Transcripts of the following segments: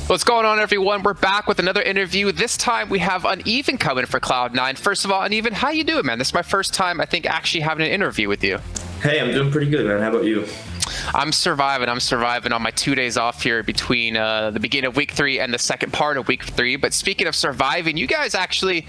What's going on, everyone? We're back with another interview. This time we have Uneven coming for Cloud9. First of all, Uneven, how you doing, man? This is my first time, I think, actually having an interview with you. Hey, I'm doing pretty good, man. How about you? I'm surviving on my 2 days off here between the beginning of week 3 and the second part of week 3. But speaking of surviving, you guys actually,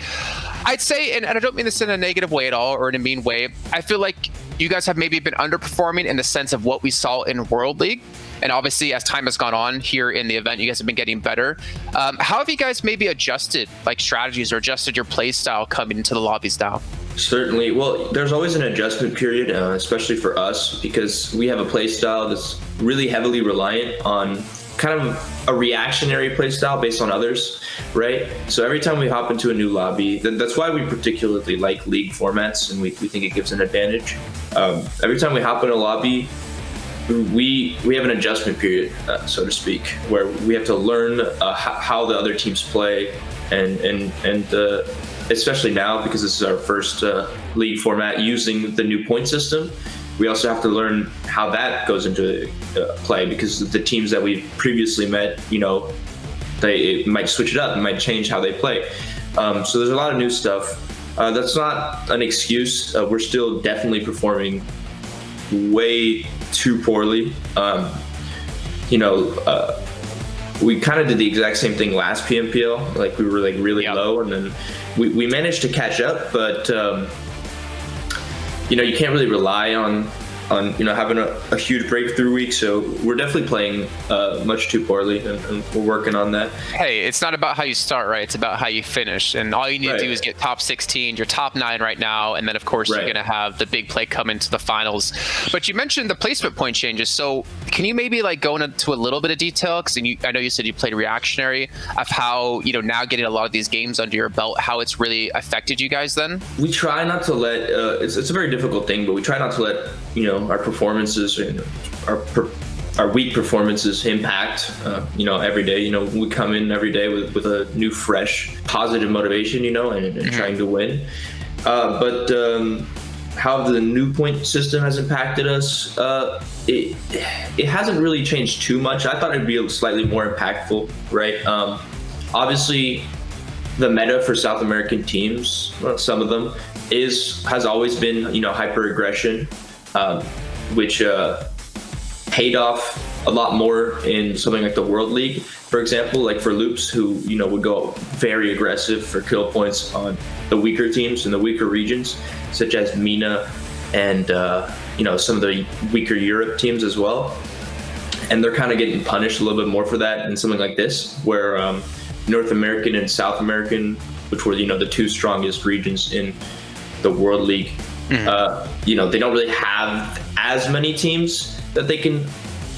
I'd say, and I don't mean this in a negative way at all or in a mean way, I feel like you guys have maybe been underperforming in the sense of what we saw in World League. And obviously, as time has gone on here in the event, you guys have been getting better. How have you guys maybe adjusted like strategies or adjusted your play style coming into the lobbies now? Certainly. Well, there's always an adjustment period, especially for us, because we have a play style that's really heavily reliant on kind of a reactionary play style based on others, right? So every time we hop into a new lobby, that's why we particularly like league formats, and we think it gives an advantage. Every time we hop in a lobby, we have an adjustment period, so to speak, where we have to learn how the other teams play, and especially now, because this is our first league format using the new point system, we also have to learn how that goes into play, because the teams that we've previously met, it might switch it up, it might change how they play. So there's a lot of new stuff. That's not an excuse. We're still definitely performing way too poorly. We kind of did the exact same thing last PMPL. Like, we were like really low, and then we managed to catch up, but you can't really rely on having a huge breakthrough week. So we're definitely playing much too poorly, and we're working on that. Hey, it's not about how you start, right? It's about how you finish. And all you need to do is get top 16. You're top 9 right now. And then, of course, you're going to have the big play come into the finals. But you mentioned the placement point changes. So can you maybe go into a little bit of detail? Because I know you said you played reactionary, of how, now getting a lot of these games under your belt, how it's really affected you guys then? We try not to let, it's a very difficult thing, but we try not to let, our performances, our weak performances impact, every day. We come in every day with a new, fresh, positive motivation, and trying to win. But how the new point system has impacted us, it hasn't really changed too much. I thought it'd be slightly more impactful, right? Obviously, the meta for South American teams, some of them, has always been, hyper aggression. Which paid off a lot more in something like the World League, for example, like for Loops, who would go very aggressive for kill points on the weaker teams in the weaker regions, such as MENA and some of the weaker Europe teams as well. And they're kind of getting punished a little bit more for that in something like this, where North American and South American, which were the two strongest regions in the World League, they don't really have as many teams that they can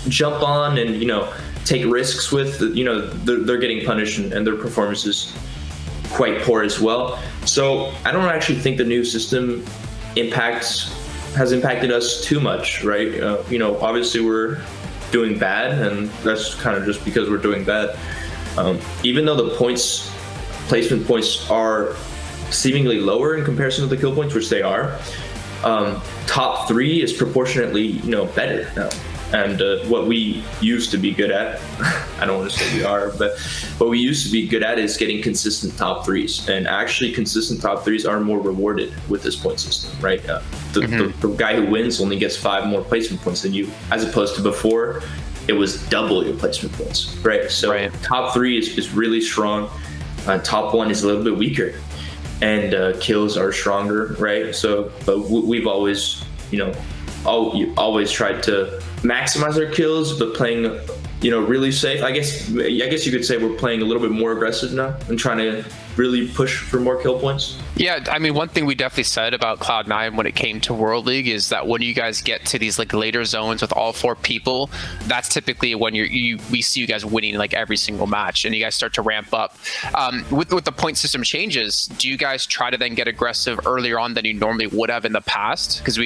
jump on and take risks with. They're getting punished, and their performance is quite poor as well. So I don't actually think the new system has impacted us too much, right? Obviously we're doing bad, and that's kind of just because we're doing bad. Even though the placement points are seemingly lower in comparison to the kill points, which they are, top 3 is proportionately better now. And what we used to be good at, I don't want to say we are, but what we used to be good at is getting consistent top 3s. And actually, consistent top 3s are more rewarded with this point system, right? The guy who wins only gets 5 more placement points than you, as opposed to before it was double your placement points, right? So top 3 is really strong. Top 1 is a little bit weaker, and kills are stronger, right? So, but we've always, always tried to maximize our kills, but playing, really safe. I guess you could say we're playing a little bit more aggressive now and trying to really push for more kill points. Yeah, I mean, one thing we definitely said about Cloud9 when it came to World League is that when you guys get to these later zones with all 4 people, that's typically when we see you guys winning every single match, and you guys start to ramp up. With the point system changes, do you guys try to then get aggressive earlier on than you normally would have in the past? Because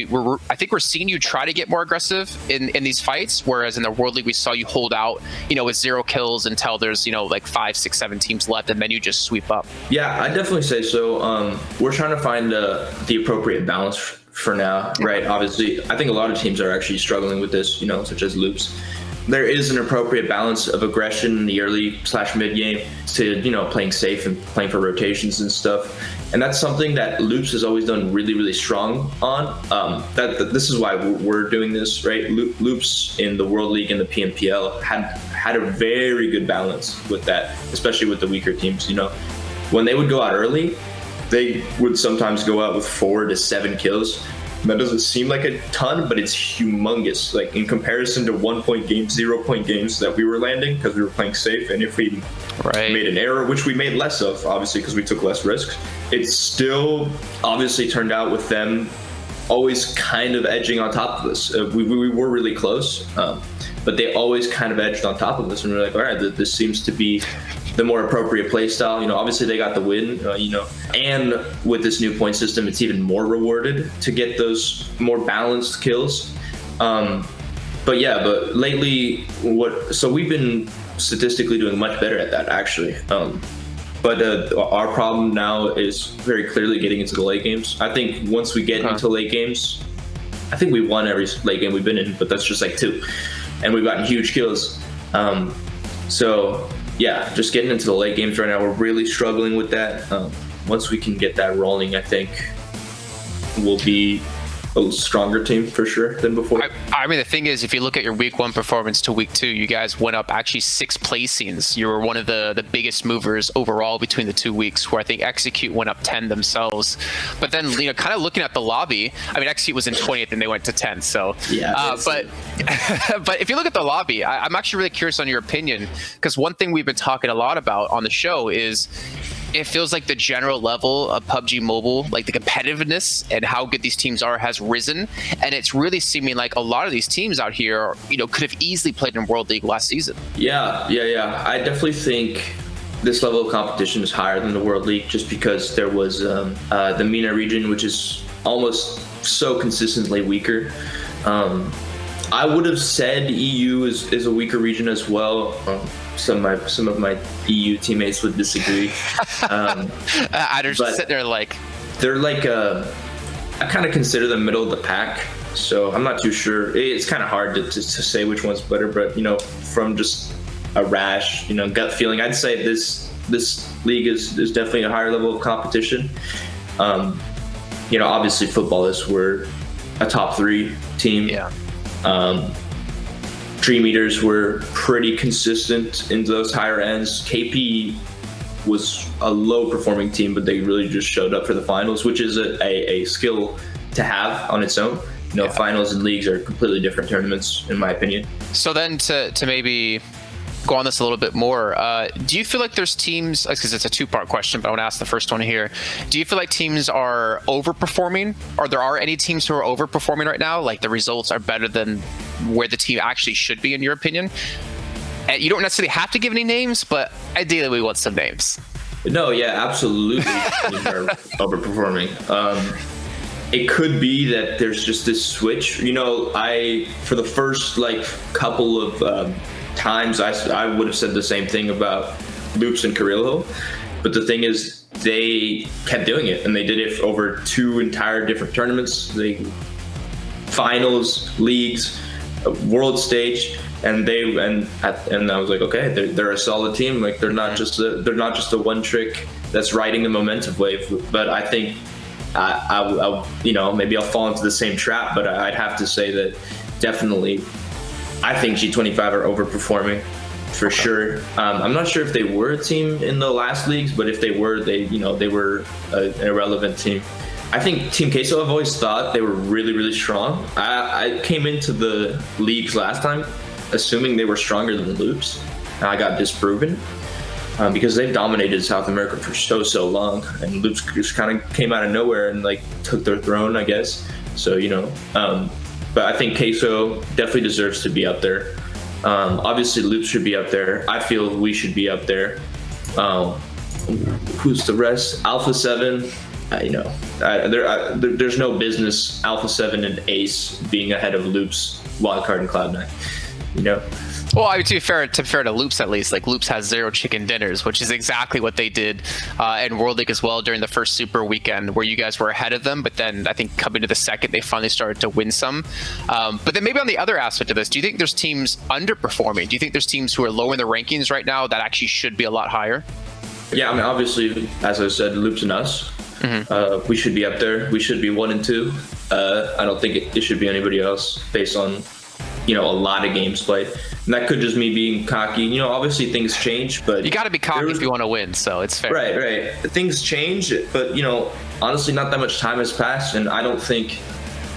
I think we're seeing you try to get more aggressive in these fights, whereas in the World League we saw you hold out, with 0 kills until there's 5, 6, 7 teams left, and then you just sweep up. Yeah, I definitely say so. We're trying to find the appropriate balance for now, right? Obviously, I think a lot of teams are actually struggling with this, such as Loops. there is an appropriate balance of aggression in the early/mid game to, you know, playing safe and playing for rotations and stuff. And that's something that Loops has always done really, really strong on. This is why we're doing this, right? Loops in the World League and the PMPL had a very good balance with that, especially with the weaker teams. You know, when they would go out early, they would sometimes go out with 4 to 7 kills. That doesn't seem like a ton, but it's humongous. Like in comparison to 1-point games, 0-point games that we were landing because we were playing safe. And if we made an error, which we made less of, obviously, because we took less risks, it still obviously turned out with them always kind of edging on top of us. We were really close, but they always kind of edged on top of us. And we were like, all right, this seems to be the more appropriate play style. You know, obviously they got the win, you know, and with this new point system, it's even more rewarded to get those more balanced kills. But lately, so we've been statistically doing much better at that, actually. But our problem now is very clearly getting into the late games. I think once we get into late games, I think we won every late game we've been in, but that's just like 2. And we've gotten huge kills. So yeah, just getting into the late games right now, we're really struggling with that. Once we can get that rolling, I think we'll be a stronger team for sure than before. I mean, the thing is, if you look at your week 1 performance to week 2, you guys went up actually 6 placings. You were one of the biggest movers overall between the 2 weeks, where I think XSET went up 10 themselves. But then, you know, kind of looking at the lobby, I mean, XSET was in 20th and they went to 10th. So yeah, but if you look at the lobby, I'm actually really curious on your opinion, because one thing we've been talking a lot about on the show is it feels like the general level of PUBG Mobile, like the competitiveness and how good these teams are, has risen. And it's really seeming like a lot of these teams out here, you know, could have easily played in World League last season. Yeah. I definitely think this level of competition is higher than the World League, just because there was the MENA region, which is almost so consistently weaker. I would have said EU is a weaker region as well. Some of my EU teammates would disagree. I just sit there like they're like I kind of consider them middle of the pack. So I'm not too sure. It's kind of hard to say which one's better, but you know, from just a rash, you know, gut feeling, I'd say this league is definitely a higher level of competition. You know, obviously football is, we're a top 3 team. Yeah. Dream Eaters were pretty consistent in those higher ends. KP was a low performing team, but they really just showed up for the finals, which is a skill to have on its own. You know, finals and leagues are completely different tournaments, in my opinion. So then to maybe go on this a little bit more, do you feel like there's teams, because it's a 2-part question, but I want to ask the first one here. Do you feel like teams are overperforming, or there are any teams who are overperforming right now? Like the results are better than where the team actually should be, in your opinion? And you don't necessarily have to give any names, but ideally we want some names. No, yeah, absolutely. Teams are overperforming. It could be that there's just this switch. You know, for the first like couple of times, I would have said the same thing about Loops and Carrillo, but the thing is, they kept doing it, and they did it over 2 entire different tournaments, finals, leagues, world stage, and I was like, okay, they're a solid team. Like they're not just a one trick that's riding the momentum wave. But I think I you know, maybe I'll fall into the same trap, but I'd have to say that definitely I think G25 are overperforming for sure. I'm not sure if they were a team in the last leagues, but if they were, they were an irrelevant team. I think Team Queso, I've always thought they were really, really strong. I came into the leagues last time assuming they were stronger than Loops, and I got disproven because they've dominated South America for so long, and Loops just kind of came out of nowhere and like took their throne, I guess. So, you know, but I think Queso definitely deserves to be up there. Obviously, Loops should be up there. I feel we should be up there. Who's the rest? Alpha 7. You know, there's no business Alpha 7 and Ace being ahead of Loops, Wildcard, and Cloud9. You know. Well, I mean, to be fair to Loops, at least, like Loops has 0 chicken dinners, which is exactly what they did in World League as well during the first Super Weekend, where you guys were ahead of them. But then I think coming to the second, they finally started to win some. But then maybe on the other aspect of this, do you think there's teams underperforming? Do you think there's teams who are low in the rankings right now that actually should be a lot higher? Yeah, I mean, obviously, as I said, Loops and us, we should be up there. We should be 1 and 2. I don't think it should be anybody else based on, a lot of games played. And that could just me being cocky. Obviously things change, but you got to be cocky if you want to win, so it's fair. Right. Things change, but honestly, not that much time has passed, and I don't think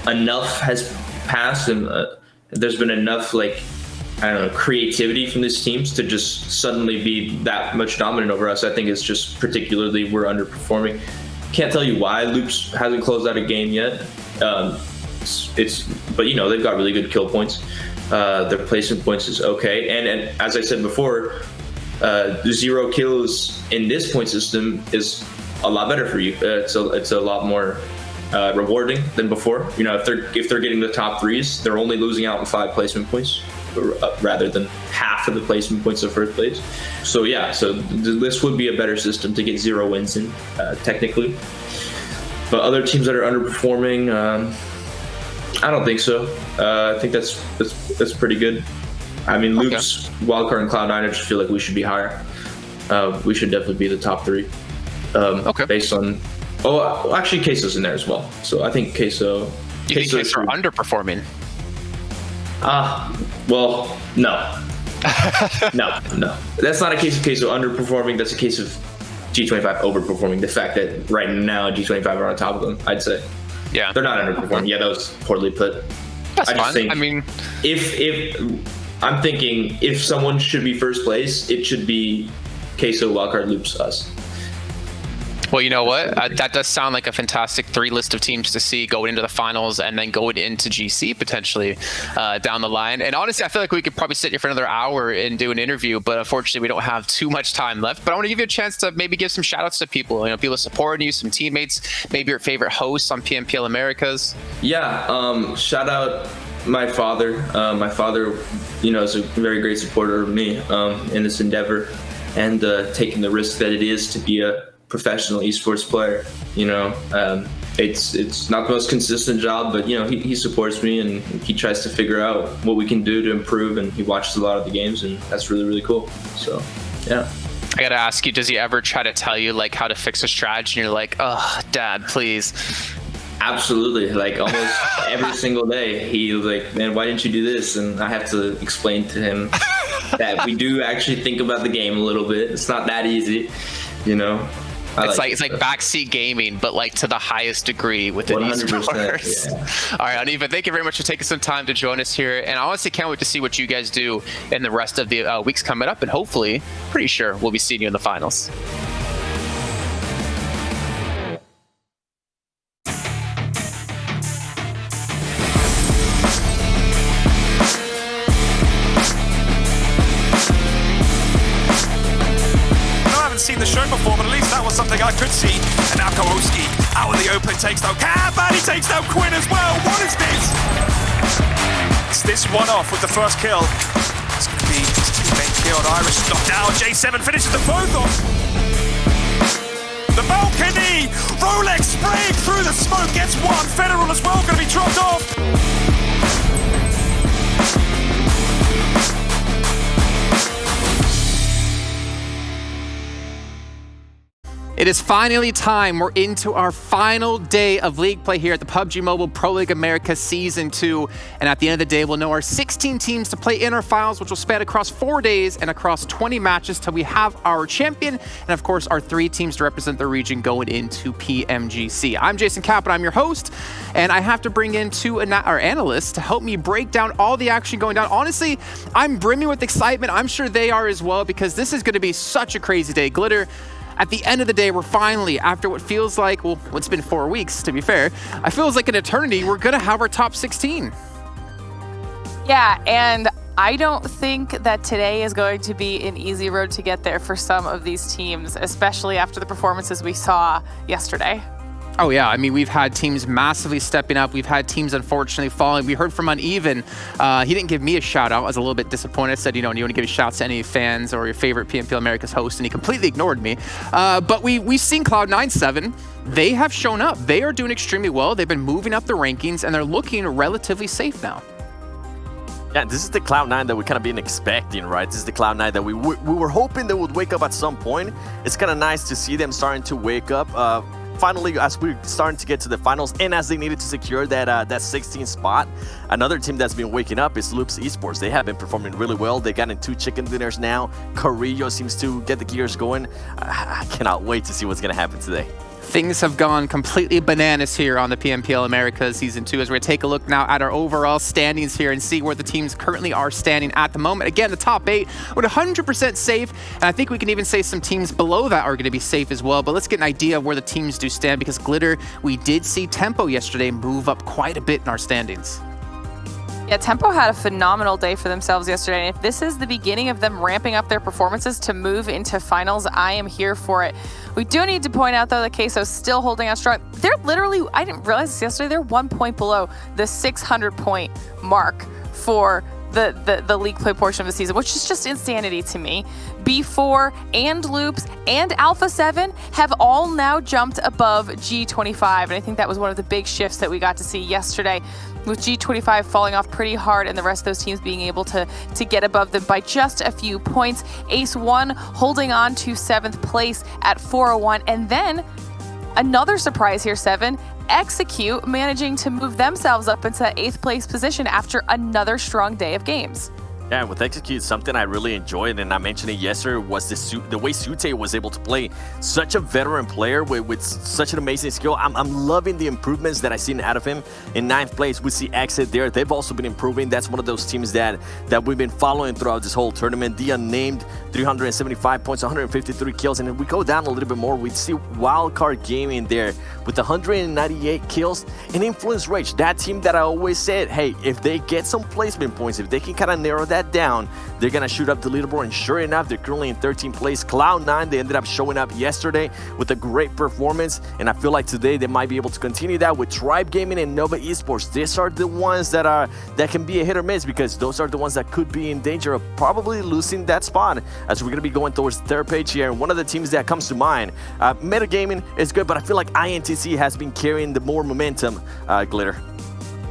enough has passed, and there's been enough creativity from these teams to just suddenly be that much dominant over us. I think it's just particularly we're underperforming. Can't tell you why Loops hasn't closed out a game yet. But they've got really good kill points. Their placement points is okay, and as I said before, 0 kills in this point system is a lot better for you. It's a lot more rewarding than before. If they're getting the top 3s, they're only losing out on 5 placement points rather than half of the placement points of first place. So this would be a better system to get 0 wins in, technically. But other teams that are underperforming, I don't think so. I think that's pretty good. I mean, Loops, Wildcard, and Cloud9, I just feel like we should be higher. We should definitely be the top 3. Based on... Oh, actually, Queso's in there as well. So I think Queso... You think Queso are underperforming? Well, no. No. That's not a case of Queso underperforming. That's a case of G25 overperforming. The fact that right now G25 are on top of them, I'd say. Yeah. They're not underperforming. Yeah, that was poorly put. That's fine. I mean, if someone should be first place, it should be Queso, Wildcard, Loops, us. Well, you know what? That does sound like a fantastic 3 list of teams to see going into the finals and then going into GC potentially down the line. And honestly, I feel like we could probably sit here for another hour and do an interview, but unfortunately, we don't have too much time left. But I want to give you a chance to maybe give some shout outs to people, people supporting you, some teammates, maybe your favorite hosts on PMPL Americas. Yeah, shout out my father. My father, is a very great supporter of me in this endeavor and taking the risk that it is to be a professional esports player. It's not the most consistent job, but he supports me and he tries to figure out what we can do to improve, and he watches a lot of the games, and that's really, really cool. So yeah, I gotta ask you, does he ever try to tell you how to fix a strategy and you're like, oh, Dad, please? Absolutely. Almost every single day he was like, man, why didn't you do this? And I have to explain to him that we do actually think about the game a little bit. It's not that easy, It's like backseat gaming, but to the highest degree with the esports. Yeah. All right, Aniva, thank you very much for taking some time to join us here. And I honestly can't wait to see what you guys do in the rest of the weeks coming up. And hopefully, pretty sure we'll be seeing you in the finals. Seen the show before, but at least that was something I could see. And now Kowalski out in the open takes down Cab, and he takes down Quinn as well. What is this? It's this one off with the first kill. It's going to be his teammate killed. Irish knocked down. J7 finishes them both off. The balcony! Rolex spraying through the smoke gets one. Federal as well going to be dropped off. It is finally time. We're into our final day of league play here at the PUBG Mobile Pro League Americas Season 2. And at the end of the day, we'll know our 16 teams to play in our finals, which will span across 4 days and across 20 matches till we have our champion. And of course, our 3 teams to represent the region going into PMGC. I'm Jason Kapp, and I'm your host. And I have to bring in 2 our analysts to help me break down all the action going down. Honestly, I'm brimming with excitement. I'm sure they are as well, because this is going to be such a crazy day. Glitter, at the end of the day, we're finally, after what feels like, well, it's been 4 weeks, to be fair. It feels like an eternity. We're going to have our top 16. Yeah, and I don't think that today is going to be an easy road to get there for some of these teams, especially after the performances we saw yesterday. Oh yeah, I mean, we've had teams massively stepping up. We've had teams unfortunately falling. We heard from Uneven. He didn't give me a shout out. I was a little bit disappointed. I said, you know, you want to give a shout to any fans or your favorite PMPL Americas host, and he completely ignored me. But we've seen Cloud9 7. They have shown up. They are doing extremely well. They've been moving up the rankings, and they're looking relatively safe now. Yeah, this is the Cloud9 that we kind of been expecting, right? This is the Cloud9 that we were hoping they would wake up at some point. It's kind of nice to see them starting to wake up. Finally, as we're starting to get to the finals, and as they needed to secure that 16th spot, another team that's been waking up is Klaze Esports. They have been performing really well. They got in 2 chicken dinners now. Carrillo seems to get the gears going. I cannot wait to see what's going to happen today. Things have gone completely bananas here on the PMPL Americas Season 2 as we take a look now at our overall standings here and see where the teams currently are standing at the moment. Again, the top 8 would 100% safe, and I think we can even say some teams below that are going to be safe as well. But let's get an idea of where the teams do stand, because Glitter, we did see Tempo yesterday move up quite a bit in our standings. Yeah, Tempo had a phenomenal day for themselves yesterday, and if this is the beginning of them ramping up their performances to move into finals, I am here for it. We do need to point out, though, that Queso's still holding out strong. They're literally, I didn't realize this yesterday, they're 1 point below the 600-point mark for the league play portion of the season, which is just insanity to me. B4 and Loops and Alpha 7 have all now jumped above G25, and I think that was one of the big shifts that we got to see yesterday, with G25 falling off pretty hard and the rest of those teams being able to get above them by just a few points. Ace 1 holding on to 7th place at 401, and then another surprise here, 7, Execute managing to move themselves up into that 8th place position after another strong day of games. Yeah, with Execute, something I really enjoyed, and I mentioned it yesterday, was the way Sute was able to play. Such a veteran player with such an amazing skill. I'm loving the improvements that I've seen out of him. In 9th place, we see XSET there. They've also been improving. That's one of those teams that we've been following throughout this whole tournament. The Unnamed, 375 points, 153 kills. And if we go down a little bit more, we see Wildcard Gaming there with 198 kills. And Influence Rage, that team that I always said, hey, if they get some placement points, if they can kind of narrow that down, they're gonna shoot up the leaderboard, and sure enough, they're currently in 13th place. Cloud9, they ended up showing up yesterday with a great performance, and I feel like today they might be able to continue that with Tribe Gaming and Nova Esports. These are the ones that can be a hit or miss, because those are the ones that could be in danger of probably losing that spot, as we're gonna be going towards the 3rd page here. And one of the teams that comes to mind, Metagaming is good, but I feel like INTZ has been carrying the more momentum. Glitter.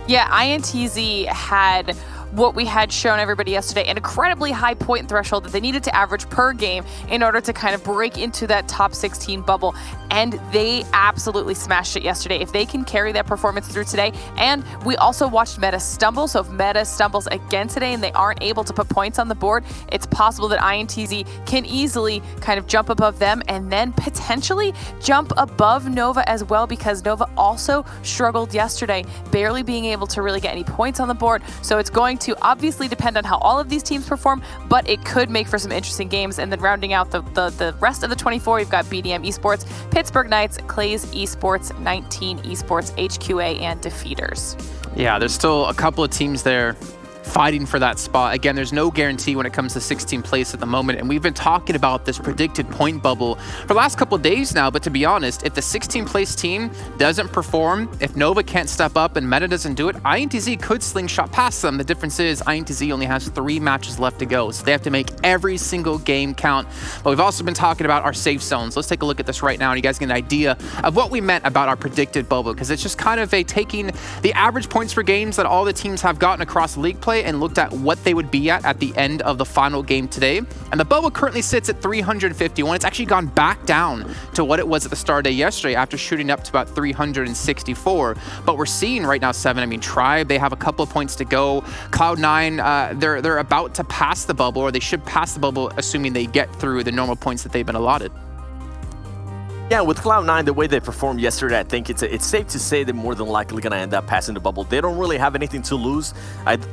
Yeah, INTZ had what we had shown everybody yesterday, an incredibly high point threshold that they needed to average per game in order to kind of break into that top 16 bubble, and they absolutely smashed it yesterday. If they can carry that performance through today, and we also watched Meta stumble, so if Meta stumbles again today and they aren't able to put points on the board, it's possible that INTZ can easily kind of jump above them and then potentially jump above Nova as well, because Nova also struggled yesterday, barely being able to really get any points on the board. So it's going to obviously depend on how all of these teams perform, but it could make for some interesting games. And then rounding out the rest of the 24, we've got BDM Esports, Pittsburgh Knights, Klaze Esports, 19 Esports, HQA, and Defeaters. Yeah, there's still a couple of teams there fighting for that spot. Again, there's no guarantee when it comes to 16th place at the moment, and we've been talking about this predicted point bubble for the last couple of days now. But to be honest, if the 16th place team doesn't perform, if Nova can't step up and Meta doesn't do it, INTZ could slingshot past them. The difference is INTZ only has 3 matches left to go, so they have to make every single game count. But we've also been talking about our safe zones. Let's take a look at this right now, and you guys get an idea of what we meant about our predicted bubble, because it's just kind of taking the average points per games that all the teams have gotten across league play and looked at what they would be at the end of the final game today. And the bubble currently sits at 351. It's actually gone back down to what it was at the start of the day yesterday after shooting up to about 364. But we're seeing right now, 7, I mean, Tribe, they have a couple of points to go. Cloud9, they're about to pass the bubble, or they should pass the bubble, assuming they get through the normal points that they've been allotted. Yeah, with Cloud9, the way they performed yesterday, I think it's safe to say they're more than likely going to end up passing the bubble. They don't really have anything to lose.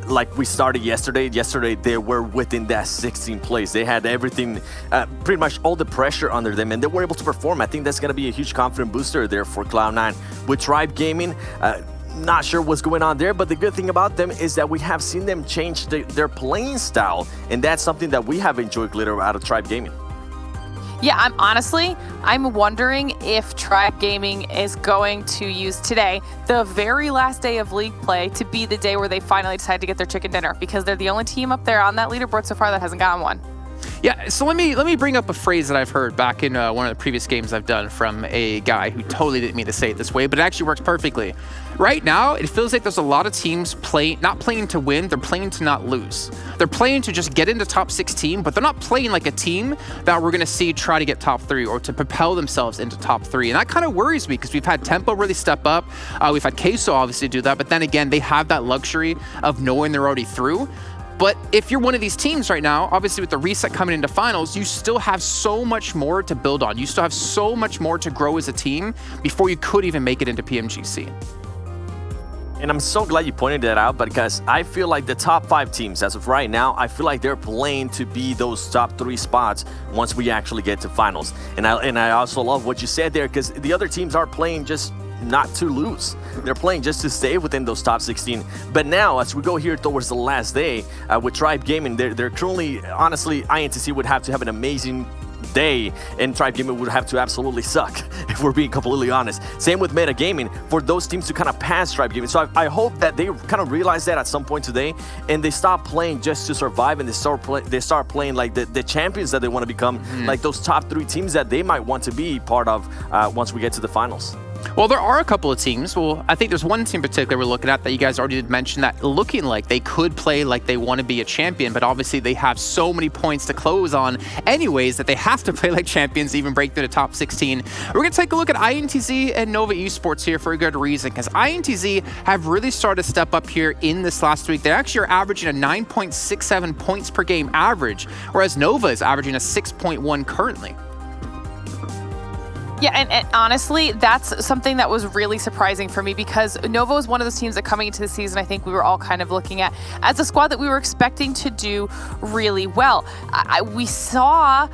Like we started yesterday. Yesterday, they were within that 16th place. They had everything, pretty much all the pressure under them, and they were able to perform. I think that's going to be a huge confidence booster there for Cloud9. With Tribe Gaming, not sure what's going on there, but the good thing about them is that we have seen them change their playing style, and that's something that we have enjoyed, Glitter, out of Tribe Gaming. Yeah, I'm wondering if Tribe Gaming is going to use today, the very last day of league play, to be the day where they finally decide to get their chicken dinner, because they're the only team up there on that leaderboard so far that hasn't gotten one. Yeah, so let me bring up a phrase that I've heard back in one of the previous games I've done from a guy who totally didn't mean to say it this way, but it actually works perfectly. Right now, it feels like there's a lot of teams not playing to win, they're playing to not lose. They're playing to just get into top 16, but they're not playing like a team that we're going to see try to get top 3 or to propel themselves into top 3. And that kind of worries me because we've had Tempo really step up. We've had Queso obviously do that, but then again, they have that luxury of knowing they're already through. But if you're one of these teams right now, obviously with the reset coming into finals, you still have so much more to build on. You still have so much more to grow as a team before you could even make it into PMGC. And I'm so glad you pointed that out, because I feel like the top 5 teams, as of right now, I feel like they're playing to be those top 3 spots once we actually get to finals. And I also love what you said there, because the other teams are playing just not to lose. They're playing just to stay within those top 16. But now, as we go here towards the last day, with Tribe Gaming, they're currently, honestly, INTZ would have to have an amazing day, and Tribe Gaming would have to absolutely suck, if we're being completely honest. Same with Meta Gaming, for those teams to kind of pass Tribe Gaming. So I hope that they kind of realize that at some point today, and they stop playing just to survive, and they start playing like the champions that they want to become, like those top 3 teams that they might want to be part of once we get to the finals. Well, there are a couple of teams. Well, I think there's one team in particular we're looking at that you guys already did mention that looking like they could play like they want to be a champion, but obviously they have so many points to close on anyways that they have to play like champions to even break through the top 16. We're going to take a look at INTZ and Nova Esports here for a good reason, because INTZ have really started to step up here in this last week. They actually are averaging a 9.67 points per game average, whereas Nova is averaging a 6.1 currently. Yeah, and honestly, that's something that was really surprising for me, because Nova was one of those teams that coming into the season, I think we were all kind of looking at as a squad that we were expecting to do really well. We saw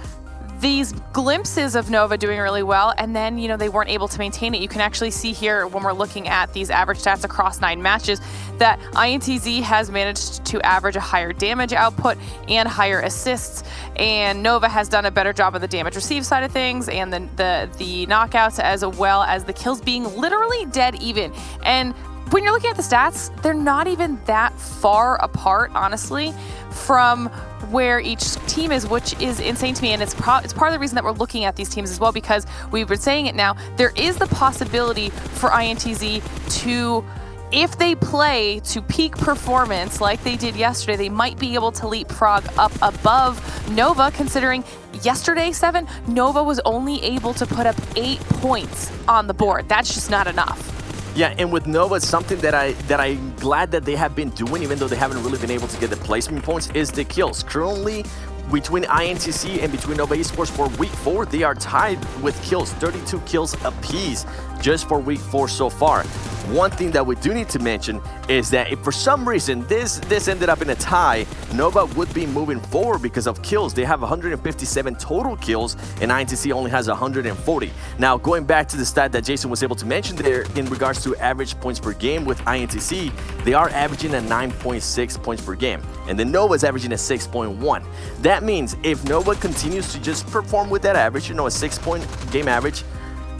these glimpses of Nova doing really well, and then, you know, they weren't able to maintain it. You can actually see here when we're looking at these average stats across 9 matches that INTZ has managed to average a higher damage output and higher assists, and Nova has done a better job of the damage received side of things and the knockouts, as well as the kills being literally dead even. And when you're looking at the stats, they're not even that far apart, honestly, from where each team is, which is insane to me. And it's part of the reason that we're looking at these teams as well, because we've been saying it now, there is the possibility for INTZ to, if they play to peak performance like they did yesterday, they might be able to leapfrog up above Nova, considering yesterday, 7, Nova was only able to put up 8 points on the board. That's just not enough. Yeah, and with Nova, something that I'm glad that they have been doing, even though they haven't really been able to get the placement points, is the kills. Currently, between INTZ and between Nova Esports for week 4, they are tied with kills, 32 kills apiece just for week 4 so far. One thing that we do need to mention is that if for some reason this ended up in a tie, Nova would be moving forward because of kills. They have 157 total kills, and INTZ only has 140. Now, going back to the stat that Jason was able to mention there in regards to average points per game with INTZ, they are averaging a 9.6 points per game, and then Nova is averaging a 6.1. That means if Nova continues to just perform with that average, you know, a 6-point game average,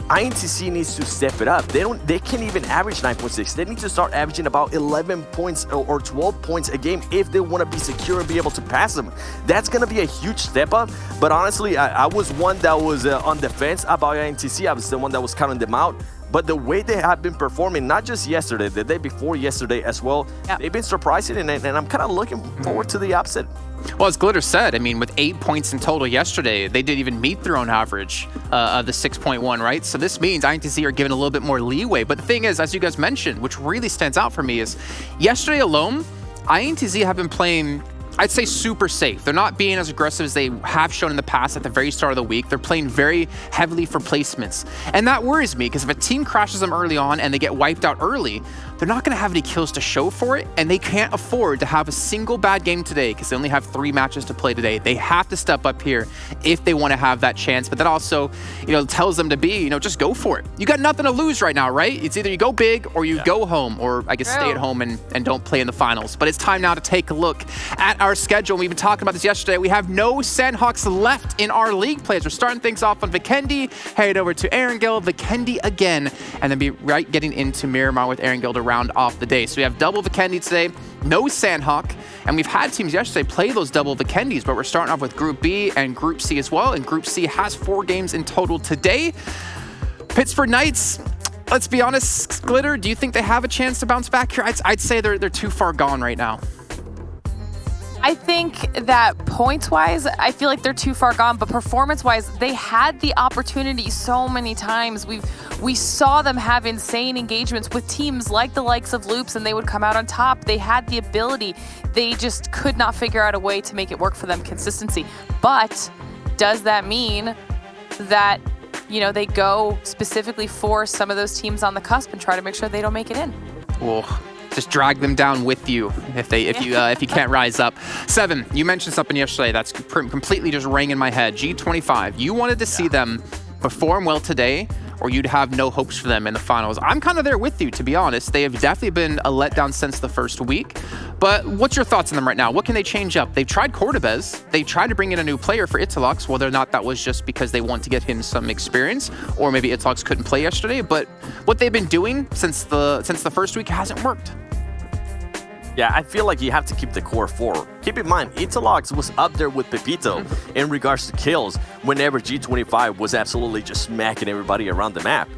INTZ needs to step it up. They can't even average 9.6. They need to start averaging about 11 points or 12 points a game if they want to be secure and be able to pass them. That's going to be a huge step up. But honestly, I was one that was on the fence about INTZ. I was the one that was counting them out. But the way they have been performing, not just yesterday, the day before yesterday as well, they've been surprising, and I'm kind of looking forward to the upset. Well, as Glitter said, I mean, with 8 points in total yesterday, they didn't even meet their own average of the 6.1, right? So this means INTZ are given a little bit more leeway. But the thing is, as you guys mentioned, which really stands out for me is yesterday alone, INTZ have been playing, I'd say, super safe. They're not being as aggressive as they have shown in the past at the very start of the week. They're playing very heavily for placements. And that worries me, because if a team crashes them early on and they get wiped out early, they're not going to have any kills to show for it, and they can't afford to have a single bad game today because they only have 3 matches to play today. They have to step up here if they want to have that chance. But that also, you know, tells them to be, you know, just go for it. You got nothing to lose right now, right? It's either you go big or you go home, or I guess stay at home and don't play in the finals. But it's time now to take a look at our schedule. We've been talking about this yesterday. We have no Sandhawks left in our league plays. We're starting things off on Vikendi, head over to Erangel, Vikendi again, and then be getting into Miramar with Erangel to round off the day. So we have double Vikendi today, no Sandhawk, and we've had teams yesterday play those double Vikendis, but we're starting off with Group B and Group C as well, and Group C has 4 games in total today. Pittsburgh Knights, let's be honest, Glitter, do you think they have a chance to bounce back here? I'd say they're too far gone right now. I think that points-wise, I feel like they're too far gone, but performance-wise, they had the opportunity so many times. We saw them have insane engagements with teams like the likes of Loops, and they would come out on top. They had the ability. They just could not figure out a way to make it work for them, consistency. But does that mean that, you know, they go specifically for some of those teams on the cusp and try to make sure they don't make it in? Well, just drag them down with you if you can't rise up. 7, you mentioned something yesterday that's completely just rang in my head. G25, you wanted to see them perform well today, or you'd have no hopes for them in the finals. I'm kind of there with you, to be honest. They have definitely been a letdown since the first week. But what's your thoughts on them right now? What can they change up? They've tried Cortebez. They tried to bring in a new player for Italox, whether or not that was just because they want to get him some experience, or maybe Italox couldn't play yesterday. But what they've been doing since the first week hasn't worked. Yeah, I feel like you have to keep the core 4. Keep in mind, Italox was up there with Pepito in regards to kills whenever G25 was absolutely just smacking everybody around the map.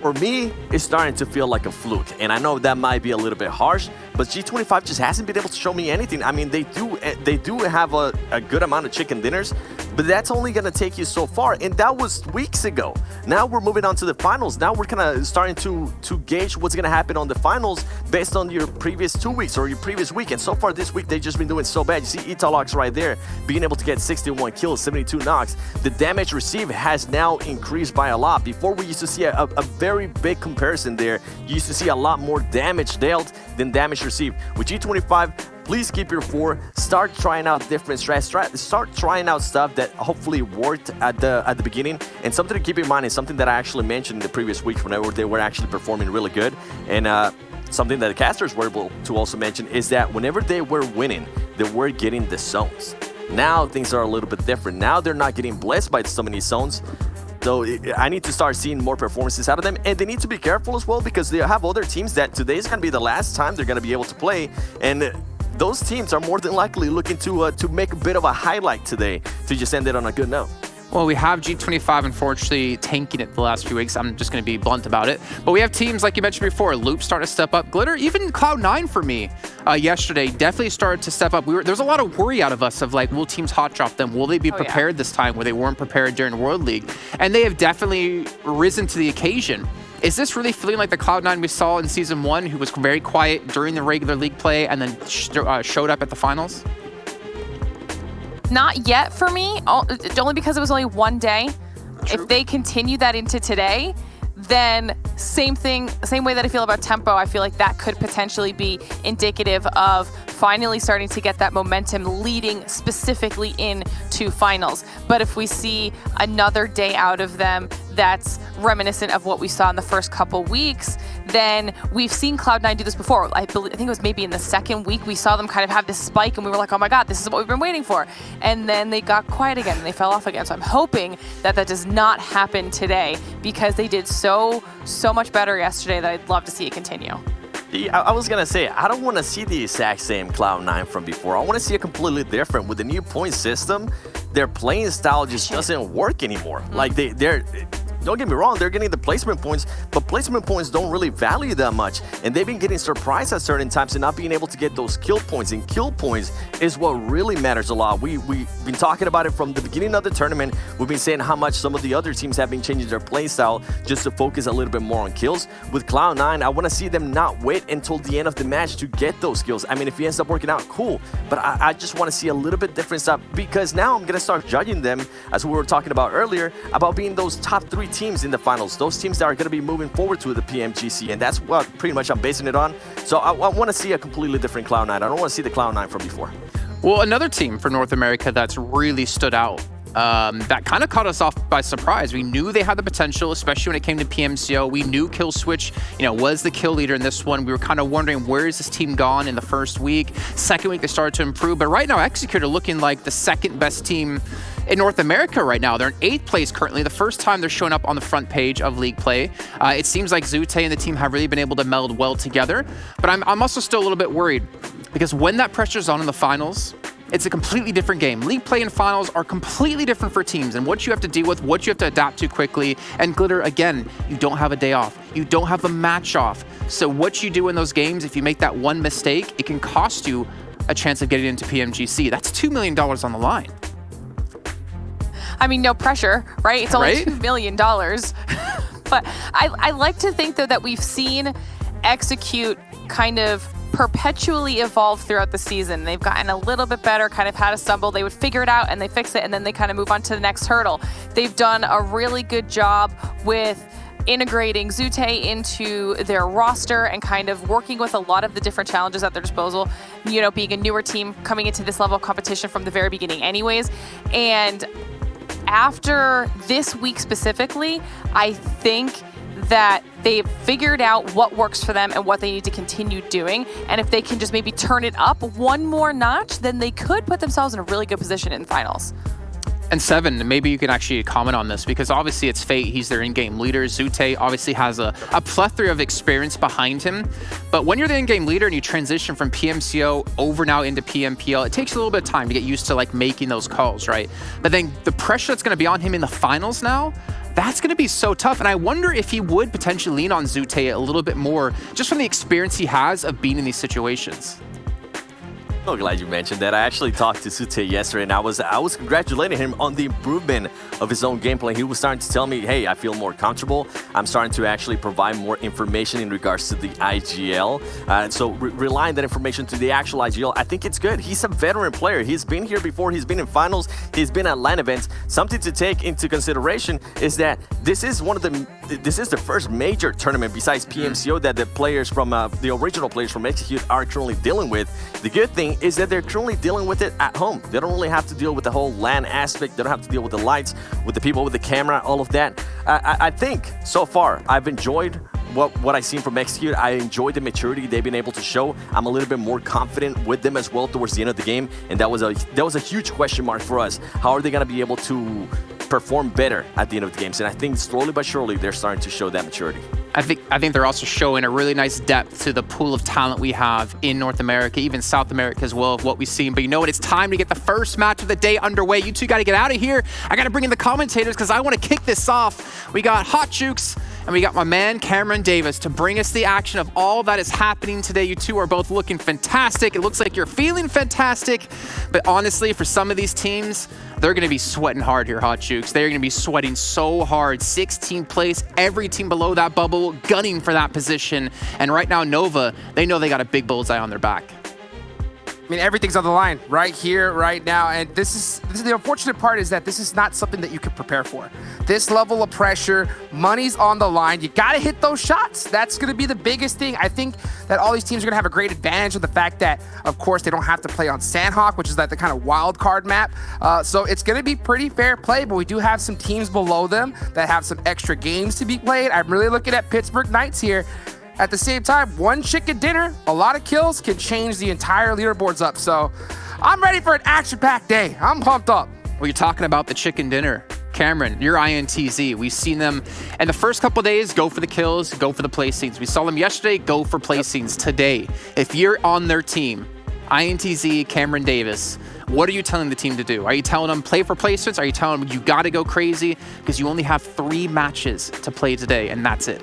For me, it's starting to feel like a fluke, and I know that might be a little bit harsh, but G25 just hasn't been able to show me anything. I mean, they do have a good amount of chicken dinners, but that's only going to take you so far, and that was weeks ago. Now we're moving on to the finals. Now we're kind of starting to gauge what's going to happen on the finals based on your previous 2 weeks or your previous week, and so far this week, they've just been doing so bad. You see Italox right there, being able to get 61 kills, 72 knocks. The damage received has now increased by a lot. Before, we used to see a very big comparison there. You used to see a lot more damage dealt than damage received. With G25, please keep your 4. Start trying out different strats. Start trying out stuff that hopefully worked at the beginning. And something to keep in mind is something that I actually mentioned in the previous week whenever they were actually performing really good. And something that the casters were able to also mention is that whenever they were winning, they were getting the zones. Now things are a little bit different. Now they're not getting blessed by so many zones. So I need to start seeing more performances out of them, and they need to be careful as well because they have other teams that today is going to be the last time they're going to be able to play, and those teams are more than likely looking to make a bit of a highlight today to just end it on a good note. Well, we have G25, unfortunately, tanking it the last few weeks. I'm just going to be blunt about it. But we have teams, like you mentioned before, Loop starting to step up. Glitter, even Cloud9 for me yesterday, definitely started to step up. There's a lot of worry out of us of, like, will teams hot drop them? Will they be prepared this time where they weren't prepared during World League? And they have definitely risen to the occasion. Is this really feeling like the Cloud9 we saw in Season 1, who was very quiet during the regular league play and then showed up at the finals? Not yet for me, only because it was only one day. True. If they continue that into today, then same way that I feel about Tempo, I feel like that could potentially be indicative of finally starting to get that momentum leading specifically into finals. But if we see another day out of them that's reminiscent of what we saw in the first couple weeks, then we've seen Cloud9 do this before. I think it was maybe in the second week we saw them kind of have this spike and we were like, oh my God, this is what we've been waiting for. And then they got quiet again and they fell off again. So I'm hoping that that does not happen today because they did so much better yesterday that I'd love to see it continue. I was going to say, I don't want to see the exact same Cloud9 from before. I want to see it completely different. With the new point system, their playing style just doesn't work anymore. Like they're don't get me wrong, they're getting the placement points, but placement points don't really value that much. And they've been getting surprised at certain times and not being able to get those kill points. And kill points is what really matters a lot. We've been talking about it from the beginning of the tournament. We've been saying how much some of the other teams have been changing their play style just to focus a little bit more on kills. With Cloud9, I want to see them not wait until the end of the match to get those kills. I mean, if it ends up working out, cool. But I just want to see a little bit different stuff because now I'm going to start judging them, as we were talking about earlier, about being those top 3 teams in the finals, those teams that are going to be moving forward to the PMGC, and that's what pretty much I'm basing it on. So I want to see a completely different Cloud9. I don't want to see the Cloud9 from before. Well, another team for North America that's really stood out that kind of caught us off by surprise. We knew they had the potential, especially when it came to PMCO. We knew Kill Switch, was the kill leader in this one. We were kind of wondering, where is this team gone in the first week? Second week, they started to improve. But right now, Executor looking like the second best team in North America right now. They're in 8th place currently. The first time they're showing up on the front page of League Play. It seems like Zute and the team have really been able to meld well together. But I'm also still a little bit worried, because when that pressure's on in the finals, it's a completely different game. League Play and finals are completely different for teams, and what you have to deal with, what you have to adapt to quickly. And Glitter, again, you don't have a day off. You don't have a match off. So what you do in those games, if you make that one mistake, it can cost you a chance of getting into PMGC. That's $2 million on the line. I mean, no pressure, right? It's only $2 million. But I like to think, though, that we've seen Execute kind of perpetually evolve throughout the season. They've gotten a little bit better, kind of had a stumble. They would figure it out and they fix it, and then they kind of move on to the next hurdle. They've done a really good job with integrating Zute into their roster and kind of working with a lot of the different challenges at their disposal, being a newer team coming into this level of competition from the very beginning anyways. And after this week specifically, I think that they've figured out what works for them and what they need to continue doing. And if they can just maybe turn it up one more notch, then they could put themselves in a really good position in finals. And Seven, maybe you can actually comment on this, because obviously it's Fate. He's their in-game leader. Zute obviously has a plethora of experience behind him. But when you're the in-game leader and you transition from PMCO over now into PMPL, it takes a little bit of time to get used to making those calls, right? But then the pressure that's going to be on him in the finals now, that's going to be so tough. And I wonder if he would potentially lean on Zute a little bit more, just from the experience he has of being in these situations. So glad you mentioned that. I actually talked to Zute yesterday, and I was congratulating him on the improvement of his own gameplay. He was starting to tell me, hey, I feel more comfortable. I'm starting to actually provide more information in regards to the IGL. So relying that information to the actual IGL, I think it's good. He's a veteran player. He's been here before. He's been in finals. He's been at LAN events. Something to take into consideration is that this is the first major tournament besides PMCO that the players from the original players from Execute are currently dealing with. The good thing is that they're currently dealing with it at home. They don't really have to deal with the whole LAN aspect. They don't have to deal with the lights, with the people with the camera, all of that. I think so far I've enjoyed what I've seen from Execute. I enjoyed the maturity they've been able to show. I'm a little bit more confident with them as well towards the end of the game, and that was a huge question mark for us. How are they going to be able to perform better at the end of the games? And I think slowly but surely they're starting to show that maturity. I think they're also showing a really nice depth to the pool of talent we have in North America, even South America as well, of what we've seen. But you know what? It's time to get the first match of the day underway. You two got to get out of here. I got to bring in the commentators because I want to kick this off. We got Hot Jukes and we got my man Cameron Davis to bring us the action of all that is happening today. You two are both looking fantastic. It looks like you're feeling fantastic. But honestly, for some of these teams, they're going to be sweating hard here, Hot Jukes. They're going to be sweating so hard. 16th place, every team below that bubble gunning for that position. And right now, Nova, they know they got a big bullseye on their back. I mean, everything's on the line right here, right now. And this is the unfortunate part, is that this is not something that you can prepare for. This level of pressure, money's on the line. You got to hit those shots. That's going to be the biggest thing. I think that all these teams are going to have a great advantage of the fact that, of course, they don't have to play on Sandhawk, which is like the kind of wild card map. So it's going to be pretty fair play, but we do have some teams below them that have some extra games to be played. I'm really looking at Pittsburgh Knights here. At the same time, one chicken dinner, a lot of kills can change the entire leaderboards up. So I'm ready for an action-packed day. I'm pumped up. Well, you're talking about the chicken dinner. Cameron, you're INTZ. We've seen them in the first couple of days go for the kills, go for the placings. We saw them yesterday go for placings. Today, if you're on their team, INTZ, Cameron Davis, what are you telling the team to do? Are you telling them play for placements? Are you telling them you got to go crazy? Because you only have 3 matches to play today, and that's it.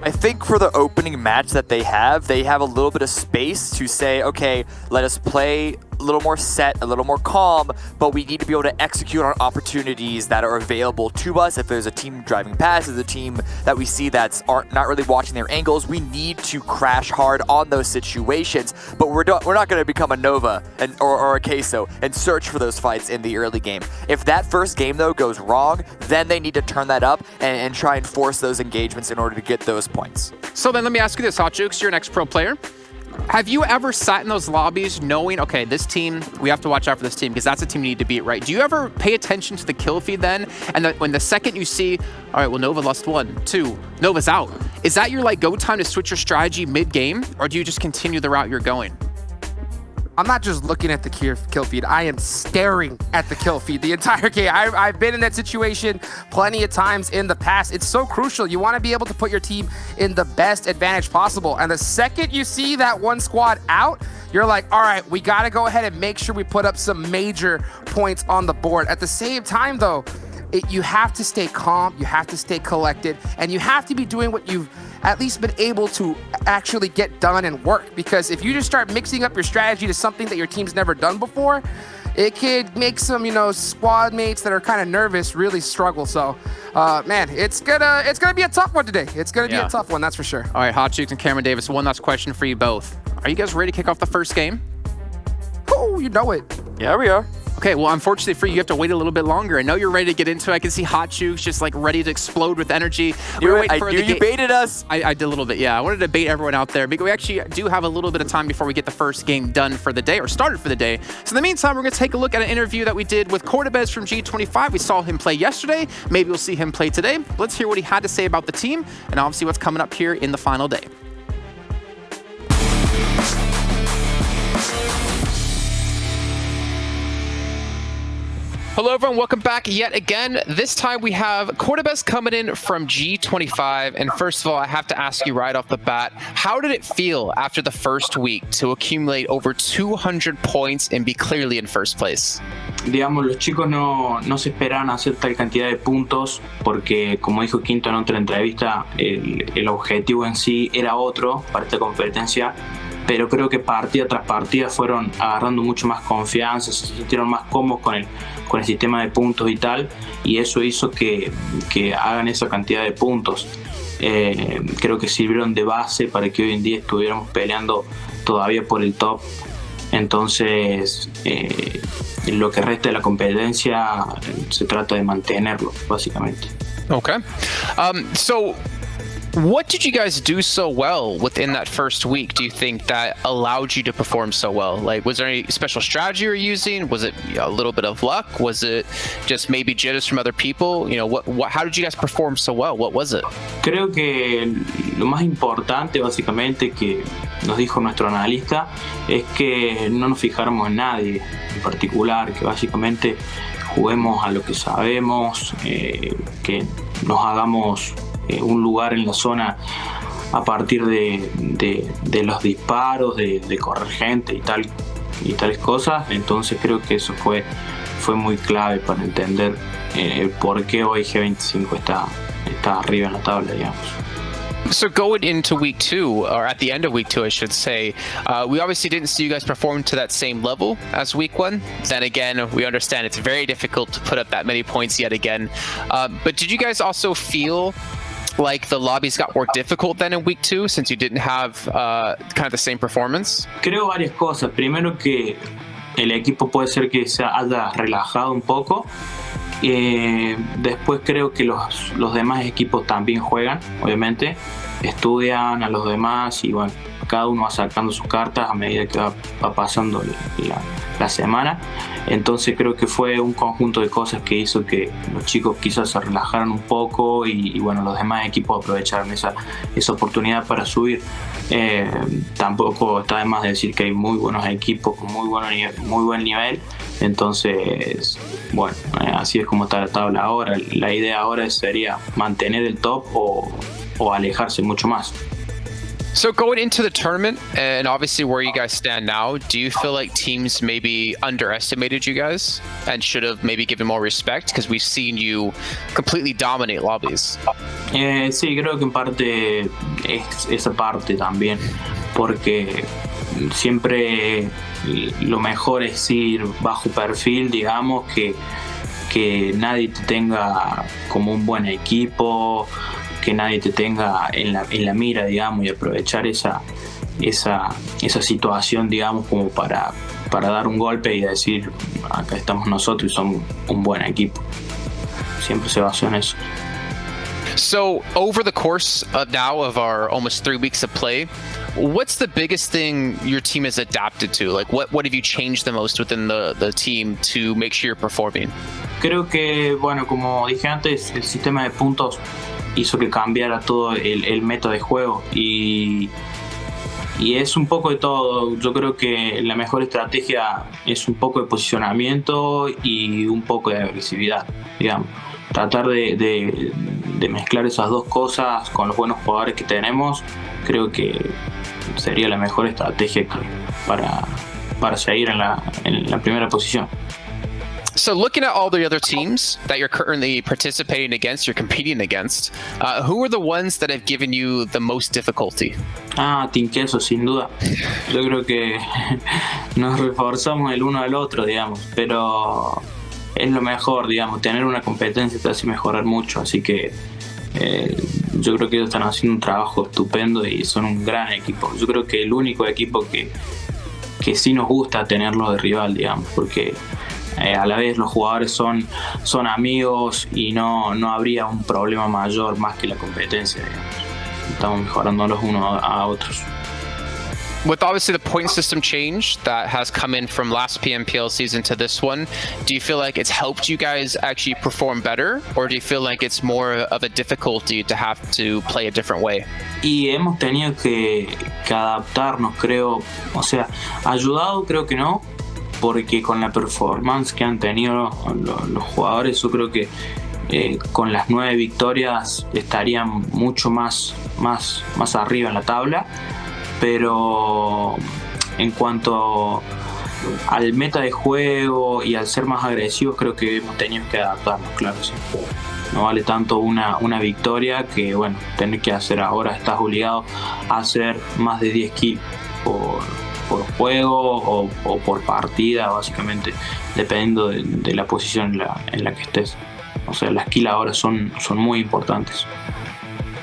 I think for the opening match that they have a little bit of space to say, okay, let us play a little more set, a little more calm, but we need to be able to execute on opportunities that are available to us. If there's a team driving past, there's a team that we see that's not really watching their angles, we need to crash hard on those situations. But we're not going to become a Nova or a Queso and search for those fights in the early game. If that first game, though, goes wrong, then they need to turn that up and try and force those engagements in order to get those points. So then let me ask you this, Hot Jukes, you're an ex-pro player. Have you ever sat in those lobbies knowing, okay, this team, we have to watch out for this team because that's a team we need to beat, right? Do you ever pay attention to the kill feed then? And when the second you see, all right, well, Nova lost 1, 2, Nova's out. Is that your like go time to switch your strategy mid-game, or do you just continue the route you're going? I'm not just looking at the kill feed. I am staring at the kill feed the entire game. I've been in that situation plenty of times in the past. It's so crucial. You want to be able to put your team in the best advantage possible. And the second you see that one squad out, you're like, all right, we got to go ahead and make sure we put up some major points on the board. At the same time, though, you have to stay calm, you have to stay collected, and you have to be doing what you've at least been able to actually get done and work. Because if you just start mixing up your strategy to something that your team's never done before, it could make some, squad mates that are kind of nervous really struggle. So, man, it's gonna be a tough one today. It's gonna be a tough one, that's for sure. All right, Hot Chooks and Cameron Davis, one last question for you both. Are you guys ready to kick off the first game? Oh, you know it. Yeah, we are. Okay, well, unfortunately for you, you have to wait a little bit longer. I know you're ready to get into it. I can see Hot Chooks just like ready to explode with energy. I knew you baited us. I did a little bit, yeah. I wanted to bait everyone out there, but we actually do have a little bit of time before we get the first game done for the day, or started for the day. So in the meantime, we're going to take a look at an interview that we did with Cortebez from G25. We saw him play yesterday. Maybe we'll see him play today. Let's hear what he had to say about the team, and obviously what's coming up here in the final day. Hello everyone, welcome back yet again. This time we have Cortebez coming in from G25, and first of all, I have to ask you right off the bat, how did it feel after the first week to accumulate over 200 points and be clearly in first place? Digamos, los chicos no se esperaban hacer tal cantidad de puntos porque, como dijo Quinto en otra entrevista, el objetivo en sí era otro para esta competencia. Pero creo que partida tras partida fueron agarrando mucho más confianza, se sintieron más cómodos con el sistema de puntos y tal, y eso hizo que hagan esa cantidad de puntos. Creo que sirvieron de base para que hoy en día estuviéramos peleando todavía por el top. Entonces, lo que resta de la competencia se trata de mantenerlo, básicamente. Okay. So what did you guys do so well within that first week, do you think, that allowed you to perform so well? Like, was there any special strategy you were using? Was it a little bit of luck? Was it just maybe jitters from other people? How did you guys perform so well? What was it? Creo que lo más importante, básicamente, que nos dijo nuestro analista es que no nos fijáramos en nadie en particular, que básicamente juguemos a lo que sabemos, que nos hagamos un lugar en la zona a partir de los disparos, de correr gente y tales cosas. Entonces creo que eso fue muy clave para entender por qué hoy G25 está arriba en la tabla, digamos. So going into week 2, or at the end of week 2, I should say, we obviously didn't see you guys perform to that same level as week 1. Then again, we understand it's very difficult to put up that many points yet again. But did you guys also feel like the lobbies got more difficult than in week 2 since you didn't have kind of the same performance? Creo varias cosas. Primero, que el equipo puede ser que se haya relajado un poco. Después creo que los demás equipos también juegan, obviamente, estudian a los demás y bueno, cada uno va sacando sus cartas a medida que va pasando la semana. Entonces creo que fue un conjunto de cosas que hizo que los chicos quizás se relajaran un poco y bueno, los demás equipos aprovecharon esa oportunidad para subir. Tampoco está de más decir que hay muy buenos equipos con muy buen nivel. Entonces, bueno, así es como está la tabla ahora. La idea ahora sería mantener el top o alejarse mucho más. So going into the tournament, and obviously where you guys stand now, do you feel like teams maybe underestimated you guys and should have maybe given more respect? Because we've seen you completely dominate lobbies. Sí, creo que en parte es esa parte también, porque siempre lo mejor es ir bajo perfil, digamos, que nadie te tenga como un buen equipo, que nadie te tenga en la mira, digamos, y aprovechar esa situación, digamos, como para dar un golpe y decir, acá estamos nosotros y somos un buen equipo. Siempre se basó en eso. So over the course now of our almost 3 weeks of play, what's the biggest thing your team has adapted to? Like what have you changed the most within the team to make sure you're performing? Creo que, bueno, como dije antes, el sistema de puntos hizo que cambiara todo el método de juego y es un poco de todo. Yo creo que la mejor estrategia es un poco de posicionamiento y un poco de agresividad, digamos. Tratar de mezclar esas dos cosas con los buenos jugadores que tenemos, creo que sería la mejor estrategia para seguir en la primera posición. So looking at all the other teams that you're currently participating against, you're competing against, who are the ones that have given you the most difficulty? Team Queso, sin duda. Yo creo que nos reforzamos el uno al otro, digamos, pero es lo mejor, digamos, tener una competencia te hace mejorar mucho, así que yo creo que ellos están haciendo un trabajo estupendo y son un gran equipo. Yo creo que el único equipo que sí nos gusta tenerlo de rival, digamos, porque a la vez los jugadores son amigos y no habría un problema mayor más que la competencia, digamos. Estamos mejorando los unos a otros. With obviously the point system change that has come in from last PMPL season to this one, do you feel like it's helped you guys actually perform better, or do you feel like it's more of a difficulty to have to play a different way? Y hemos tenido que adaptarnos, creo. O sea, ayudado creo que no, porque con la performance que han tenido los jugadores, yo creo que con las 9 victorias estarían mucho más arriba en la tabla. Pero en cuanto al meta de juego y al ser más agresivos, creo que hemos tenido que adaptarnos, claro, sí. No vale tanto una victoria que, bueno, tener que hacer ahora, estás obligado a hacer más de 10 kills por juego o por partida, básicamente, dependiendo de la posición en la que estés. O sea, las kills ahora son muy importantes.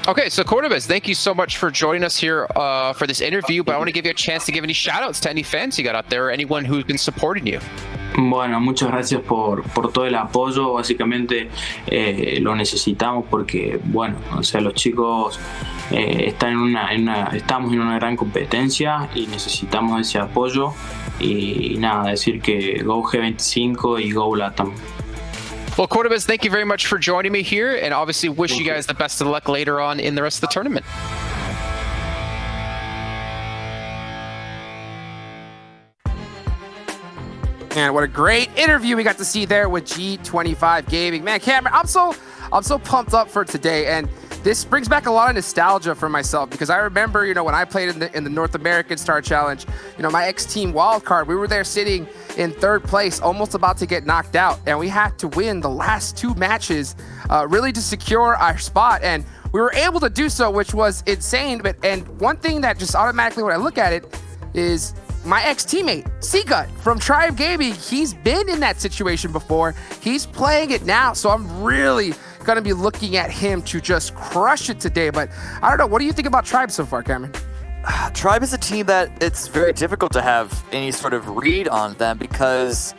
Okay, so Cordobas, thank you so much for joining us here for this interview, but I want to give you a chance to give any shout-outs to any fans you got out there or anyone who's been supporting you. Bueno, muchas gracias por todo el apoyo. Básicamente lo necesitamos porque, bueno, o sea, los chicos estamos en una gran competencia y necesitamos ese apoyo. Y nada, decir que Go G25 y Go Latam. Well, Cordobas, thank you very much for joining me here, and obviously wish you guys the best of luck later on in the rest of the tournament. Man, what a great interview we got to see there with G25 Gaming. Man, Cameron, I'm so pumped up for today, and this brings back a lot of nostalgia for myself because I remember, you know, when I played in the North American Star Challenge, you know, my ex-team Wildcard, we were there sitting in 3rd place, almost about to get knocked out, and we had to win the last 2 matches really to secure our spot, and we were able to do so, which was insane. And one thing that just automatically when I look at it is my ex-teammate, Seagut from Tribe Gaming. He's been in that situation before. He's playing it now, so I'm really going to be looking at him to just crush it today. But I don't know, what do you think about Tribe so far, Cameron? Tribe is a team that it's very difficult to have any sort of read on them because,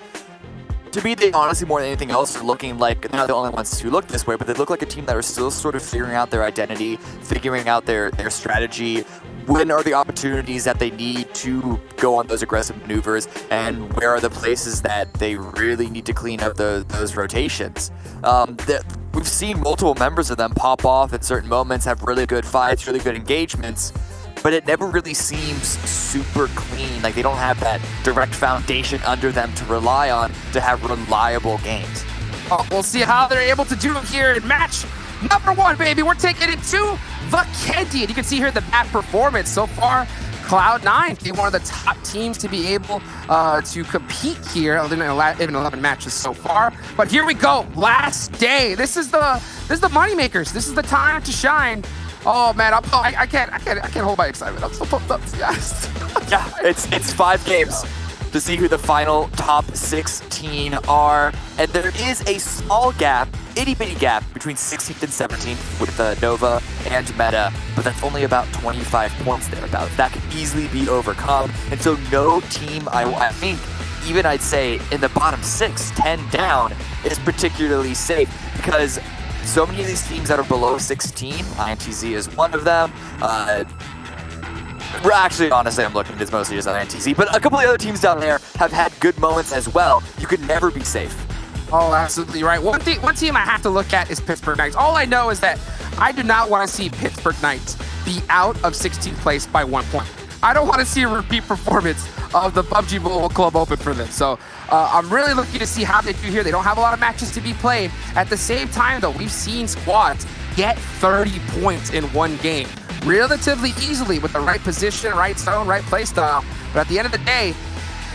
to me, they honestly, more than anything else, are looking like, they're not the only ones who look this way, but they look like a team that are still sort of figuring out their identity, figuring out their strategy. When are the opportunities that they need to go on those aggressive maneuvers, and where are the places that they really need to clean up those rotations? We've seen multiple members of them pop off at certain moments, have really good fights, really good engagements, but it never really seems super clean. Like they don't have that direct foundation under them to rely on to have reliable games. Oh, we'll see how they're able to do here in match number 1, baby. We're taking it to Vikendi, and you can see here the map performance so far. Cloud9 being one of the top teams to be able to compete here in 11 matches so far. But here we go, last day. This is the moneymakers. This is the time to shine. Oh man, I can't hold my excitement. I'm so pumped up, to be honest. Yeah, it's 5 games to see who the final top 16 are, and there is a small gap, itty-bitty gap between 16th and 17th with Nova and Meta, but that's only about 25 points thereabouts. That can easily be overcome, and so no team, I think, even I'd say in the bottom 6, 10 down, is particularly safe, because so many of these teams that are below 16, INTZ is one of them. Actually, honestly, I'm looking at this mostly just on INTZ, but a couple of the other teams down there have had good moments as well. You could never be safe. Oh, absolutely right. One team I have to look at is Pittsburgh Knights. All I know is that I do not want to see Pittsburgh Knights be out of 16th place by 1 point. I don't want to see a repeat performance of the PUBG Mobile Club Open for them. So I'm really looking to see how they do here. They don't have a lot of matches to be played. At the same time, though, we've seen squads get 30 points in one game relatively easily with the right position, right zone, right play style. But at the end of the day,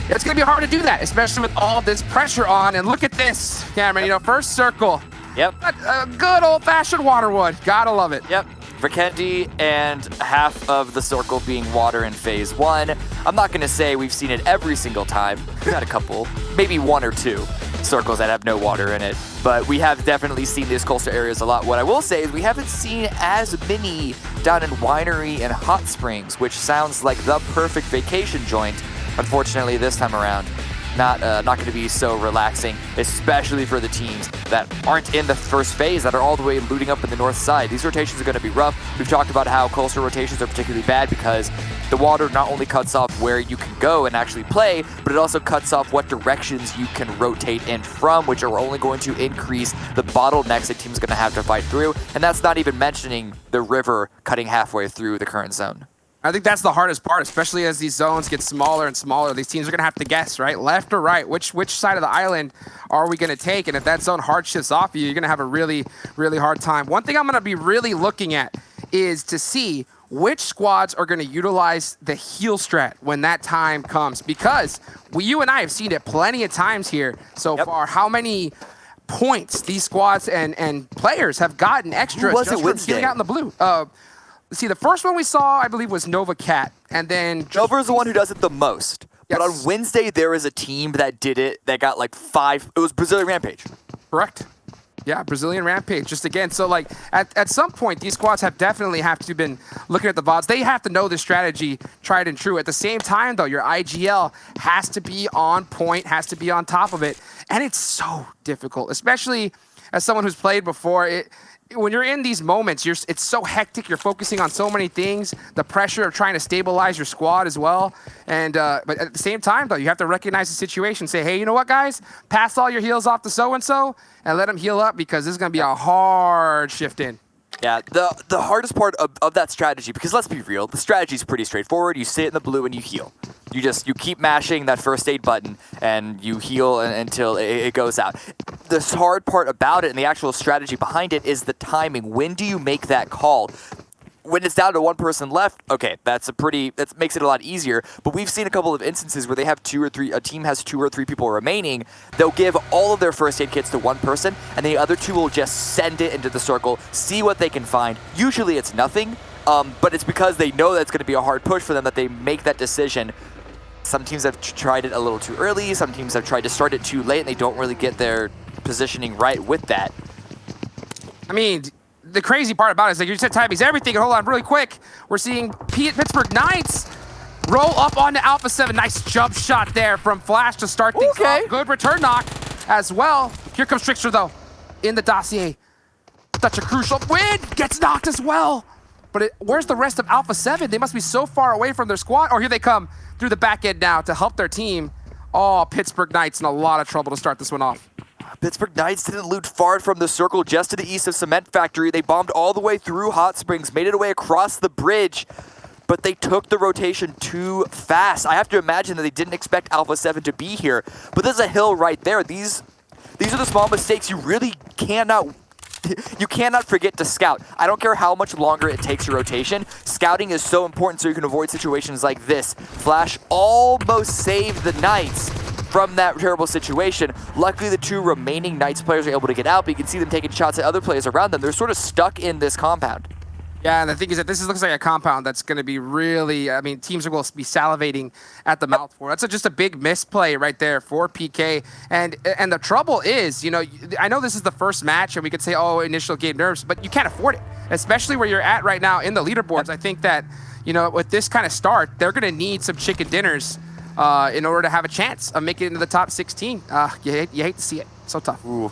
it's going to be hard to do that, especially with all this pressure on. And look at this, Cameron. You know, first circle. Yep. A good old-fashioned water wood. Gotta love it. Yep. Vikendi and half of the circle being water in phase 1. I'm not going to say we've seen it every single time. We've had a couple, maybe 1 or 2 circles that have no water in it. But we have definitely seen these coastal areas a lot. What I will say is we haven't seen as many down in Winery and Hot Springs, which sounds like the perfect vacation joint. Unfortunately, this time around, not going to be so relaxing, especially for the teams that aren't in the first phase, that are all the way looting up in the north side. These rotations are going to be rough. We've talked about how coastal rotations are particularly bad because the water not only cuts off where you can go and actually play, but it also cuts off what directions you can rotate in from, which are only going to increase the bottlenecks that teams are going to have to fight through. And that's not even mentioning the river cutting halfway through the current zone. I think that's the hardest part, especially as these zones get smaller and smaller. These teams are going to have to guess, right? Left or right? Which side of the island are we going to take? And if that zone hard shifts off you, you're going to have a really, really hard time. One thing I'm going to be really looking at is to see which squads are going to utilize the heal strat when that time comes. Because you and I have seen it plenty of times here so far. How many points these squads and players have gotten extra was just it from Wednesday? healing out in the blue. See, the first one we saw, I believe, was Nova Cat, and then Nova is the one who does it the most. Yes. But on Wednesday, there was a team that did it that got like 5. It was Brazilian Rampage. Correct. Yeah, Brazilian Rampage. Just again, so like at some point, these squads have definitely have to been looking at the VODs. They have to know the strategy, tried and true. At the same time, though, your IGL has to be on point, has to be on top of it, and it's so difficult, especially as someone who's played before. When you're in these moments, it's so hectic. You're focusing on so many things. The pressure of trying to stabilize your squad as well. And but at the same time, though, you have to recognize the situation. Say, hey, you know what, guys? Pass all your heals off to so-and-so and let them heal up because this is going to be a hard shift in. Yeah, the hardest part of that strategy, because let's be real, the strategy is pretty straightforward. You sit in the blue and you heal. You keep mashing that first aid button and you heal until it goes out. The hard part about it and the actual strategy behind it is the timing. When do you make that call? When it's down to one person left, okay, that makes it a lot easier. But we've seen a couple of instances where they have a team has 2 or 3 people remaining. They'll give all of their first aid kits to one person, and the other 2 will just send it into the circle, see what they can find. Usually it's nothing, but it's because they know that's going to be a hard push for them that they make that decision. Some teams have tried it a little too early. Some teams have tried to start it too late, and they don't really get their positioning right with that. I mean, the crazy part about it is like you said, timing's everything. Hold on, really quick. We're seeing Pittsburgh Knights roll up onto Alpha 7. Nice jump shot there from Flash to start things off. Good return knock as well. Here comes Trickster, though, in the dossier. Such a crucial win. Gets knocked as well. But where's the rest of Alpha 7? They must be so far away from their squad. Or here they come through the back end now to help their team. Oh, Pittsburgh Knights in a lot of trouble to start this one off. Pittsburgh Knights didn't loot far from the circle, just to the east of Cement Factory. They bombed all the way through Hot Springs, made it away across the bridge, but they took the rotation too fast. I have to imagine that they didn't expect Alpha 7 to be here, but there's a hill right there. These are the small mistakes you really cannot forget to scout. I don't care how much longer it takes your rotation. Scouting is so important so you can avoid situations like this. Flash almost saved the Knights from that terrible situation. Luckily, the 2 remaining Knights players are able to get out, but you can see them taking shots at other players around them. They're sort of stuck in this compound. Yeah, and the thing is that this looks like a compound that's going to be really, I mean, teams are going to be salivating at the mouth for. That's just a big misplay right there for PK. And the trouble is, you know, I know this is the first match and we could say, oh, initial game nerves, but you can't afford it, especially where you're at right now in the leaderboards. I think that, you know, with this kind of start, they're going to need some chicken dinners in order to have a chance of making it into the top 16. You hate to see it. So tough. Ooh.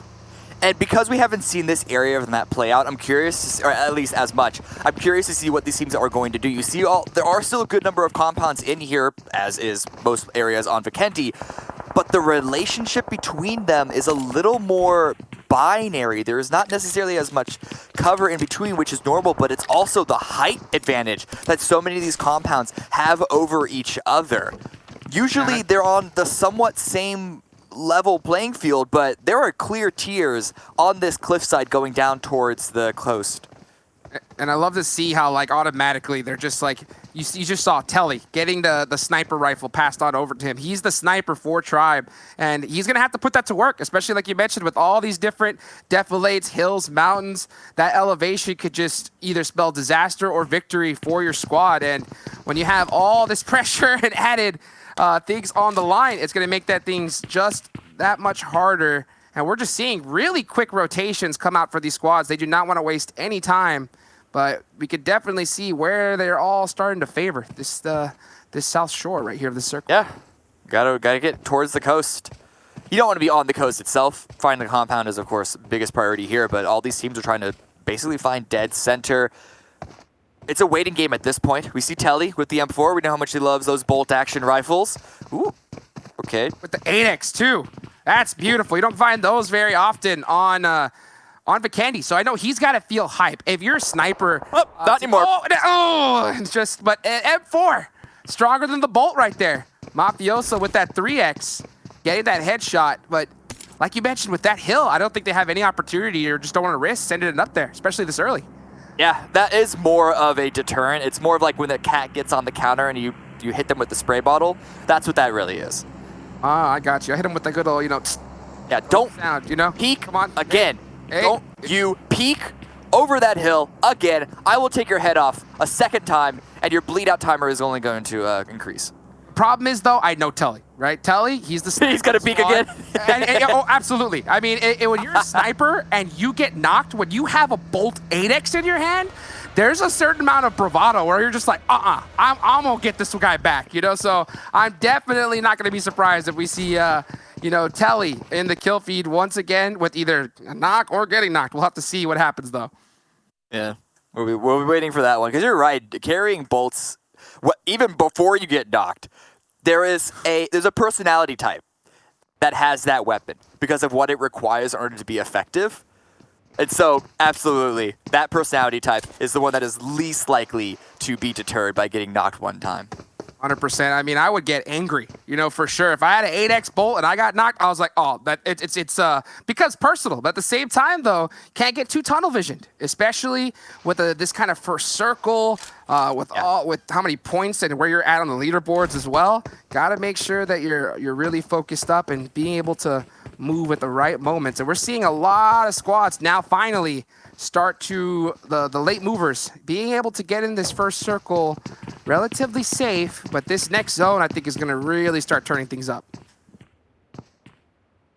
And because we haven't seen this area of the map play out, I'm curious, to see, or at least as much, I'm curious to see what these teams are going to do. You see, there are still a good number of compounds in here, as is most areas on Vikendi, but the relationship between them is a little more binary. There is not necessarily as much cover in between, which is normal, but it's also the height advantage that so many of these compounds have over each other. Usually they're on the somewhat same level playing field, but there are clear tiers on this cliffside going down towards the coast. And I love to see how, like, automatically they're just like, you just saw Telly getting the sniper rifle passed on over to him. He's the sniper for Tribe, and he's going to have to put that to work, especially like you mentioned with all these different defilates, hills, mountains. That elevation could just either spell disaster or victory for your squad. And when you have all this pressure and added things on the line, it's going to make that things just that much harder. And we're just seeing really quick rotations come out for these squads. They do not want to waste any time, but we could definitely see where they're all starting to favor this South Shore right here of the circle. Yeah, gotta get towards the coast. You don't want to be on the coast itself. Finding the compound is, of course, biggest priority here, but all these teams are trying to basically find dead center. It's a waiting game at this point. We see Telly with the M4. We know how much he loves those bolt-action rifles. Ooh, okay. With the 8X, too. That's beautiful. You don't find those very often on Vikendi, so I know he's got to feel hype. If you're a sniper... Oh, not anymore. It's just... But M4, stronger than the Bolt right there. Mafioso with that 3X, getting that headshot. But like you mentioned, with that hill, I don't think they have any opportunity or just don't want to risk sending it up there, especially this early. Yeah, that is more of a deterrent. It's more of like when the cat gets on the counter and you hit them with the spray bottle. That's what that really is. Ah, I got you. I hit him with the good old, Yeah, don't sound, peek. Come on. Again. Hey. Don't you peek over that hill again. I will take your head off a second time, and your bleed out timer is only going to increase. Problem is, though, I know Telly, right? Telly, he's the sniper. He's going to peek again. Oh, absolutely. I mean, when you're a sniper and you get knocked, when you have a Bolt 8X in your hand, there's a certain amount of bravado where you're just like, I'm going to get this guy back, So I'm definitely not going to be surprised if we see, Telly in the kill feed once again with either a knock or getting knocked. We'll have to see what happens, though. Yeah, we'll be waiting for that one. Because you're right, carrying bolts, even before you get knocked, there's a personality type that has that weapon because of what it requires in order to be effective. And so, absolutely, that personality type is the one that is least likely to be deterred by getting knocked one time. 100%. I mean, I would get angry, for sure. If I had an 8X Bolt and I got knocked, I was like, oh, it's because personal. But at the same time, though, can't get too tunnel visioned, especially with this kind of first circle, with how many points and where you're at on the leaderboards as well. Got to make sure that you're really focused up and being able to move at the right moments. And we're seeing a lot of squads now finally start to, the late movers, being able to get in this first circle relatively safe, but this next zone I think is going to really start turning things up.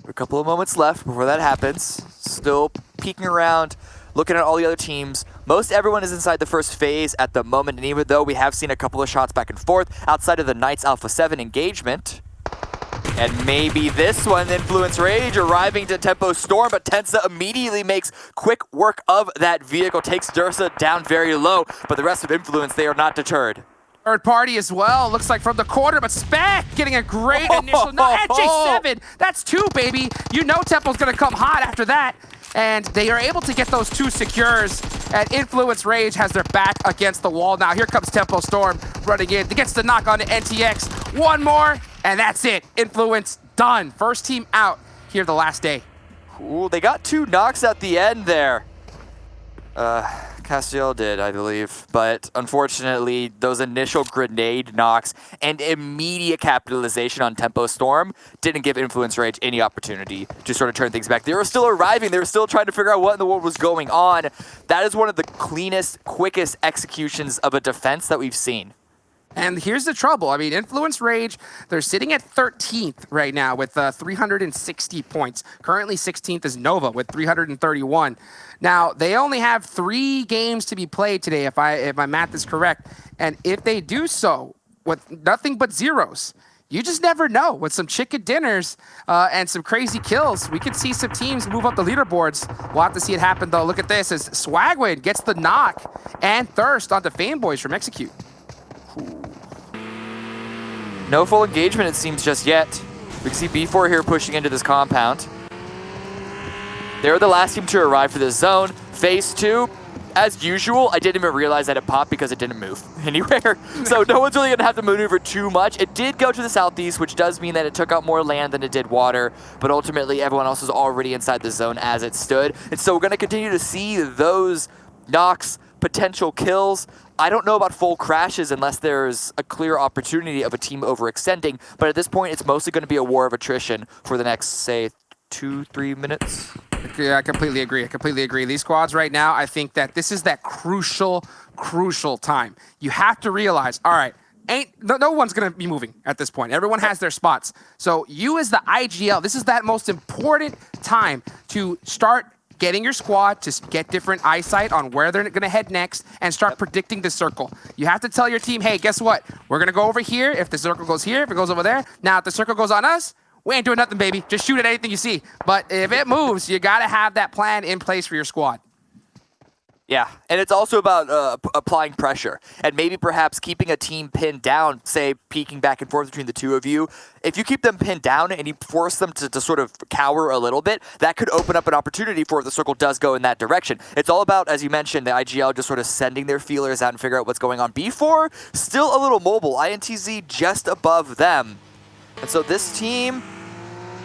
A couple of moments left before that happens. Still peeking around, looking at all the other teams. Most everyone is inside the first phase at the moment, and even though we have seen a couple of shots back and forth outside of the Knights Alpha 7 engagement, and maybe this one, Influence Rage, arriving to Tempo Storm, but Tensa immediately makes quick work of that vehicle, takes Dursa down very low, but the rest of Influence, they are not deterred. Third party as well, looks like from the corner, but Spec getting a great initial knock. And J7, that's two, baby. Tempo's gonna come hot after that. And they are able to get those two secures, and Influence Rage has their back against the wall now. Here comes Tempo Storm running in. He gets the knock on the NTX. One more, and that's it. Influence done. First team out here the last day. Ooh, they got two knocks at the end there. Castiel did, I believe. But unfortunately, those initial grenade knocks and immediate capitalization on Tempo Storm didn't give Influence Rage any opportunity to sort of turn things back. They were still arriving. They were still trying to figure out what in the world was going on. That is one of the cleanest, quickest executions of a defense that we've seen. And here's the trouble. I mean, Influence Rage, they're sitting at 13th right now with 360 points. Currently 16th is Nova with 331. Now, they only have 3 games to be played today, if my math is correct. And if they do so with nothing but zeros, you just never know. With some chicken dinners and some crazy kills, we could see some teams move up the leaderboards. We'll have to see it happen, though. Look at this as Swagwin gets the knock and Thirst onto Fanboys from Execute. No full engagement, it seems, just yet. We can see B4 here pushing into this compound. They're the last team to arrive for this zone. Phase 2, as usual, I didn't even realize that it popped because it didn't move anywhere. So no one's really going to have to maneuver too much. It did go to the southeast, which does mean that it took out more land than it did water, but ultimately everyone else was already inside the zone as it stood. And so we're going to continue to see those knocks, potential kills. I don't know about full crashes unless there's a clear opportunity of a team overextending, but at this point it's mostly going to be a war of attrition for the next, say, 2-3 minutes. Yeah, I completely agree. I completely agree. These squads right now, I think that this is that crucial time. You have to realize, all right, no one's going to be moving at this point. Everyone has their spots. So you as the IGL, this is that most important time to start getting your squad to get different eyesight on where they're going to head next and start predicting the circle. You have to tell your team, hey, guess what? We're going to go over here if the circle goes here, if it goes over there. Now, if the circle goes on us, we ain't doing nothing, baby. Just shoot at anything you see. But if it moves, you got to have that plan in place for your squad. Yeah, and it's also about applying pressure and maybe perhaps keeping a team pinned down, say peeking back and forth between the two of you. If you keep them pinned down and you force them to sort of cower a little bit, that could open up an opportunity for if the circle does go in that direction. It's all about, as you mentioned, the IGL just sort of sending their feelers out and figure out what's going on. B4, still a little mobile. INTZ just above them. And so this team,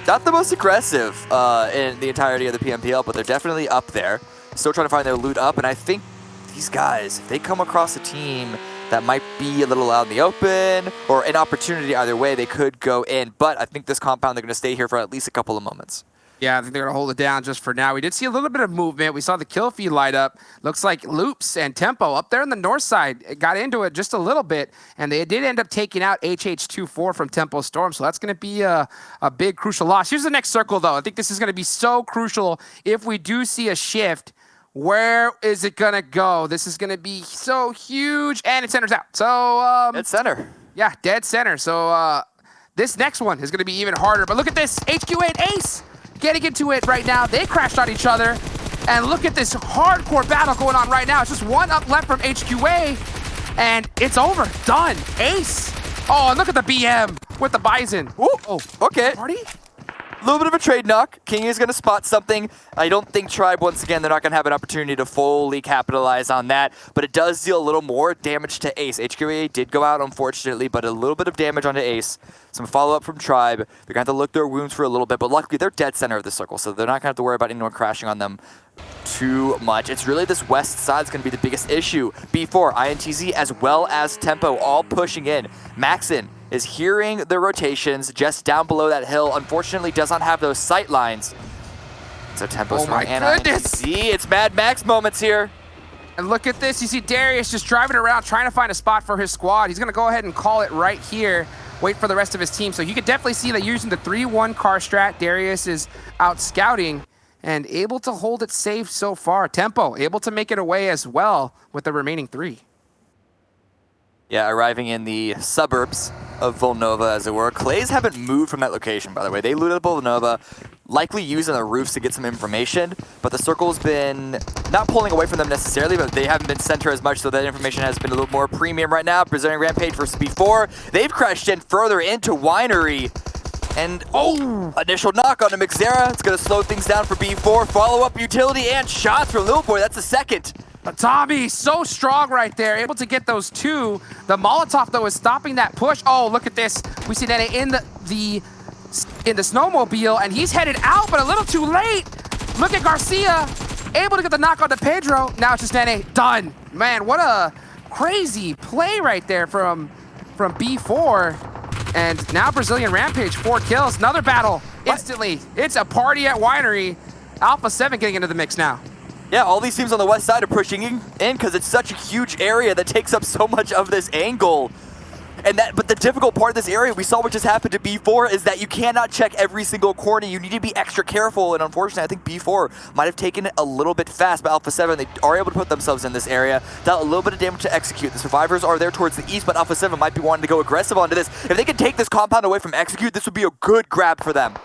not the most aggressive in the entirety of the PMPL, but they're definitely up there. Still trying to find their loot up, and I think these guys, if they come across a team that might be a little out in the open, or an opportunity either way, they could go in. But I think this compound, they're going to stay here for at least a couple of moments. Yeah, I think they're going to hold it down just for now. We did see a little bit of movement. We saw the kill feed light up. Looks like Loops and Tempo up there on the north side got into it just a little bit, and they did end up taking out HH24 from Tempo Storm, so that's going to be a big, crucial loss. Here's the next circle, though. I think this is going to be so crucial if we do see a shift. Where is it going to go? This is going to be so huge, and it centers out. So, dead center. Yeah, dead center. So, this next one is going to be even harder. But look at this. HQA and Ace getting into it right now. They crashed on each other. And look at this hardcore battle going on right now. It's just one up left from HQA, and it's over. Done. Ace. Oh, and look at the BM with the Bison. Ooh, oh, okay. Party? A little bit of a trade knock. King is going to spot something. I don't think Tribe, once again, they're not going to have an opportunity to fully capitalize on that, but it does deal a little more damage to Ace. HQA did go out, unfortunately, but a little bit of damage onto Ace. Some follow-up from Tribe. They're going to have to look their wounds for a little bit, but luckily they're dead center of the circle, so they're not going to have to worry about anyone crashing on them too much. It's really this west side is going to be the biggest issue. B4, INTZ, as well as Tempo, all pushing in. Maxin is hearing the rotations just down below that hill. Unfortunately, does not have those sight lines. So Tempo's oh my and goodness. INTZ. It's Mad Max moments here. And look at this. You see Darius just driving around trying to find a spot for his squad. He's going to go ahead and call it right here. Wait for the rest of his team. So you can definitely see that using the 3-1 car strat, Darius is out scouting and able to hold it safe so far. Tempo able to make it away as well with the remaining 3. Yeah, arriving in the suburbs of Volnova, as it were. Klaze haven't moved from that location, by the way. They looted Volnova, likely using the roofs to get some information, but the circle's been not pulling away from them necessarily, but they haven't been center as much, so that information has been a little more premium right now. Brazilian Rampage versus B4. They've crashed in further into Winery, and initial knock on the Mixera. It's going to slow things down for B4. Follow-up utility and shots from Lil Boy. That's the second. Tommy, so strong right there, able to get those 2. The Molotov, though, is stopping that push. Oh, look at this. We see Nene in the snowmobile, and he's headed out, but a little too late. Look at Garcia, able to get the knock on to Pedro. Now it's just Nene. Done. Man, what a crazy play right there from B4. And now Brazilian Rampage, 4 kills. Another battle instantly. It's a party at Winery. Alpha 7 getting into the mix now. Yeah, all these teams on the west side are pushing in because it's such a huge area that takes up so much of this angle. But the difficult part of this area, we saw what just happened to B4, is that you cannot check every single corner. You need to be extra careful, and unfortunately, I think B4 might have taken it a little bit fast, but Alpha 7, they are able to put themselves in this area, dealt a little bit of damage to Execute. The survivors are there towards the east, but Alpha 7 might be wanting to go aggressive onto this. If they can take this compound away from Execute, this would be a good grab for them.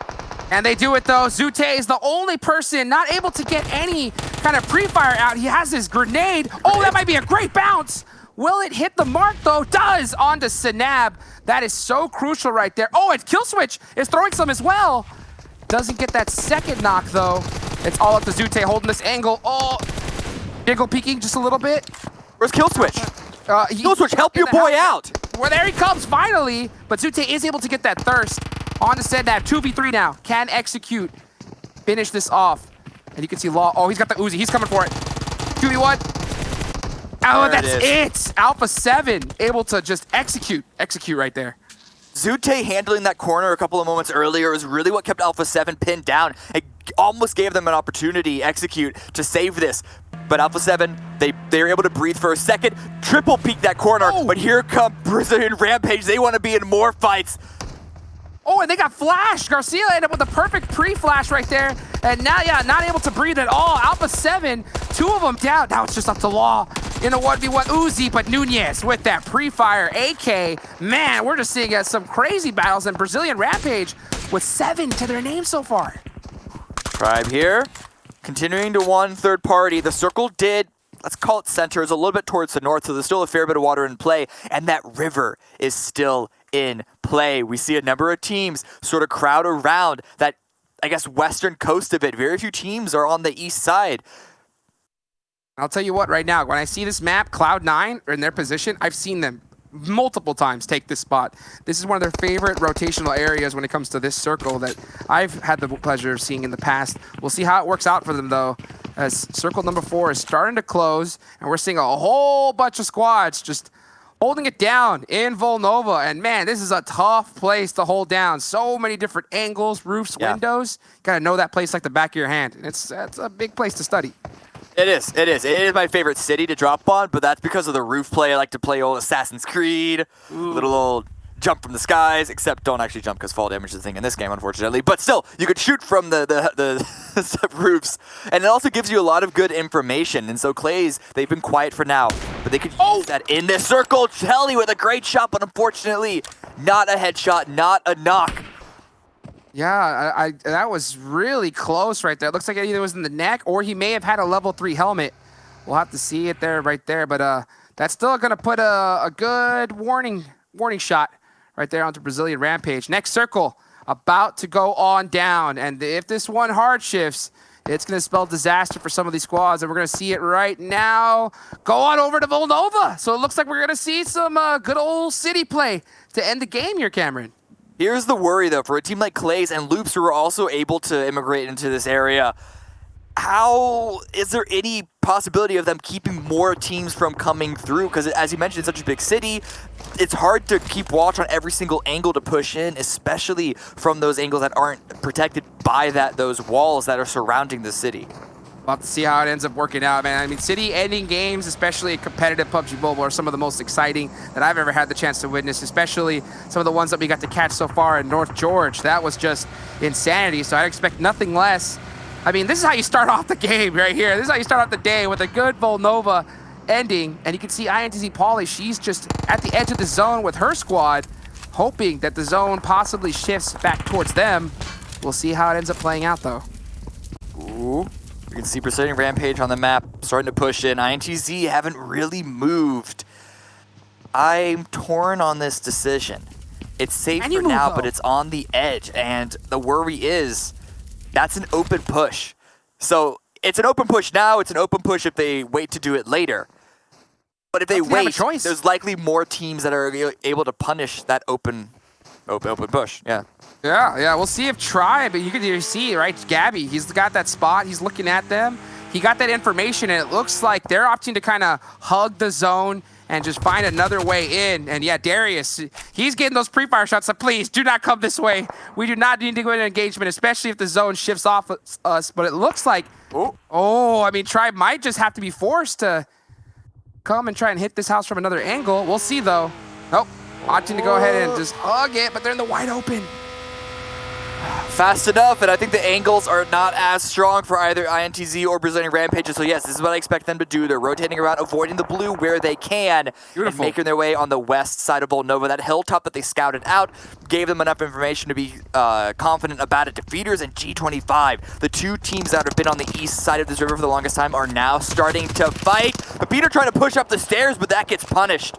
And they do it though. Zute is the only person not able to get any kind of pre-fire out. He has his grenade. Oh, that might be a great bounce. Will it hit the mark though? Does, onto Sanab. That is so crucial right there. Oh, and Killswitch is throwing some as well. Doesn't get that second knock though. It's all up to Zute holding this angle. Oh, Jiggle peeking just a little bit. Where's Killswitch? Killswitch, help your boy out. Well, there he comes finally. But Zute is able to get that thirst. On to Sanab, 2v3 now. Can Execute finish this off. And you can see Law. Oh, he's got the Uzi. He's coming for it. 2v1. Oh, that's it. Alpha 7 able to just execute right there. Zute handling that corner a couple of moments earlier is really what kept Alpha 7 pinned down. It almost gave them an opportunity, Execute, to save this. But Alpha 7, they were able to breathe for a second, triple peek that corner, but here come Brazilian Rampage. They want to be in more fights. Oh, and they got flash. Garcia ended up with a perfect pre-flash right there. And now, yeah, not able to breathe at all. Alpha 7, 2 of them down. Now it's just up to Law in a 1v1 Uzi, but Nunez with that pre-fire AK. Man, we're just seeing some crazy battles, and Brazilian Rampage with 7 to their name so far. Tribe here, continuing to one third party. The circle did, let's call it center, is a little bit towards the north, so there's still a fair bit of water in play, and that river is still in play. We see a number of teams sort of crowd around that, I guess, western coast of it. Very few teams are on the east side. I'll tell you what, right now, when I see this map, Cloud9 are in their position, I've seen them multiple times take this spot. This is one of their favorite rotational areas when it comes to this circle that I've had the pleasure of seeing in the past. We'll see how it works out for them, though, as circle number 4 is starting to close, and we're seeing a whole bunch of squads just holding it down in Volnova. And man, this is a tough place to hold down. So many different angles, roofs, windows. Gotta know that place like the back of your hand. And it's a big place to study. It is. It is my favorite city to drop on, but that's because of the roof play. I like to play old Assassin's Creed, little old jump from the skies, except don't actually jump because fall damage is the thing in this game, unfortunately. But still, you could shoot from the roofs, and it also gives you a lot of good information. And so Klaze, they've been quiet for now, but they could use that in this circle. Chelly with a great shot, but unfortunately, not a headshot, not a knock. Yeah, I that was really close right there. It looks like it either was in the neck or he may have had a level 3 helmet. We'll have to see it there, right there. But that's still going to put a good warning shot right there onto Brazilian Rampage. Next circle about to go on down. And if this one hard shifts, it's going to spell disaster for some of these squads. And we're going to see it right now. Go on over to Volnova. So it looks like we're going to see some good old city play to end the game here, Cameron. Here's the worry, though, for a team like Klaze and Loops, who are also able to immigrate into this area. How is there any possibility of them keeping more teams from coming through? Because as you mentioned, it's such a big city. It's hard to keep watch on every single angle to push in, especially from those angles that aren't protected by those walls that are surrounding the city. We'll have to see how it ends up working out, man. I mean, city-ending games, especially a competitive PUBG Mobile, are some of the most exciting that I've ever had the chance to witness, especially some of the ones that we got to catch so far in North George. That was just insanity, so I'd expect nothing less. I mean, this is how you start off the game right here. This is how you start off the day with a good Volnova ending. And you can see INTZ Pauly, she's just at the edge of the zone with her squad, hoping that the zone possibly shifts back towards them. We'll see how it ends up playing out, though. Ooh. You can see Brazilian Rampage on the map starting to push in. INTZ haven't really moved. I'm torn on this decision. It's safe for now, but it's on the edge. And the worry is that's an open push. So it's an open push now. It's an open push if they wait to do it later. But if they wait, there's likely more teams that are able to punish that open push. Yeah. Yeah, we'll see if Tribe, you can see, right, Gabby, he's got that spot, he's looking at them, he got that information, and it looks like they're opting to kind of hug the zone and just find another way in. And yeah, Darius, he's getting those pre-fire shots, so please, do not come this way. We do not need to go into engagement, especially if the zone shifts off us, but it looks like, I mean, Tribe might just have to be forced to come and try and hit this house from another angle. We'll see, though. Nope. Opting to go ahead and just hug it, but they're in the wide open. Fast enough, and I think the angles are not as strong for either INTZ or Brazilian Rampage. So yes, this is what I expect them to do. They're rotating around, avoiding the blue where they can, and making their way on the west side of Volnova. That hilltop that they scouted out gave them enough information to be confident about it. Defeaters and G25, the two teams that have been on the east side of this river for the longest time, are now starting to fight. But Peter trying to push up the stairs, but that gets punished.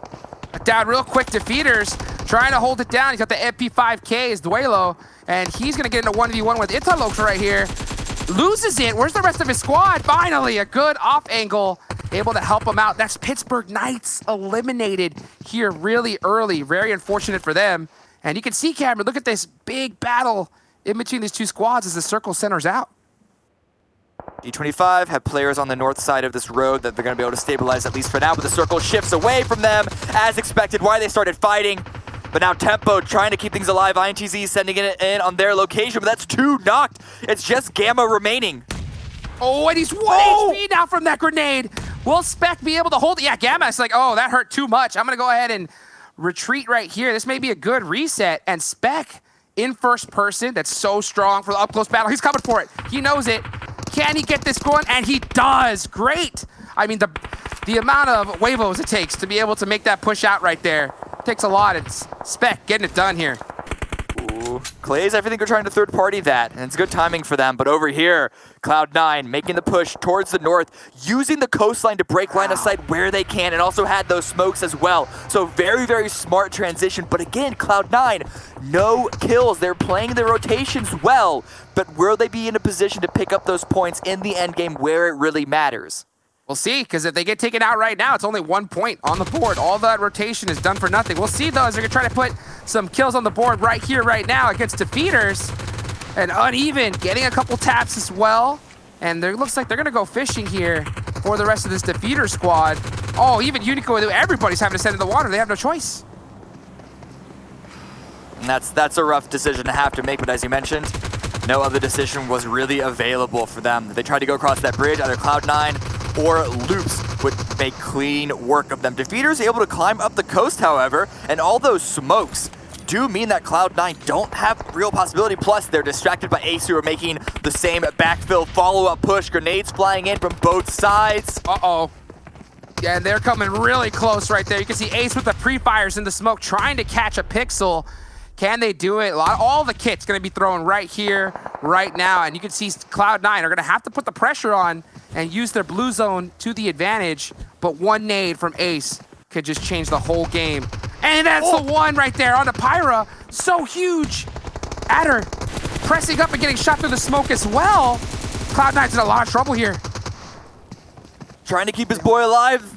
Down real quick, Defeaters trying to hold it down. He's got the MP5K is Duelo, and he's going to get into 1v1 with Italox right here. Loses it. Where's the rest of his squad? Finally, a good off angle. Able to help him out. That's Pittsburgh Knights eliminated here really early. Very unfortunate for them. And you can see, Cameron, look at this big battle in between these two squads as the circle centers out. G25 have players on the north side of this road that they're going to be able to stabilize at least for now, but the circle shifts away from them as expected. Why they started fighting, but now Tempo trying to keep things alive. INTZ sending it in on their location, but that's 2 knocked. It's just Gamma remaining. Oh, and he's 1 HP now from that grenade. Will Spec be able to hold it? Yeah, Gamma's like, oh, that hurt too much. I'm going to go ahead and retreat right here. This may be a good reset, and Spec in first person. That's so strong for the up-close battle. He's coming for it. He knows it. Can he get this going? And he does. Great. I mean, the amount of huevos it takes to be able to make that push out right there takes a lot. It's Spec getting it done here. Ooh, Klaze, I think we're trying to third party that, and it's good timing for them. But over here, Cloud9 making the push towards the north, using the coastline to break line of sight where they can, and also had those smokes as well. So very, very smart transition. But again, Cloud9, no kills. They're playing their rotations well, but will they be in a position to pick up those points in the end game where it really matters? We'll see, because if they get taken out right now, it's only 1 point on the board. All that rotation is done for nothing. We'll see, though, as they're going to try to put some kills on the board right here, right now against Defeaters. And Uneven getting a couple taps as well. And it looks like they're going to go fishing here for the rest of this Defeater squad. Oh, even Unico, everybody's having to send in the water. They have no choice. And that's a rough decision to have to make, but as you mentioned, no other decision was really available for them. They tried to go across that bridge, either Cloud9 or Loops would make clean work of them. Defeaters able to climb up the coast, however, and all those smokes do mean that Cloud9 don't have real possibility. Plus, they're distracted by Ace, who are making the same backfill follow-up push. Grenades flying in from both sides. Uh-oh. Yeah, and they're coming really close right there. You can see Ace with the pre-fires in the smoke trying to catch a pixel. Can they do it? All the kit's going to be thrown right here, right now. And you can see Cloud9 are going to have to put the pressure on and use their blue zone to the advantage. But one nade from Ace could just change the whole game. And that's the one right there on the Pyra. So huge. Adder pressing up and getting shot through the smoke as well. Cloud9's in a lot of trouble here. Trying to keep his boy alive.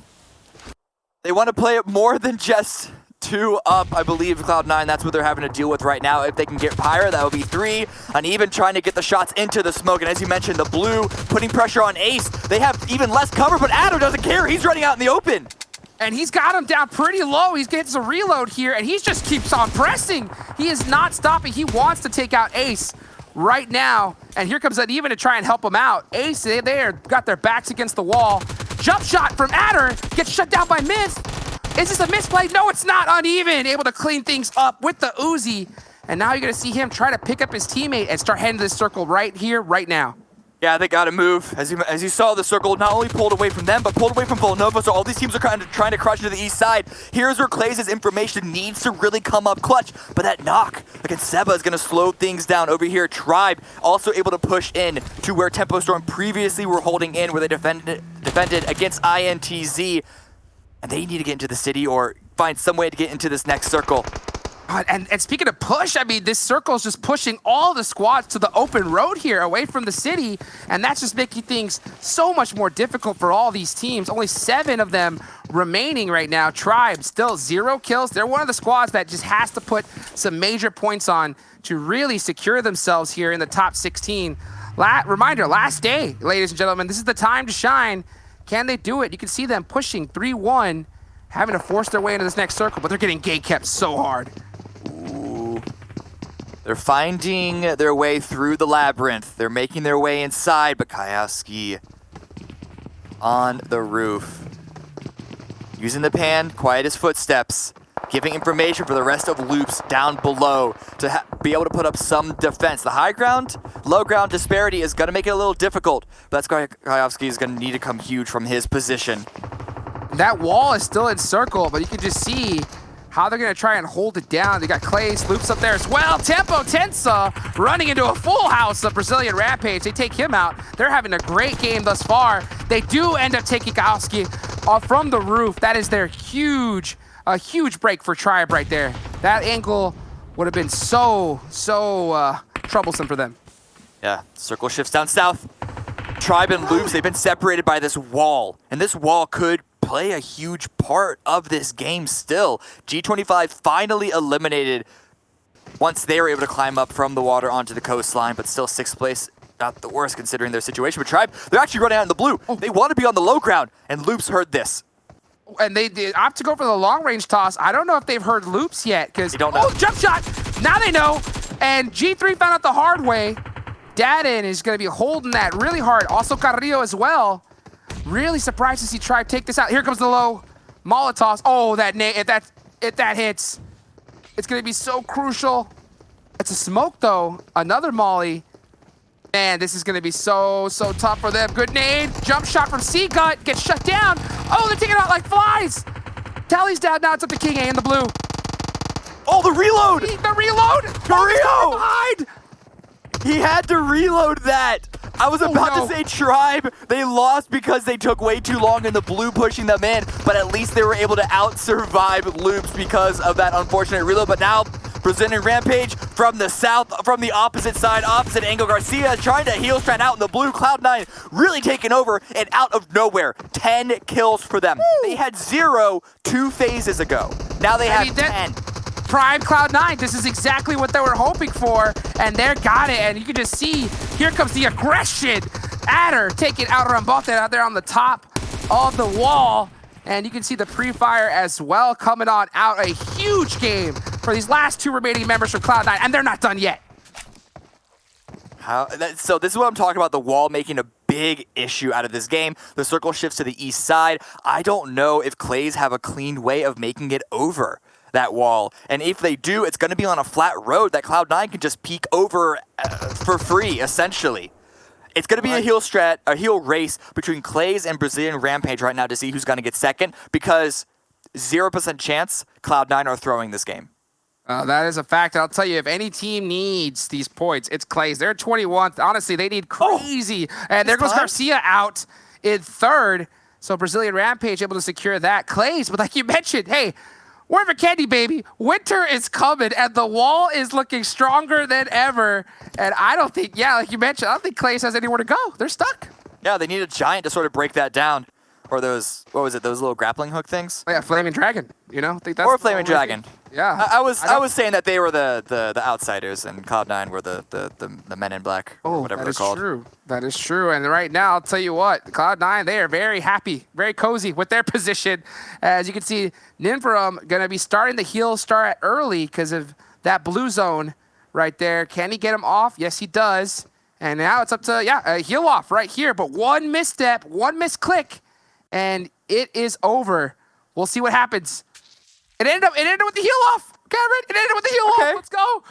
They want to play it more than just 2 up, I believe, Cloud9. That's what they're having to deal with right now. If they can get Pyra, that would be 3. And even trying to get the shots into the smoke. And as you mentioned, the blue putting pressure on Ace. They have even less cover, but Adder doesn't care. He's running out in the open. And he's got him down pretty low. He gets a reload here, and he just keeps on pressing. He is not stopping. He wants to take out Ace right now. And here comes Uneven to try and help him out. Ace, they got their backs against the wall. Jump shot from Adder. Gets shut down by Myth. Is this a misplay? No, it's not. Uneven, able to clean things up with the Uzi. And now you're going to see him try to pick up his teammate and start heading to this circle right here, right now. Yeah, they got to move. As you saw, the circle not only pulled away from them, but pulled away from Volnova, so all these teams are kind of trying to crush into the east side. Here's where Klaze's information needs to really come up clutch, but that knock against Seba is going to slow things down. Over here, Tribe also able to push in to where Tempo Storm previously were holding in, where they defended against INTZ. And they need to get into the city or find some way to get into this next circle. And speaking of push, I mean, this circle is just pushing all the squads to the open road here, away from the city, and that's just making things so much more difficult for all these teams. Only 7 of them remaining right now. Tribe, still 0 kills. They're one of the squads that just has to put some major points on to really secure themselves here in the top 16. Reminder, last day, ladies and gentlemen, this is the time to shine. Can they do it? You can see them pushing 3-1, having to force their way into this next circle, but they're getting gate kept so hard. Ooh. They're finding their way through the labyrinth. They're making their way inside, but Kayaski on the roof. Using the pan, quiet as footsteps. giving information for the rest of Loops down below to be able to put up some defense. The high ground, low ground disparity is going to make it a little difficult, but that's why Kayovsky is going to need to come huge from his position. That wall is still encircled, but you can just see how they're going to try and hold it down. They got Klaze, Loops up there as well. Tempo Tensa running into a full house of Brazilian Rampage. They take him out. They're having a great game thus far. They do end up taking Kayovsky from the roof. That is their a huge break for Tribe right there. That angle would have been so troublesome for them. Yeah, circle shifts down south. Tribe and Loops, they've been separated by this wall, and this wall could play a huge part of this game still. G25 finally eliminated once they were able to climb up from the water onto the coastline, but still 6th place, not the worst considering their situation. But Tribe, they're actually running out in the blue. They want to be on the low ground, and Loops heard this. And they opt to go for the long-range toss. I don't know if they've heard Loops yet, because They don't know. Jump shot! Now they know, and G3 found out the hard way. Dadin is going to be holding that really hard. Also Carrillo as well. Really surprised to see Tribe take this out. Here comes the low Molotov. Oh, if that hits, it's going to be so crucial. It's a smoke though. Another molly. Man, this is going to be so tough for them. Good nade. Jump shot from C-Gut. Gets shut down. Oh, they're taking it out like flies. Tally's down. Now it's up to King A in the blue. Oh, the reload! The reload! Carrillo! Behind! He had to reload that. I was about no. to say Tribe, they lost because they took way too long in the blue pushing them in, but at least they were able to out-survive Loops because of that unfortunate reload. But now, Brazilian Rampage from the south, from the opposite side, opposite angle. Garcia trying to heel strand out in the blue. Cloud9 really taking over, and out of nowhere, 10 kills for them. Woo. They had 0 2 phases ago. Now they have 10. Prime Cloud9, this is exactly what they were hoping for, and they got it, and you can just see, here comes the aggression. Adder taking out Rambote out there on the top of the wall, and you can see the pre-fire as well coming on out. A huge game for these last 2 remaining members from Cloud9, and they're not done yet. So this is what I'm talking about, the wall making a big issue out of this game. The circle shifts to the east side. I don't know if Klaze have a clean way of making it over that wall, and if they do, it's going to be on a flat road that Cloud9 can just peek over for free, essentially. It's going to be a heel race between Klaze and Brazilian Rampage right now to see who's going to get second, because 0% chance Cloud9 are throwing this game. That is a fact. I'll tell you, if any team needs these points, it's Klaze. They're 21th. Honestly, they need crazy. And there goes Garcia out in 3rd. So Brazilian Rampage able to secure that. Klaze, but like you mentioned, hey, we're Vikendi, baby. Winter is coming, and the wall is looking stronger than ever. And I don't think, like you mentioned, I don't think Klaze has anywhere to go. They're stuck. Yeah, they need a giant to sort of break that down. Or those, what was it, those little grappling hook things? Oh, yeah, Flaming Dragon, you know? I think that's or Flaming Dragon. Yeah. I was saying that they were the outsiders, and Cloud9 were the men in black, or whatever they're called. True. That is true. And right now, I'll tell you what, Cloud9, they are very happy, very cozy with their position. As you can see, Ninverum going to be starting the heel start early because of that blue zone right there. Can he get him off? Yes, he does. And now it's up to, a heel off right here. But one misstep, one misclick, and it is over. We'll see what happens. It ended up with the heel off, Cameron. It ended with the heel off. Let's go.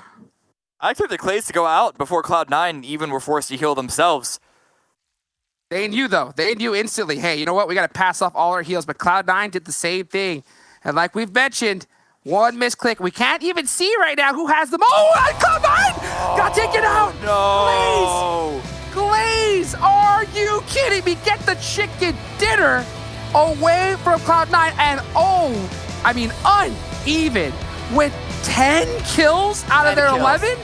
I expected Klaze to go out before Cloud9 even were forced to heal themselves. They knew, though. They knew instantly, hey, you know what? We got to pass off all our heals. But Cloud9 did the same thing. And like we've mentioned, one misclick. We can't even see right now who has them. Oh, Cloud9 got taken out. No. Klaze, are you kidding me? Get the chicken dinner away from Cloud9. And uneven with 10 kills out of their 11.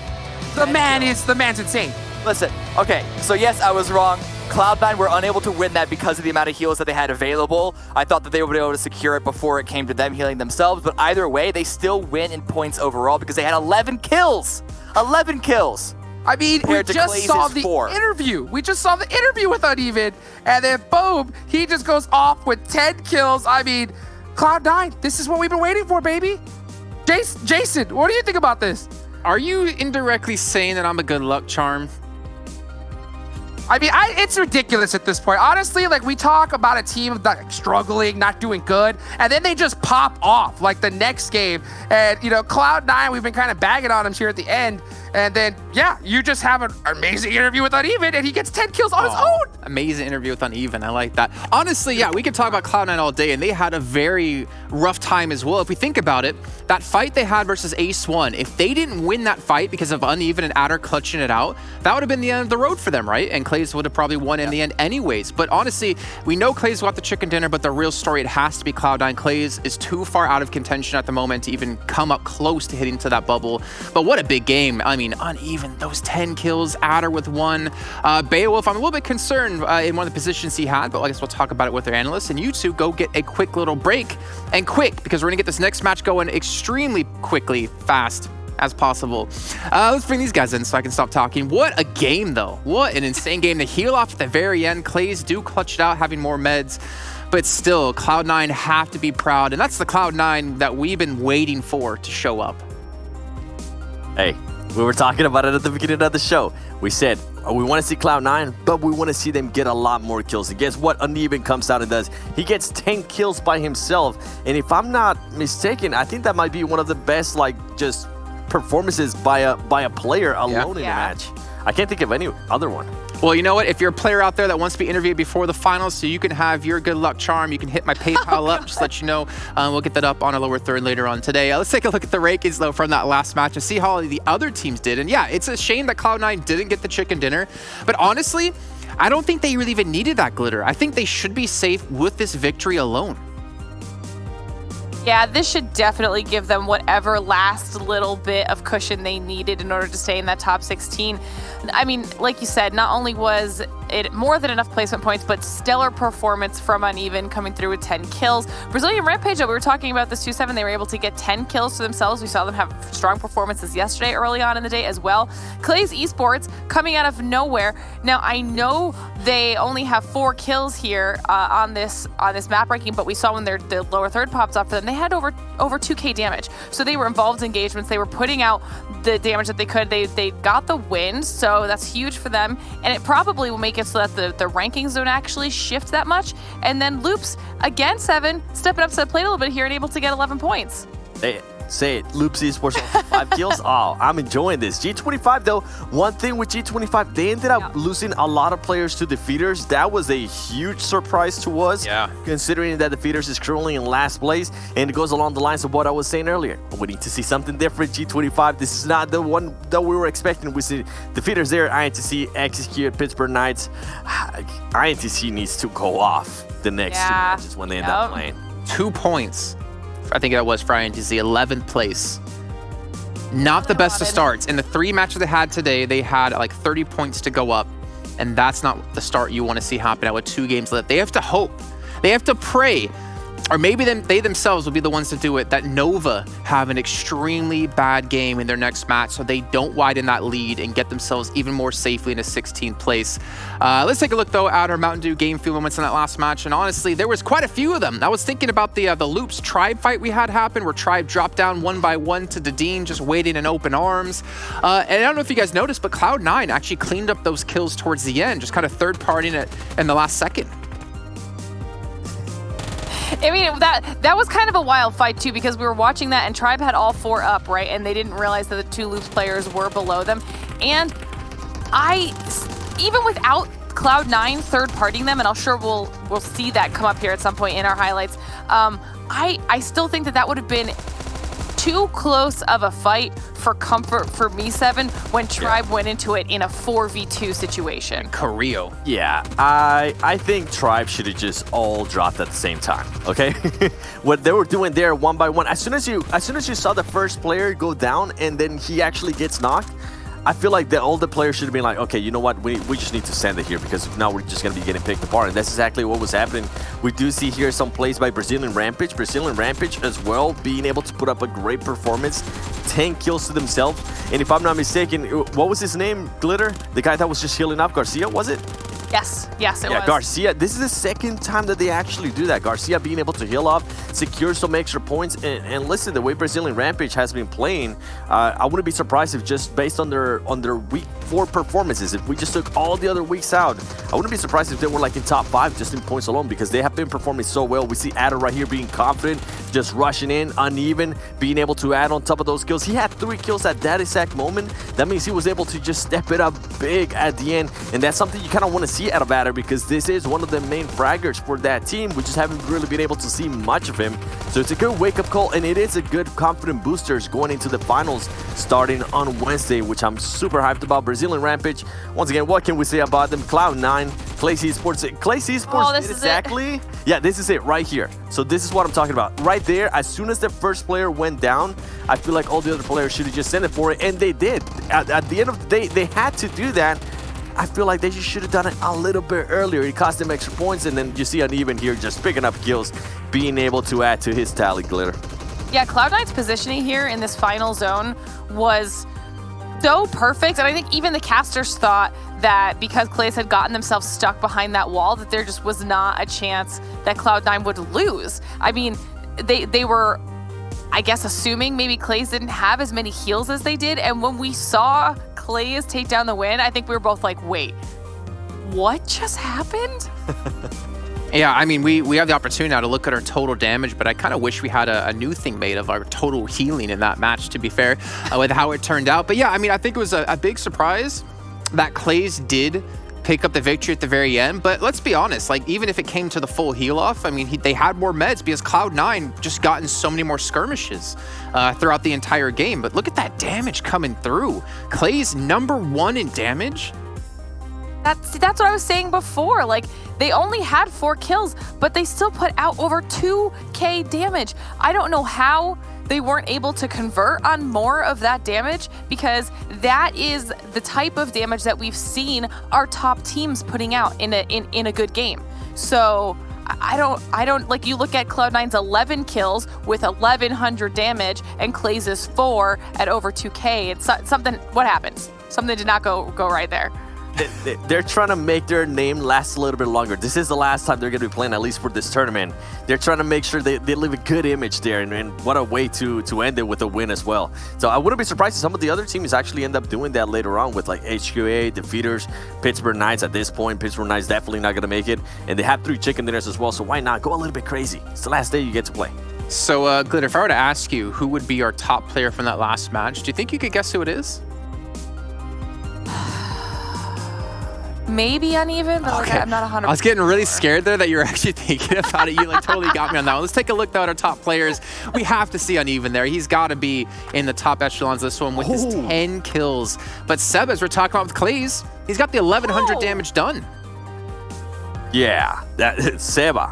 The man's insane. Listen, okay, so yes, I was wrong. Cloud9 were unable to win that because of the amount of heals that they had available. I thought that they would be able to secure it before it came to them healing themselves, but either way, they still win in points overall because they had 11 kills. 11 kills. I mean, we just saw the interview. We just saw the interview with Uneven, and then boom, he just goes off with 10 kills. I mean, Cloud9, this is what we've been waiting for, baby. Jason, what do you think about this? Are you indirectly saying that I'm a good luck charm? I mean, it's ridiculous at this point. Honestly, like, we talk about a team like struggling, not doing good, and then they just pop off like the next game. And, you know, Cloud9, we've been kind of bagging on him here at the end. And then, yeah, you just have an amazing interview with Unnamed, and he gets 10 kills on his own. Amazing interview with Uneven. I like that. Honestly, yeah, we could talk about Cloud9 all day, and they had a very rough time as well. If we think about it, that fight they had versus Ace1, if they didn't win that fight because of Uneven and Adder clutching it out, that would have been the end of the road for them, right? And Klaze would have probably won in the end anyways. But honestly, we know Klaze got the chicken dinner, but the real story, it has to be Cloud9. Klaze is too far out of contention at the moment to even come up close to hitting to that bubble. But what a big game. I mean, Uneven, those 10 kills, Adder with 1. Beowulf, I'm a little bit concerned in one of the positions he had, but I guess we'll talk about it with our analysts. And you two go get a quick little break, and quick, because we're gonna get this next match going extremely quickly, fast as possible. Let's bring these guys in so I can stop talking. What a game, though. What an insane game. The heal off at the very end. Klaze do clutch it out, having more meds, but still, Cloud9 have to be proud, and that's the Cloud9 that we've been waiting for to show up. Hey, we were talking about it at the beginning of the show. We said, we want to see Cloud9, but we want to see them get a lot more kills. And guess what Uneven comes out and does? He gets 10 kills by himself. And if I'm not mistaken, I think that might be one of the best, like, just performances by a player alone in a match. I can't think of any other one. Well, you know what? If you're a player out there that wants to be interviewed before the finals so you can have your good luck charm, you can hit my PayPal up, just let you know. We'll get that up on a lower third later on today. Let's take a look at the rankings, though, from that last match and see how the other teams did. And yeah, it's a shame that Cloud9 didn't get the chicken dinner. But honestly, I don't think they really even needed that glitter. I think they should be safe with this victory alone. Yeah, this should definitely give them whatever last little bit of cushion they needed in order to stay in that top 16. I mean, like you said, not only was it more than enough placement points, but stellar performance from Uneven coming through with 10 kills. Brazilian Rampage, we were talking about this 2-7, they were able to get 10 kills to themselves. We saw them have strong performances yesterday early on in the day as well. Klaze Esports coming out of nowhere. Now, I know they only have 4 kills here on this map ranking, but we saw when the lower third pops up for them, they had over 2k damage. So they were involved in engagements, they were putting out the damage that they could. They got the win, so that's huge for them, and it probably will make it so that the rankings don't actually shift that much. And then Loops, again, 7, stepping up to the plate a little bit here and able to get 11 points. Say it, Loops Esports 5 kills. Oh, I'm enjoying this. G25, though, one thing with G25, they ended up losing a lot of players to Defeaters. That was a huge surprise to us, considering that Defeaters is currently in last place, and it goes along the lines of what I was saying earlier. We need to see something different. G25, this is not the one that we were expecting. We see Defeaters there, INTZ, XSET, Pittsburgh Knights. INTZ needs to go off the next 2 matches when they end up playing. 2 points. I think that was for INTZ, 11th place. Not the best of starts. In the 3 matches they had today, they had like 30 points to go up, and that's not the start you want to see happen out with 2 games left. They have to hope. They have to pray. Or maybe they themselves will be the ones to do it, that Nova have an extremely bad game in their next match so they don't widen that lead and get themselves even more safely in a 16th place. Let's take a look, though, at our Mountain Dew game field moments in that last match. And honestly, there was quite a few of them. I was thinking about the Loops Tribe fight we had happen, where Tribe dropped down 1 by 1 to Dadeen, just waiting in open arms. And I don't know if you guys noticed, but Cloud9 actually cleaned up those kills towards the end, just kind of third-partying it in the last second. I mean, that was kind of a wild fight, too, because we were watching that, and Tribe had all 4 up, right? And they didn't realize that the 2 Loops players were below them. And even without Cloud9 third-partying them, and I'm sure we'll see that come up here at some point in our highlights, I still think that would have been too close of a fight for comfort for me, 7, when Tribe went into it in a 4v2 situation. Carrillo. Yeah, I think Tribe should have just all dropped at the same time, okay? What they were doing there 1 by 1, as soon as you saw the first player go down and then he actually gets knocked, I feel like all the players should have been like, okay, you know what, we just need to send it here, because now we're just going to be getting picked apart. And that's exactly what was happening. We do see here some plays by Brazilian Rampage. Brazilian Rampage as well, being able to put up a great performance. 10 kills to themselves. And if I'm not mistaken, what was his name, Glitter? The guy that was just healing up, Garcia, was it? Yes, it Yeah, was. Garcia, this is the second time that they actually do that. Garcia being able to heal off, secure some extra points, and listen, the way Brazilian Rampage has been playing, I wouldn't be surprised if just based on their week 4 performances, if we just took all the other weeks out, I wouldn't be surprised if they were like in top 5 just in points alone, because they have been performing so well. We see Adam right here being confident, just rushing in, uneven, being able to add on top of those kills. He had 3 kills at that exact moment. That means he was able to just step it up big at the end, and that's something you kind of want to see out of Adder, because this is one of the main fraggers for that team. We just haven't really been able to see much of him. So it's a good wake-up call, and it is a good confident boosters going into the finals starting on Wednesday, which I'm super hyped about. Brazilian Rampage, once again, what can we say about them? Cloud9, Klaze Esports. Klaze Esports this is exactly. Yeah, this is it right here. So this is what I'm talking about. Right there, as soon as the first player went down, I feel like all the other players should have just sent it for it, and they did. At the end of the day, they had to do that. I feel like they just should have done it a little bit earlier. It cost them extra points, and then you see Uneven here just picking up kills, being able to add to his tally, Glitter. Yeah, Cloud9's positioning here in this final zone was so perfect, and I think even the casters thought that because Klaze had gotten themselves stuck behind that wall, that there just was not a chance that Cloud9 would lose. I mean, they were, I guess, assuming maybe Klaze didn't have as many heals as they did, and when we saw Klaze take down the win, I think we were both like, wait, what just happened? Yeah, I mean, we have the opportunity now to look at our total damage, but I kind of wish we had a new thing made of our total healing in that match, to be fair, with how it turned out. But yeah, I mean, I think it was a big surprise that Klaze did pick up the victory at the very end. But let's be honest, like, even if it came to the full heal off, I mean, they had more meds because Cloud9 just gotten so many more skirmishes throughout the entire game. But look at that damage coming through. Klaze #1 in damage. That's what I was saying before. Like, they only had 4 kills, but they still put out over 2k damage. I don't know how they weren't able to convert on more of that damage, because that is the type of damage that we've seen our top teams putting out in a good game. So I don't like, you look at Cloud9's 11 kills with 1100 damage and Klaze's 4 at over 2k. It's something. What happened? Something did not go right there. They're trying to make their name last a little bit longer. This is the last time they're going to be playing, at least for this tournament. They're trying to make sure they leave a good image there, and what a way to end it with a win as well. So I wouldn't be surprised if some of the other teams actually end up doing that later on with like HQA, Defeaters, Pittsburgh Knights. At this point, Pittsburgh Knights definitely not going to make it, and they have 3 chicken dinners as well, so why not go a little bit crazy? It's the last day you get to play. So, Glitter, if I were to ask you who would be our top player from that last match, do you think you could guess who it is? Maybe Uneven, but Okay. like, I'm not 100%. I was getting really scared there that you were actually thinking about it. You like totally got me on that one. Let's take a look though at our top players. We have to see Uneven there. He's got to be in the top echelons of this one with his 10 kills. But Seb, as we're talking about with Klaze, he's got the 1100 damage done. Yeah, that Seba.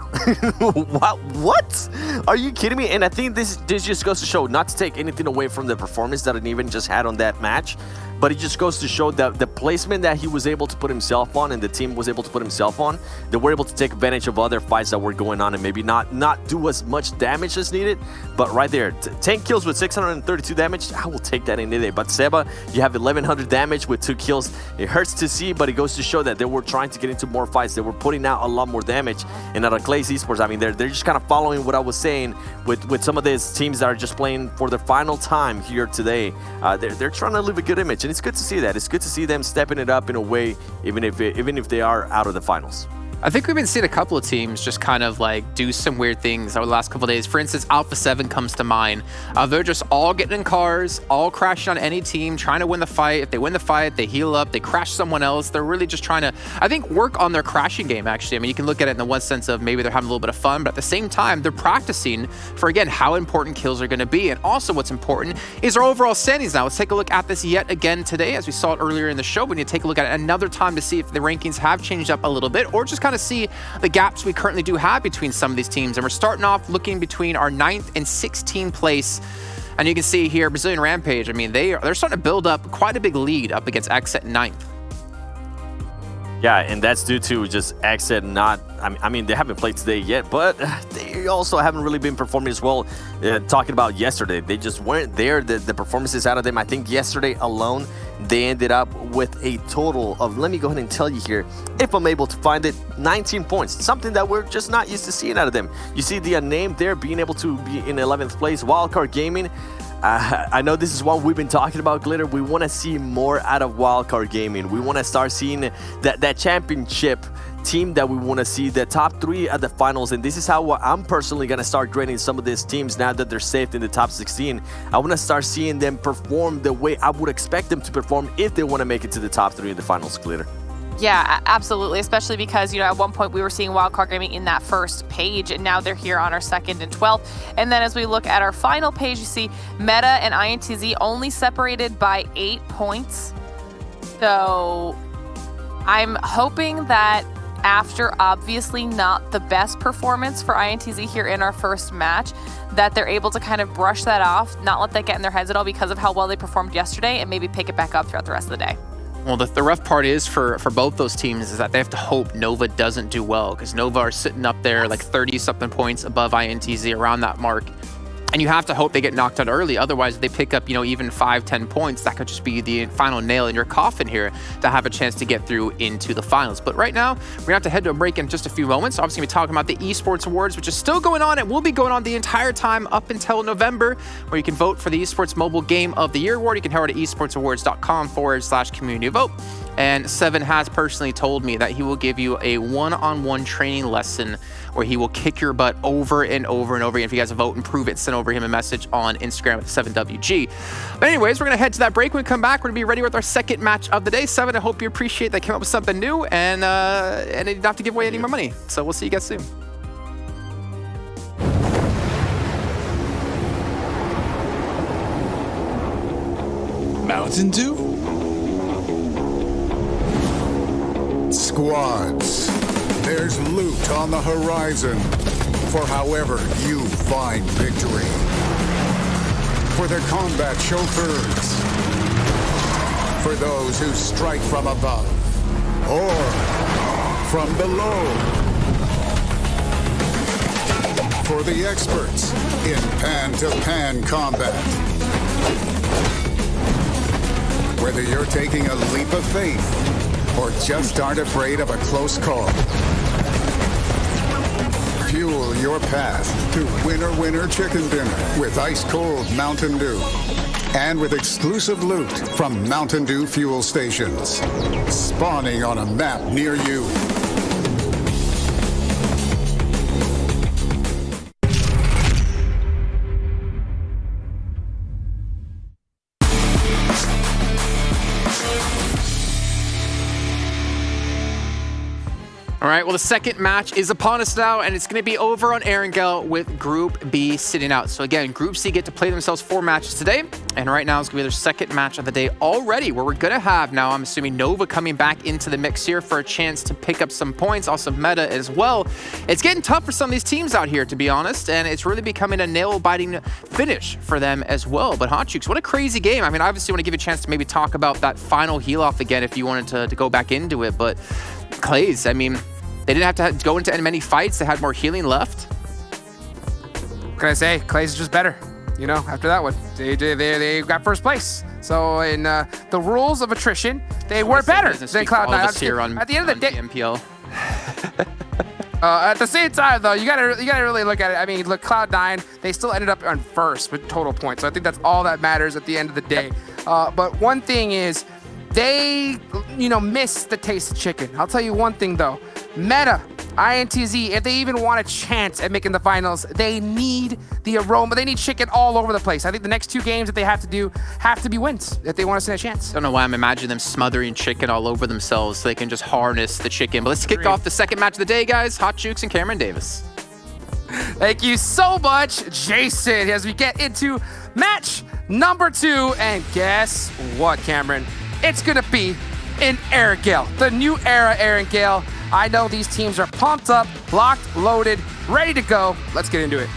What? Are you kidding me? And I think this just goes to show, not to take anything away from the performance that Uneven just had on that match, but it just goes to show that the placement that he was able to put himself on and the team was able to put himself on, they were able to take advantage of other fights that were going on and maybe not do as much damage as needed. But right there, 10 kills with 632 damage, I will take that any day. But Seba, you have 1100 damage with 2 kills. It hurts to see, but it goes to show that they were trying to get into more fights. They were putting out a lot more damage. And out of Klaze Esports, I mean, they're just kind of following what I was saying with some of these teams that are just playing for the final time here today. They're trying to leave a good image. And it's good to see that. It's good to see them stepping it up in a way, even if they are out of the finals. I think we've been seeing a couple of teams just kind of like do some weird things over the last couple of days. For instance, Alpha 7 comes to mind. They're just all getting in cars, all crashing on any team, trying to win the fight. If they win the fight, they heal up, they crash someone else. They're really just trying to, I think, work on their crashing game, actually. I mean, you can look at it in the one sense of maybe they're having a little bit of fun, but at the same time, they're practicing for, again, how important kills are going to be. And also what's important is our overall standings now. Let's take a look at this yet again today. As we saw it earlier in the show, we need to take a look at it another time to see if the rankings have changed up a little bit, or just kind of see the gaps we currently do have between some of these teams. And we're starting off looking between our 9th and 16th place. And you can see here, Brazilian Rampage, I mean, they're starting to build up quite a big lead up against XSET 9th. Yeah, and that's due to just XSET not. I mean, they haven't played today yet, but they also haven't really been performing as well. Talking about yesterday, they just weren't there. The performances out of them, I think yesterday alone, they ended up with a total of, let me go ahead and tell you here, if I'm able to find it, 19 points. Something that we're just not used to seeing out of them. You see the Unnamed there being able to be in 11th place. Wildcard Gaming. I know this is what we've been talking about, Glitter. We want to see more out of Wildcard Gaming. We want to start seeing that championship team that we want to see, the top 3 at the finals. And this is how I'm personally going to start grading some of these teams now that they're safe in the top 16. I want to start seeing them perform the way I would expect them to perform if they want to make it to the top 3 in the finals, Glitter. Yeah, absolutely, especially because, you know, at one point we were seeing Wildcard Gaming in that first page, and now they're here on our 2nd and 12th. And then as we look at our final page, you see Meta and INTZ only separated by 8 points. So I'm hoping that after obviously not the best performance for INTZ here in our first match, that they're able to kind of brush that off, not let that get in their heads at all because of how well they performed yesterday, and maybe pick it back up throughout the rest of the day. Well, the rough part is for both those teams is that they have to hope Nova doesn't do well, because Nova are sitting up there like 30-something points above INTZ, around that mark. And you have to hope they get knocked out early. Otherwise, if they pick up, you know, even 5-10 points, that could just be the final nail in your coffin here to have a chance to get through into the finals. But right now, we're going to have to head to a break in just a few moments. Obviously, we're talking about the Esports Awards, which is still going on. It will be going on the entire time up until November, where you can vote for the Esports Mobile Game of the Year Award. You can head over to esportsawards.com/community vote. And Seven has personally told me that he will give you a one-on-one training lesson where he will kick your butt over and over and over again. If you guys vote and prove it, send over him a message on Instagram at 7WG. But anyways, we're going to head to that break. When we come back, we're going to be ready with our 2nd match of the day. Seven, I hope you appreciate that came up with something new, and they didn't have to give away any more money. So we'll see you guys soon. Mountain Dew? Squads, there's loot on the horizon for however you find victory. For the combat chauffeurs, for those who strike from above or from below, for the experts in pan-to-pan combat. Whether you're taking a leap of faith or just aren't afraid of a close call. Fuel your path to Winner Winner Chicken Dinner with ice-cold Mountain Dew. And with exclusive loot from Mountain Dew fuel stations. Spawning on a map near you. All right, well, the 2nd match is upon us now, and it's going to be over on Erangel with Group B sitting out. So again, Group C get to play themselves 4 matches today, and right now it's going to be their 2nd match of the day already, where we're going to have now, I'm assuming, Nova coming back into the mix here for a chance to pick up some points, also Meta as well. It's getting tough for some of these teams out here, to be honest, and it's really becoming a nail-biting finish for them as well. But Hotchukes, what a crazy game. I mean, obviously, I want to give you a chance to maybe talk about that final heal-off again if you wanted to go back into it, but Klaze, I mean, they didn't have to go into many fights. They had more healing left. What can I say? Klaze is just better. You know, after that one, they got first place. So in the rules of attrition, they were better than Cloud9. Here on, at the end of the day, PMPL. At the same time, though, you gotta really look at it. I mean, look, Cloud9, they still ended up on first with total points. So I think that's all that matters at the end of the day. But one thing is, they, miss the taste of chicken. I'll tell you one thing, though. Meta, INTZ, if they even want a chance at making the finals, they need the aroma. They need chicken all over the place. I think the next 2 games that they have to do have to be wins if they want to stand a chance. I don't know why I'm imagining them smothering chicken all over themselves so they can just harness the chicken. But let's kick off the 2nd match of the day, guys. Hotchukes and Cameron Davis. Thank you so much, Jason, as we get into match number 2. And guess what, Cameron? It's going to be in Erangel, the new era Erangel. I know these teams are pumped up, locked, loaded, ready to go. Let's get into it.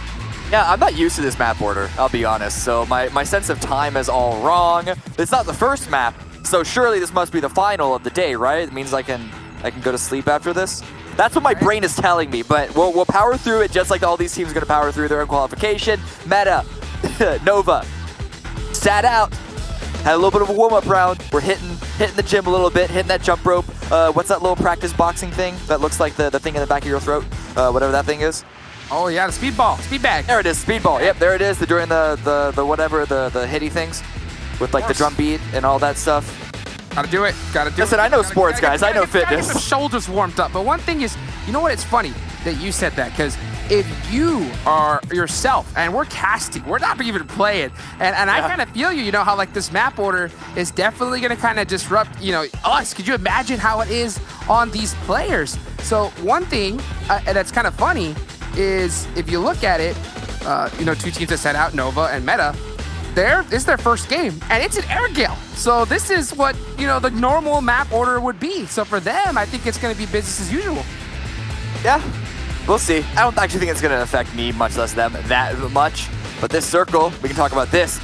Yeah, I'm not used to this map order, I'll be honest. So my sense of time is all wrong. It's not the first map, so surely this must be the final of the day, right? It means I can I can go to sleep after this. That's what my brain is telling me, but we'll power through it just like all these teams are going to power through their own qualification. Meta, Nova, sat out. Had a little bit of a warm-up round. We're hitting the gym a little bit, hitting that jump rope. What's that little practice boxing thing that looks like the thing in the back of your throat? Whatever that thing is. Oh yeah, the speedball, speed bag. There it is, speedball. Yep, there it is. They're doing the whatever, the hitty things with like the drum beat and all that stuff. Gotta do it. Listen, I know sports, guys. I know Gotta fitness. get the shoulders warmed up. But one thing is, you know what? It's funny that you said that, because if you are yourself and we're casting, we're not even playing, and I kind of feel you know how like this map order is definitely going to kind of disrupt, you know, us. Could you imagine how it is on these players? So one thing and that's kind of funny is if you look at it, you know, two teams that set out, Nova and Meta, it's their first game, and it's an Erangel. So this is what, you know, the normal map order would be. So for them, I think it's going to be business as usual. Yeah, we'll see. I don't actually think it's going to affect me, much less them, that much. But this circle, we can talk about this,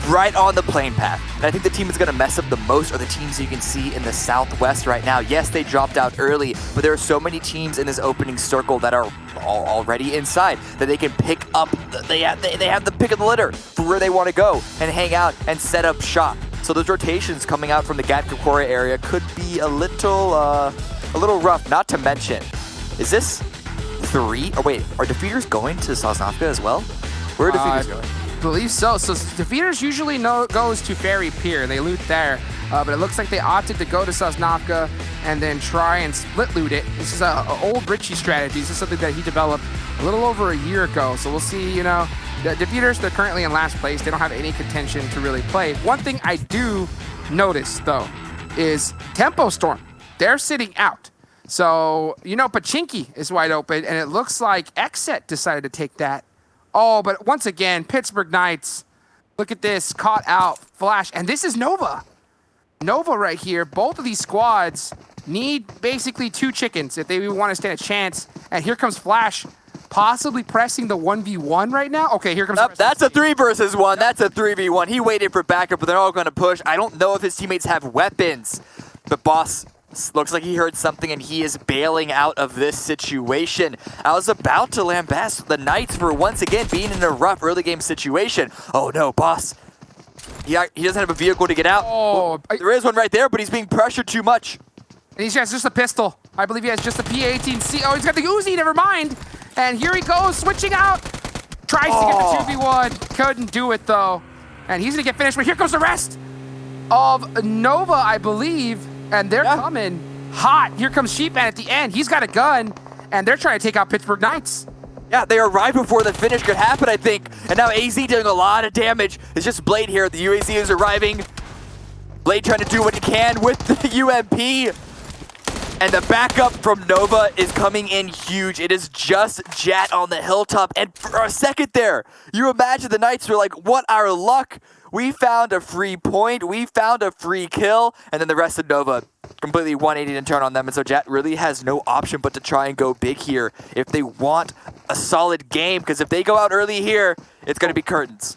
right on the plane path. And I think the team that's going to mess up the most are the teams you can see in the Southwest right now. Yes, they dropped out early, but there are so many teams in this opening circle that are already inside that they can pick up. They have the pick of the litter for where they want to go and hang out and set up shop. So those rotations coming out from the Gatkakora area could be a little rough. Not to mention, is this 3? Oh wait, are defeaters going to Sosnovka as well? Where are defeaters going? I believe so. So defeaters usually goes to Ferry Pier. They loot there, but it looks like they opted to go to Sosnovka and then try and split loot it. This is an old Richie strategy. This is something that he developed a little over a year ago. So we'll see, you know, the defeaters, they're currently in last place. They don't have any contention to really play. One thing I do notice, though, is Tempo Storm. They're sitting out. So, you know, Pachinki is wide open, and it looks like XSET decided to take that. Oh, but once again, Pittsburgh Knights, look at this, caught out, Flash, and this is Nova. Nova right here. Both of these squads need basically 2 chickens if they want to stand a chance. And here comes Flash, possibly pressing the 1v1 right now. Okay, here comes... That's a 3 versus 1. That's a 3v1. He waited for backup, but they're all going to push. I don't know if his teammates have weapons. But Boss looks like he heard something and he is bailing out of this situation. I was about to lambast the Knights for once again being in a rough early game situation. Oh no, Boss. He doesn't have a vehicle to get out. Oh, there is one right there, but he's being pressured too much. And he has just a pistol. I believe he has just a P18C. Oh, he's got the Uzi, never mind. And here he goes, switching out. Tries to get the 2v1. Couldn't do it though. And he's gonna get finished, but here comes the rest of Nova, I believe. And they're coming hot. Here comes Sheep, and at the end, he's got a gun, and they're trying to take out Pittsburgh Knights. Yeah, they arrived before the finish could happen, I think. And now AZ doing a lot of damage. It's just Blade here. The UAZ is arriving. Blade trying to do what he can with the UMP. And the backup from Nova is coming in huge. It is just Jat on the hilltop. And for a second there, you imagine the Knights were like, what our luck. We found a free point, we found a free kill, and then the rest of Nova completely 180 and turn on them. And so Jat really has no option but to try and go big here if they want a solid game, because if they go out early here, it's going to be curtains.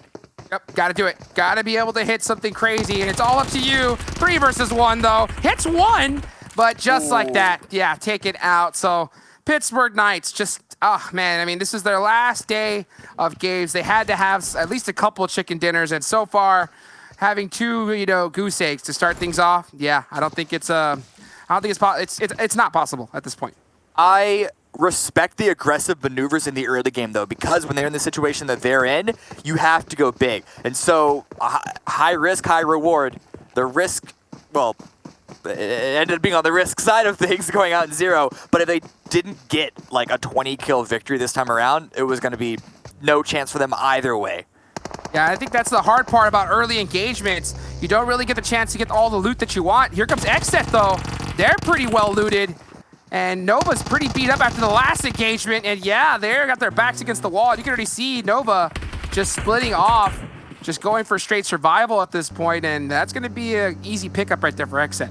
Yep, gotta do it. Gotta be able to hit something crazy, and it's all up to you. 3 versus 1, though. Hits 1, but just like that, yeah, take it out. So Pittsburgh Knights just... Oh, man, I mean, this is their last day of games. They had to have at least a couple of chicken dinners, and so far, having 2, you know, goose eggs to start things off, yeah, I don't think it's it's not possible at this point. I respect the aggressive maneuvers in the early game, though, because when they're in the situation that they're in, you have to go big. And so, high risk, high reward. The risk, well... It ended up being on the risk side of things, going out in 0. But if they didn't get like a 20-kill victory this time around, it was going to be no chance for them either way. Yeah, I think that's the hard part about early engagements. You don't really get the chance to get all the loot that you want. Here comes XSET, though. They're pretty well looted. And Nova's pretty beat up after the last engagement. And yeah, they got their backs against the wall. You can already see Nova just splitting off. Just going for straight survival at this point, and that's going to be an easy pickup right there for XSET.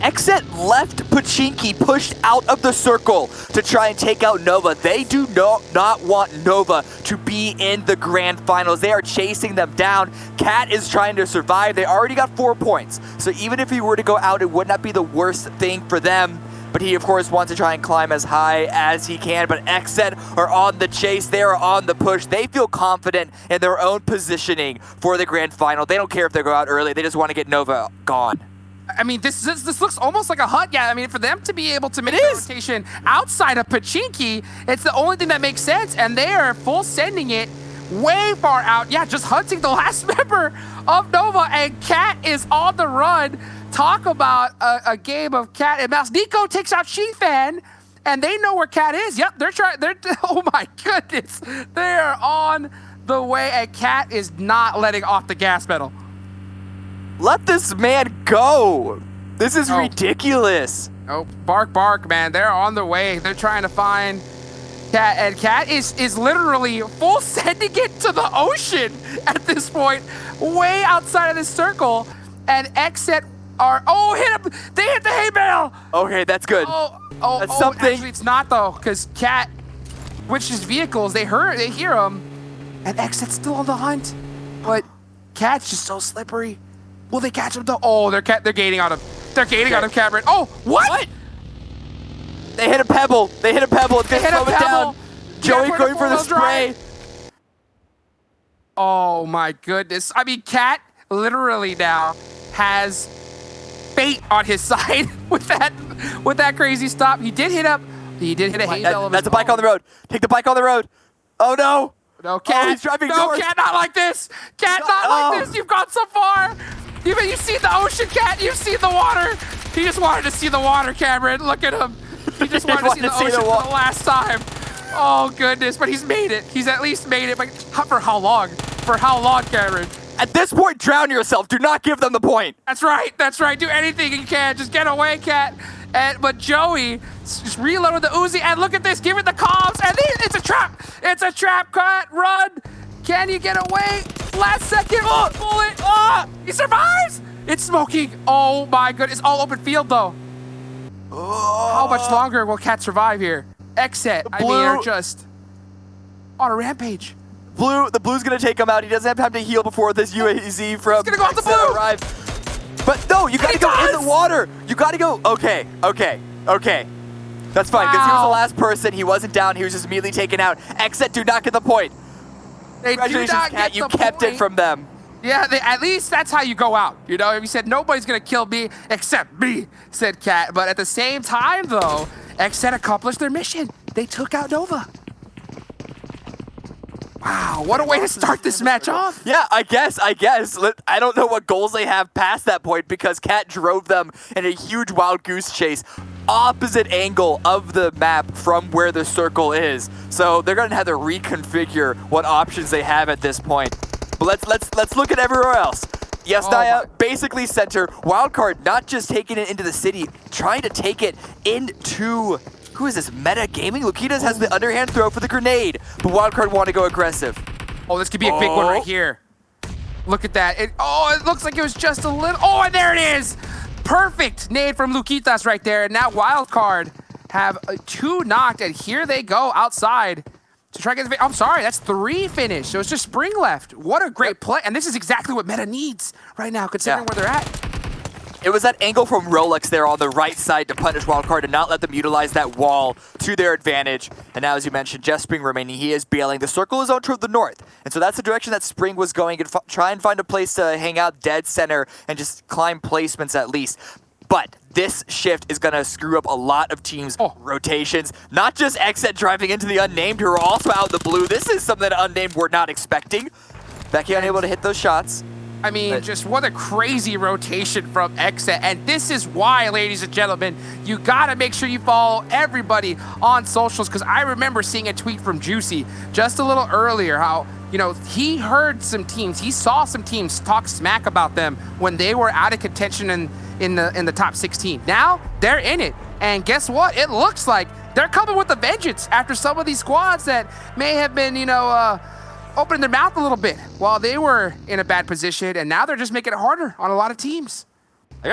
XSET left Pachinki pushed out of the circle to try and take out Nova. They do not want Nova to be in the grand finals. They are chasing them down. Cat is trying to survive. They already got 4 points. So even if he were to go out, it would not be the worst thing for them. but he, of course, wants to try and climb as high as he can. But XSET are on the chase. They are on the push. They feel confident in their own positioning for the grand final. They don't care if they go out early. They just want to get Nova gone. I mean, this looks almost like a hunt. Yeah, I mean, for them to be able to make the rotation outside of Pachinki, it's the only thing that makes sense. And they are full sending it way far out. Yeah, just hunting the last member of Nova. And Cat is on the run. Talk about a game of cat and mouse. Nico takes out Shifan, and they know where Cat is. Yep, they're trying. Oh my goodness, they're on the way, and Cat is not letting off the gas pedal. Let this man go. This is ridiculous. Oh, bark, man. They're on the way. They're trying to find Cat, and Cat is literally full sending it to the ocean at this point, way outside of this circle, and XSET are, hit him! They hit the hay bale! Okay, that's good. That's something. Actually, it's not though, because Cat switches vehicles. They hear him, and XSET's still on the hunt. But Cat's just so slippery. Will they catch him though? Oh, they're gating on him. They're gating on him, Cameron. Oh, what? They hit a pebble. They hit a pebble. It's gonna slow it down. Joey going for the spray. Oh my goodness. I mean, Cat literally now has fate on his side with that crazy stop. He did hit a hay bale. That's a bike on the road. Take the bike on the road. Oh no. No, Cat. He's driving no, north. Cat, not like this. Cat, not like this. You've gone so far. You've seen the ocean, Cat. You've seen the water. He just wanted to see the water, Cameron. Look at him. He just wanted to see the ocean for the last time. Oh, goodness. But he's made it. He's at least made it. But for how long? For how long, Cameron? At this point, drown yourself. Do not give them the point. That's right. That's right. Do anything you can. Just get away, Cat. But Joey just reloaded the Uzi. And look at this. Give it the comms. And it's a trap. It's a trap, Cat. Run. Can you get away? Last second. Bullet. He survives. It's smoking. Oh, my goodness. All open field, though. How much longer will Cat survive here? XSET, are just on a rampage. The blue's gonna take him out. He doesn't have time to heal before this UAZ from He's gonna go off the blue. arrive. But no, you gotta go in the water. You gotta go. Okay. That's fine, because he was the last person. He wasn't down. He was just immediately taken out. XSET do not get the point. Congratulations, Cat. You kept it from them. Yeah, at least that's how you go out. You know, if you said nobody's gonna kill me except me, said Cat. But at the same time, though, XSET accomplished their mission. They took out Nova. Wow, what a way to start this match off. Yeah, I guess. I don't know what goals they have past that point because Cat drove them in a huge wild goose chase opposite angle of the map from where the circle is. So they're gonna have to reconfigure what options they have at this point. But let's look at everywhere else. Yes, Naya, basically center. Wildcard not just taking it into the city, trying to take it into... Who is this? Meta Gaming? Luquitas has the underhand throw for the grenade, but Wildcard want to go aggressive. Oh, this could be a big one right here. Look at that. It looks like it was just a little... Oh, and there it is! Perfect nade from Luquitas right there. And now Wildcard have 2 knocked, and here they go outside to try to get the... I'm sorry, that's 3 finished. So it's just Spring left. What a great play. And this is exactly what Meta needs right now, considering where they're at. It was that angle from Rolex there on the right side to punish Wildcard and not let them utilize that wall to their advantage. And now, as you mentioned, Jeff Spring remaining. He is bailing. The circle is on toward the north. And so that's the direction that Spring was going, and try and find a place to hang out dead center and just climb placements at least. But this shift is going to screw up a lot of teams' rotations. Not just XSET driving into the Unnamed, who are also out in the blue. This is something that Unnamed were not expecting. Becky unable to hit those shots. I mean, just what a crazy rotation from XSET. And this is why, ladies and gentlemen, you gotta make sure you follow everybody on socials, because I remember seeing a tweet from Juicy just a little earlier how, you know, he heard some teams, he saw some teams talk smack about them when they were out of contention in the top 16. Now, they're in it. And guess what? It looks like they're coming with a vengeance after some of these squads that may have been, you know, opening their mouth a little bit while they were in a bad position, and now they're just making it harder on a lot of teams.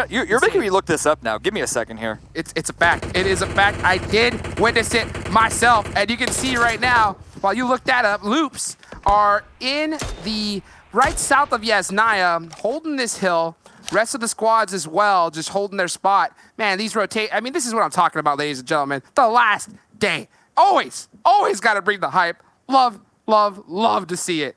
You're making me look this up now. Give me a second here. It's a fact. It is a fact. I did witness it myself, and you can see right now, while you look that up, Loops are in the right south of Yasnaya, holding this hill, Rest of the squads as well, just holding their spot. Man, these rotate. I mean, this is what I'm talking about, ladies and gentlemen. The last day. Always got to bring the hype. Love to see it.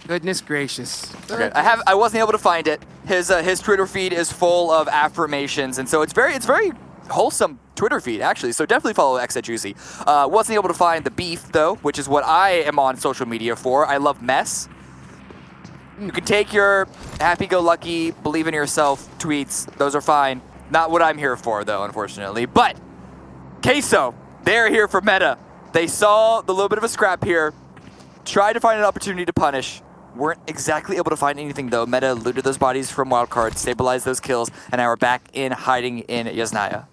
Goodness gracious. Okay. I wasn't able to find it. His Twitter feed is full of affirmations, and so it's very wholesome Twitter feed, actually. So definitely follow XSET Juicy. Wasn't able to find the beef, though, which is what I am on social media for. I love mess. You can take your happy-go-lucky, believe in yourself tweets. Those are fine. Not what I'm here for, though, unfortunately. But Queso, they're here for meta. They saw the little bit of a scrap here, tried to find an opportunity to punish. Weren't exactly able to find anything, though. Meta looted those bodies from Wildcard, stabilized those kills, and now we're back in hiding in Yasnaya.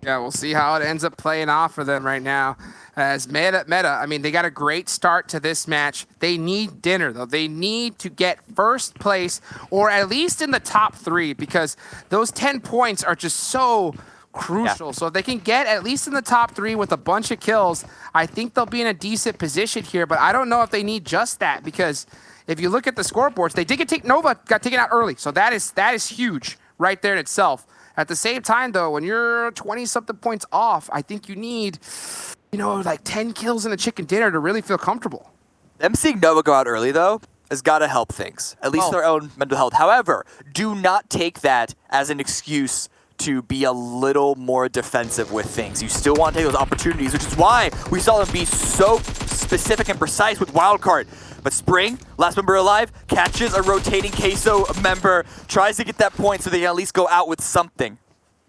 Yeah, we'll see how it ends up playing off for them right now. As meta, I mean, they got a great start to this match. They need dinner, though. They need to get first place, or at least in the top 3, because those 10 points are just so crucial. Yeah. So if they can get at least in the top 3 with a bunch of kills, I think they'll be in a decent position here. But I don't know if they need just that, because if you look at the scoreboards, they did get Nova got taken out early. So that is huge right there in itself. At the same time, though, when you're 20-something points off, I think you need, like 10 kills in a chicken dinner to really feel comfortable. Them seeing Nova go out early, though, has got to help things, at least their own mental health. However, do not take that as an excuse to be a little more defensive with things. You still want to take those opportunities, which is why we saw them be so specific and precise with Wildcard. But Spring, last member alive, catches a rotating Queso member, tries to get that point so they can at least go out with something.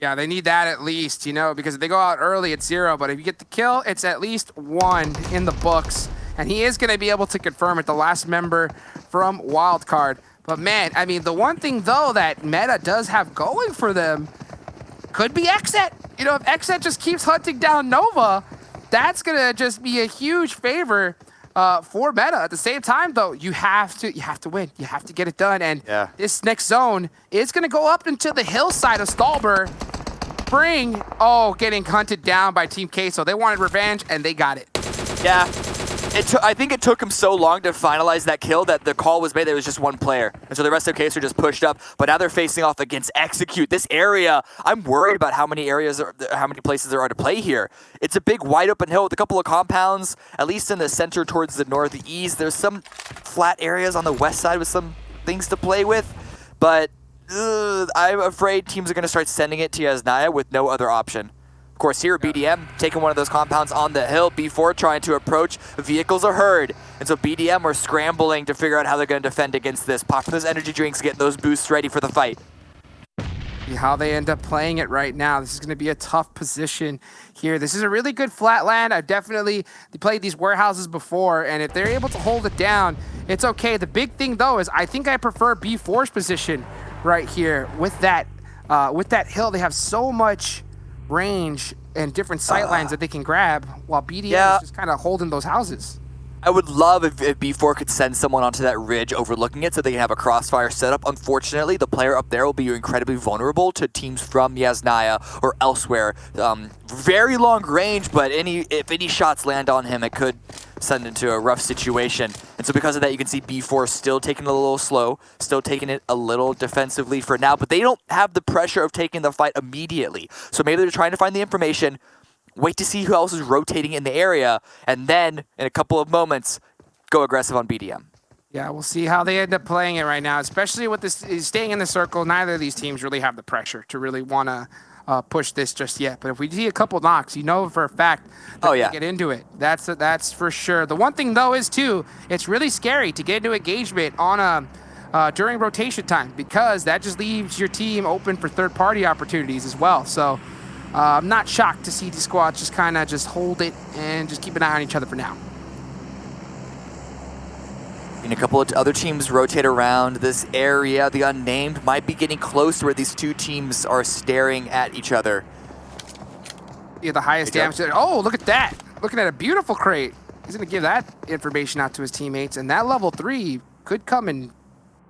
Yeah, they need that at least, because if they go out early, it's 0. But if you get the kill, it's at least 1 in the books. And he is going to be able to confirm it, the last member from Wildcard. But man, I mean, the one thing, though, that Meta does have going for them could be XSET. If XSET just keeps hunting down Nova, that's going to just be a huge favor for Meta. At the same time, though, you have to win. You have to get it done. And this next zone is going to go up into the hillside of Stalber. Spring, getting hunted down by Team Queso. They wanted revenge, and they got it. Yeah. I think it took him so long to finalize that kill that the call was made that it was just one player. And so the rest of Queso just pushed up. But now they're facing off against Execute. This area, I'm worried about how many places there are to play here. It's a big wide open hill with a couple of compounds, at least in the center towards the northeast. There's some flat areas on the west side with some things to play with. But I'm afraid teams are going to start sending it to Yasnaya with no other option. Of course, here BDM taking one of those compounds on the hill. B4 trying to approach. Vehicles are heard. And so BDM are scrambling to figure out how they're going to defend against this. Popping those energy drinks, getting those boosts ready for the fight. See how they end up playing it right now. This is going to be a tough position here. This is a really good flat land. I've definitely played these warehouses before, and if they're able to hold it down, it's okay. The big thing, though, is I think I prefer B4's position right here. With that hill, they have so much range and different sight lines that they can grab, while BDM is just kind of holding those houses. I would love if B4 could send someone onto that ridge overlooking it so they can have a crossfire setup. Unfortunately, the player up there will be incredibly vulnerable to teams from Yasnaya or elsewhere. Very long range, but if any shots land on him, it could send into a rough situation. And so because of that, you can see B4 still taking it a little slow, still taking it a little defensively for now, but they don't have the pressure of taking the fight immediately. So maybe they're trying to find the information, wait to see who else is rotating in the area, and then, in a couple of moments, go aggressive on BDM. Yeah, we'll see how they end up playing it right now, especially with this staying in the circle. Neither of these teams really have the pressure to really want to push this just yet. But if we see a couple knocks, for a fact that they get into it. That's for sure. The one thing, though, is, too, it's really scary to get into engagement on during rotation time, because that just leaves your team open for third-party opportunities as well. So I'm not shocked to see these squads just kind of just hold it and just keep an eye on each other for now. And a couple of other teams rotate around this area. The Unnamed might be getting close to where these two teams are staring at each other. Yeah, the highest damage. Oh, look at that. Looking at a beautiful crate. He's going to give that information out to his teammates. And that level 3 could come in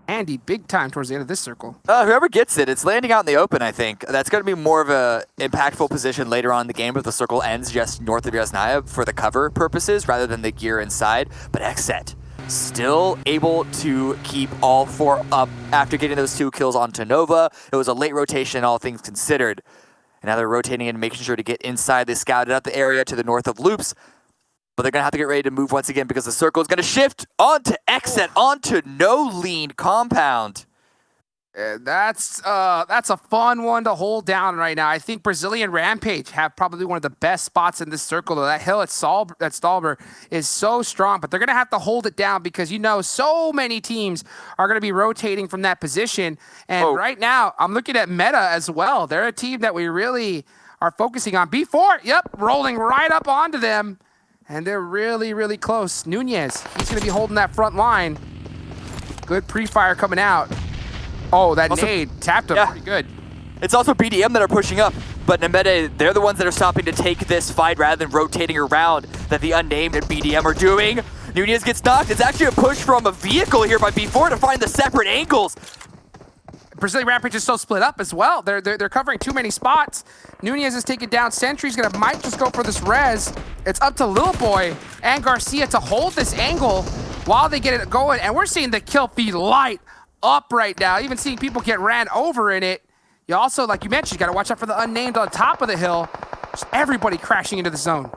handy big time towards the end of this circle. Whoever gets it, it's landing out in the open, I think. That's going to be more of a impactful position later on in the game if the circle ends just north of Yasnaya for the cover purposes rather than the gear inside. But XSET, still able to keep all 4 up after getting those 2 kills onto Nova. It was a late rotation, all things considered. And now they're rotating and making sure to get inside. They scouted out the area to the north of Loops. But they're going to have to get ready to move once again because the circle is going to shift onto XSET, onto No Lean Compound. That's a fun one to hold down right now. I think Brazilian Rampage have probably one of the best spots in this circle. That hill at Stalber is so strong, but they're going to have to hold it down because so many teams are going to be rotating from that position. And right now, I'm looking at Meta as well. They're a team that we really are focusing on. B4, yep, rolling right up onto them. And they're really, really close. Nunez, he's going to be holding that front line. Good pre-fire coming out. Oh, that also, nade tapped him pretty good. It's also BDM that are pushing up, but Unnamed, they're the ones that are stopping to take this fight rather than rotating around that the Unnamed and BDM are doing. Nunez gets knocked. It's actually a push from a vehicle here by B4 to find the separate angles. Brazilian Rampage is so split up as well. They're covering too many spots. Nunez is taken down. Sentry's might just go for this res. It's up to Lil Boy and Garcia to hold this angle while they get it going. And we're seeing the kill feed light up right now. Even seeing people get ran over in it. You also, like you mentioned, you got to watch out for the Unnamed on top of the hill. Just everybody crashing into the zone.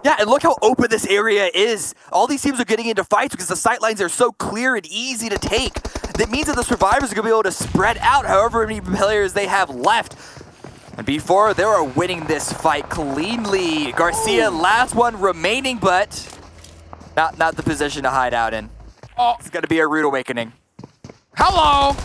Yeah, and look how open this area is. All these teams are getting into fights because the sight lines are so clear and easy to take. That means that the survivors are going to be able to spread out however many players they have left. And B4, they are winning this fight cleanly. Garcia, last one remaining, but not the position to hide out in. It's going to be a rude awakening. Hello!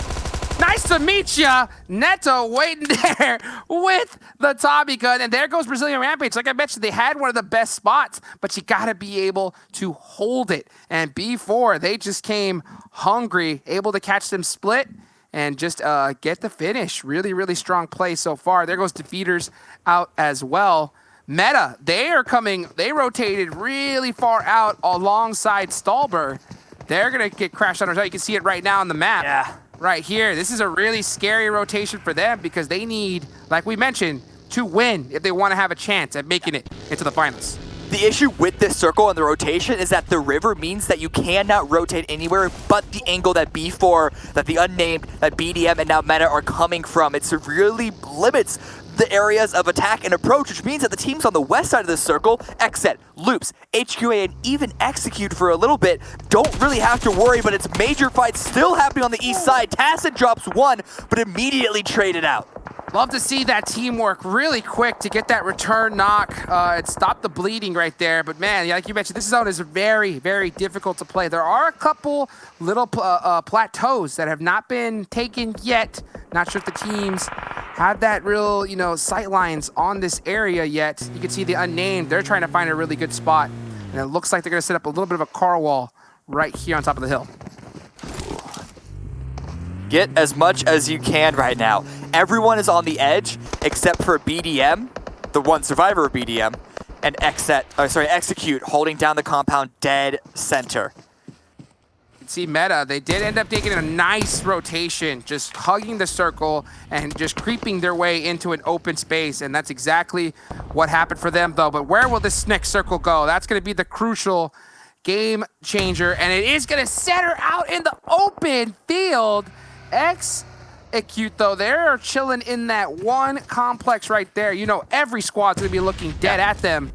Nice to meet ya! Neto waiting there with the Tommy gun. And there goes Brazilian Rampage. Like I mentioned, they had one of the best spots, but you gotta be able to hold it. And B4, they just came hungry, able to catch them split and just get the finish. Really, really strong play so far. There goes Defeaters out as well. Meta, they rotated really far out alongside Stalber. They're gonna get crashed on. You can see it right now on the map. Yeah. Right here. This is a really scary rotation for them because they need, like we mentioned, to win if they want to have a chance at making it into the finals. The issue with this circle and the rotation is that the river means that you cannot rotate anywhere but the angle that B4, that the Unnamed, that BDM, and now Meta are coming from. It severely limits the areas of attack and approach, which means that the teams on the west side of this circle, XSET, Loops, HQA, and even Execute for a little bit, don't really have to worry, but it's major fights still happening on the east side. Tacit drops one, but immediately traded out. Love to see that teamwork really quick to get that return knock. It stopped the bleeding right there. But man, like you mentioned, this zone is very, very difficult to play. There are a couple little plateaus that have not been taken yet. Not sure if the teams have that real, sight lines on this area yet. You can see the Unnamed. They're trying to find a really good spot. And it looks like they're going to set up a little bit of a car wall right here on top of the hill. Get as much as you can right now. Everyone is on the edge except for BDM, the one survivor of BDM, and Execute holding down the compound dead center. You can see Meta, they did end up taking a nice rotation, just hugging the circle and just creeping their way into an open space, and that's exactly what happened for them though. But where will this next circle go? That's going to be the crucial game changer, and it is going to center out in the open field. Execute though, they're chilling in that one complex right there. Every squad's gonna be looking dead at them.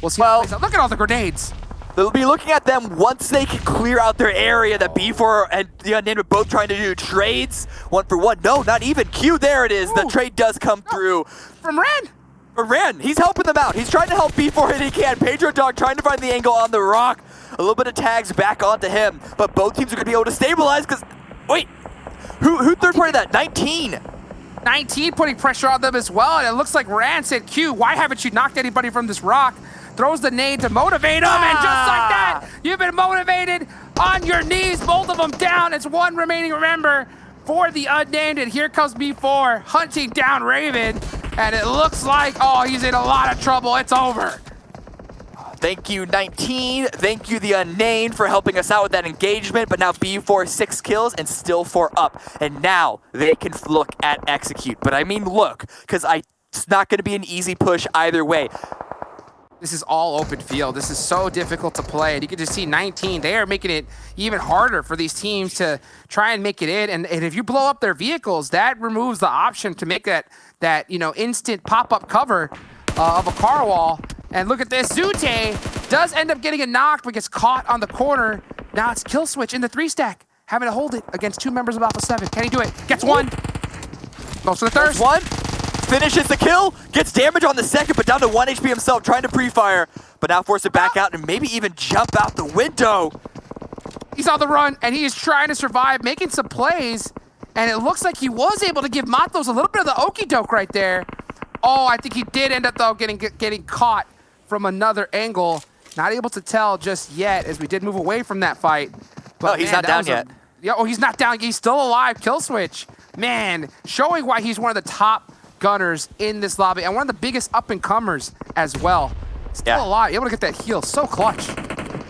We'll see. Look at all the grenades. They'll be looking at them once they can clear out their area. That B4 and the Unnamed are both trying to do trades. 1 for 1. No, not even. Q, there it is. Ooh. The trade does come through. From Ren. Ren, he's helping them out. He's trying to help B4 and he can. Pedro Dog trying to find the angle on the rock. A little bit of tags back onto him. But both teams are gonna be able to stabilize because, wait. Who third party that? 19 putting pressure on them as well, and it looks like Rand said, Q, why haven't you knocked anybody from this rock? Throws the nade to motivate him, and just like that, you've been motivated on your knees, both of them down. It's one remaining member for the Unnamed, and here comes B4 hunting down Raven, and it looks like, he's in a lot of trouble. It's over. Thank you, 19. Thank you, the Unnamed, for helping us out with that engagement. But now B4, 6 kills and still 4 up. And now they can look at Execute. But I mean look, because it's not going to be an easy push either way. This is all open field. This is so difficult to play. And you can just see 19, they are making it even harder for these teams to try and make it in. And if you blow up their vehicles, that removes the option to make that instant pop-up cover of a car wall. And look at this, Zute does end up getting a knock, but gets caught on the corner. Now it's Kill Switch in the 3-stack, having to hold it against 2 members of Alpha 7. Can he do it? Gets one. Goes for the third. One. Finishes the kill, gets damage on the second, but down to 1 HP himself, trying to pre-fire, but now forced to back out and maybe even jump out the window. He's on the run, and he is trying to survive, making some plays, and it looks like he was able to give Matos a little bit of the okie doke right there. Oh, I think he did end up, though, getting caught from another angle. Not able to tell just yet, as we did move away from that fight. But he's not down yet. He's not down. He's still alive. Kill Switch. Man, showing why he's one of the top gunners in this lobby, and one of the biggest up-and-comers as well. Still alive, able to get that heal, so clutch.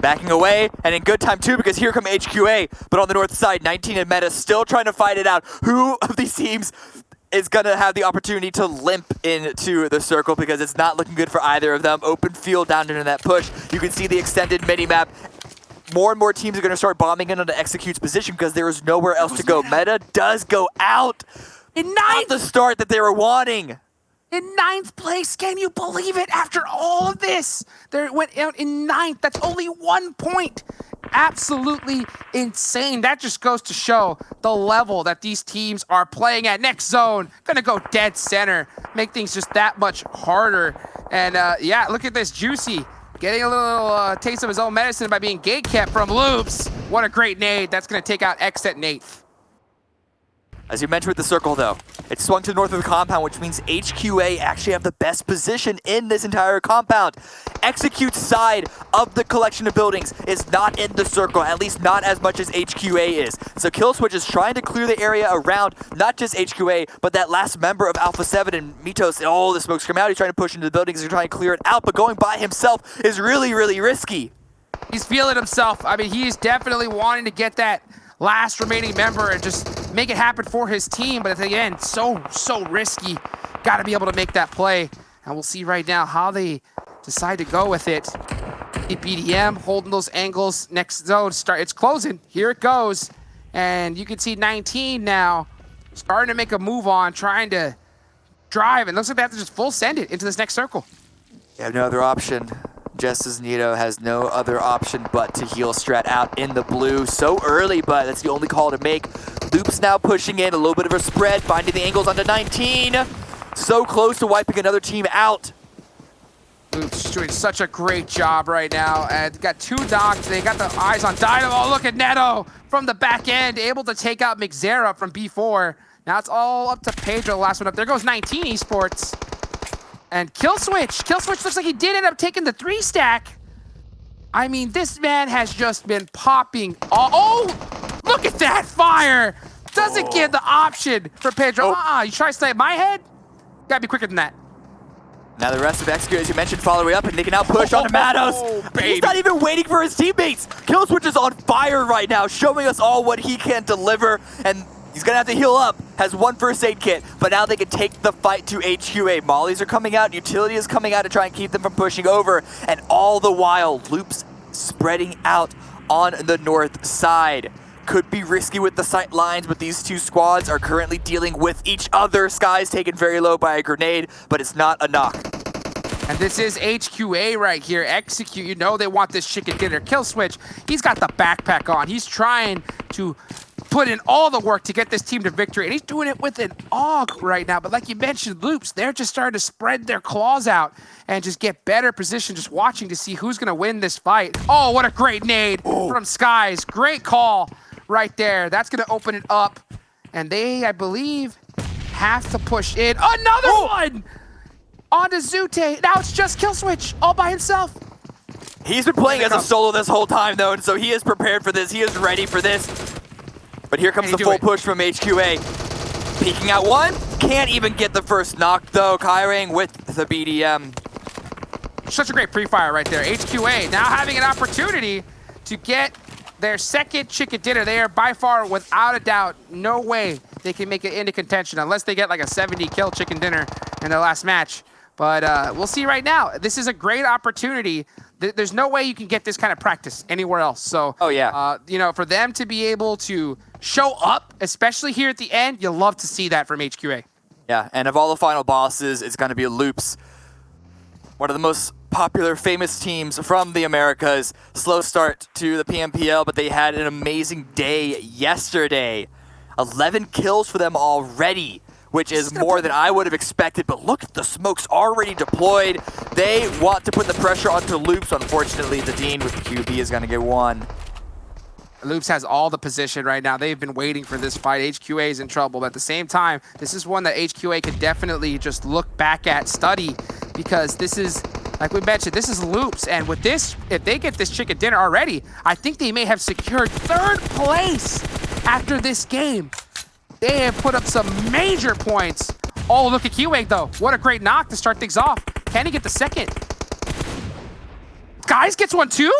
Backing away, and in good time too, because here come HQA, but on the north side, 19 and Meta still trying to fight it out. Who of these teams is gonna have the opportunity to limp into the circle, because it's not looking good for either of them. Open field down into that push. You can see the extended mini-map. More and more teams are gonna start bombing in onto Execute's position because there is nowhere else to go. Meta does go out. In 9th! Not the start that they were wanting. In 9th place, can you believe it? After all of this, they went out in 9th. That's only 1 point. Absolutely insane. That just goes to show the level that these teams are playing at. Next zone, gonna go dead center, make things just that much harder. And yeah, look at this, Juicy getting a little taste of his own medicine by being gate-kept from Loops. What a great nade. That's gonna take out XSET in 8th. As you mentioned with the circle, though, it swung to the north of the compound, which means HQA actually have the best position in this entire compound. Execute's side of the collection of buildings is not in the circle, at least not as much as HQA is. So Killswitch is trying to clear the area around not just HQA, but that last member of Alpha 7 and Mitos. Oh, the smoke's coming out. He's trying to push into the buildings. He's trying to clear it out, but going by himself is really, really risky. He's feeling himself. I mean, he's definitely wanting to get that last remaining member and just make it happen for his team, but at the end, so risky. Got to be able to make that play, and we'll see right now how they decide to go with it. The BDM holding those angles. Next zone start. It's closing. Here it goes, and you can see 19 now starting to make a move on, trying to drive, and looks like they have to just full send it into this next circle. You have no other option. Just as Nito has no other option but to heal Strat out in the blue so early, but that's the only call to make. Loops now pushing in, a little bit of a spread, finding the angles onto 19. So close to wiping another team out. Loops doing such a great job right now. And got 2 knocks. They got the eyes on Dynamo. Look at Neto from the back end, able to take out Mixera from B4. Now it's all up to Pedro, the last one up. There goes 19 Esports. And Killswitch looks like he did end up taking the 3-stack. I mean, this man has just been popping. Oh, look at that fire. Doesn't give the option for Pedro. You try to stay at my head? Gotta be quicker than that. Now the rest of Execute, as you mentioned, following up, and they can now push onto Matos. He's not even waiting for his teammates. Killswitch is on fire right now, showing us all what he can deliver. And he's gonna have to heal up, has 1 first aid kit, but now they can take the fight to HQA. Mollies are coming out, Utility is coming out to try and keep them from pushing over, and all the while, Loops spreading out on the north side. Could be risky with the sight lines, but these 2 squads are currently dealing with each other. Sky's taken very low by a grenade, but it's not a knock. And this is HQA right here. Execute, you know they want this chicken dinner. Killswitch, he's got the backpack on. He's trying to put in all the work to get this team to victory, and he's doing it with an AUG right now. But like you mentioned, Loops, they're just starting to spread their claws out and just get better position, just watching to see who's going to win this fight. Oh, what a great nade from Skies. Great call right there. That's going to open it up, and they, I believe, have to push in. Another one! Onto Zute. Now it's just Killswitch all by himself. He's been playing as a solo this whole time, though, and so he is prepared for this. He is ready for this. But here comes the full push from HQA. Peeking out 1. Can't even get the first knock, though. Kairing with the BDM. Such a great pre-fire right there. HQA now having an opportunity to get their second chicken dinner. They are by far, without a doubt, no way they can make it into contention unless they get like a 70 kill chicken dinner in their last match. But we'll see right now. This is a great opportunity. There's no way you can get this kind of practice anywhere else. So, you know, for them to be able to show up, especially here at the end, you'll love to see that from HQA. Yeah, and of all the final bosses, it's going to be Loops. One of the most popular, famous teams from the Americas. Slow start to the PMPL, but they had an amazing day yesterday. 11 kills for them already, which is more than I would have expected. But look at the smokes already deployed. They want to put the pressure onto Loops. Unfortunately, the Dean with the QB is going to get one. Loops has all the position right now. They've been waiting for this fight. HQA is in trouble, but at the same time, this is one that HQA could definitely just look back at, study, because this is, like we mentioned, this is Loops. And with this, if they get this chicken dinner already, I think they may have secured 3rd place after this game. They have put up some major points. Oh, look at QA though. What a great knock to start things off. Can he get the second? Guys gets one too?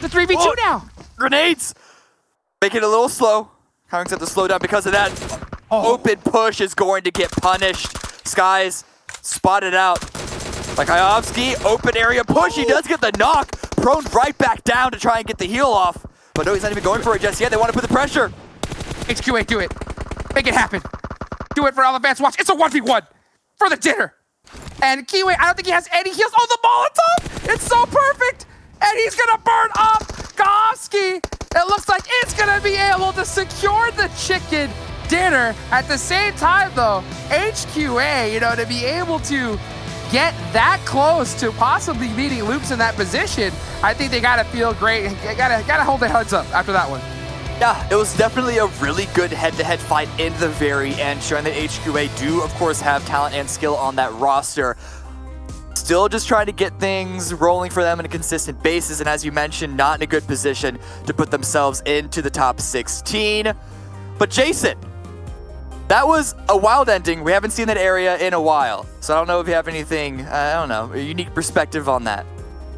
The 3v2 now. Grenades! Make it a little slow. Having to have to slow down because of that. Open push is going to get punished. Skies spotted out. Like Iovsky, open area push. He does get the knock. Prone right back down to try and get the heal off. But no, he's not even going for it just yet. They want to put the pressure. HQA, do it. Make it happen. Do it for all the fans watch. It's a 1v1 for the dinner. And Kiwi, I don't think he has any heals. Oh, the Molotov! It's so perfect! And he's gonna burn up Gofsky. It looks like it's gonna be able to secure the chicken dinner. At the same time, though, HQA, you know, to be able to get that close to possibly beating Loops in that position, I think they gotta feel great. Gotta hold their heads up after that one. Yeah, it was definitely a really good head-to-head fight in the very end, showing that HQA do, of course, have talent and skill on that roster. Still just trying to get things rolling for them on a consistent basis, and as you mentioned, not in a good position to put themselves into the top 16. But Jason, that was a wild ending. We haven't seen that area in a while, so I don't know if you have anything, I don't know, a unique perspective on that.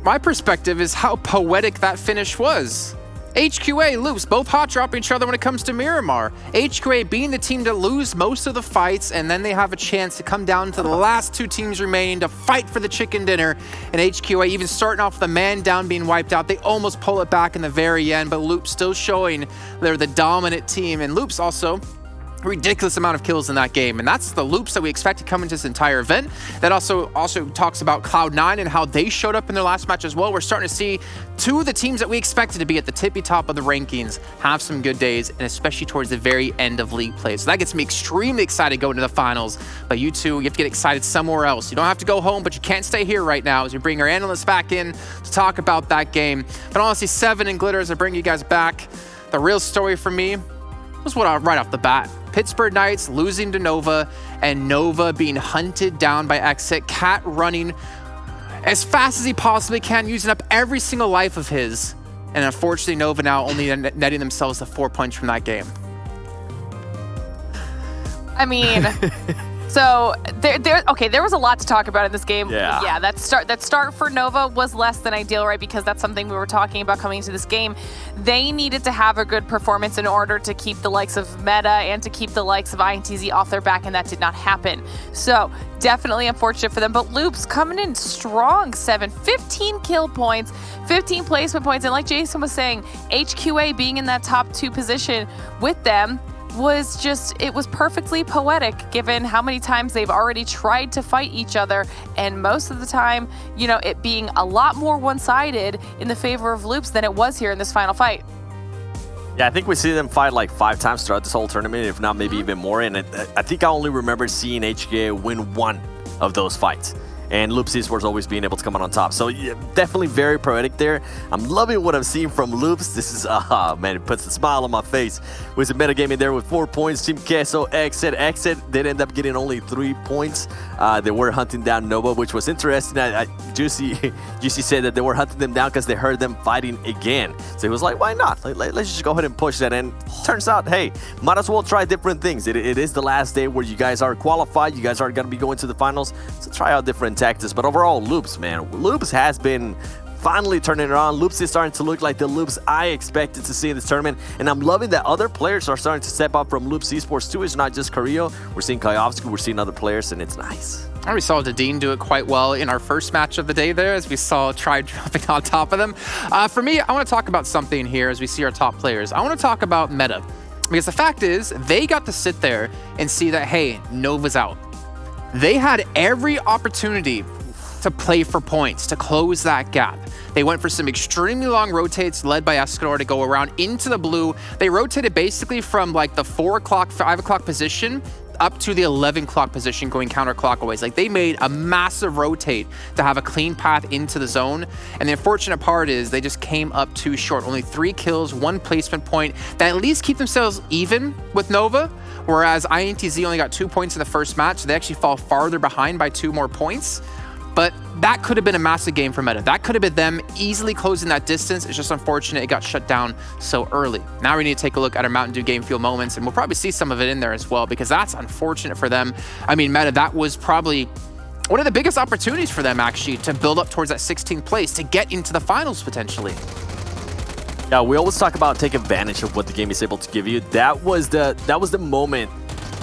My perspective is how poetic that finish was. HQA, Loops, both hot dropping each other when it comes to Miramar. HQA being the team to lose most of the fights, and then they have a chance to come down to the last 2 teams remaining to fight for the chicken dinner. And HQA even starting off with a man down being wiped out. They almost pull it back in the very end, but Loops still showing they're the dominant team. And Loops also ridiculous amount of kills in that game, and that's the Loops that we expect to come into this entire event. That also talks about Cloud9 and how they showed up in their last match as well. We're starting to see 2 of the teams that we expected to be at the tippy top of the rankings have some good days, and especially towards the very end of league play. So that gets me extremely excited going to the finals. But you two, you have to get excited somewhere else. You don't have to go home, but you can't stay here right now as we bring our analysts back in to talk about that game. But honestly, 7 and Glitter, as I bring you guys back, the real story for me was right off the bat. Pittsburgh Knights losing to Nova, and Nova being hunted down by XSET. Cat running as fast as he possibly can, using up every single life of his. And unfortunately, Nova now only netting themselves the 4 points from that game. I mean, so there was a lot to talk about in this game. Yeah, that start for Nova was less than ideal, right? Because that's something we were talking about coming into this game. They needed to have a good performance in order to keep the likes of Meta and to keep the likes of INTZ off their back, and that did not happen. So definitely unfortunate for them, but Loops coming in strong, 15 kill points, 15 placement points, and like Jason was saying, HQA being in that top 2 position with them was it was perfectly poetic given how many times they've already tried to fight each other, and most of the time, you know, it being a lot more one-sided in the favor of Loops than it was here in this final fight. Yeah, I think we see them fight like 5 times throughout this whole tournament, if not maybe even more, and I think I only remember seeing HQA win 1 of those fights. And Loops Esports always being able to come out on top. So yeah, definitely very poetic there. I'm loving what I'm seeing from Loops. This is, man, it puts a smile on my face. With some metagaming there with 4 points. Team Queso, XSET did end up getting only 3 points. They were hunting down Nova, which was interesting. Juicy said that they were hunting them down because they heard them fighting again. So he was like, why not? Let's just go ahead and push that. And turns out, hey, might as well try different things. It is the last day where you guys are qualified. You guys are going to be going to the finals. So try out different tactics. But overall, Loops, man, Loops has been finally turning it on. Loops is starting to look like the Loops I expected to see in this tournament, and I'm loving that other players are starting to step up from Loops Esports too. It's not just Carrillo. We're seeing Kayovsky, we're seeing other players, and it's nice. We saw Dean do it quite well in our first match of the day there, as we saw Tribe dropping on top of them. For me, I want to talk about something here as we see our top players. I want to talk about meta. Because the fact is, they got to sit there and see that, hey, Nova's out. They had every opportunity to play for points, to close that gap. They went for some extremely long rotates led by Escanor to go around into the blue. They rotated basically from like the 4 o'clock, 5 o'clock position up to the 11 o'clock position going counterclockwise. Like they made a massive rotate to have a clean path into the zone. And the unfortunate part is they just came up too short. Only 3 kills, 1 placement point that at least keep themselves even with Nova. Whereas INTZ only got 2 points in the first match. So they actually fall farther behind by 2 more points. But that could have been a massive game for Meta. That could have been them easily closing that distance. It's just unfortunate it got shut down so early. Now we need to take a look at our Mountain Dew game fuel moments, and we'll probably see some of it in there as well, because that's unfortunate for them. I mean, Meta, that was probably one of the biggest opportunities for them, actually, to build up towards that 16th place, to get into the finals potentially. Yeah, we always talk about take advantage of what the game is able to give you. That was the moment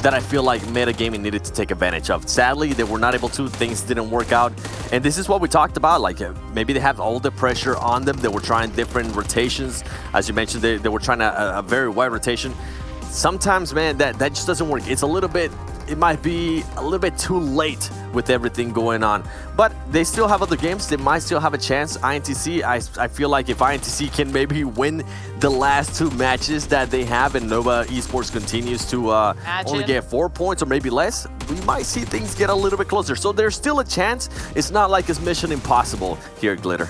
that I feel like Meta Gaming needed to take advantage of. Sadly, they were not able to. Things didn't work out. And this is what we talked about. Like, maybe they have all the pressure on them. They were trying different rotations. As you mentioned, they were trying a very wide rotation. Sometimes, man, that just doesn't work. It's a little bit, it might be a little bit too late with everything going on. But they still have other games. They might still have a chance. INTZ, I feel like if INTZ can maybe win the last 2 matches that they have and Nova Esports continues to only get 4 points or maybe less, we might see things get a little bit closer. So there's still a chance. It's not like it's mission impossible here at Glitter.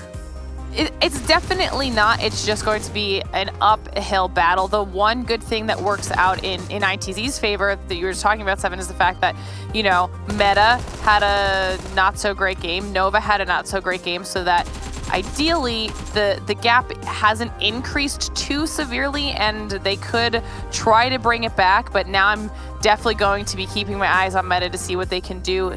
It's definitely not. It's just going to be an uphill battle. The one good thing that works out in INTZ's favor that you were just talking about, Seven, is the fact that, you know, Meta had a not so great game, Nova had a not so great game, so that ideally the gap hasn't increased too severely and they could try to bring it back. But now I'm definitely going to be keeping my eyes on Meta to see what they can do,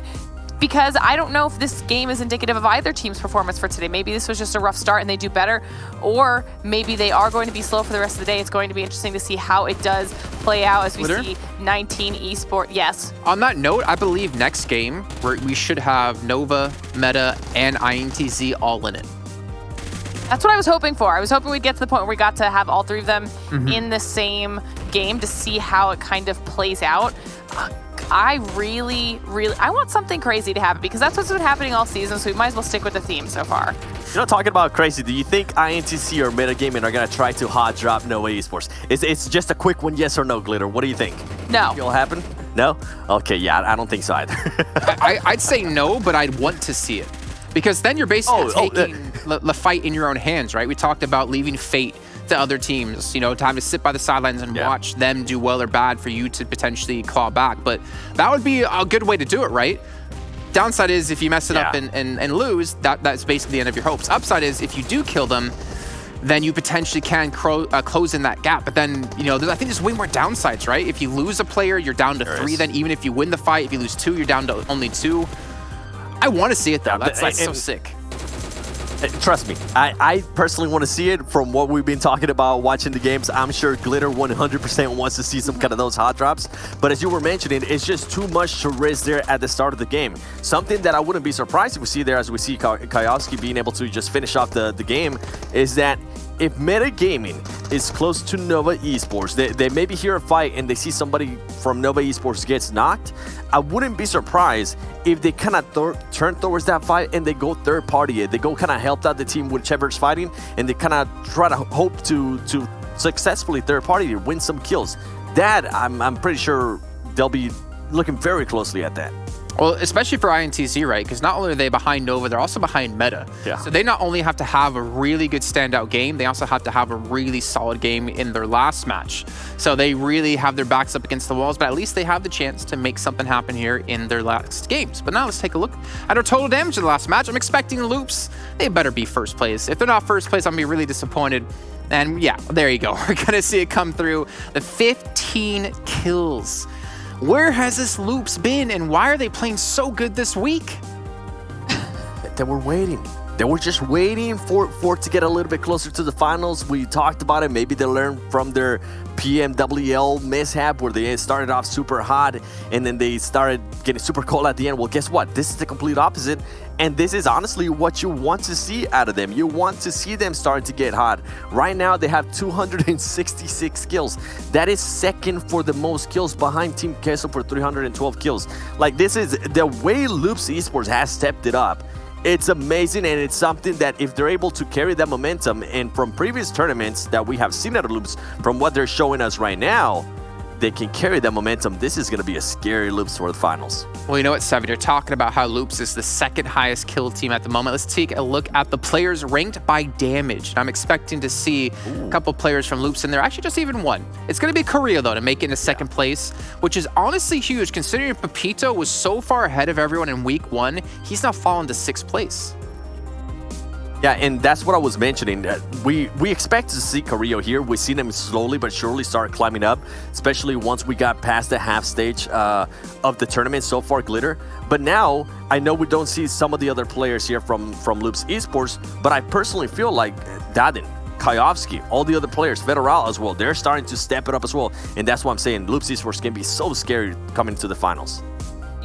because I don't know if this game is indicative of either team's performance for today. Maybe this was just a rough start and they do better, or maybe they are going to be slow for the rest of the day. It's going to be interesting to see how it does play out as we see 19 Esports. Yes. On that note, I believe next game we should have Nova, Meta, and INTZ all in it. That's what I was hoping for. I was hoping we'd get to the point where we got to have all 3 of them in the same game to see how it kind of plays out. I really want something crazy to happen, because that's what's been happening all season, so we might as well stick with the theme so far. You know, talking about crazy, do you think INTZ or Meta Gaming are going to try to hot drop Nova Esports? It's just a quick one, yes or no, Glitter? What do you think? No. It'll happen? No? Okay, yeah, I don't think so either. I'd say no, but I'd want to see it. Because then you're basically taking the fight in your own hands, right? We talked about leaving fate to other teams, you know, time to sit by the sidelines and watch them do well or bad for you to potentially claw back. But that would be a good way to do it, right? Downside is if you mess it up and lose, that's basically the end of your hopes. Upside is if you do kill them, then you potentially can close in that gap. But then, you know, I think there's way more downsides, right? If you lose a player, you're down to 3. Then even if you win the fight, if you lose 2, you're down to only 2. I want to see it though. That's so sick. Trust me, I personally want to see it. From what we've been talking about watching the games, I'm sure Glitter 100% wants to see some kind of those hot drops. But as you were mentioning, it's just too much to risk there at the start of the game. Something that I wouldn't be surprised if we see there, as we see Kayowski being able to just finish off the game, is that if Meta Gaming is close to Nova Esports, they maybe hear a fight and they see somebody from Nova Esports gets knocked, I wouldn't be surprised if they kind of turn towards that fight and they go third party it. They go kind of help out the team whichever's fighting, and they kind of try to hope to successfully third party to win some kills. That, I'm pretty sure they'll be looking very closely at that. Well, especially for INTZ, right? Because not only are they behind Nova, they're also behind Meta. Yeah. So they not only have to have a really good standout game, they also have to have a really solid game in their last match. So they really have their backs up against the walls, but at least they have the chance to make something happen here in their last games. But now let's take a look at our total damage in the last match. I'm expecting Loops. They better be first place. If they're not first place, I'm going to be really disappointed. And yeah, there you go. We're going to see it come through. The 15 kills. Where has this Loops been, and why are they playing so good this week? They were waiting. They were just waiting for it to get a little bit closer to the finals. We talked about it. Maybe they learned from their PMWL mishap where they started off super hot and then they started getting super cold at the end. Well, guess what? This is the complete opposite. And this is honestly what you want to see out of them. You want to see them starting to get hot. Right now, they have 266 kills. That is second for the most kills behind Team Queso for 312 kills. Like, this is the way Loops Esports has stepped it up. It's amazing, and it's something that if they're able to carry that momentum, and from previous tournaments that we have seen at Loops, from what they're showing us right now, they can carry that momentum. This is going to be a scary Loops for the finals. Well, you know what, Seven? You're talking about how Loops is the second highest kill team at the moment. Let's take a look at the players ranked by damage. I'm expecting to see a couple players from Loops in there. Actually, just even one. It's going to be Korea, though, to make it into second place, which is honestly huge considering Pepito was so far ahead of everyone in week 1. He's now fallen to 6th place. Yeah, and that's what I was mentioning. We expect to see Carrillo here. We've seen him slowly but surely start climbing up, especially once we got past the half stage of the tournament so far, Glitter. But now, I know we don't see some of the other players here from Loops Esports, but I personally feel like Dadin, Kayovsky, all the other players, Federal as well, they're starting to step it up as well. And that's why I'm saying Loops Esports can be so scary coming to the finals.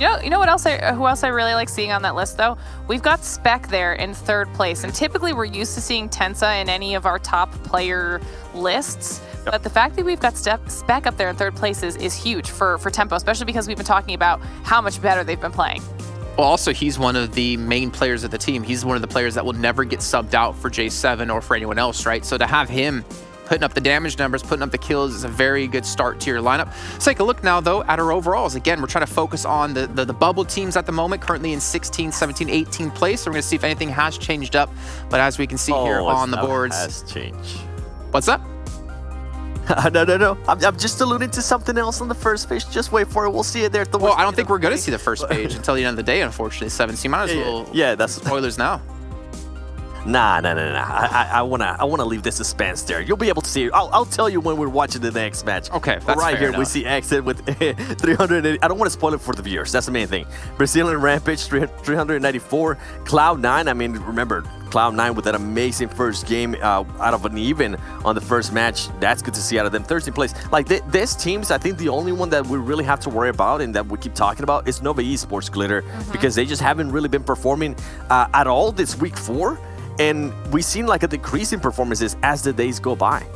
You know what else? Who else I really like seeing on that list though? We've got Spec there in 3rd place, and typically we're used to seeing Tensa in any of our top player lists. Yep. But the fact that we've got Spec up there in 3rd place is huge for Tempo, especially because we've been talking about how much better they've been playing. Well, also, he's one of the main players of the team. He's one of the players that will never get subbed out for J7 or for anyone else, right? So to have him putting up the damage numbers, putting up the kills is a very good start to your lineup. Let's take a look now, though, at our overalls. Again, we're trying to focus on the bubble teams at the moment, currently in 16, 17, 18 place. So we're going to see if anything has changed up. But as we can see here on the boards... has changed. What's up? No. I'm just alluding to something else on the first page. Just wait for it. We'll see it there. Well, I don't think we're going to see the first page until the end of the day, unfortunately. 17. Might as well... Yeah, that's... Spoilers now. Nah. I wanna leave the suspense there. You'll be able to see it. I'll tell you when we're watching the next match. Okay, that's right fair here enough. We see XSET with 380. I don't want to spoil it for the viewers. That's the main thing. Brazilian Rampage 394. Cloud9. I mean, remember Cloud9 with that amazing first game out of an even on the first match. That's good to see out of them. 13th place. Like this teams, I think the only one that we really have to worry about and that we keep talking about is Nova Esports, Glitter, because they just haven't really been performing at all this week 4. And we've seen like a decrease in performances as the days go by.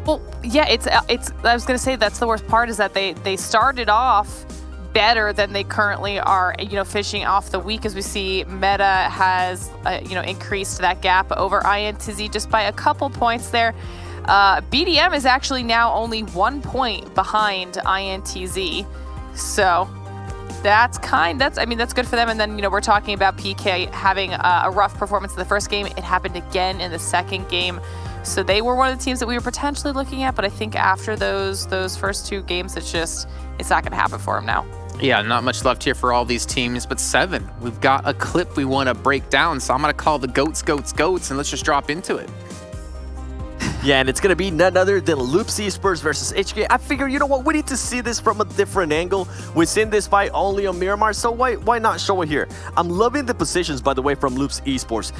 Well, yeah, it's. I was gonna say that's the worst part is that they started off better than they currently are. Finishing off the week as we see Meta has increased that gap over INTZ just by a couple points there. BDM is actually now only 1 point behind INTZ, so. That's good for them. And then, we're talking about PK having a rough performance in the first game. It happened again in the second game. So they were one of the teams that we were potentially looking at. But I think after those first 2 games, it's not going to happen for them now. Yeah, not much left here for all these teams. But 7, we've got a clip we want to break down. So I'm going to call the goats, and let's just drop into it. Yeah, and it's going to be none other than Loops Esports versus HK. I figure, you know what, we need to see this from a different angle. We've seen this fight only on Miramar, so why not show it here? I'm loving the positions, by the way, from Loops Esports.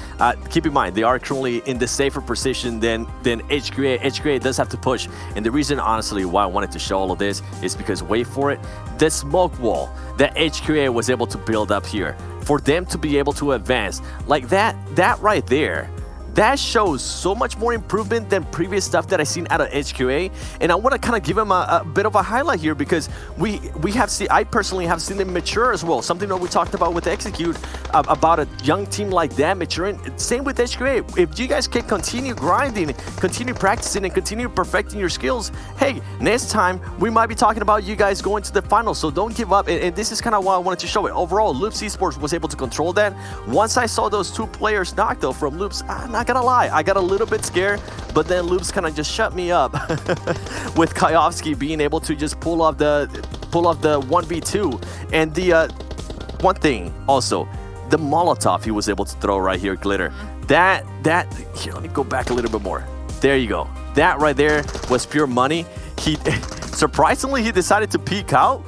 Keep in mind, they are currently in the safer position than HQA. HQA does have to push, and the reason, honestly, why I wanted to show all of this is because, wait for it, the smoke wall that HQA was able to build up here, for them to be able to advance, like that right there, that shows so much more improvement than previous stuff that I've seen out of HQA. And I want to kind of give them a bit of a highlight here because I personally have seen them mature as well. Something that we talked about with Execute, about a young team like that maturing. Same with HQA. If you guys can continue grinding, continue practicing, and continue perfecting your skills, hey, next time we might be talking about you guys going to the finals. So don't give up. And this is kind of why I wanted to show it. Overall, Loops Esports was able to control that. Once I saw those 2 players knocked though from Loops, I'm not gonna lie, I got a little bit scared, but then Loops kind of just shut me up with Kayovsky being able to just pull off the 1v2. And the one thing also, the Molotov he was able to throw right here, Glitter. That here, let me go back a little bit more. There you go. That right there was pure money. He surprisingly he decided to peek out,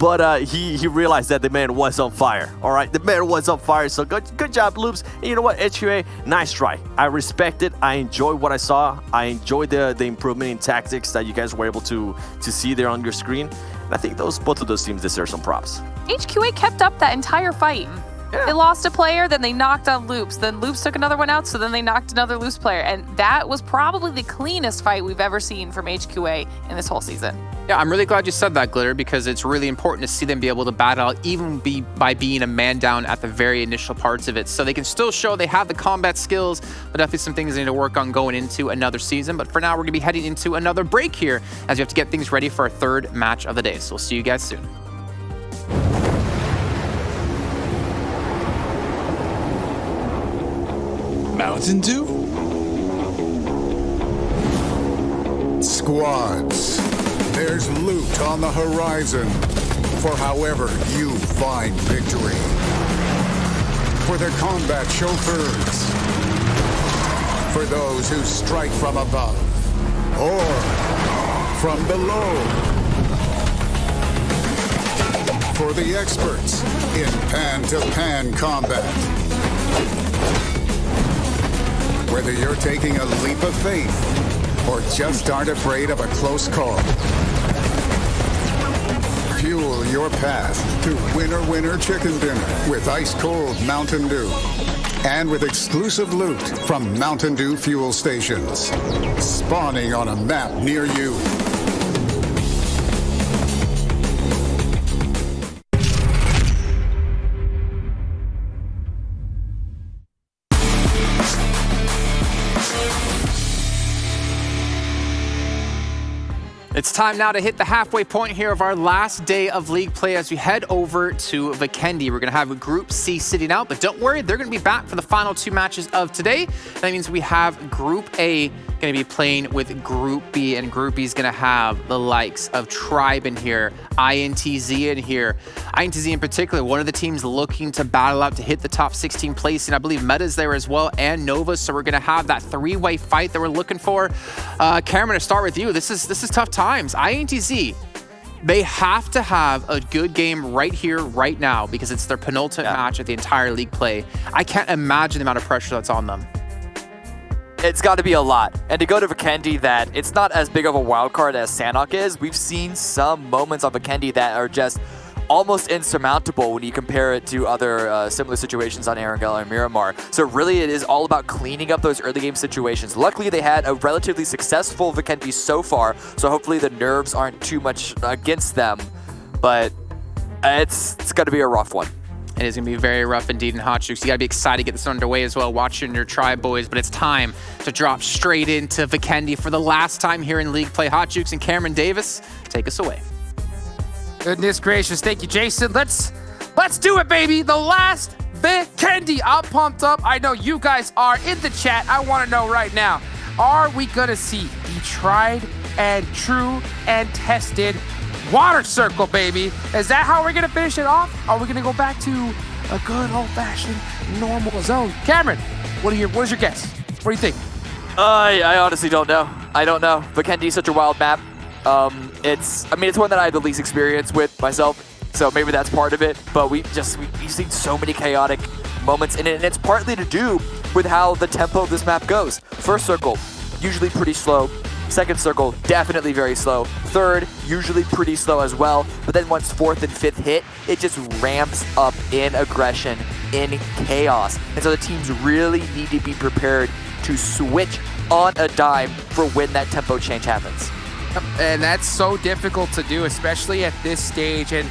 but he realized that the man was on fire. All right, the man was on fire. So good job, Loops. And you know what, HQA, nice try. I respect it. I enjoy what I saw. I enjoy the improvement in tactics that you guys were able to see there on your screen. And I think both of those teams deserve some props. HQA kept up that entire fight. Yeah. They lost a player, then they knocked on Loops, then Loops took another one out, so then they knocked another Loops player, and that was probably the cleanest fight we've ever seen from HQA in this whole season. Yeah, I'm really glad you said that, Glitter, because it's really important to see them be able to battle out even by being a man down at the very initial parts of it. So they can still show they have the combat skills, but definitely some things they need to work on going into another season. But for now, we're going to be heading into another break here as we have to get things ready for our third match of the day. So we'll see you guys soon. Mountain Dew? Squads, there's loot on the horizon for however you find victory. For the combat chauffeurs, for those who strike from above or from below, for the experts in pan-to-pan combat. Whether you're taking a leap of faith or just aren't afraid of a close call. Fuel your path to Winner Winner Chicken Dinner with ice-cold Mountain Dew. And with exclusive loot from Mountain Dew fuel stations. Spawning on a map near you. It's time now to hit the halfway point here of our last day of league play as we head over to Vikendi. We're going to have a Group C sitting out, but don't worry, they're going to be back for the final two matches of today. That means we have Group A going to be playing with Group B, and Group B is going to have the likes of Tribe in here, INTZ in here. INTZ in particular, one of the teams looking to battle out to hit the top 16 placing. I believe Meta's there as well, and Nova, so we're going to have that three-way fight that we're looking for. Cameron, to start with you, this is tough times. INTZ, they have to have a good game right here, right now, because it's their penultimate match of the entire league play. I can't imagine the amount of pressure that's on them. It's got to be a lot. And to go to Vikendi, that it's not as big of a wild card as Sanhok is. We've seen some moments on Vikendi that are just almost insurmountable when you compare it to other similar situations on Erangel and Miramar. So really it is all about cleaning up those early game situations. Luckily they had a relatively successful Vikendi so far, so hopefully the nerves aren't too much against them. But it's going to be a rough one. It is going to be very rough indeed in Hot Jukes. You got to be excited to get this underway as well, watching your Tribe boys. But it's time to drop straight into Vikendi for the last time here in League Play. Hot Jukes and Cameron Davis, take us away. Goodness gracious, thank you, Jason. Let's do it, baby. The last Vikendi. I'm pumped up. I know you guys are in the chat. I want to know right now, are we going to see the tried and true and tested water circle, baby? Is that how we're going to finish it off? Are we going to go back to a good old-fashioned normal zone? Cameron, what is your guess? What do you think? I honestly don't know. I don't know. Vikendi is such a wild map. It's one that I have the least experience with myself, so maybe that's part of it. But we've seen so many chaotic moments in it, and it's partly to do with how the tempo of this map goes. First circle, usually pretty slow. Second circle, definitely very slow. Third, usually pretty slow as well. But then once fourth and fifth hit, it just ramps up in aggression, in chaos. And so the teams really need to be prepared to switch on a dime for when that tempo change happens. And that's so difficult to do, especially at this stage. And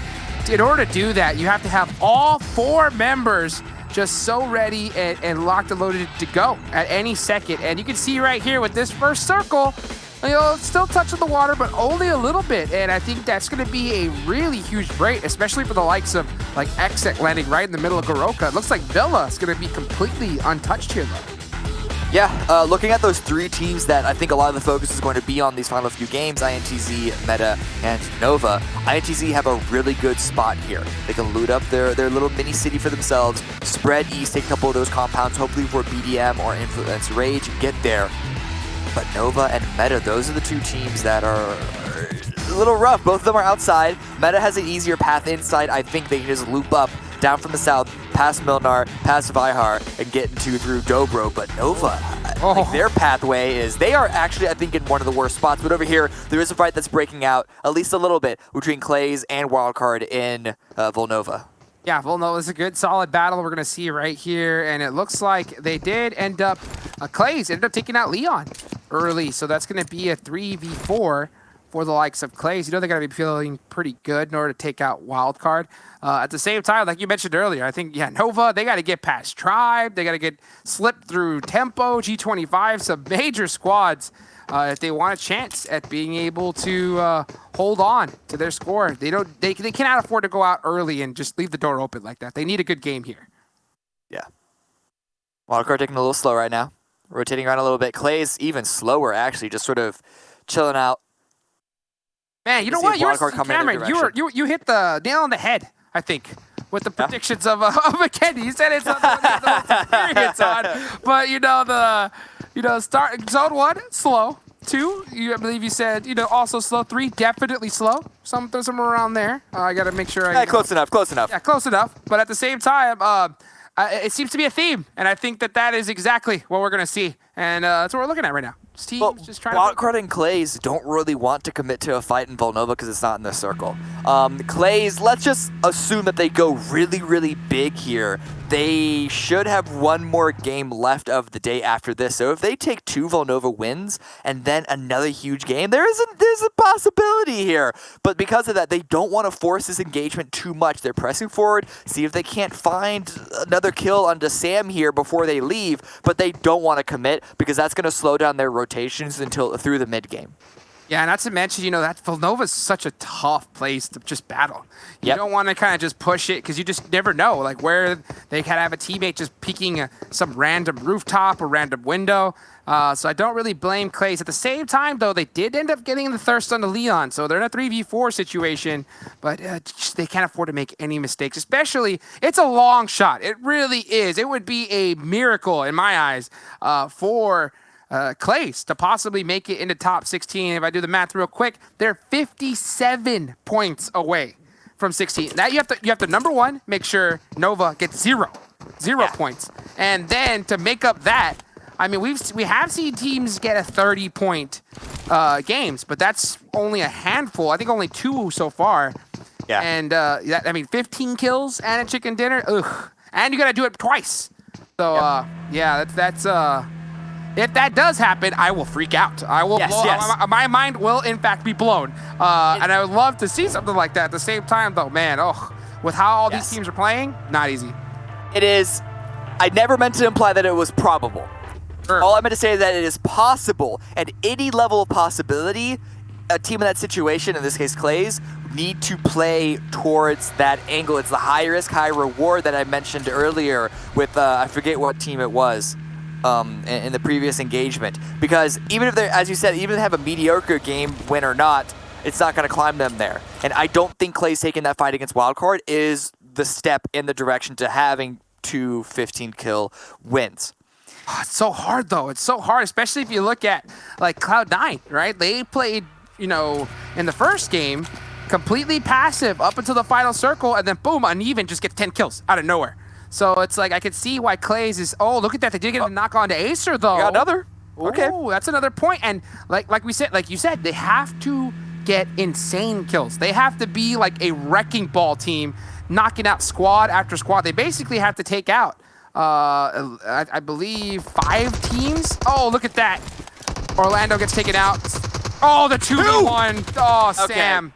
in order to do that, you have to have all four members just so ready and locked and loaded to go at any second. And you can see right here with this first circle, it's still touching the water, but only a little bit. And I think that's going to be a really huge break, especially for the likes of like XSET landing right in the middle of Garoka. It looks like Villa is going to be completely untouched here, though. Yeah, looking at those three teams that I think a lot of the focus is going to be on these final few games, INTZ, Meta, and Nova, INTZ have a really good spot here. They can loot up their little mini city for themselves, spread east, take a couple of those compounds, hopefully for BDM or Influence Rage, get there. But Nova and Meta, those are the two teams that are a little rough. Both of them are outside. Meta has an easier path inside. I think they can just loop up down from the south, past Milnar, past Vihar, and get through Dobro. But Nova, I think their pathway is, they are actually, I think, in one of the worst spots. But over here, there is a fight that's breaking out, at least a little bit, between Klaze and Wildcard in Volnova. Yeah, Volnova is a good, solid battle we're going to see right here. And it looks like they did end up, Klaze ended up taking out Leon early. So that's going to be a 3v4 for the likes of Klaze. You know, they got to be feeling pretty good in order to take out Wildcard. At the same time, like you mentioned earlier, I think, Nova, they got to get past Tribe. They got to get slipped through Tempo, G25, some major squads if they want a chance at being able to hold on to their score. They cannot afford to go out early and just leave the door open like that. They need a good game here. Yeah. Wildcard taking a little slow right now. Rotating around a little bit. Klaze even slower, actually, just sort of chilling out. Man, you know what? Cameron, you hit the nail on the head, I think, with the predictions of Vikendi. You said it's not the experience on, but start zone 1 slow, 2 I believe you said also slow, 3 definitely slow, somewhere around there. I got to make sure. Close enough. Yeah, close enough. But at the same time, it seems to be a theme, and I think that is exactly what we're gonna see, and that's what we're looking at right now. Just trying Wildcard and Klaze don't really want to commit to a fight in Volnova because it's not in the circle. Klaze, let's just assume that they go really, really big here. They should have one more game left of the day after this. So if they take 2 Volnova wins and then another huge game, there's a possibility here. But because of that, they don't want to force this engagement too much. They're pressing forward, see if they can't find another kill onto Sam here before they leave, but they don't want to commit because that's going to slow down their rotations until through the mid game. Yeah, not to mention, that Volnova is such a tough place to just battle. You don't want to kind of just push it because you just never know, like where they kind of have a teammate just peeking some random rooftop or random window. So I don't really blame Klaze. At the same time, though, they did end up getting the thirst on the Leon, so they're in a 3v4 situation, but they can't afford to make any mistakes, especially, it's a long shot. It really is. It would be a miracle, in my eyes, for Klaze to possibly make it into top 16. If I do the math real quick, they're 57 points away from 16. Now you have to number 1, make sure Nova gets 0 points, and then to make up that, I mean, we have seen teams get a 30-point games, but that's only a handful. I think only 2 so far. Yeah. And 15 kills and a chicken dinner. Ugh. And you got to do it twice. So that's if that does happen, I will freak out. I will my mind will in fact be blown. And I would love to see something like that. At the same time, though, man, with how all these teams are playing, not easy. It is. I never meant to imply that it was probable. Sure. All I meant to say is that it is possible. At any level of possibility, a team in that situation, in this case Klaze, need to play towards that angle. It's the high risk, high reward that I mentioned earlier with, I forget what team it was. In the previous engagement, because even if they're, as you said, even if they have a mediocre game, win or not, it's not going to climb them there. And I don't think Klaze taking that fight against Wildcard is the step in the direction to having 2 15-kill wins. It's so hard, though. It's so hard, especially if you look at like Cloud9, right? They played, in the first game, completely passive up until the final circle, and then boom, Uneven just gets 10 kills out of nowhere. So it's like I could see why Klaze is. Oh, look at that! They did get a knock on to Acer though. Got another. Okay. Oh, that's another point. And like you said, they have to get insane kills. They have to be like a wrecking ball team, knocking out squad after squad. They basically have to take out, I believe, 5 teams. Oh, look at that! Orlando gets taken out. Oh, the 2v1. Oh, Sam.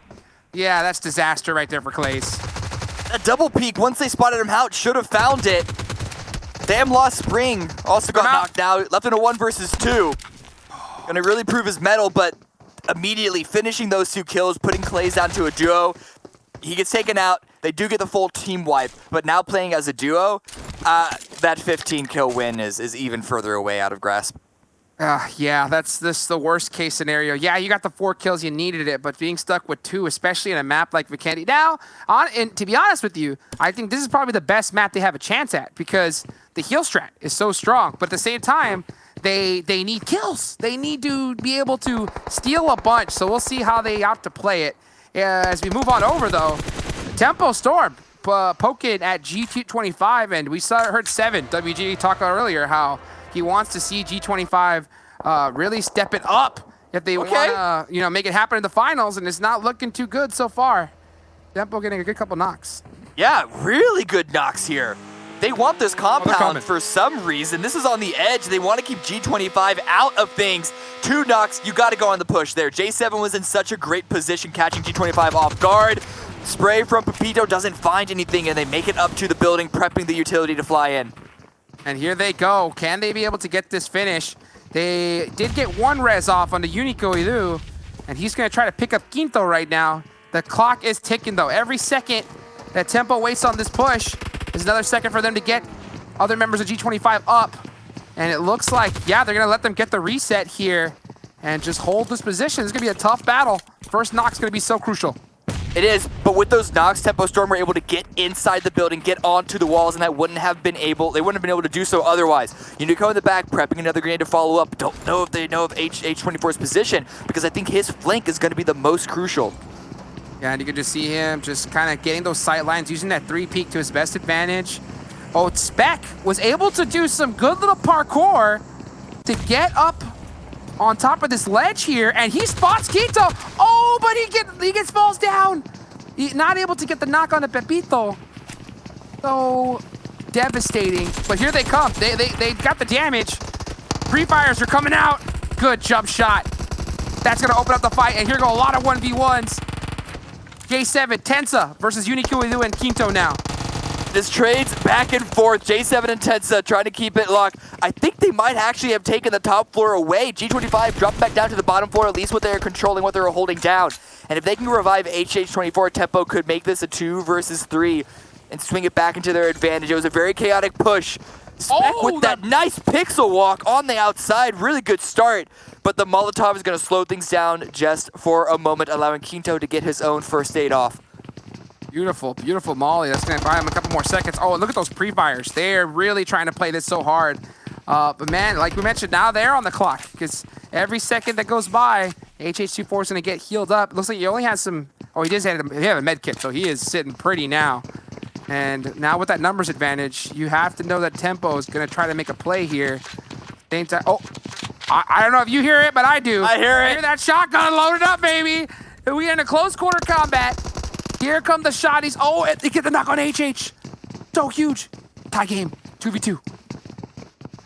Yeah, that's disaster right there for Klaze. A double peek once they spotted him out, should have found it. Damn, lost Spring also got knocked out, left in a 1 versus 2. Gonna really prove his mettle, but immediately finishing those 2 kills, putting Klaze down to a duo. He gets taken out. They do get the full team wipe, but now playing as a duo, that 15-kill win is even further away out of grasp. Yeah, that's the worst case scenario. Yeah, you got the 4 kills, you needed it, but being stuck with 2, especially in a map like Vikendi. Now, and to be honest with you, I think this is probably the best map they have a chance at because the heal strat is so strong. But at the same time, they need kills. They need to be able to steal a bunch. So we'll see how they opt to play it. As we move on over, though, Tempo Storm poking at G25, and we heard 7 WG talk earlier how he wants to see G25 really step it up if they want to, make it happen in the finals, and it's not looking too good so far. Tempo getting a good couple knocks. Yeah, really good knocks here. They want this compound for some reason. This is on the edge. They want to keep G25 out of things. 2 knocks, you got to go on the push there. J7 was in such a great position catching G25 off guard. Spray from Pepito doesn't find anything, and they make it up to the building, prepping the utility to fly in. And here they go. Can they be able to get this finish? They did get 1 res off on the Unico Ilu, and he's going to try to pick up Quinto right now. The clock is ticking, though. Every second that Tempo wastes on this push is another second for them to get other members of G25 up. And it looks like, they're going to let them get the reset here and just hold this position. It's going to be a tough battle. First knock's going to be so crucial. It is, but with those knocks, Tempo Storm were able to get inside the building, get onto the walls, and they wouldn't have been able to do so otherwise. Unico in the back, prepping another grenade to follow up. Don't know if they know of H24's position, because I think his flank is going to be the most crucial. Yeah, and you can just see him just kind of getting those sight lines, using that 3-peek to his best advantage. Oh, Spec was able to do some good little parkour to get up on top of this ledge here, and he spots Quito. Oh, but he gets falls down. Not able to get the knock on to Pepito. So devastating. But here they come. They got the damage. Pre-fires are coming out. Good jump shot. That's gonna open up the fight, and here go a lot of 1v1s. J7, Tensa versus Unico and Quinto now. This trades back and forth. J7 and Tensa trying to keep it locked. I think they might actually have taken the top floor away. G25 dropped back down to the bottom floor, at least what they are controlling, what they were holding down. And if they can revive HH24, Tempo could make this a 2 versus 3 and swing it back into their advantage. It was a very chaotic push. Spec with that nice pixel walk on the outside. Really good start. But the Molotov is going to slow things down just for a moment, allowing Quinto to get his own first aid off. Beautiful, beautiful Molly. That's going to buy him a couple more seconds. Oh, look at those pre-fires. They're really trying to play this so hard. But man, like we mentioned, now they're on the clock because every second that goes by, HH24 is going to get healed up. Looks like he only has some... Oh, he does have a med kit, so he is sitting pretty now. And now with that numbers advantage, you have to know that Tempo is going to try to make a play here. Same time... Oh, I don't know if you hear it, but I do. I hear it. I hear that shotgun loaded up, baby. We are in a close quarter combat. Here come the shotties. Oh, they get the knock on HH. So huge. Tie game. 2v2.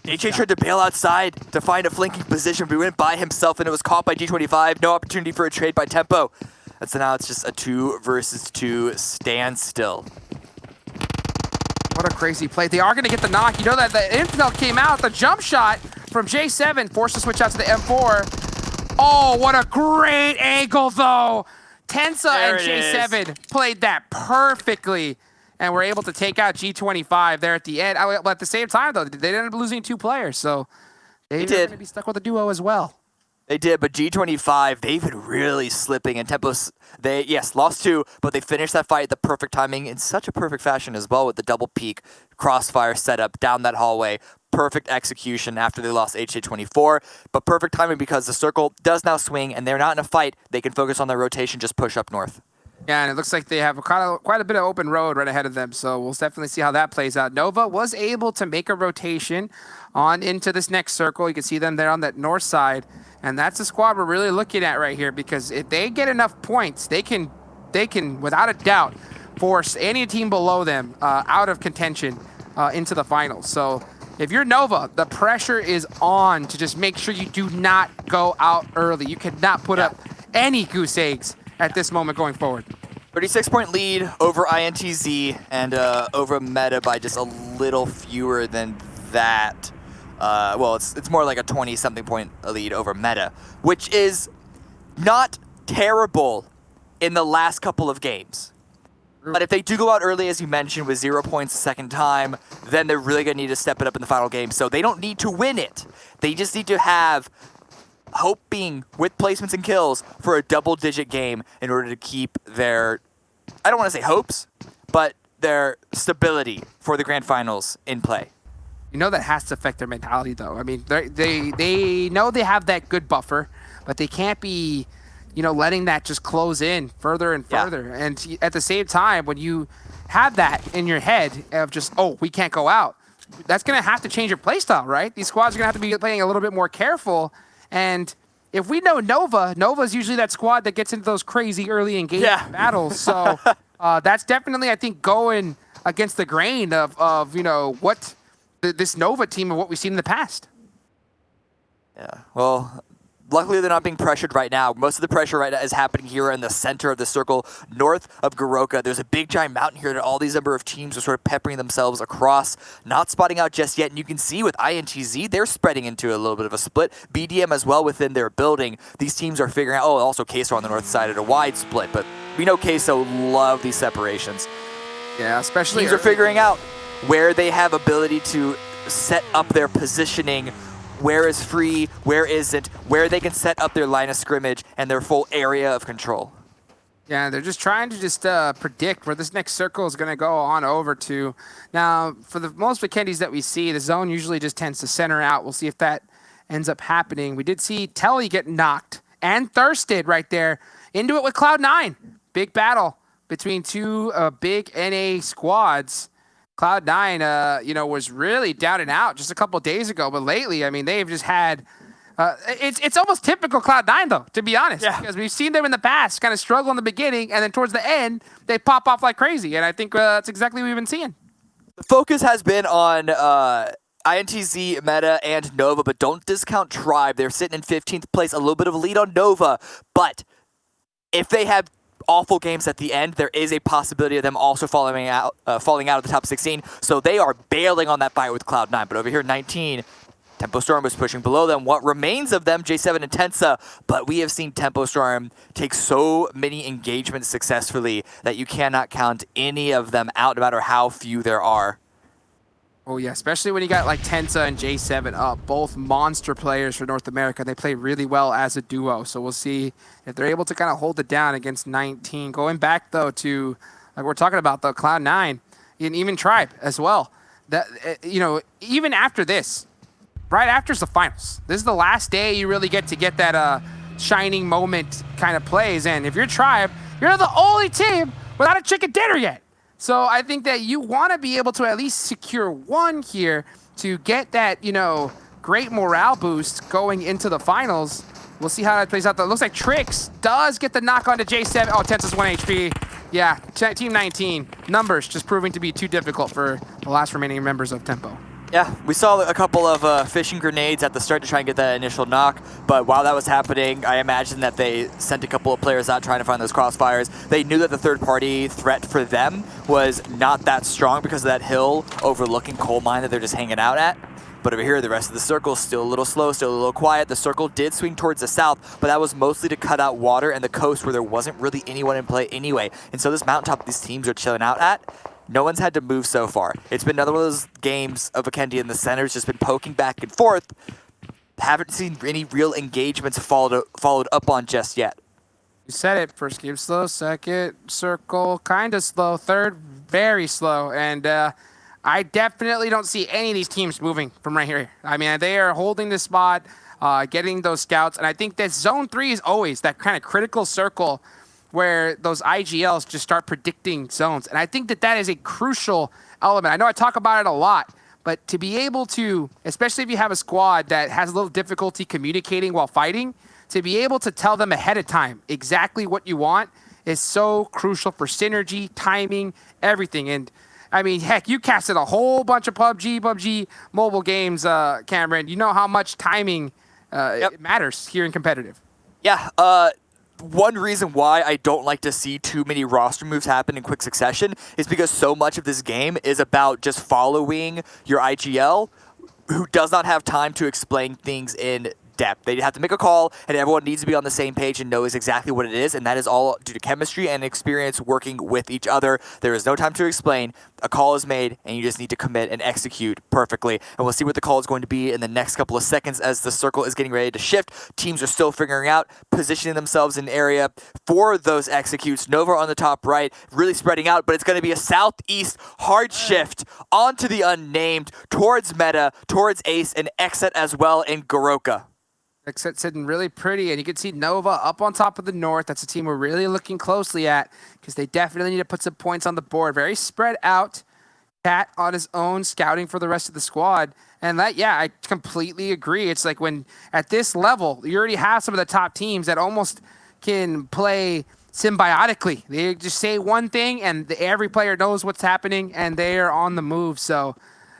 HH tried to bail outside to find a flanking position, but he went by himself, and it was caught by G25. No opportunity for a trade by Tempo. And so now it's just a 2 versus 2 standstill. What a crazy play. They are going to get the knock. You know that the intel came out. The jump shot from J7 forced to switch out to the M4. Oh, what a great angle, though. Tensa and J7 played that perfectly and were able to take out G25 there at the end. But at the same time, though, they ended up losing 2 players, so they're going to be stuck with a duo as well. They did, but G25, they've been really slipping, and Tempos, they, yes, lost 2, but they finished that fight at the perfect timing in such a perfect fashion as well with the double peak crossfire setup down that hallway. Perfect execution after they lost HA24, but perfect timing because the circle does now swing, and they're not in a fight. They can focus on their rotation, just push up north. Yeah, and it looks like they have quite a bit of open road right ahead of them, so we'll definitely see how that plays out. Nova was able to make a rotation on into this next circle. You can see them there on that north side, and that's the squad we're really looking at right here, because if they get enough points, they can without a doubt force any team below them out of contention into the finals. So if you're Nova, the pressure is on to just make sure you do not go out early. You cannot put up any goose eggs at this moment going forward. 36-point lead over INTZ and over Meta by just a little fewer than that. Well, it's more like a 20-something point lead over Meta, which is not terrible in the last couple of games. But if they do go out early, as you mentioned, with 0 points the second time, then they're really going to need to step it up in the final game. So they don't need to win it. They just need to have hoping with placements and kills for a double-digit game in order to keep their, I don't want to say hopes, but their stability for the grand finals in play. You know that has to affect their mentality, though. I mean, they know they have that good buffer, but they can't be, letting that just close in further and further. Yeah. And at the same time, when you have that in your head of just, oh, we can't go out, that's going to have to change your playstyle, right? These squads are going to have to be playing a little bit more careful. And if we know Nova's usually that squad that gets into those crazy early engagement battles. So that's definitely, I think, going against the grain of what this Nova team and what we've seen in the past. Yeah, well, luckily they're not being pressured right now. Most of the pressure right now is happening here in the center of the circle, north of Goroka. There's a big giant mountain here that all these number of teams are sort of peppering themselves across, not spotting out just yet. And you can see with INTZ, they're spreading into a little bit of a split. BDM as well within their building. These teams are figuring out, oh, also Queso on the north side at a wide split, but we know Queso love these separations. Yeah, especially teams are figuring out where they have ability to set up their positioning, where is free, where isn't, where they can set up their line of scrimmage and their full area of control. Yeah, they're just trying to predict where this next circle is going to go on over to. Now, for the most Vikendis that we see, the zone usually just tends to center out. We'll see if that ends up happening. We did see Telly get knocked and thirsted right there into it with Cloud9. Big battle between two big NA squads. Cloud9, was really down and out just a couple of days ago, but lately, I mean, they've just had. It's almost typical Cloud9 though, to be honest, because we've seen them in the past kind of struggle in the beginning, and then towards the end they pop off like crazy, and I think that's exactly what we've been seeing. The focus has been on INTZ, Meta, and Nova, but don't discount Tribe. They're sitting in 15th place, a little bit of a lead on Nova, but if they have awful games at the end, there is a possibility of them also falling out of the top 16. So they are bailing on that fight with Cloud9. But over here, 19, Tempo Storm was pushing below them. What remains of them, J7 and INTZ, but we have seen Tempo Storm take so many engagements successfully that you cannot count any of them out, no matter how few there are. Oh yeah, especially when you got like INTZ and J7 up, both monster players for North America. They play really well as a duo, so we'll see if they're able to kind of hold it down against 19. Going back though to, like we're talking about though, Cloud9 and even Tribe as well. That even after this, right after the finals, this is the last day you really get that shining moment kind of plays. And if you're Tribe, you're the only team without a chicken dinner yet. So I think that you want to be able to at least secure one here to get that, great morale boost going into the finals. We'll see how that plays out. Though. It looks like Trix does get the knock onto J7. Oh, INTZ's 1 HP. Yeah, Team 19. Numbers just proving to be too difficult for the last remaining members of Tempo. Yeah, we saw a couple of fishing grenades at the start to try and get that initial knock, but while that was happening, I imagine that they sent a couple of players out trying to find those crossfires. They knew that the third-party threat for them was not that strong because of that hill overlooking coal mine that they're just hanging out at. But over here, the rest of the circle is still a little slow, still a little quiet. The circle did swing towards the south, but that was mostly to cut out water and the coast where there wasn't really anyone in play anyway. And so this mountaintop these teams are chilling out at, no one's had to move so far. It's been another one of those games of Vikendi in the center. It's just been poking back and forth. Haven't seen any real engagements followed up on just yet. You said it. First game slow, second circle kind of slow, third very slow. And I definitely don't see any of these teams moving from right here. I mean, they are holding the spot, getting those scouts. And I think that zone 3 is always that kind of critical circle where those IGLs just start predicting zones. And I think that is a crucial element. I know I talk about it a lot, but to be able to, especially if you have a squad that has a little difficulty communicating while fighting, to be able to tell them ahead of time exactly what you want is so crucial for synergy, timing, everything. And I mean, heck, you casted a whole bunch of PUBG mobile games, Cameron. You know how much timing it matters here in competitive. Yeah, one reason why I don't like to see too many roster moves happen in quick succession is because so much of this game is about just following your IGL, who does not have time to explain things in depth. They have to make a call, and everyone needs to be on the same page and knows exactly what it is, and that is all due to chemistry and experience working with each other. There is no time to explain. A call is made, and you just need to commit and execute perfectly. And we'll see what the call is going to be in the next couple of seconds as the circle is getting ready to shift. Teams are still figuring out, positioning themselves in area for those executes. Nova on the top right, really spreading out, but it's going to be a southeast hard shift onto the Unnamed, towards Meta, towards Ace, and XSET as well in Goroka. XSET sitting really pretty, and you can see Nova up on top of the North. That's a team we're really looking closely at because they definitely need to put some points on the board. Very spread out. Cat on his own, scouting for the rest of the squad. And that, yeah, I completely agree. It's like when at this level, you already have some of the top teams that almost can play symbiotically. They just say one thing, and every player knows what's happening, and they are on the move. So,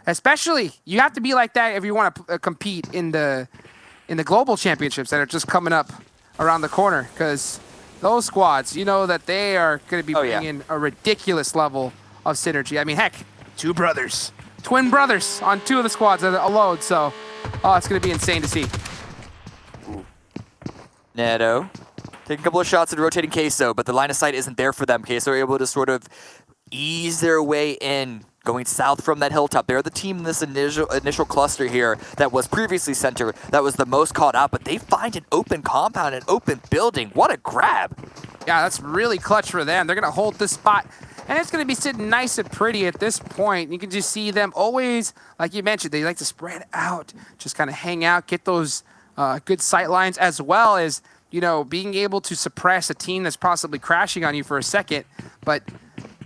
especially, you have to be like that if you want to compete in the global championships that are just coming up around the corner, because those squads, you know that they are going to be bringing a ridiculous level of synergy. I mean, heck, twin brothers on 2 of the squads alone, so it's going to be insane to see. Neto taking a couple of shots at rotating Queso, but the line of sight isn't there for them. Queso are able to sort of ease their way in, going south from that hilltop. They're the team in this initial cluster here that was previously center, that was the most caught out, but they find an open compound, an open building. What a grab. Yeah, that's really clutch for them. They're going to hold this spot, and it's going to be sitting nice and pretty at this point. You can just see them always, like you mentioned, they like to spread out, just kind of hang out, get those good sight lines, as well as, you know, being able to suppress a team that's possibly crashing on you for a second. But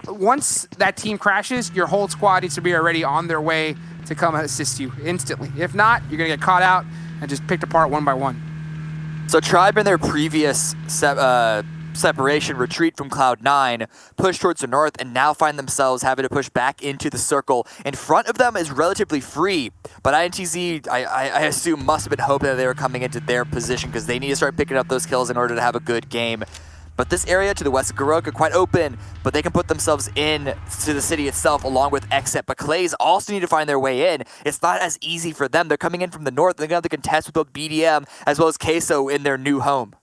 once that team crashes, your whole squad needs to be already on their way to come assist you instantly. If not, you're going to get caught out and just picked apart one by one. So Tribe in their previous separation retreat from Cloud9, push towards the north, and now find themselves having to push back into the circle. In front of them is relatively free, but INTZ, I assume, must have been hoping that they were coming into their position because they need to start picking up those kills in order to have a good game. But this area to the west of Goroka, quite open, but they can put themselves in to the city itself along with XSET. But Klaze also need to find their way in. It's not as easy for them. They're coming in from the north. They're going to have to contest with both BDM as well as Queso in their new home.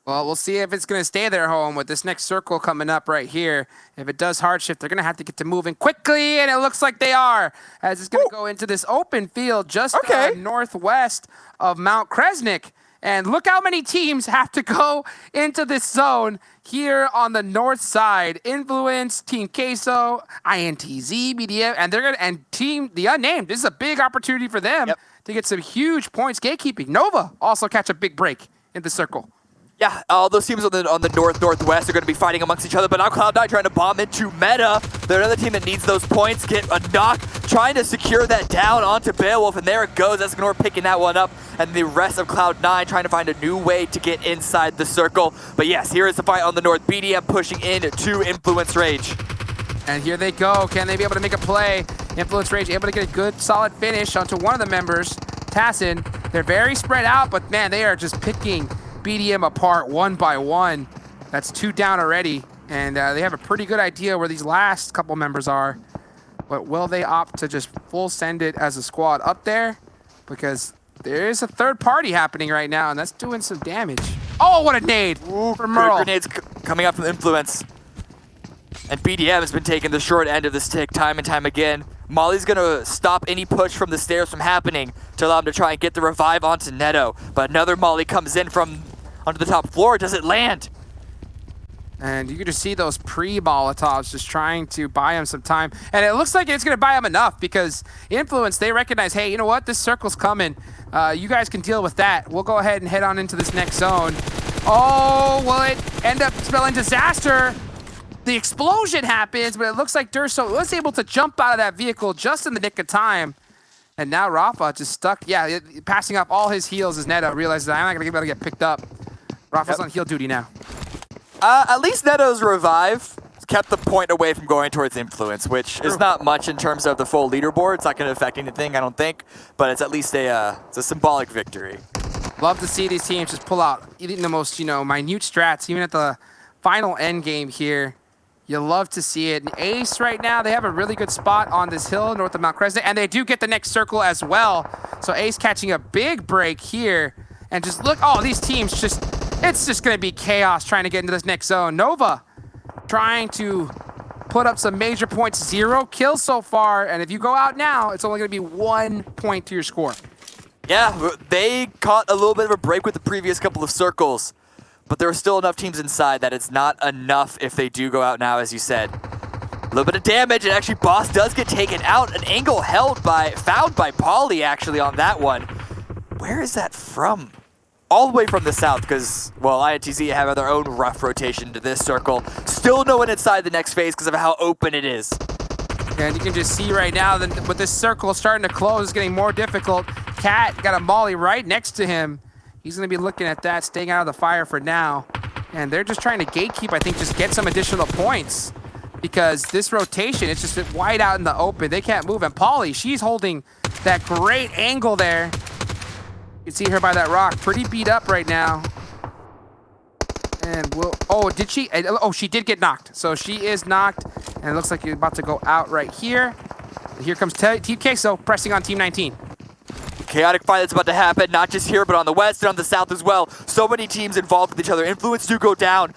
Well, we'll see if it's going to stay their home with this next circle coming up right here. If it does hard shift, they're going to have to get to moving quickly, and it looks like they are, as it's going to go into this open field just northwest of Mount Kresnik. And look how many teams have to go into this zone here on the north side. Influence, Team Queso, INTZ, BDM, and they're gonna Team the Unnamed. This is a big opportunity for them to get some huge points gatekeeping. Nova also catch a big break in the circle. Yeah, all those teams on the northwest are going to be fighting amongst each other, but now Cloud9 trying to bomb into Meta. They're another team that needs those points, get a knock, trying to secure that down onto Beowulf, and there it goes. Escanor picking that one up, and the rest of Cloud9 trying to find a new way to get inside the circle. But yes, here is the fight on the north. BDM pushing in to Influence Rage. And here they go. Can they be able to make a play? Influence Rage able to get a good, solid finish onto one of the members, Tassin. They're very spread out, but man, they are just picking BDM apart one by one. That's 2 down already, and they have a pretty good idea where these last couple members are. But will they opt to just full send it as a squad up there? Because there is a third party happening right now, and that's doing some damage. Oh, what a nade from Merle. Grenades coming up from Influence. And BDM has been taking the short end of the stick time and time again. Molly's going to stop any push from the stairs from happening to allow him to try and get the revive onto Neto. But another Molly comes in from onto the top floor. Does it land? And you can just see those pre-Molotovs just trying to buy him some time. And it looks like it's going to buy him enough because Influence, they recognize, hey, you know what? This circle's coming. You guys can deal with that. We'll go ahead and head on into this next zone. Oh, will it end up spelling disaster? The explosion happens, but it looks like Durso was able to jump out of that vehicle just in the nick of time. And now Rafa just stuck, passing off all his heals as Neto realizes I'm not going to be able to get picked up. Rafa's on heal duty now. At least Neto's revive kept the point away from going towards Influence, which is not much in terms of the full leaderboard. It's not going to affect anything, I don't think, but it's at least it's a symbolic victory. Love to see these teams just pull out even the most, minute strats, even at the final end game here. You love to see it. And Ace right now, they have a really good spot on this hill north of Mount Kresnik, and they do get the next circle as well. So Ace catching a big break here And just look, oh, these teams it's just going to be chaos trying to get into this next zone. Nova trying to put up some major points. 0 kills so far, and if you go out now, it's only going to be 1 point to your score. Yeah, they caught a little bit of a break with the previous couple of circles, but there are still enough teams inside that it's not enough if they do go out now, as you said. A little bit of damage, and actually Boss does get taken out. An angle found by Pauly actually on that one. Where is that from? All the way from the south, because, well, INTZ have their own rough rotation to this circle. Still no one inside the next phase because of how open it is. And you can just see right now that with this circle starting to close, it's getting more difficult. Cat got a molly right next to him. He's going to be looking at that, staying out of the fire for now. And they're just trying to gatekeep, I think, just get some additional points. Because this rotation, it's just wide out in the open. They can't move. And Pauly, she's holding that great angle there. You can see her by that rock. Pretty beat up right now. And did she? Oh, she did get knocked. So she is knocked. And it looks like you're about to go out right here. And here comes Team Queso pressing on Team 19. Chaotic fight that's about to happen, not just here, but on the west and on the south as well. So many teams involved with each other. Influence do go down.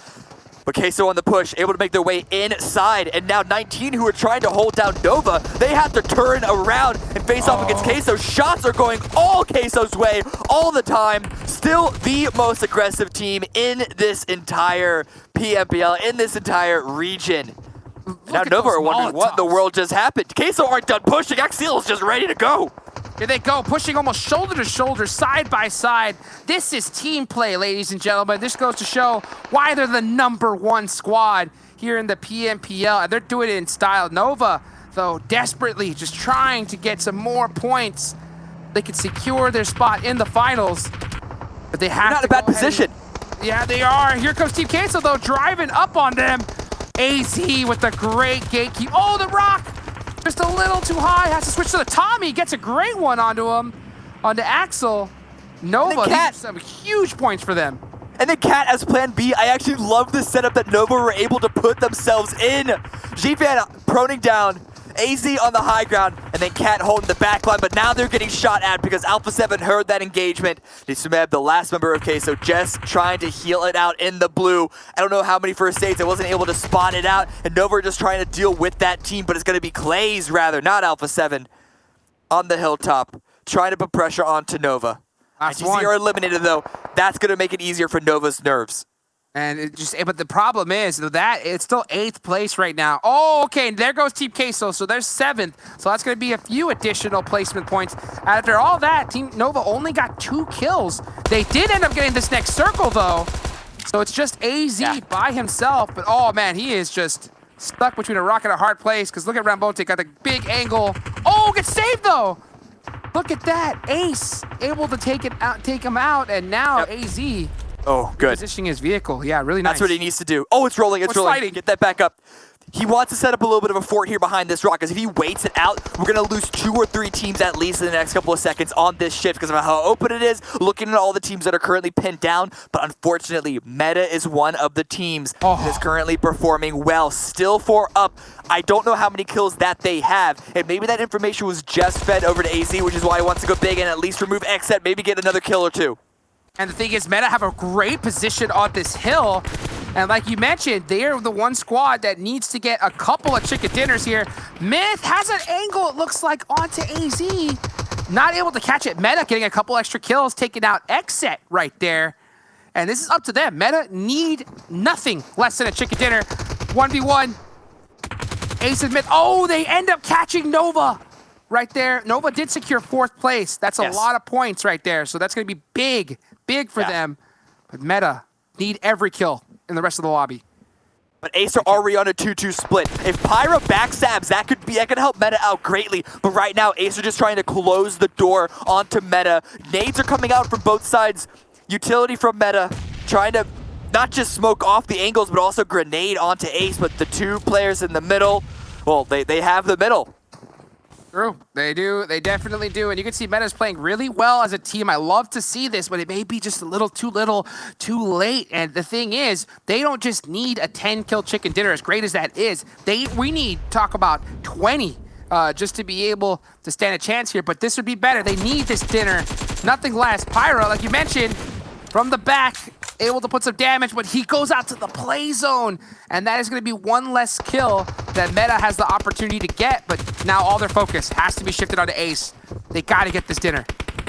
But Queso on the push, able to make their way inside. And now 19, who are trying to hold down Nova, they have to turn around and face off against Queso. Shots are going all Queso's way all the time. Still the most aggressive team in this entire PMPL, in this entire region. Now Nova are wondering what in the world just happened. Queso aren't done pushing. Axial's just ready to go. Here they go, pushing almost shoulder to shoulder, side by side. This is team play, ladies and gentlemen. This goes to show why they're the #1 squad here in the PMPL. And they're doing it in style. Nova, though, desperately just trying to get some more points. They can secure their spot in the finals. But they have not in a bad position. Yeah, they are. Here comes Team Queso, though, driving up on them. AZ with the great gatekeep. Oh, the rock! Just a little too high, has to switch to the Tommy, gets a great one onto him, onto Axel. Nova, these are some huge points for them. And then Cat as plan B. I actually love the setup that Nova were able to put themselves in. G-Fan proning down, AZ on the high ground, and then Cat holding the back line, but now they're getting shot at because Alpha 7 heard that engagement. Nisumeb, the last member of Queso, just trying to heal it out in the blue. I don't know how many first aids, I wasn't able to spot it out, and Nova are just trying to deal with that team, but it's going to be Klaze, rather, not Alpha 7, on the hilltop, trying to put pressure onto Nova. INTZ are eliminated, though. That's going to make it easier for Nova's nerves. And but the problem is that it's still 8th place right now. Oh, okay, and there goes Team Queso, so they're 7th. So that's going to be a few additional placement points. After all that, Team Nova only got 2 kills. They did end up getting this next circle, though. So it's just AZ by himself. But, oh, man, he is just stuck between a rock and a hard place. Because look at Rambote, got the big angle. Oh, gets saved, though. Look at that. Ace able to take him out, and now AZ... Oh, good. Positioning his vehicle. Yeah, really nice. That's what he needs to do. Oh, it's rolling. It's rolling. Sliding. Get that back up. He wants to set up a little bit of a fort here behind this rock, because if he waits it out, we're going to lose 2 or 3 teams at least in the next couple of seconds on this shift because of how open it is, looking at all the teams that are currently pinned down. But unfortunately, Meta is one of the teams that is currently performing well. Still 4 up. I don't know how many kills that they have, and maybe that information was just fed over to AZ, which is why he wants to go big and at least remove XSET, maybe get another kill or 2. And the thing is, Meta have a great position on this hill. And like you mentioned, they're the one squad that needs to get a couple of chicken dinners here. Myth has an angle, it looks like, onto AZ. Not able to catch it. Meta getting a couple extra kills, taking out XSET right there. And this is up to them. Meta need nothing less than a chicken dinner. 1v1. Ace and Myth. Oh, they end up catching Nova right there. Nova did secure 4th place. That's a lot of points right there. So that's going to be big for them. But Meta need every kill in the rest of the lobby. But Ace are already on a 2-2 split. If Pyra backstabs, that could help Meta out greatly. But right now, Ace are just trying to close the door onto Meta. Nades are coming out from both sides. Utility from Meta, trying to not just smoke off the angles, but also grenade onto Ace. But the 2 players in the middle, well, they have the middle. True, they do. They definitely do. And you can see Meta's playing really well as a team. I love to see this, but it may be just a little, too late. And the thing is, they don't just need a 10-kill chicken dinner, as great as that is. We need, talk about 20 just to be able to stand a chance here. But this would be better. They need this dinner nothing less. Pyro, like you mentioned, from the back, able to put some damage, but he goes out to the play zone, and that is going to be one less kill that Meta has the opportunity to get, but now all their focus has to be shifted onto Ace. They got to get this dinner.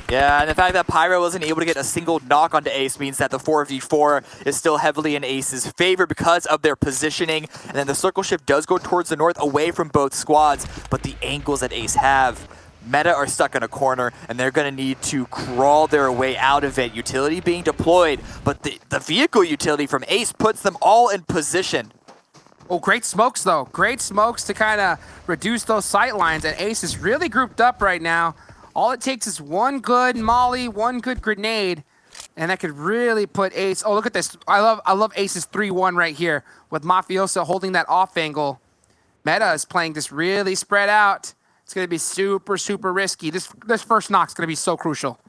Yeah, and the fact that Pyro wasn't able to get a single knock onto Ace means that the 4v4 is still heavily in Ace's favor because of their positioning. And then the circle shift does go towards the north, away from both squads, but the angles that Ace have, Meta are stuck in a corner, and they're going to need to crawl their way out of it. Utility being deployed, but the vehicle utility from Ace puts them all in position. Oh, great smokes, though. Great smokes to kind of reduce those sight lines, and Ace is really grouped up right now. All it takes is one good molly, one good grenade, and that could really put Ace... Oh, look at this. I love Ace's 3-1 right here with Mafioso holding that off angle. Meta is playing this really spread out. It's going to be super, super risky. This first knock's going to be so crucial.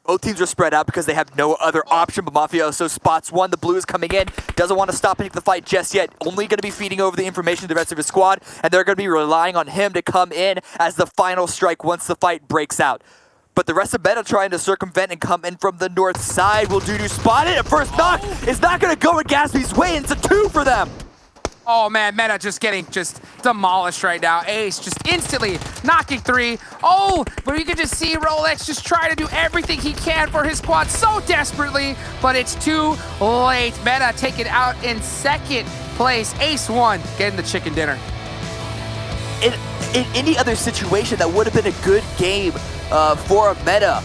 Both teams are spread out because they have no other option, but Mafioso spots one. The blue is coming in, doesn't want to stop and take the fight just yet. Only going to be feeding over the information to the rest of his squad, and they're going to be relying on him to come in as the final strike once the fight breaks out. But the rest of Meta trying to circumvent and come in from the north side. Will Dudu spot it? A first knock is not going to go in Gatsby's way. It's a 2 for them. Oh man, Meta just getting demolished right now. Ace just instantly knocking 3. Oh, but you can just see Rolex just trying to do everything he can for his squad so desperately, but it's too late. Meta taken out in second place. Ace 1 getting the chicken dinner. In any other situation, that would have been a good game for a Meta,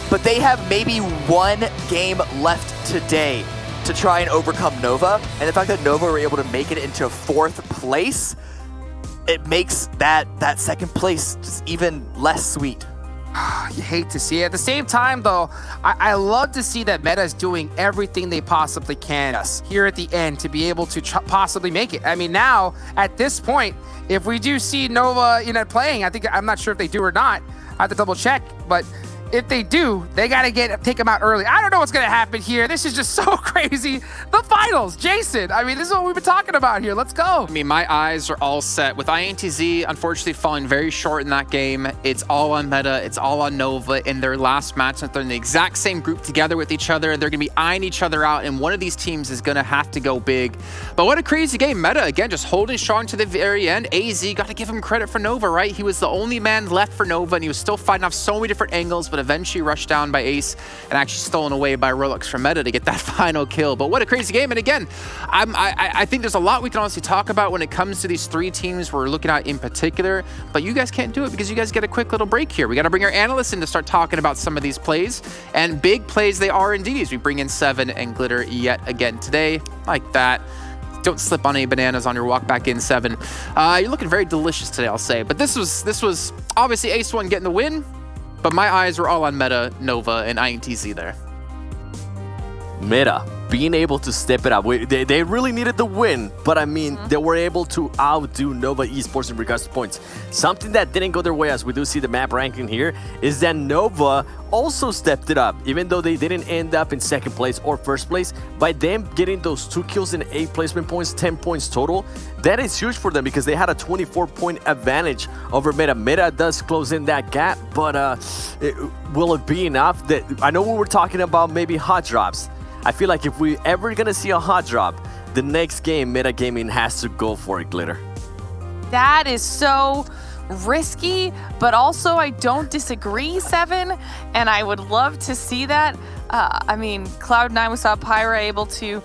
but they have maybe one game left today to try and overcome Nova, and the fact that Nova were able to make it into 4th place, it makes that second place just even less sweet. You hate to see it. At the same time, though, I love to see that Meta is doing everything they possibly can here at the end to be able to possibly make it. I mean, now, at this point, if we do see Nova playing, I'm not sure if they do or not. I have to double check, but if they do, they got to take them out early. I don't know what's going to happen here. This is just so crazy. The finals, Jason. I mean, this is what we've been talking about here. Let's go. I mean, my eyes are all set. With INTZ, unfortunately, falling very short in that game, it's all on Meta. It's all on Nova in their last match. They're in the exact same group together with each other. They're going to be eyeing each other out, and one of these teams is going to have to go big. But what a crazy game. Meta, again, just holding strong to the very end. AZ, got to give him credit for Nova, right? He was the only man left for Nova, and he was still fighting off so many different angles, but eventually rushed down by Ace and actually stolen away by Rolex from Meta to get that final kill. But what a crazy game. And again, I think there's a lot we can honestly talk about when it comes to these 3 teams we're looking at in particular, but you guys can't do it because you guys get a quick little break here. We got to bring our analysts in to start talking about some of these plays, and big plays they are indeed as we bring in Seven and Glitter yet again today, like that. Don't slip on any bananas on your walk back in, Seven. You're looking very delicious today, I'll say. But this was obviously Ace 1 getting the win, but my eyes were all on Meta, Nova, and INTZ there. Meta being able to step it up. They really needed the win, but I mean, they were able to outdo Nova Esports in regards to points. Something that didn't go their way, as we do see the map ranking here, is that Nova also stepped it up, even though they didn't end up in 2nd place or 1st place. By them getting those 2 kills and 8 placement points, 10 points total, that is huge for them because they had a 24-point advantage over Meta. Meta does close in that gap, but will it be enough? I know we were talking about maybe hot drops. I feel like if we ever gonna see a hot drop, the next game, Meta Gaming has to go for it, Glitter. That is so risky, but also I don't disagree, Seven, and I would love to see that. I mean, Cloud9, we saw Pyra able to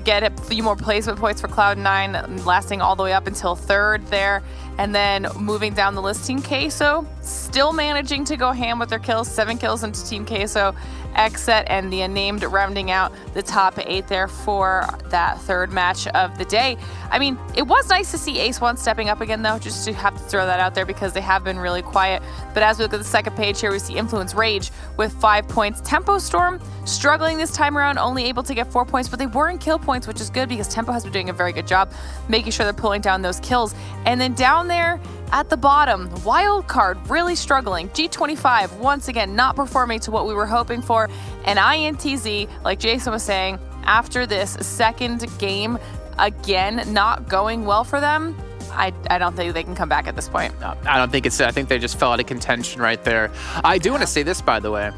get a few more placement points for Cloud9, lasting all the way up until 3rd there. And then moving down the list, Team Queso still managing to go ham with their kills, 7 kills into Team Queso. XSET and the Unnamed rounding out the top 8 there for that 3rd match of the day. I mean, it was nice to see Ace 1 stepping up again, though, just to have to throw that out there because they have been really quiet. But as we look at the 2nd page here, we see Influence Rage with 5 points. Tempo Storm struggling this time around, only able to get 4 points, but they were in kill points, which is good because Tempo has been doing a very good job making sure they're pulling down those kills. And then down there at the bottom, Wildcard really struggling. G25 once again not performing to what we were hoping for, and INTZ, like Jason was saying, after this 2nd game again not going well for them, I don't think they can come back at this point. No, I don't think it's it. I think they just fell out of contention right there. I do want to say this, by the way.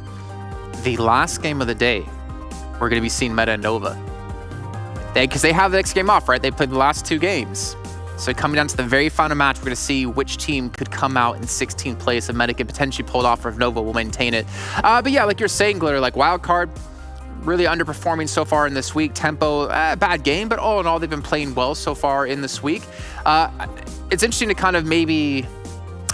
The last game of the day, we're going to be seeing Meta and Nova. Because they have the next game off, right? They played the last 2 games. So coming down to the very final match, we're going to see which team could come out in 16th place. If Meta can potentially pull it off, or if Nova will maintain it. But yeah, like you're saying, Glitter, like Wildcard, really underperforming so far in this week. Tempo, bad game, but all in all, they've been playing well so far in this week. It's interesting to kind of maybe,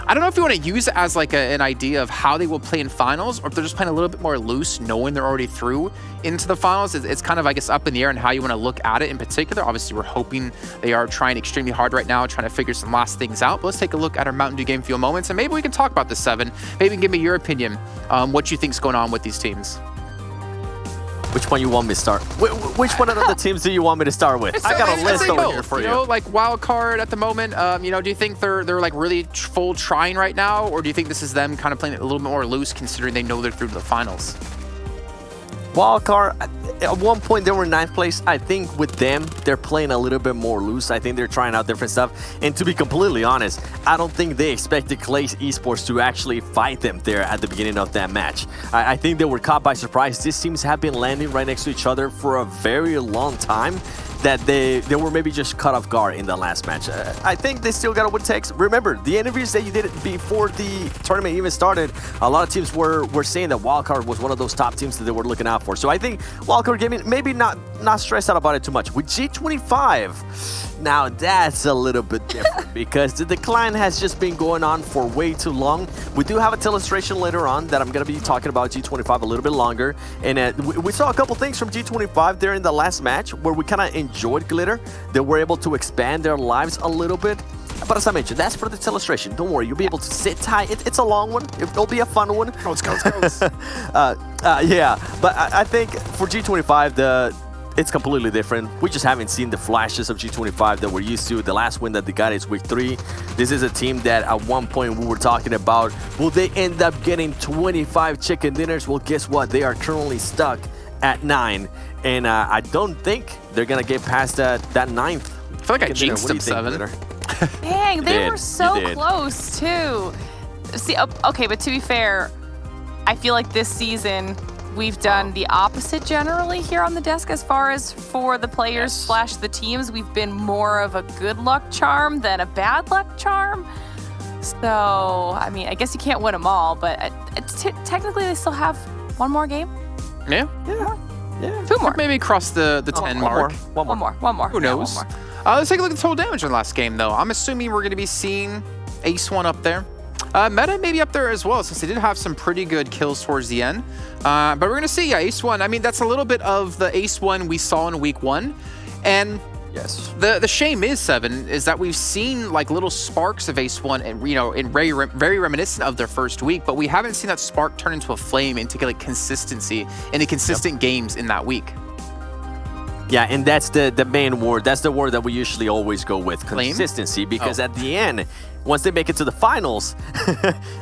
I don't know if you want to use it as like an idea of how they will play in finals, or if they're just playing a little bit more loose, knowing they're already through into the finals. It's kind of, I guess, up in the air and how you want to look at it in particular. Obviously, we're hoping they are trying extremely hard right now, trying to figure some last things out. But let's take a look at our Mountain Dew Game Fuel moments, and maybe we can talk about the 7. Maybe you can give me your opinion on what you think's going on with these teams. Which one you want me to start? Which one of the teams do you want me to start with? I got a list over here for you. You know, like Wildcard at the moment. You know, do you think they're like really full trying right now, or do you think this is them kind of playing it a little bit more loose, considering they know they're through to the finals? Wildcard, at one point they were in 9th place. I think with them, they're playing a little bit more loose. I think they're trying out different stuff. And to be completely honest, I don't think they expected Klaze Esports to actually fight them there at the beginning of that match. I think they were caught by surprise. These teams have been landing right next to each other for a very long time, that they were maybe just caught off guard in the last match. I think they still got what it takes. Remember, the interviews that you did before the tournament even started, a lot of teams were saying that Wildcard was one of those top teams that they were looking out for. So I think Wildcard Gaming, maybe not stressed out about it too much. With G25, now that's a little bit different because the decline has just been going on for way too long. We do have a illustration later on that I'm going to be talking about G25 a little bit longer. And we saw a couple things from G25 there in the last match where we kind of enjoyed Glitter. They were able to expand their lives a little bit. But as I mentioned, that's for this illustration. Don't worry, you'll be able to sit tight. It's a long one. It'll be a fun one. Let's go. Yeah, but I think for G25, it's completely different. We just haven't seen the flashes of G25 that we're used to. The last win that they got is week 3. This is a team that at one point we were talking about, will they end up getting 25 chicken dinners? Well, guess what? They are currently stuck at 9. And I don't think they're going to get past that 9th. I feel like I jinxed them 7. Dang, they were so close too. See, okay, but to be fair, I feel like this season we've done the opposite generally here on the desk as far as for the players slash the teams. We've been more of a good luck charm than a bad luck charm. So, I mean, I guess you can't win them all, but technically they still have one more game. Yeah. 2 more. Maybe cross the 10 mark. One more. Who knows? Let's take a look at the total damage in the last game, though. I'm assuming we're going to be seeing Ace 1 up there. Meta maybe up there as well, since they did have some pretty good kills towards the end. But we're going to see, Ace 1. I mean, that's a little bit of the Ace 1 we saw in week 1. And yes, the shame is, 7, is that we've seen like little sparks of Ace 1 and, you know, in very reminiscent of their first week, but we haven't seen that spark turn into a flame and take like consistency in the consistent games in that week. Yeah, and that's the main word. That's the word that we usually always go with, consistency, because at the end, once they make it to the finals,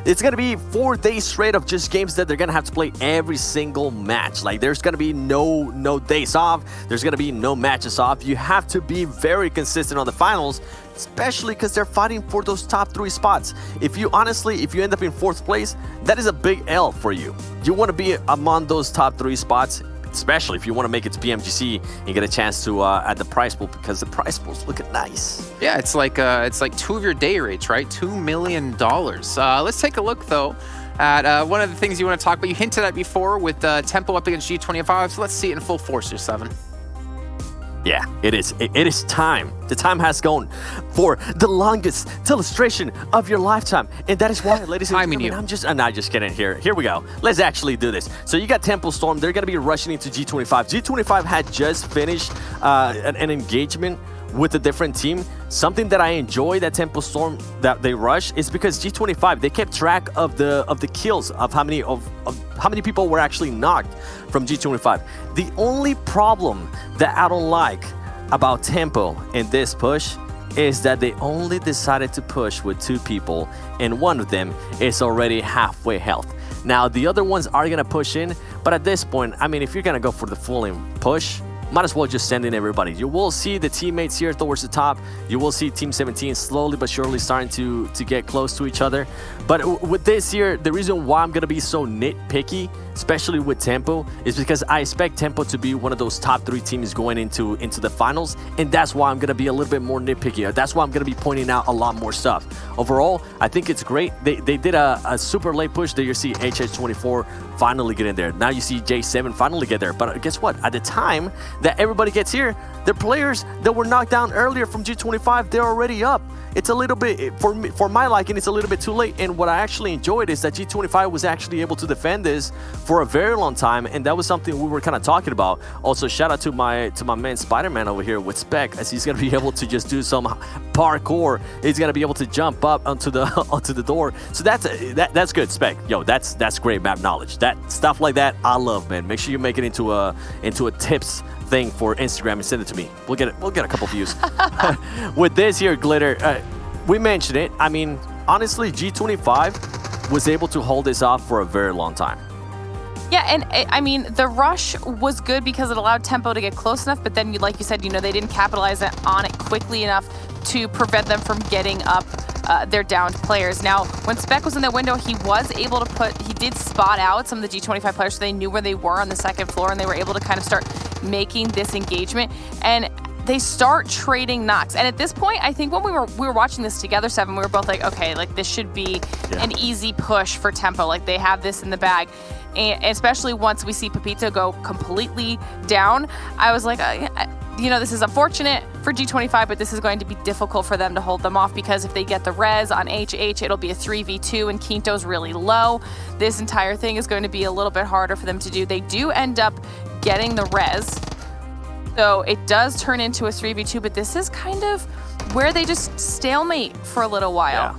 it's going to be 4 days straight of just games that they're going to have to play every single match. Like, there's going to be no days off. There's going to be no matches off. You have to be very consistent on the finals, especially because they're fighting for those top 3 spots. If you end up in 4th place, that is a big L for you. You want to be among those top 3 spots, especially if you want to make it to PMGC and get a chance to at the prize pool, because the prize pool's looking nice. Yeah, it's like 2 of your day rates, right? $2 million. Let's take a look though at one of the things you want to talk about. You hinted at before with Tempo up against G25, so let's see it in full force here, 7. Yeah, it is. It is time. The time has gone for the longest illustration of your lifetime. And that is why, ladies and gentlemen, I'm not just kidding here. Here we go. Let's actually do this. So you got Temple Storm. They're going to be rushing into G25. G25 had just finished an engagement with a different team. Something that I enjoy that Temple Storm that they rush is because G25, they kept track of the kills, of how many people were actually knocked from G25. The only problem that I don't like about Tempo in this push is that they only decided to push with 2 people, and one of them is already halfway health. Now the other ones are gonna push in, but at this point, I mean, if you're gonna go for the full push, might as well just send in everybody. You will see the teammates here towards the top. You will see Team 17 slowly but surely starting to get close to each other. But with this here, the reason why I'm going to be so nitpicky, especially with Tempo, is because I expect Tempo to be one of those top 3 teams going into the finals, and that's why I'm going to be a little bit more nitpicky. That's why I'm going to be pointing out a lot more stuff. Overall, I think it's great. They did a super late push. There you see HH24 finally get in there. Now you see J7 finally get there. But guess what? At the time that everybody gets here, the players that were knocked down earlier from G25, they're already up. It's a little bit, for my liking, it's a little bit too late. And what I actually enjoyed is that G25 was actually able to defend this for a very long time, and that was something we were kind of talking about. Also, shout out to my man Spider-Man over here with Spec, as he's gonna be able to just do some parkour. He's gonna be able to jump up onto the door. So that's good, Spec. Yo, that's great map knowledge. That stuff like that, I love, man. Make sure you make it into a tips thing for Instagram and send it to me. We'll get a couple views. With this here, Glitter, we mentioned it. I mean, honestly, G25 was able to hold this off for a very long time. Yeah, and I mean, the rush was good because it allowed Tempo to get close enough, but then, like you said, they didn't capitalize on it quickly enough to prevent them from getting up their downed players. Now, when Spec was in the window, he was able to he did spot out some of the G25 players, so they knew where they were on the second floor, and they were able to kind of start making this engagement. And they start trading knocks. And at this point, I think when we were watching this together, Seven, we were both like, okay, like this should be an easy push for Tempo. Like they have this in the bag. And especially once we see Pepito go completely down, I was like, this is unfortunate for G25, but this is going to be difficult for them to hold them off, because if they get the res on HH, it'll be a 3v2 and Quinto's really low. This entire thing is going to be a little bit harder for them to do. They do end up getting the res, so it does turn into a 3v2, but this is kind of where they just stalemate for a little while.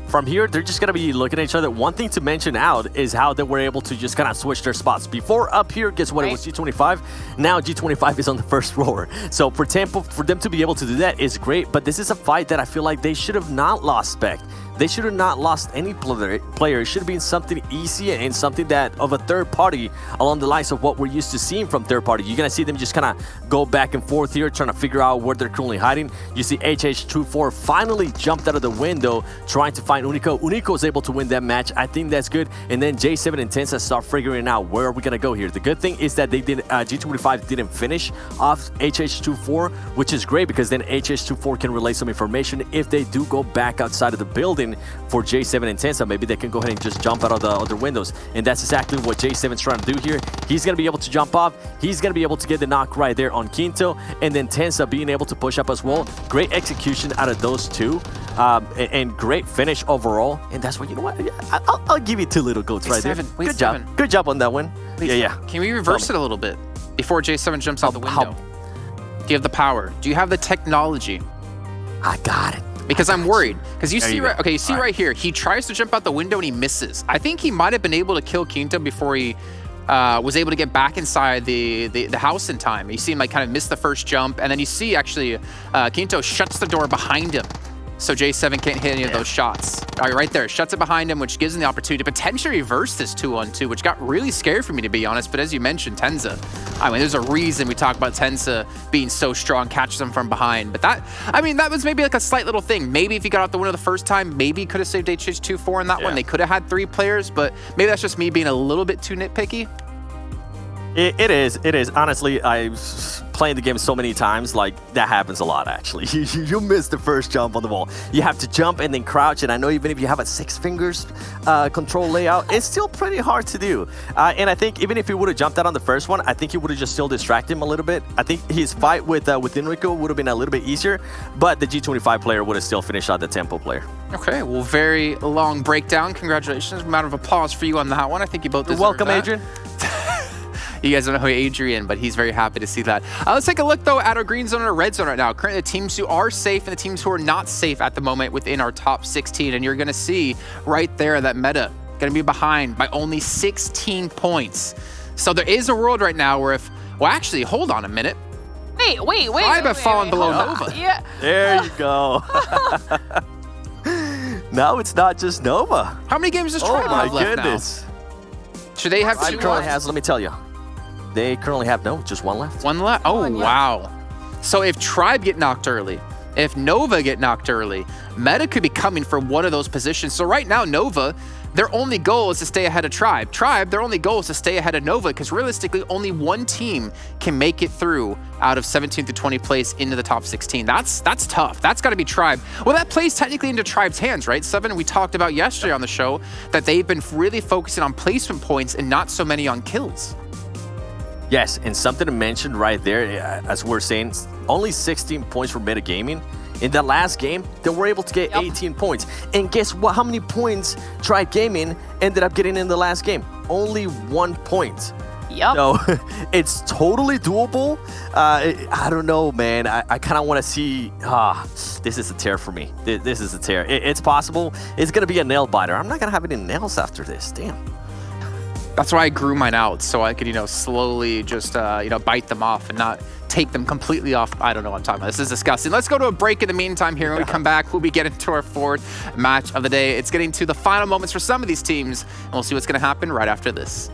From here, they're just going to be looking at each other. One thing to mention out is how they were able to just kind of switch their spots. Before up here, guess what? It was G25. Now G25 is on the first floor. So for Tempo, for them to be able to do that is great, but this is a fight that I feel like they should have not lost Spec. They should have not lost any player. It should have been something easy and something that of a third party along the lines of what we're used to seeing from third party. You're going to see them just kind of go back and forth here, trying to figure out where they're currently hiding. You see HH24 finally jumped out of the window, trying to find Unico. Unico is able to win that match. I think that's good. And then J7 and INTZ start figuring out where are we going to go here. The good thing is that they did G25 didn't finish off HH24, which is great, because then HH24 can relay some information if they do go back outside of the building for J7 and INTZ. Maybe they can go ahead and just jump out of the other windows. And that's exactly what J7's trying to do here. He's going to be able to jump off. He's going to be able to get the knock right there on Quinto. And then INTZ being able to push up as well. Great execution out of those two. And great finish overall. And that's what, you know what? I'll give you 2 little goats right there. Good job. Good job on that one. Yeah. Can we reverse it a little bit before J7 jumps out the window? Do you have the power? Do you have the technology? I got it. Because I'm worried. Because you see right here, he tries to jump out the window and he misses. I think he might have been able to kill Quinto before he was able to get back inside the house in time. You see him like kind of miss the first jump, and then you see actually Quinto shuts the door behind him, so J7 can't hit any of those shots. All right there, shuts it behind him, which gives him the opportunity to potentially reverse this 2-on-2, which got really scary for me, to be honest. But as you mentioned, INTZ, I mean, there's a reason we talk about INTZ being so strong, catches him from behind. But that was maybe like a slight little thing. Maybe if he got out the window the first time, maybe he could have saved HH24 in that one. They could have had 3 players, but maybe that's just me being a little bit too nitpicky. It is. Honestly, I've played the game so many times, like, that happens a lot, actually. You miss the first jump on the wall. You have to jump and then crouch, and I know even if you have a 6 fingers control layout, it's still pretty hard to do. And I think even if he would have jumped out on the first one, I think he would have just still distracted him a little bit. I think his fight with Enrico would have been a little bit easier, but the G25 player would have still finished out the Tempo player. Okay, well, very long breakdown. Congratulations. Round of applause for you on that one. I think you both deserve welcome, that. Adrian. You guys don't know who Adrian, but he's very happy to see that. Let's take a look, though, at our green zone and our red zone right now. Currently, the teams who are safe and the teams who are not safe at the moment within our top 16. And you're going to see right there that Meta going to be behind by only 16 points. So there is a world right now where if... Well, actually, hold on a minute. Wait. I've been falling below Nova. Yeah. There you go. Now it's not just Nova. How many games does Tribe have left now? Oh, my goodness. Should they have 2 Tribe currently has, let me tell you. they currently have just one left. One left. Oh, wow. So if Tribe get knocked early, if Nova get knocked early, Meta could be coming for one of those positions. So right now, Nova, their only goal is to stay ahead of Tribe. Tribe, their only goal is to stay ahead of Nova, because realistically, only one team can make it through out of 17th to 20th place into the top 16. That's tough. That's got to be Tribe. Well, that plays technically into Tribe's hands, right? Seven, we talked about yesterday on the show that they've been really focusing on placement points and not so many on kills. Yes, and something to mention right there, as we're saying, only 16 points for Metagaming. In the last game, they were able to get 18 points. And guess what? How many points Tribe Gaming ended up getting in the last game? Only 1 point. Yep. So it's totally doable. I don't know, man. I kind of want to see. This is a tear for me. This is a tear. It's possible. It's going to be a nail biter. I'm not going to have any nails after this. Damn. That's why I grew mine out, so I could, slowly just, bite them off and not take them completely off. I don't know what I'm talking about. This is disgusting. Let's go to a break in the meantime here. When we come back, we'll be getting to our fourth match of the day. It's getting to the final moments for some of these teams, and we'll see what's going to happen right after this.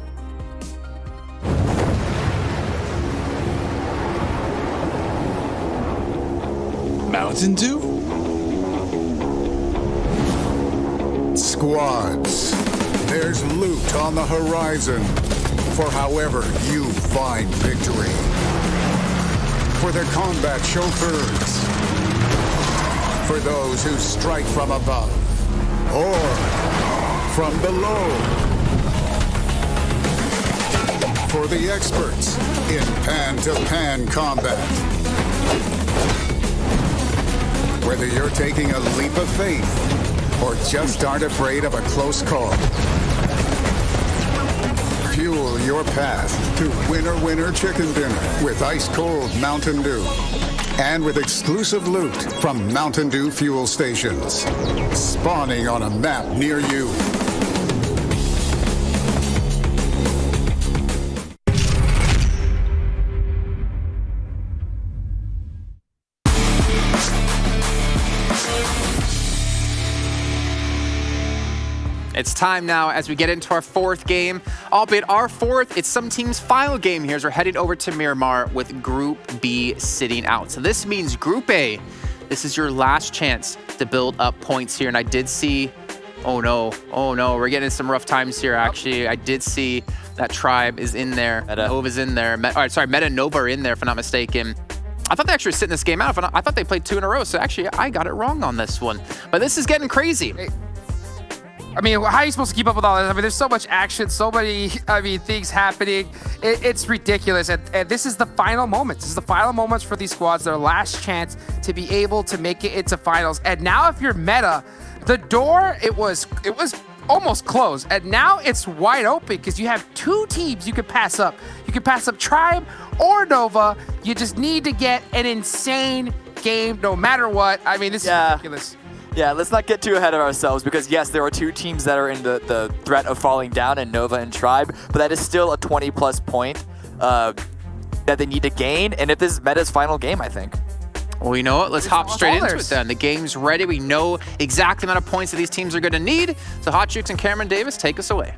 Mountain Dew? Squads. There's loot on the horizon for however you find victory. For the combat chauffeurs. For those who strike from above or from below. For the experts in pan-to-pan combat. Whether you're taking a leap of faith or just aren't afraid of a close call. Fuel your path to Winner Chicken Dinner with ice-cold Mountain Dew. And with exclusive loot from Mountain Dew fuel stations. Spawning on a map near you. It's time now as we get into our fourth game. Albeit our fourth, it's some team's final game here as we're heading over to Miramar with Group B sitting out. So this means Group A, this is your last chance to build up points here. And I did see, oh no, we're getting some rough times here actually. I did see that Tribe is in there, Nova's in there. Meta and Nova are in there if I'm not mistaken. I thought they actually were sitting this game out. I thought they played 2 in a row, so actually I got it wrong on this one. But this is getting crazy. I mean, how are you supposed to keep up with all this? I mean, there's so much action, so many, things happening. It's ridiculous. And this is the final moments. This is the final moments for these squads, their last chance to be able to make it into finals. And now if you're Meta, the door, it was almost closed. And now it's wide open because you have 2 teams you could pass up. You could pass up Tribe or Nova. You just need to get an insane game no matter what. I mean, this is ridiculous. Yeah, let's not get too ahead of ourselves because, yes, there are 2 teams that are in the threat of falling down in Nova and Tribe, but that is still a 20-plus point that they need to gain, and if this is Meta's final game, I think. Well, you know what? Let's hop straight into it then. The game's ready. We know exactly the amount of points that these teams are going to need. So Hot Jukes and Cameron Davis, take us away.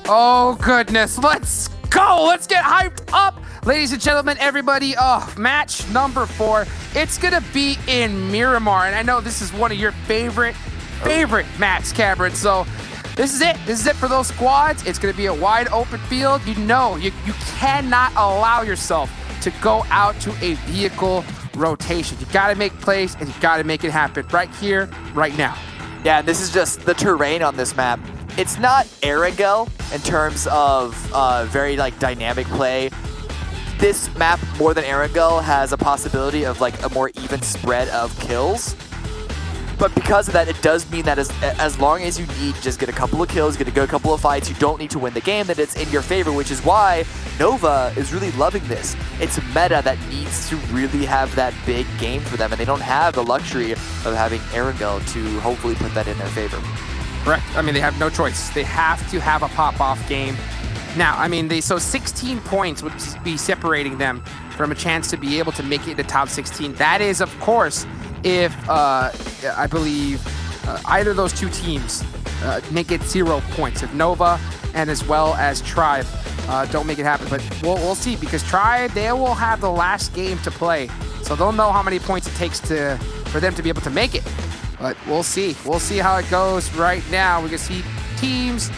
Oh, goodness. Let's go. Let's get hyped up. Ladies and gentlemen, everybody, match number 4. It's going to be in Miramar. And I know this is one of your favorite maps, Cameron. So this is it. This is it for those squads. It's going to be a wide open field. You know, you cannot allow yourself to go out to a vehicle rotation. You got to make plays, and you got to make it happen right here, right now. Yeah, this is just the terrain on this map. It's not Erangel in terms of very dynamic play. This map, more than Erangel, has a possibility of a more even spread of kills. But because of that, it does mean that as long as you need to just get a couple of kills, get a good couple of fights, you don't need to win the game, that it's in your favor, which is why Nova is really loving this. It's Meta that needs to really have that big game for them, and they don't have the luxury of having Erangel to hopefully put that in their favor. Correct. I mean, they have no choice. They have to have a pop-off game. Now, I mean, so 16 points would be separating them from a chance to be able to make it into top 16. That is, of course, if I believe either of those 2 teams make it 0 points, if Nova and as well as Tribe. don't make it happen. But we'll see, because Tribe, they will have the last game to play. So they'll know how many points it takes for them to be able to make it. But we'll see. We'll see how it goes right now. We can see teams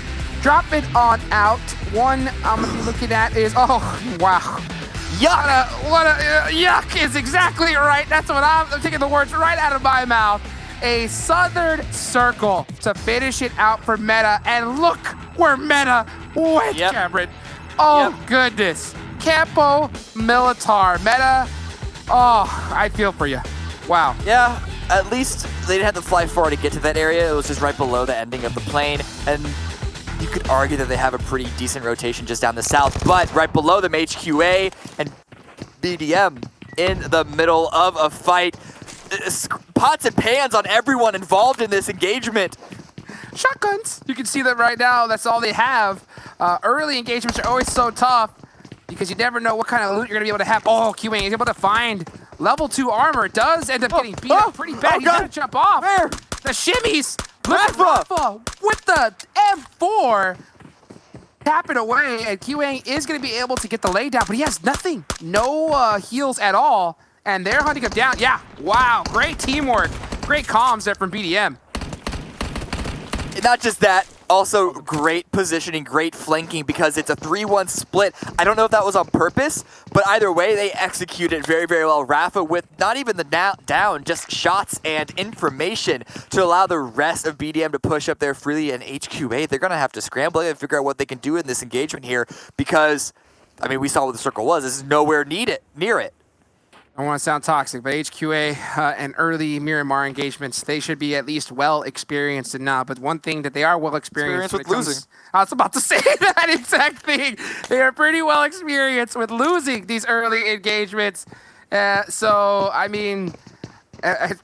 drop it on out. One I'm going to be looking at is, oh, wow. Yuck! Yuck is exactly right. That's what I'm taking the words right out of my mouth. A Southern Circle to finish it out for Meta. And look where Meta went, Cameron. Oh, goodness. Campo Militar. Meta, oh, I feel for you. Wow. Yeah, at least they didn't have to fly far to get to that area. It was just right below the ending of the plane. And you could argue that they have a pretty decent rotation just down the south. But right below them, HQA and BDM in the middle of a fight. Pots and pans on everyone involved in this engagement. Shotguns. You can see them right now. That's all they have. Early engagements are always so tough because you never know what kind of loot you're going to be able to have. Oh, QA is able to find level 2 armor. Does end up getting beat up pretty bad. He's got to jump off. Where? The shimmies. Rafa with the M4. Tapping away, and QA is going to be able to get the lay down, but he has nothing. No heals at all. And they're hunting him down. Yeah, wow, great teamwork. Great comms there from BDM. Not just that, also great positioning, great flanking, because it's a 3-1 split. I don't know if that was on purpose, but either way, they execute it very, very well. Rafa with not even the down, just shots and information to allow the rest of BDM to push up there freely. And HQA, they're going to have to scramble and figure out what they can do in this engagement here, because, I mean, we saw what the circle was. This is nowhere near it. I don't want to sound toxic, but HQA and early Miramar engagements, they should be at least well experienced enough. But one thing that they are well experienced with losing. I was about to say that exact thing. They are pretty well experienced with losing these early engagements. So, I mean,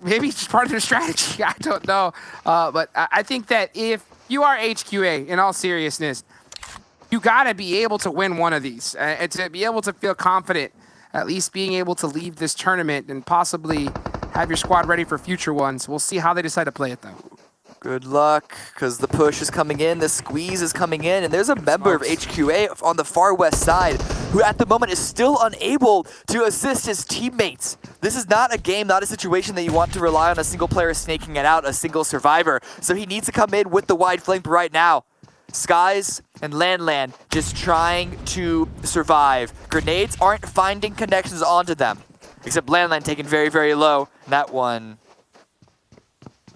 maybe it's just part of their strategy. I don't know. But I think that if you are HQA, in all seriousness, you got to be able to win one of these and to be able to feel confident at least being able to leave this tournament and possibly have your squad ready for future ones. We'll see how they decide to play it, though. Good luck, because the push is coming in, the squeeze is coming in, and there's a member of HQA on the far west side who at the moment is still unable to assist his teammates. This is not a game, not a situation that you want to rely on a single player snaking it out, a single survivor. So he needs to come in with the wide flank right now. Skies and Landland just trying to survive. Grenades aren't finding connections onto them, except Landland taken very, very low. That one.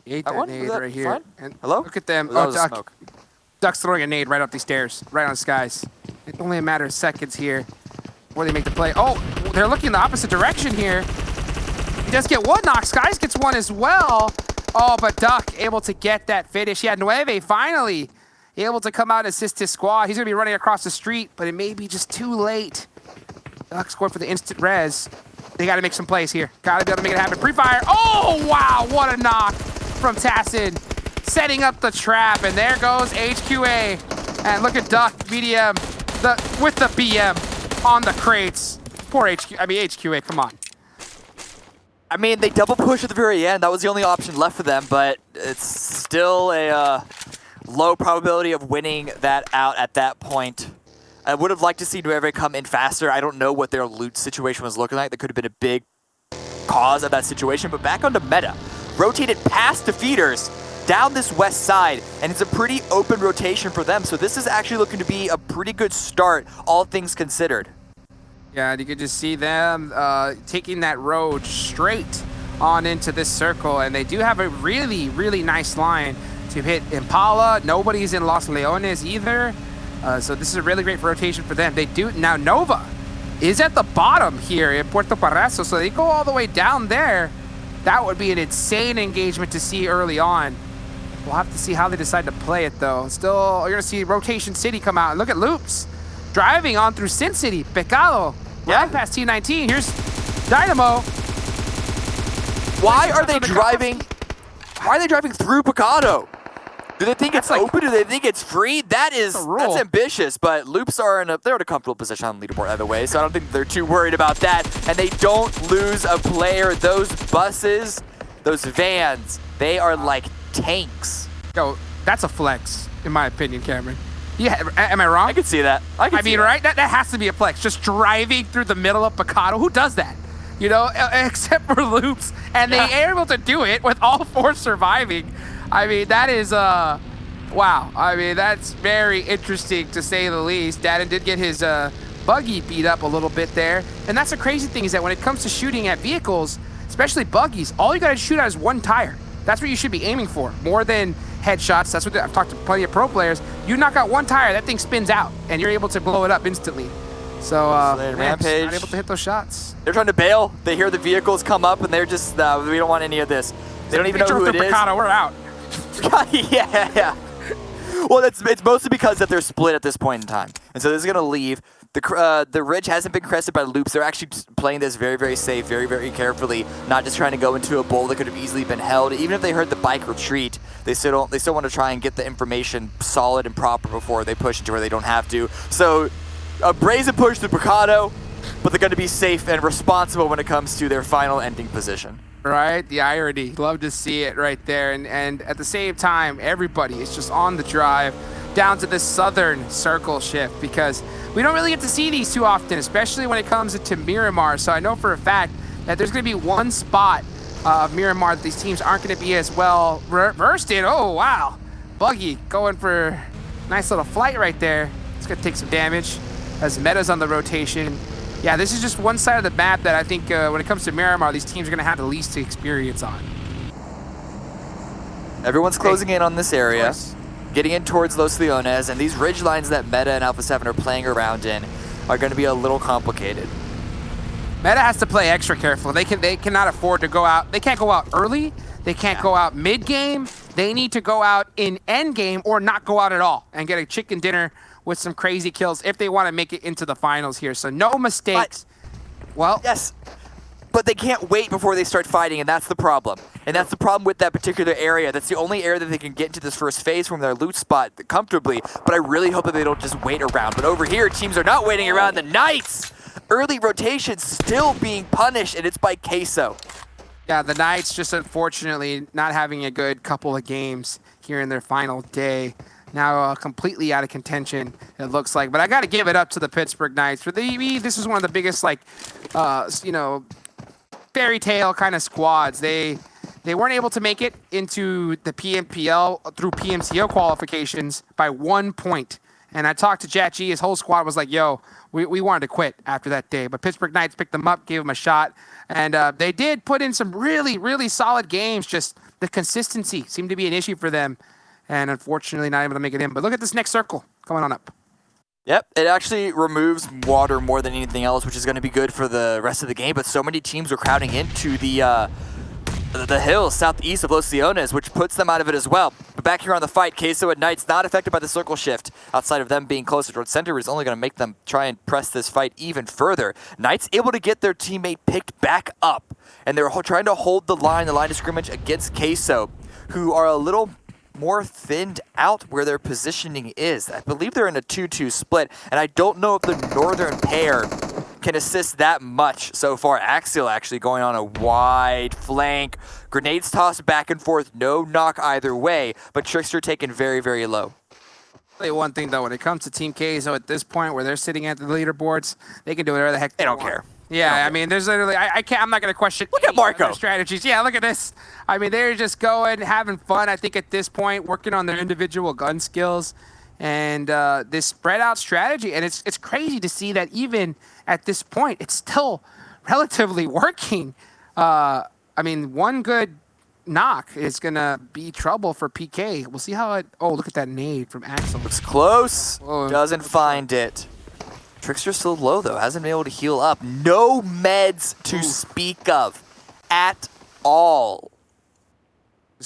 Ate that nade right here. And hello? Look at them. Oh, Duck. Duck's throwing a nade right up these stairs, right on Skies. It's only a matter of seconds here before they make the play. Oh, they're looking the opposite direction here. He does get one knock. Skies gets one as well. Oh, but Duck able to get that finish. Yeah, Nueve finally able to come out and assist his squad. He's going to be running across the street, but it may be just too late. Duck scored for the instant res. They got to make some plays here. Got to be able to make it happen. Pre-fire. Oh, wow. What a knock from Tassin. Setting up the trap, and there goes HQA. And look at Duck, BDM, with the BM on the crates. Poor HQA, come on. I mean, they double push at the very end. That was the only option left for them, but it's still a low probability of winning that out at that point. I would have liked to see Nueve come in faster. I don't know what their loot situation was looking like. That could have been a big cause of that situation, but back onto Meta. Rotated past defeaters down this west side, and it's a pretty open rotation for them, so this is actually looking to be a pretty good start, all things considered. Yeah, and you can just see them taking that road straight on into this circle, and they do have a really, really nice line to hit Impala. Nobody's in Los Leones either, so this is a really great rotation for them. They do now. Nova is at the bottom here in Puerto Paraiso, so they go all the way down there. That would be an insane engagement to see early on. We'll have to see how they decide to play it, though. Still, you're gonna see Rotation City come out, and look at Loops driving on through Sin City. Pecado, right past T19. Here's Dynamo. Why are they driving? Why are they driving through Pecado? Do they think it's open? Do they think it's free? That's ambitious, but Loops they're in a comfortable position on the leaderboard either way, so I don't think they're too worried about that. And they don't lose a player. Those buses, those vans, they are like tanks. Yo, that's a flex, in my opinion, Cameron. Yeah, am I wrong? I could see that. I mean, right? That has to be a flex. Just driving through the middle of Picado. Who does that? You know, except for Loops. And they are able to do it with all 4 surviving. I mean, that is, wow. I mean, that's very interesting to say the least. Dadden did get his buggy beat up a little bit there. And that's the crazy thing is that when it comes to shooting at vehicles, especially buggies, all you got to shoot at is 1 tire. That's what you should be aiming for, more than headshots. That's what I've talked to plenty of pro players. You knock out 1 tire, that thing spins out, and you're able to blow it up instantly. So, Rampage, not able to hit those shots. They're trying to bail. They hear the vehicles come up, and they're just, we don't want any of this. They don't even know who it is. Picado, we're out. yeah. Well, it's mostly because that they're split at this point in time, and so this is gonna leave. The ridge hasn't been crested by Loops. They're actually playing this very, very safe, very, very carefully, not just trying to go into a bowl that could have easily been held. Even if they heard the bike retreat, they still want to try and get the information solid and proper before they push into where they don't have to. So a brazen push to Picado, but they're going to be safe and responsible when it comes to their final ending position. Right, the irony. Love to see it right there. And at the same time, everybody is just on the drive down to the southern circle shift because we don't really get to see these too often, especially when it comes into Miramar. So I know for a fact that there's going to be 1 spot of Miramar that these teams aren't going to be as well versed in. Oh, wow. Buggy going for a nice little flight right there. It's going to take some damage as Meta's on the rotation. Yeah, this is just one side of the map that I think when it comes to Miramar, these teams are going to have the least experience on. Everyone's closing in on this area, getting in towards Los Leones, and these ridge lines that Meta and Alpha 7 are playing around in are going to be a little complicated. Meta has to play extra careful. They cannot afford to go out. They can't go out early. They can't go out mid-game. They need to go out in end game or not go out at all and get a chicken dinner with some crazy kills if they want to make it into the finals here. So no mistakes. Well, yes, but they can't wait before they start fighting, and that's the problem. And that's the problem with that particular area. That's the only area that they can get into this first phase from their loot spot comfortably, but I really hope that they don't just wait around. But over here, teams are not waiting around. The Knights, early rotation still being punished, and it's by Queso. Yeah, the Knights just unfortunately not having a good couple of games here in their final day. Now completely out of contention, it looks like. But I got to give it up to the Pittsburgh Knights. For this is one of the biggest, like, you know, fairy tale kind of squads. They weren't able to make it into the PMPL through PMCO qualifications by 1 point. And I talked to Jat G. His whole squad was like, yo, we wanted to quit after that day. But Pittsburgh Knights picked them up, gave them a shot. And they did put in some really, really solid games. Just the consistency seemed to be an issue for them. And unfortunately, not able to make it in. But look at this next circle coming on up. Yep, it actually removes water more than anything else, which is going to be good for the rest of the game. But so many teams are crowding into the hills southeast of Los Leones, which puts them out of it as well. But back here on the fight, Queso and Knights not affected by the circle shift. Outside of them being closer towards center is only going to make them try and press this fight even further. Knights able to get their teammate picked back up, and they're trying to hold the line of scrimmage against Queso, who are a little more thinned out where their positioning is. I believe they're in a 2-2 split, and I don't know if the northern pair can assist that much so far. Axial actually going on a wide flank. Grenades tossed back and forth, no knock either way, but Trickster taken very, very low. I'll tell you one thing though, when it comes to Team Queso at this point where they're sitting at the leaderboards, they can do whatever the heck they don't care. Yeah, I mean, there's literally, I'm not going to question. Look at Marco. Strategies. Yeah, look at this. I mean, they're just going, having fun, I think, at this point, working on their individual gun skills and this spread out strategy. And it's crazy to see that even at this point, it's still relatively working. I mean, one good knock is going to be trouble for PK. We'll see how it, oh, look at that nade from Axel. Looks close. Whoa. Doesn't find it. Trickster's still low, though. Hasn't been able to heal up. No meds to speak of at all.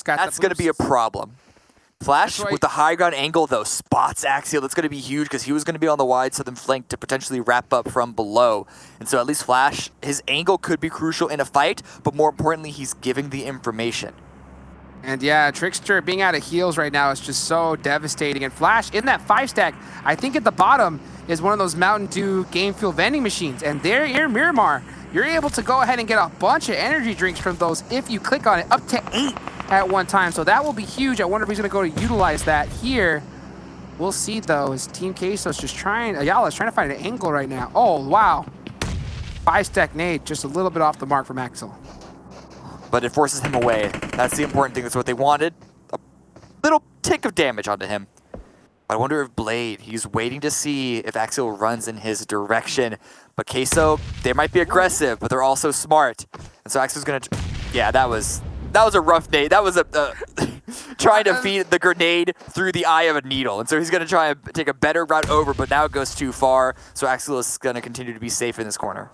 That's going to be a problem. Flash with the high ground angle, though, spots Axial. That's going to be huge because he was going to be on the wide southern flank to potentially wrap up from below. And so at least Flash, his angle could be crucial in a fight, but more importantly, he's giving the information. And yeah, Trickster being out of heals right now is just so devastating. And Flash, in that 5-stack, I think at the bottom is one of those Mountain Dew game fuel vending machines. And there in Miramar, you're able to go ahead and get a bunch of energy drinks from those if you click on it, up to 8 at one time. So that will be huge. I wonder if he's going to go to utilize that here. We'll see, though, as Team Queso's just trying... Ayala's trying to find an angle right now. Oh, wow. 5-stack nade, just a little bit off the mark from Axel. But it forces him away. That's the important thing. That's what they wanted. A little tick of damage onto him. But I wonder if Blade, he's waiting to see if Axel runs in his direction. But Queso, they might be aggressive, but they're also smart. And so Axel's going to... Yeah, that was a rough nade. That was a... trying to feed the grenade through the eye of a needle. And so he's going to try and take a better route over, but now it goes too far. So Axel is going to continue to be safe in this corner.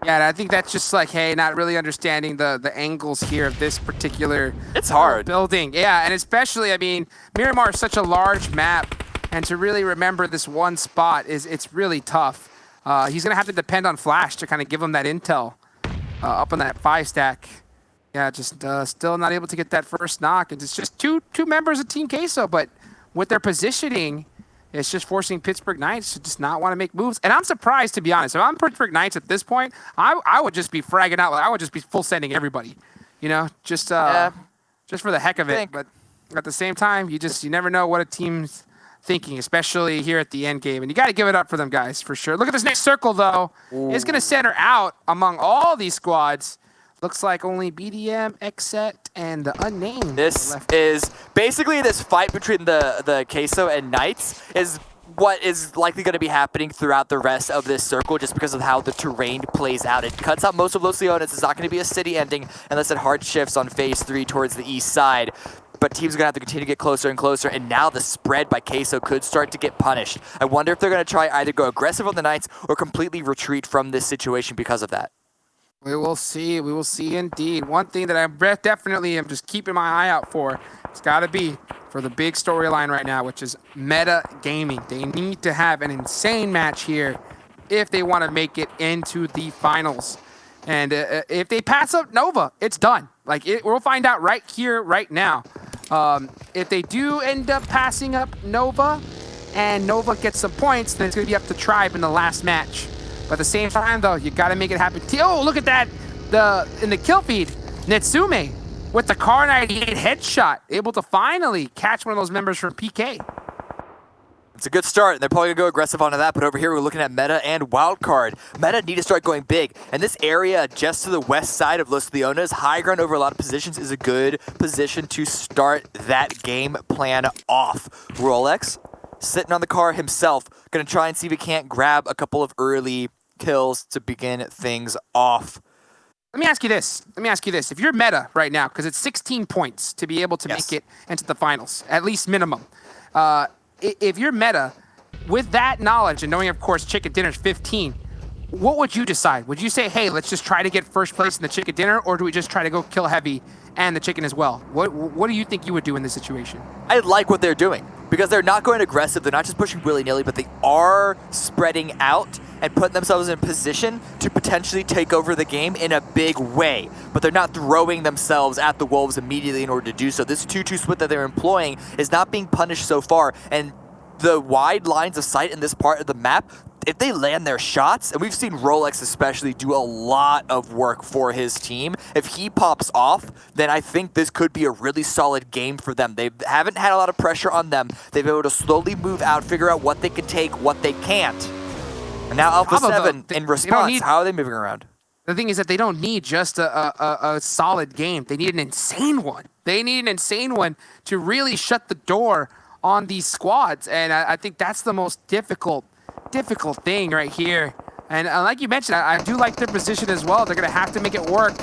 Yeah, and I think that's just like, hey, not really understanding the angles here of this particular it's hard building. Yeah, and especially, I mean, Miramar is such a large map, and to really remember this one spot it's really tough. He's going to have to depend on Flash to kind of give him that intel up on that 5-stack. Yeah, just still not able to get that first knock. And it's just two members of Team Queso, but with their positioning, it's just forcing Pittsburgh Knights to just not want to make moves. And I'm surprised, to be honest. If I'm Pittsburgh Knights at this point, I would just be fragging out. I would just be full sending everybody, you know, just for the heck of it. But at the same time, you never know what a team's thinking, especially here at the end game. And you got to give it up for them guys, for sure. Look at this next circle, though. Ooh. It's going to center out among all these squads. Looks like only BDM, XSET, and the Unnamed. This is basically this fight between the Queso and Knights is what is likely going to be happening throughout the rest of this circle just because of how the terrain plays out. It cuts out most of Los Leones. It's not going to be a city ending unless it hard shifts on phase 3 towards the east side. But teams are going to have to continue to get closer and closer, and now the spread by Queso could start to get punished. I wonder if they're going to try either go aggressive on the Knights or completely retreat from this situation because of that. We will see. We will see indeed. One thing that I definitely am just keeping my eye out for, it's got to be for the big storyline right now, which is Meta Gaming. They need to have an insane match here if they want to make it into the finals. And if they pass up Nova, it's done. We'll find out right here, right now. If they do end up passing up Nova and Nova gets some points, then it's going to be up to Tribe in the last match. But at the same time, though, you got to make it happen. Oh, look at that. In the kill feed, Netsume with the Car 98 headshot, able to finally catch one of those members from PK. It's a good start. They're probably going to go aggressive onto that, but over here we're looking at Meta and Wildcard. Meta need to start going big, and this area just to the west side of Los Leones, high ground over a lot of positions, is a good position to start that game plan off. Rolex, sitting on the car himself, going to try and see if he can't grab a couple of early kills to begin things off. Let me ask you this. If you're Meta right now, because it's 16 points to be able to make it into the finals, at least minimum. If you're Meta, with that knowledge and knowing, of course, Chicken Dinner's 15, what would you decide? Would you say, hey, let's just try to get first place in the Chicken Dinner, or do we just try to go kill heavy and the chicken as well? What do you think you would do in this situation? I like what they're doing because they're not going aggressive. They're not just pushing willy-nilly, but they are spreading out and putting themselves in position to potentially take over the game in a big way. But they're not throwing themselves at the Wolves immediately in order to do so. This 2-2 split that they're employing is not being punished so far. And the wide lines of sight in this part of the map, if they land their shots, and we've seen Rolex especially do a lot of work for his team, if he pops off, then I think this could be a really solid game for them. They haven't had a lot of pressure on them. They've been able to slowly move out, figure out what they can take, what they can't. And now Alpha 7, in response, how are they moving around? The thing is that they don't need just a solid game. They need an insane one. They need an insane one to really shut the door on these squads. And I think that's the most difficult thing right here. And like you mentioned, I do like their position as well. They're going to have to make it work.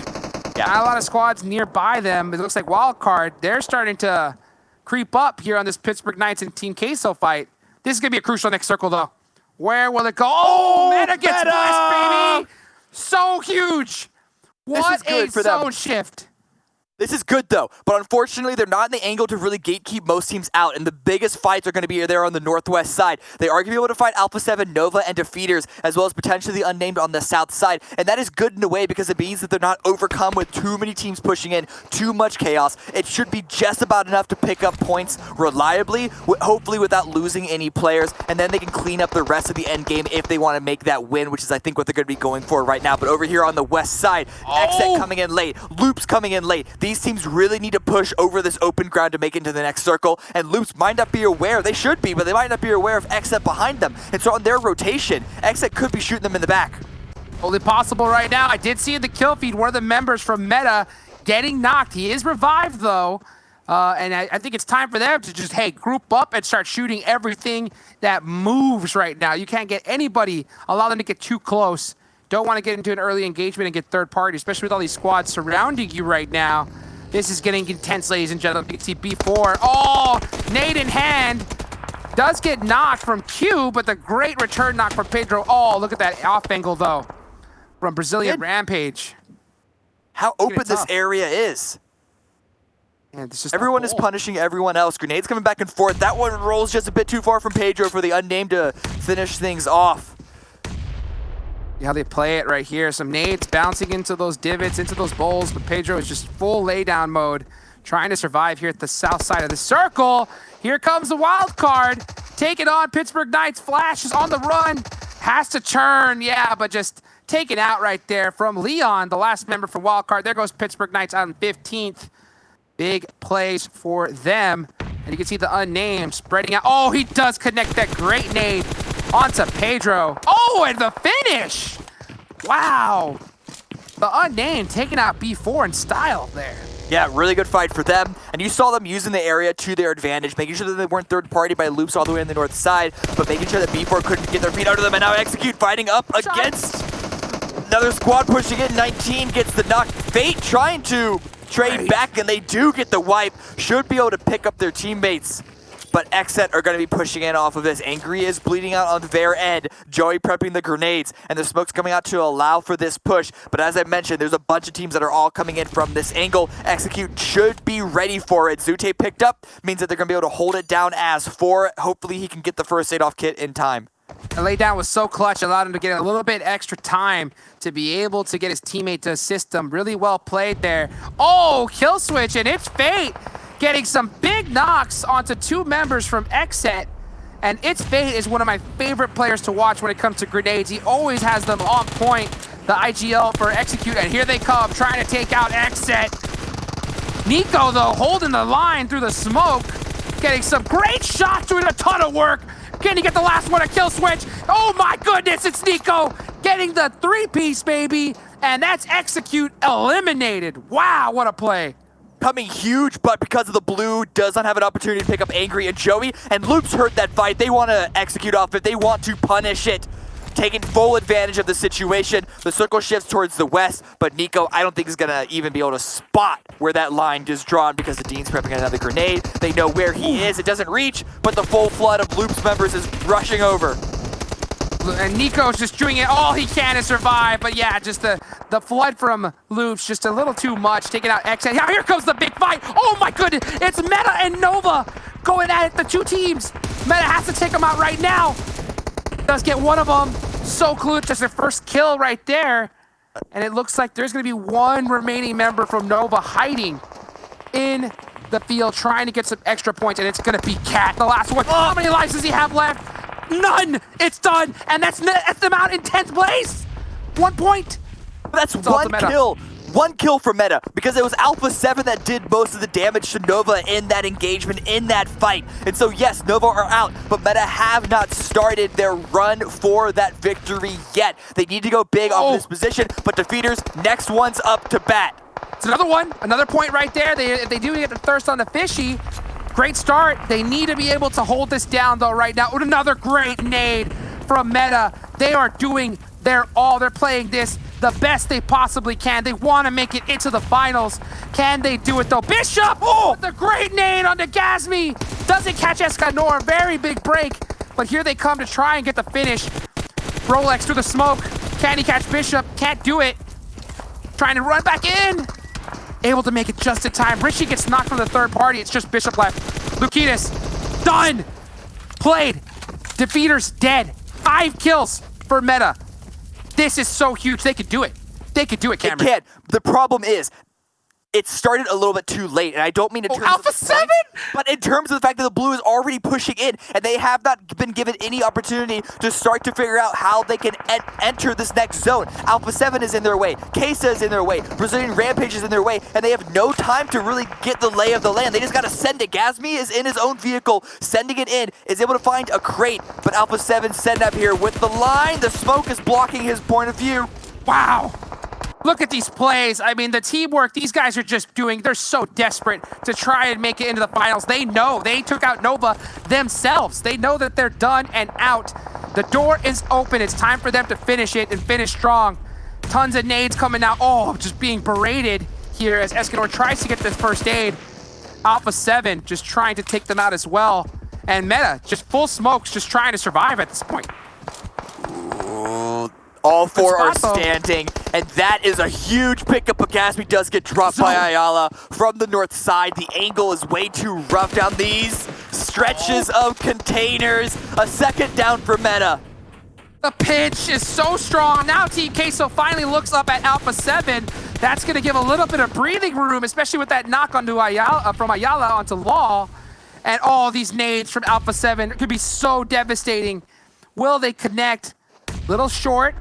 Yeah. Not a lot of squads nearby them. It looks like Wildcard, they're starting to creep up here on this Pittsburgh Knights and Team Queso fight. This is going to be a crucial next circle, though. Where will it go? Oh, Meta gets blessed, baby! So huge! What a zone shift. This is good, though, but unfortunately, they're not in the angle to really gatekeep most teams out, and the biggest fights are going to be there on the northwest side. They are going to be able to fight Alpha 7, Nova, and Defeaters, as well as potentially the Unnamed on the south side, and that is good in a way because it means that they're not overcome with too many teams pushing in, too much chaos. It should be just about enough to pick up points reliably, hopefully without losing any players, and then they can clean up the rest of the end game if they want to make that win, which is, I think, what they're going to be going for right now. But over here on the west side, XSET coming in late, Loops coming in late. The these teams really need to push over this open ground to make it into the next circle, and Loops might not be aware, they should be, but they might not be aware of XSET behind them. And so on their rotation, XSET could be shooting them in the back. Only possible right now. I did see in the kill feed one of the members from Meta getting knocked. He is revived though. And I think it's time for them to just, hey, group up and start shooting everything that moves right now. You can't get anybody, allow them to get too close. Don't want to get into an early engagement and get third party, especially with all these squads surrounding you right now. This is getting intense, ladies and gentlemen. You can see B4. Oh, nade in hand. Does get knocked from Q, but the great return knock from Pedro. Oh, look at that off angle, though, from Brazilian Rampage. How open this area is. Man, everyone is punishing everyone else. Grenades coming back and forth. That one rolls just a bit too far from Pedro for the Unnamed to finish things off. See how they play it right here. Some nades bouncing into those divots, into those bowls, but Pedro is just full laydown mode, trying to survive here at the south side of the circle. Here comes the wild card. Taking on Pittsburgh Knights. Flash is on the run. Has to turn, yeah, but just taken out right there from Leon, the last member for Wildcard. There goes Pittsburgh Knights out in 15th. Big plays for them. And you can see the Unnamed spreading out. Oh, he does connect that great nade onto Pedro. Oh, and the finish! Wow. The Unnamed taking out B4 in style there. Yeah, really good fight for them. And you saw them using the area to their advantage, making sure that they weren't third party by Loops all the way on the north side, but making sure that B4 couldn't get their feet under them. And now Execute fighting up against another squad pushing in. 19 gets the knock. Fate trying to trade back, and they do get the wipe. Should be able to pick up their teammates. But XSET are going to be pushing in off of this. Angry is bleeding out on their end. Joey prepping the grenades, and the smoke's coming out to allow for this push. But as I mentioned, there's a bunch of teams that are all coming in from this angle. Execute should be ready for it. Zute picked up, means that they're going to be able to hold it down as 4. Hopefully he can get the first aid off kit in time. The laydown was so clutch, allowed him to get a little bit extra time to be able to get his teammate to assist him. Really well played there. Oh, kill switch, and it's Fate getting some big knocks onto 2 members from XSET. And It's Fate is one of my favorite players to watch when it comes to grenades. He always has them on point. The IGL for Execute, and here they come, trying to take out XSET. Nico, though, holding the line through the smoke, getting some great shots, doing a ton of work. Can he get the last one, a kill switch? Oh my goodness, it's Nico getting the 3-piece, baby. And that's Execute eliminated. Wow, what a play. Coming huge, but because of the blue, does not have an opportunity to pick up Angry and Joey. And Loops hurt that fight. They want to execute off it. They want to punish it. Taking full advantage of the situation. The circle shifts towards the west, but Nico, I don't think is going to even be able to spot where that line is drawn because the Dean's prepping another grenade. They know where he is. It doesn't reach, but the full flood of Loops members is rushing over. And Nico's just doing it all he can to survive, but yeah, just the flood from Loops, just a little too much, taking out XSET. Now here comes the big fight. Oh my goodness, it's Meta and Nova going at it, the 2 teams. Meta has to take them out right now. Does get one of them. So clutch, just their first kill right there. And it looks like there's going to be 1 remaining member from Nova hiding in the field, trying to get some extra points, and it's going to be Cat, the last one. How many lives does he have left? None! It's done! And that's them out in 10th place! 1 point! That's 1 kill. 1 kill for Meta, because it was Alpha 7 that did most of the damage to Nova in that engagement, in that fight. And so yes, Nova are out, but Meta have not started their run for that victory yet. They need to go big off this position, but Defeaters, next one's up to bat. It's another one, another point right there. If they do get the thirst on the fishy, great start. They need to be able to hold this down though right now. Another great nade from Meta. They are doing their all. They're playing this the best they possibly can. They want to make it into the finals. Can they do it though? Bishop with the great nade on the Gasmi. Doesn't catch Escanor. Very big break. But here they come to try and get the finish. Rolex through the smoke. Can he catch Bishop? Can't do it. Trying to run back in. Able to make it just in time. Richie gets knocked from the third party. It's just Bishop left. Lukitas, done. Played. Defeaters dead. 5 kills for Meta. This is so huge. They could do it. They could do it, Cameron. They can't. The problem is, it started a little bit too late, and I don't mean in terms Alpha of the 7? points, but in terms of the fact that the blue is already pushing in, and they have not been given any opportunity to start to figure out how they can enter this next zone. Alpha 7 is in their way, Queso is in their way, Brazilian Rampage is in their way, and they have no time to really get the lay of the land. They just gotta send it. Gasmi is in his own vehicle, sending it in, is able to find a crate, but Alpha 7 send up here with the line. The smoke is blocking his point of view. Wow. Look at these plays. I mean, the teamwork these guys are just doing, they're so desperate to try and make it into the finals. They know. They took out Nova themselves. They know that they're done and out. The door is open. It's time for them to finish it and finish strong. Tons of nades coming out. Oh, just being berated here as Escanor tries to get this first aid. Alpha 7 just trying to take them out as well. And Meta, just full smokes, just trying to survive at this point. Ooh. All four are standing, and that is a huge pickup. But Gasmi does get dropped by Ayala from the north side. The angle is way too rough down these stretches of containers. A second down for Meta. The pitch is so strong. Now Team Queso finally looks up at Alpha 7. That's going to give a little bit of breathing room, especially with that knock onto Ayala, from Ayala onto Law. And all these nades from Alpha 7 could be so devastating. Will they connect? Little short.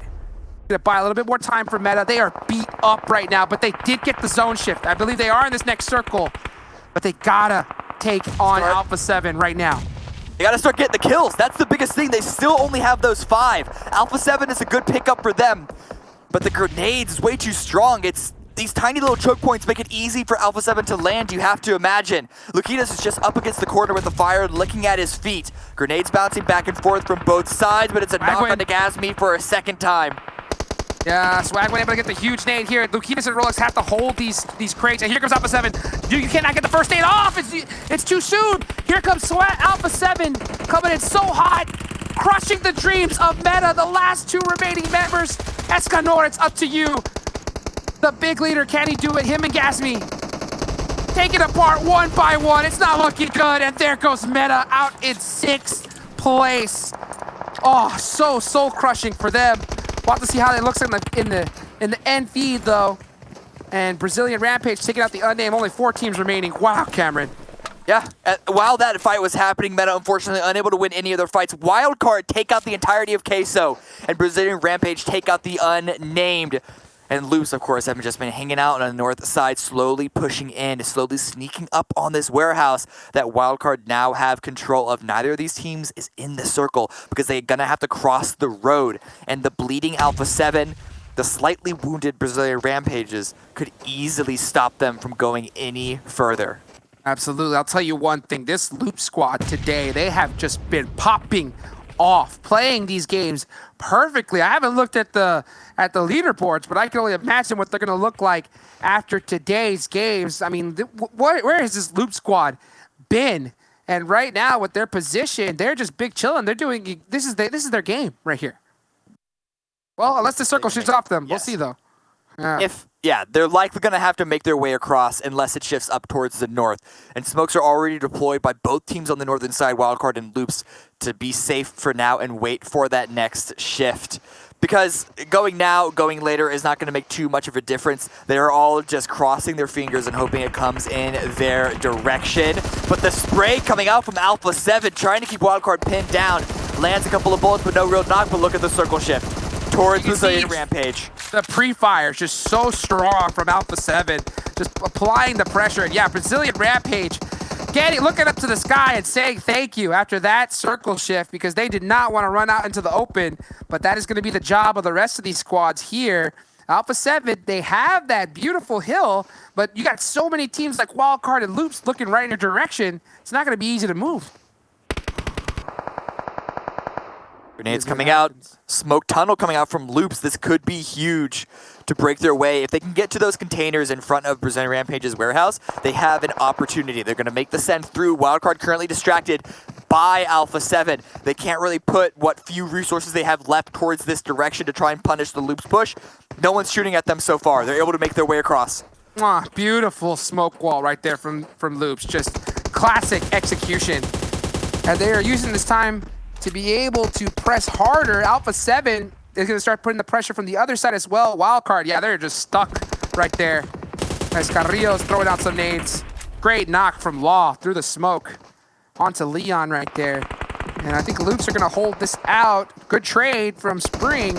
Gonna buy a little bit more time for Meta. They are beat up right now, but they did get the zone shift. I believe they are in this next circle, but they gotta take on Alpha 7 right now. They gotta start getting the kills. That's the biggest thing. They still only have those 5. Alpha 7 is a good pickup for them, but the grenades is way too strong. It's these tiny little choke points make it easy for Alpha 7 to land, you have to imagine. Luquitas is just up against the corner with the fire, looking at his feet. Grenades bouncing back and forth from both sides, but it's a knock on to Gasmi for a second time. Yeah, Swagman able to get the huge nade here. Luquitas and Rolex have to hold these crates, and here comes Alpha 7. You cannot get the first nade off. It's too soon. Here comes Alpha 7 coming in so hot, crushing the dreams of Meta, the last 2 remaining members. Escanor, it's up to you. The big leader, can he do it? Him and Gasmi taking apart one by one. It's not looking good, and there goes Meta out in 6th place. Oh, so soul crushing for them. We'll have to see how it looks in the end feed though. And Brazilian Rampage taking out the Unnamed. Only 4 teams remaining. Wow, Cameron. Yeah, while that fight was happening, Meta unfortunately unable to win any of their fights. Wildcard take out the entirety of Queso, and Brazilian Rampage take out the Unnamed. And Loops, of course, have just been hanging out on the north side, slowly pushing in, slowly sneaking up on this warehouse that Wildcard now have control of. Neither of these teams is in the circle because they're going to have to cross the road. And the bleeding Alpha 7, the slightly wounded Brazilian Rampages could easily stop them from going any further. Absolutely. I'll tell you one thing. This Loop squad today, they have just been popping off, playing these games perfectly. I haven't looked at the leaderboards, but I can only imagine what they're going to look like after today's games. I mean, where has this Loop squad been? And right now, with their position, they're just big chilling. They're doing this is their game right here. Well, unless the circle shifts off them, we'll see though. They're likely going to have to make their way across unless it shifts up towards the north. And smokes are already deployed by both teams on the northern side, Wildcard and Loops, to be safe for now and wait for that next shift. Because going now, going later is not going to make too much of a difference. They're all just crossing their fingers and hoping it comes in their direction. But the spray coming out from Alpha 7, trying to keep Wildcard pinned down, lands a couple of bullets, but no real knock. But look at the circle shift towards Brazilian Rampage. The pre-fire is just so strong from Alpha 7, just applying the pressure. And yeah, Brazilian Rampage looking up to the sky and saying thank you after that circle shift, because they did not want to run out into the open. But that is going to be the job of the rest of these squads here. Alpha 7, they have that beautiful hill, but you got so many teams like Wildcard and Loops looking right in your direction. It's not going to be easy to move. Grenades coming out, smoke tunnel coming out from Loops. This could be huge to break their way. If they can get to those containers in front of Brazilian Rampage's warehouse, they have an opportunity. They're going to make the send through. Wildcard currently distracted by Alpha 7. They can't really put what few resources they have left towards this direction to try and punish the Loops push. No one's shooting at them so far. They're able to make their way across. Beautiful smoke wall right there from Loops. Just classic execution. And they are using this time to be able to press harder. Alpha 7 is going to start putting the pressure from the other side as well. Wildcard, yeah, they're just stuck right there. As Carrillo's throwing out some nades. Great knock from Law through the smoke onto Leon right there. And I think Loops are going to hold this out. Good trade from Spring.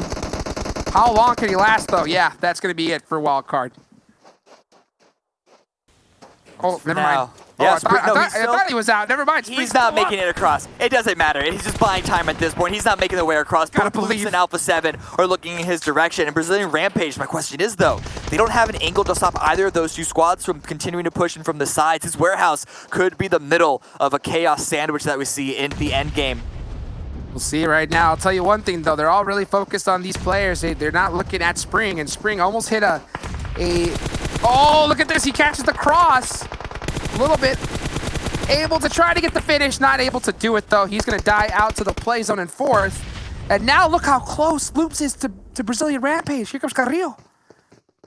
How long can he last, though? Yeah, that's going to be it for Wildcard. Oh, never mind. Yeah, I thought he was out. Never mind. He's not making it across. It doesn't matter. He's just buying time at this point. He's not making the way across. Both Loops and Alpha 7 are looking in his direction. And Brazilian Rampage, my question is, though, they don't have an angle to stop either of those two squads from continuing to push in from the sides. His warehouse could be the middle of a chaos sandwich that we see in the end game. We'll see right now. I'll tell you one thing, though. They're all really focused on these players. They're not looking at Spring, and Spring almost hit a... Oh, look at this. He catches the cross. A little bit able to try to get the finish. Not able to do it, though. He's going to die out to the play zone in 4th. And now look how close Loops is to Brazilian Rampage. Here comes Carrillo.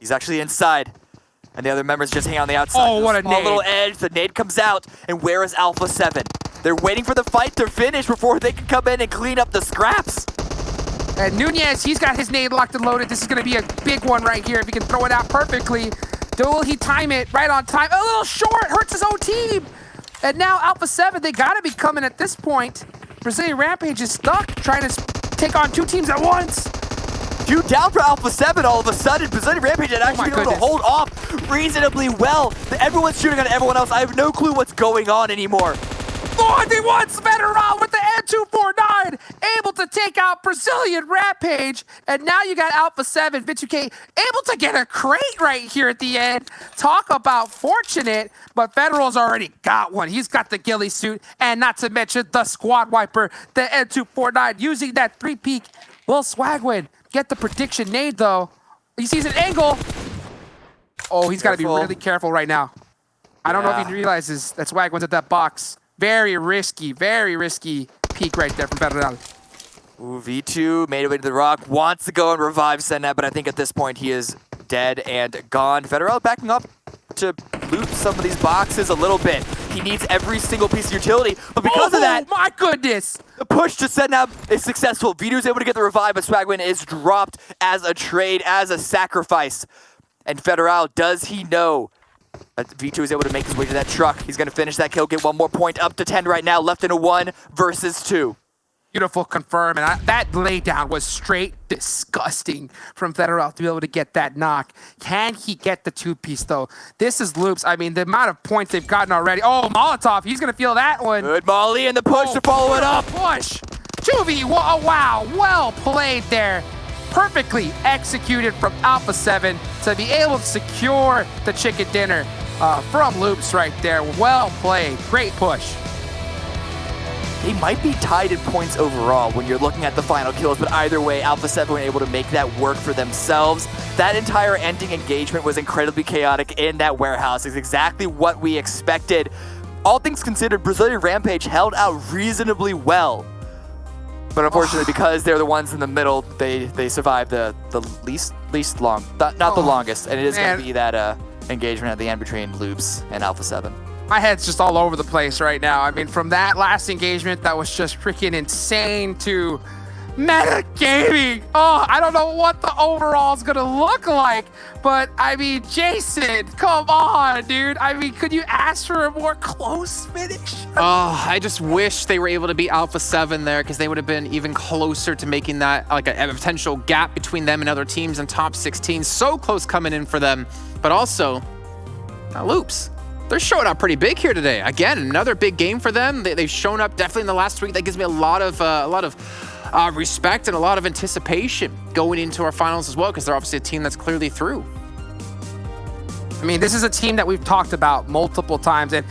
He's actually inside. And the other members just hang on the outside. Oh, what a nade. Little edge. The nade comes out. And where is Alpha 7? They're waiting for the fight to finish before they can come in and clean up the scraps. And Nunez, he's got his nade locked and loaded. This is going to be a big one right here if he can throw it out perfectly. Will he time it right on time? A little short, hurts his own team. And now Alpha 7, they got to be coming at this point. Brazilian Rampage is stuck trying to take on 2 teams at once. 2 down for Alpha 7 all of a sudden. Brazilian Rampage had actually been able to hold off reasonably well. Everyone's shooting on everyone else. I have no clue what's going on anymore. Oh, they won Federal with the N249, able to take out Brazilian Rampage. And now you got Alpha 7, Vituke, able to get a crate right here at the end. Talk about fortunate, but Federal's already got one. He's got the ghillie suit, and not to mention the squad wiper, the N249, using that 3-peak. Will Swagwin get the prediction nade, though? He sees an angle. Oh, he's got to be really careful right now. I don't know if he realizes that Swagwin's at that box. Very risky peek right there from Federal. Ooh, V2 made it way to the rock, wants to go and revive Senna, but I think at this point he is dead and gone. Federal backing up to loot some of these boxes a little bit. He needs every single piece of utility, but because of that, my goodness, the push to Senna is successful. V2 is able to get the revive, but Swagwin is dropped as a trade, as a sacrifice. And Federal, does he know that V2 is able to make his way to that truck? He's going to finish that kill, get 1 more point, up to 10 right now, left in a 1 versus 2. Beautiful confirm, and that laydown was straight disgusting from Federal to be able to get that knock. Can he get the 2-piece, though? This is Loops. I mean, the amount of points they've gotten already. Oh, Molotov, he's going to feel that one. Good Molly and the push to follow it up. Push. 2v, oh, wow, well played there. Perfectly executed from Alpha 7 to be able to secure the chicken dinner from Loops right there. Well played. Great push. They might be tied in points overall when you're looking at the final kills, but either way, Alpha 7 were able to make that work for themselves. That entire ending engagement was incredibly chaotic in that warehouse. It's exactly what we expected. All things considered, Brazilian Rampage held out reasonably well. But unfortunately, because they're the ones in the middle, they survived the least long, not the longest. And it is going to be that engagement at the end between Loops and Alpha 7. My head's just all over the place right now. I mean, from that last engagement that was just freaking insane to meta gaming. Oh, I don't know what the overall is going to look like. But, I mean, Jason, come on, dude. I mean, could you ask for a more close finish? Oh, I just wish they were able to beat Alpha 7 there, because they would have been even closer to making that like a potential gap between them and other teams in top 16. So close coming in for them. But also, Loops. They're showing up pretty big here today. Again, another big game for them. They've shown up definitely in the last week. That gives me a lot of respect and a lot of anticipation going into our finals as well, because they're obviously a team that's clearly through. I mean, this is a team that we've talked about multiple times, and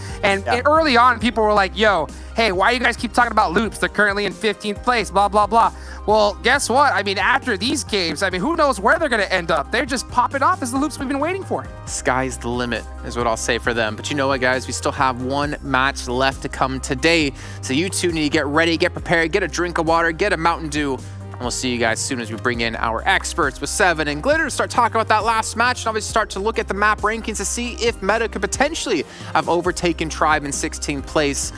early on, people were like, yo, hey, why you guys keep talking about Loops? They're currently in 15th place, blah, blah, blah. Well, guess what? I mean, after these games, I mean, who knows where they're going to end up? They're just popping off as the Loops we've been waiting for. Sky's the limit is what I'll say for them. But you know what, guys? We still have 1 match left to come today. So you two need to get ready, get prepared, get a drink of water, get a Mountain Dew. And we'll see you guys soon as we bring in our experts with 7 and Glitter to start talking about that last match and obviously start to look at the map rankings to see if Meta could potentially have overtaken Tribe in 16th place.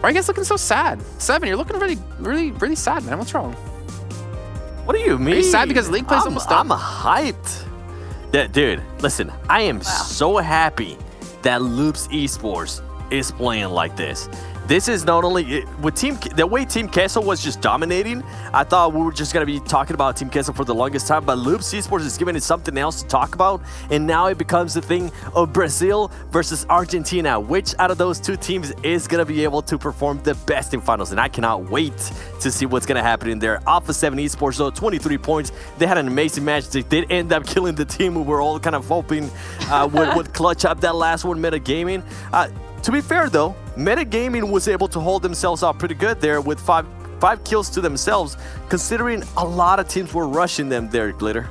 Why are you guys looking so sad? 7, you're looking really sad, man. What's wrong? What do you mean? Are you sad because League plays almost done? I'm hyped. Yeah, dude, listen, I am so happy that Loops Esports is playing like this. This is not only with the way Team Queso was just dominating. I thought we were just gonna be talking about Team Queso for the longest time, but Loops Esports is giving it something else to talk about, and now it becomes the thing of Brazil versus Argentina. Which out of those two teams is gonna be able to perform the best in finals? And I cannot wait to see what's gonna happen in there. Alpha 7 Esports though, 23 points. They had an amazing match. They did end up killing the team we were all kind of hoping would clutch up that last one, Meta Gaming. To be fair though, Meta Gaming was able to hold themselves up pretty good there with five kills to themselves, considering a lot of teams were rushing them there, Glitter.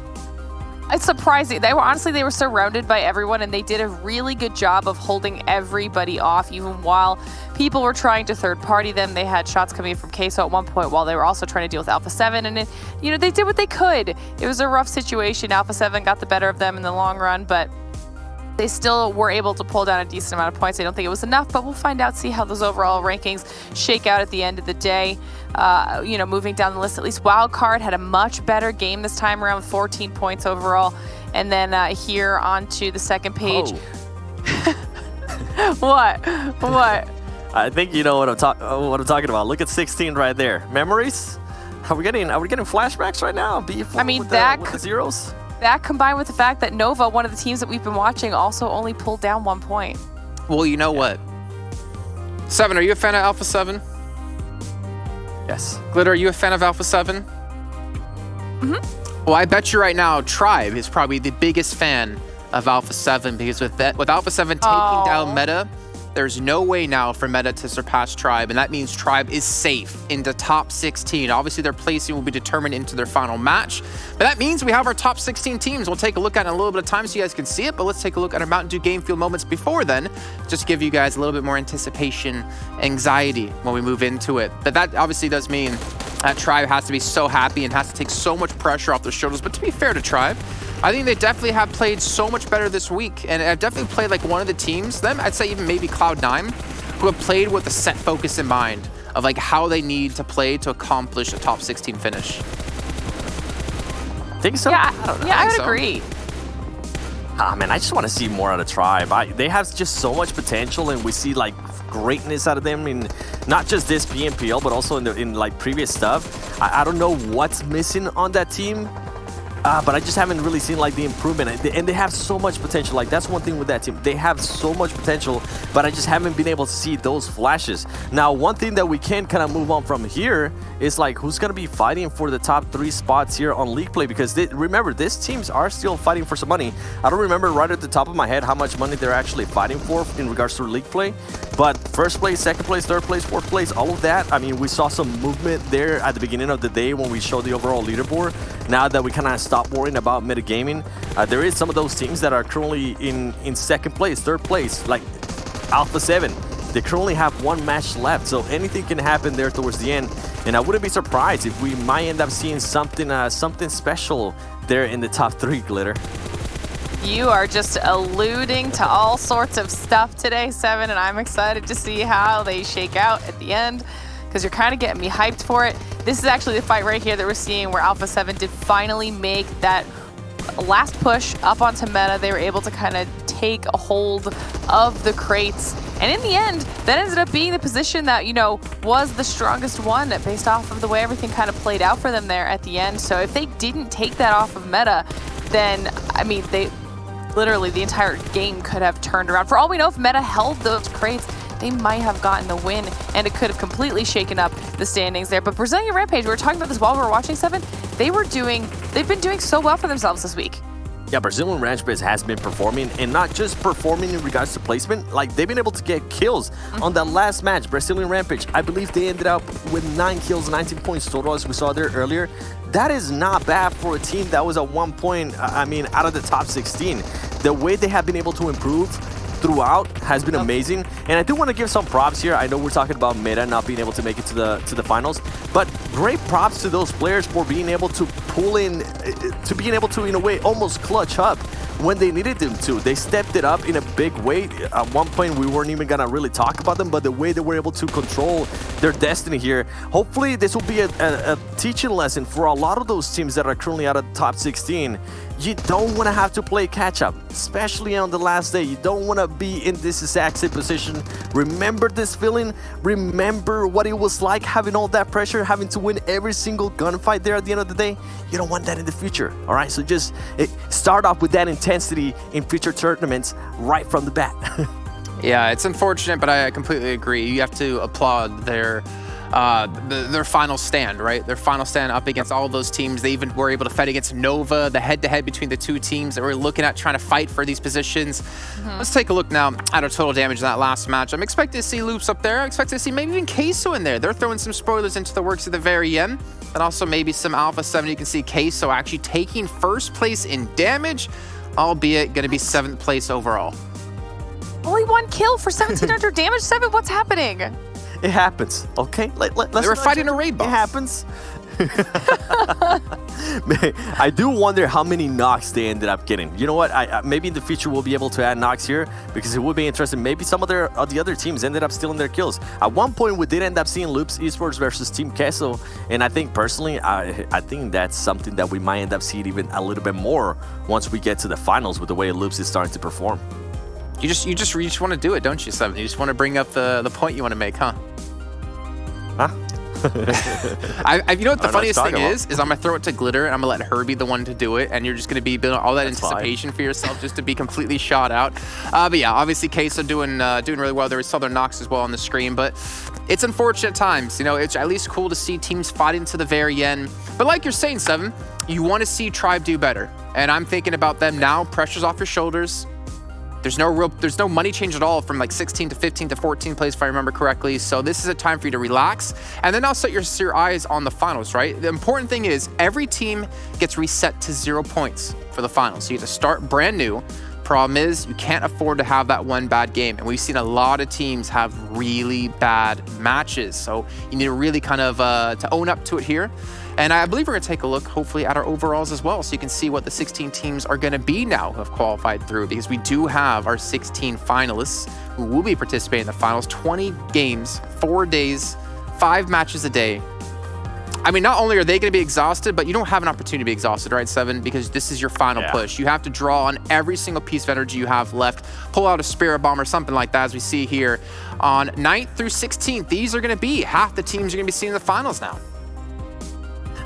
It's surprising. They were surrounded by everyone, and they did a really good job of holding everybody off, even while people were trying to third-party them. They had shots coming in from Queso at one point while they were also trying to deal with Alpha 7, and they did what they could. It was a rough situation. Alpha 7 got the better of them in the long run, but they still were able to pull down a decent amount of points. I don't think it was enough, but we'll find out, see how those overall rankings shake out at the end of the day. Moving down the list, at least Wildcard had a much better game this time around with 14 points overall. And then here onto the second page. What? I think you know what I'm talking about. Look at 16 right there. Memories? Are we getting flashbacks right now? I mean, with the zeros? That combined with the fact that Nova, one of the teams that we've been watching, also only pulled down 1 point. Well, you know what? 7, are you a fan of Alpha 7? Yes. Glitter, are you a fan of Alpha 7? Mm-hmm. Well, I bet you right now, Tribe is probably the biggest fan of Alpha 7, because with Alpha 7 taking down Meta, there's no way now for Meta to surpass Tribe, and that means Tribe is safe into top 16. Obviously, their placing will be determined into their final match, but that means we have our top 16 teams. We'll take a look at it in a little bit of time so you guys can see it, but let's take a look at our Mountain Dew game field moments before then, just to give you guys a little bit more anticipation, anxiety when we move into it. But that obviously does mean that Tribe has to be so happy and has to take so much pressure off their shoulders. But to be fair to Tribe, I think they definitely have played so much better this week, and have definitely played like one of the teams, I'd say even maybe Cloud9, who have played with a set focus in mind of like how they need to play to accomplish a top 16 finish. Think so? Yeah, I would agree. Man, I just want to see more out of Tribe. They have just so much potential, and we see like greatness out of them in not just this PMPL, but also in like previous stuff. I don't know what's missing on that team. But I just haven't really seen like the improvement, and they have so much potential. Like that's one thing with that team, they have so much potential, but I just haven't been able to see those flashes. Now, one thing that we can kind of move on from here is like who's gonna be fighting for the top 3 spots here on League Play, because remember, these teams are still fighting for some money. I don't remember right at the top of my head how much money they're actually fighting for in regards to League Play, but first place, second place, third place, fourth place, all of that. I mean, we saw some movement there at the beginning of the day when we showed the overall leaderboard. Now that we kind of stop worrying about metagaming, there is some of those teams that are currently in second place, third place, like Alpha 7. They currently have 1 match left, so anything can happen there towards the end. And I wouldn't be surprised if we might end up seeing something special there in the top 3, Glitter. You are just alluding to all sorts of stuff today, 7, and I'm excited to see how they shake out at the end, because you're kind of getting me hyped for it. This is actually the fight right here that we're seeing where Alpha 7 did finally make that last push up onto Meta. They were able to kind of take a hold of the crates. And in the end, that ended up being the position that, was the strongest one based off of the way everything kind of played out for them there at the end. So if they didn't take that off of Meta, then, I mean, literally the entire game could have turned around. For all we know, if Meta held those crates, they might have gotten the win, and it could have completely shaken up the standings there. But Brazilian Rampage, we were talking about this while we were watching 7, they've been doing so well for themselves this week. Yeah, Brazilian Rampage has been performing, and not just performing in regards to placement, like they've been able to get kills on that last match. Brazilian Rampage, I believe they ended up with 9 kills, 19 points total, as we saw there earlier. That is not bad for a team that was at 1 point, out of the top 16. The way they have been able to improve throughout has been amazing, and I do want to give some props here. I know we're talking about Meta not being able to make it to the finals, but great props to those players for being able to pull in, to being able to, in a way, almost clutch up when they needed them to. They stepped it up in a big way. At one point, we weren't even gonna really talk about them, but the way they were able to control their destiny here, hopefully this will be a teaching lesson for a lot of those teams that are currently out of the top 16. you don't want to have to play catch-up, especially on the last day. You don't want to be in this exact same position. Remember this feeling. Remember what it was like having all that pressure, having to win every single gunfight there at the end of the day. You don't want that in the future, all right? So just start off with that intensity in future tournaments right from the bat. Yeah, it's unfortunate, but I completely agree. You have to applaud their final stand, right? Their final stand up against all those teams. They even were able to fight against Nova, the head-to-head between the two teams that we're looking at trying to fight for these positions. Let's take a look now at our total damage in that last match. I'm expecting to see Loops up there. I'm expecting to see maybe even Queso in there. They're throwing some spoilers into the works at the very end. And also maybe some Alpha 7. You can see Queso actually taking first place in damage, albeit going to be 7th place overall. Only 1 kill for 1,700 damage, 7? What's happening? It happens, okay? Let's they were fighting a raid boss. It happens. I do wonder how many knocks they ended up getting. You know what? Maybe in the future we'll be able to add knocks here because it would be interesting. Maybe some of the other teams ended up stealing their kills. At one point, we did end up seeing Loops Esports versus Team Queso, and I think personally, I think that's something that we might end up seeing even a little bit more once we get to the finals with the way Loops is starting to perform. You just want to do it, don't you, Seven? You just want to bring up the point you want to make, huh? Huh? You know what the funniest thing is I'm gonna throw it to Glitter and I'm gonna let her be the one to do it, and you're just gonna be building all that anticipation for yourself just to be completely shot out. But yeah, obviously Queso doing really well there. We saw their knocks as well on the screen, but it's unfortunate times. You know, it's at least cool to see teams fighting to the very end. But like you're saying, Seven, you want to see Tribe do better, and I'm thinking about them now. Pressure's off your shoulders. There's no money change at all from like 16 to 15 to 14 place, if I remember correctly. So this is a time for you to relax, and then I'll set your eyes on the finals, right? The important thing is every team gets reset to 0 points for the finals. So you have to start brand new. Problem is you can't afford to have that one bad game, and we've seen a lot of teams have really bad matches. So you need to really kind of to own up to it here. And I believe we're going to take a look, hopefully, at our overalls as well, so you can see what the 16 teams are going to be now who have qualified through, because we do have our 16 finalists who will be participating in the finals. 20 games, 4 days, 5 matches a day. I mean, not only are they going to be exhausted, but you don't have an opportunity to be exhausted, right, Seven? Because this is your final push. You have to draw on every single piece of energy you have left, pull out a Spirit Bomb or something like that, as we see here on 9th through 16th. These are going to be half the teams you're going to be seeing in the finals now.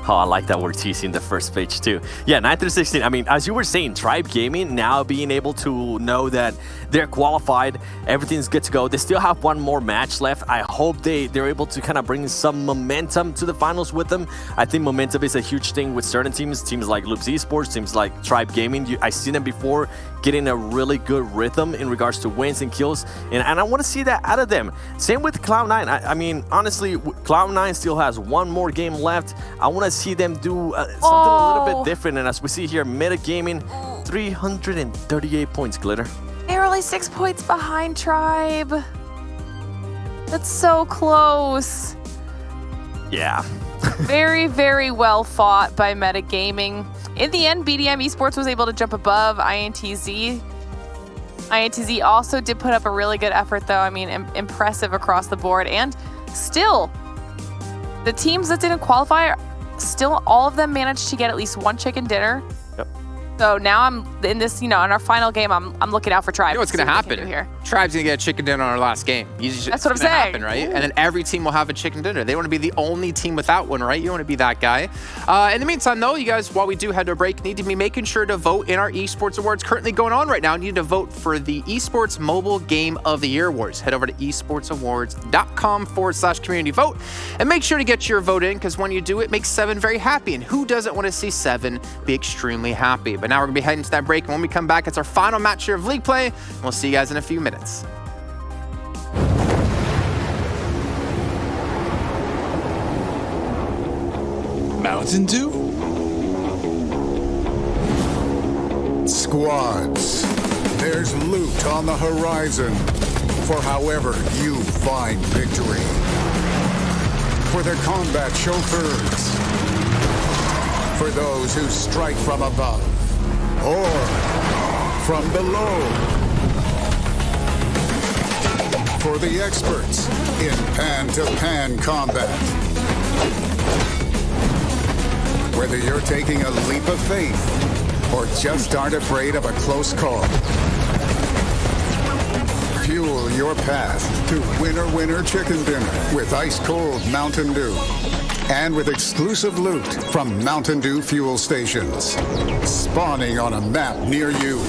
Oh, I like that we're teasing the first page too. Yeah, 9 through 16. I mean, as you were saying, Tribe Gaming now being able to know that they're qualified, everything's good to go. They still have one more match left. I hope they're able to kind of bring some momentum to the finals with them. I think momentum is a huge thing with certain teams like Loops Esports, teams like Tribe Gaming. I've seen them before getting a really good rhythm in regards to wins and kills, and I want to see that out of them. Same with Cloud9. I mean, honestly, Cloud9 still has one more game left. I want to see them do something a little bit different, and as we see here, Metagaming, 338 points, Glitter. They're only 6 points behind Tribe. That's so close. Yeah. Very, very well fought by Metagaming. In the end, BDM Esports was able to jump above INTZ. INTZ also did put up a really good effort, though. I mean, impressive across the board. And still, the teams that didn't qualify, still all of them managed to get at least one chicken dinner. Yep. So now I'm in this, in our final game, I'm looking out for Tribe. You know what's going to happen? Here. Tribe's going to get a chicken dinner on our last game. That's what I'm saying. Happen, right? And then every team will have a chicken dinner. They want to be the only team without one, right? You want to be that guy. In the meantime, though, you guys, while we do head to a break, need to be making sure to vote in our esports awards currently going on right now. You need to vote for the Esports Mobile Game of the Year awards. Head over to esportsawards.com/community vote and make sure to get your vote in, because when you do, it makes Seven very happy. And who doesn't want to see Seven be extremely happy? But now we're going to be heading to that break. And when we come back, it's our final match here of League Play. And we'll see you guys in a few minutes. Mountain Dew? Squads, there's loot on the horizon for however you find victory. For the combat chauffeurs, for those who strike from above or from below, for the experts in pan-to-pan combat. Whether you're taking a leap of faith or just aren't afraid of a close call. Fuel your path to Winner Winner Chicken Dinner with ice-cold Mountain Dew. And with exclusive loot from Mountain Dew fuel stations. Spawning on a map near you.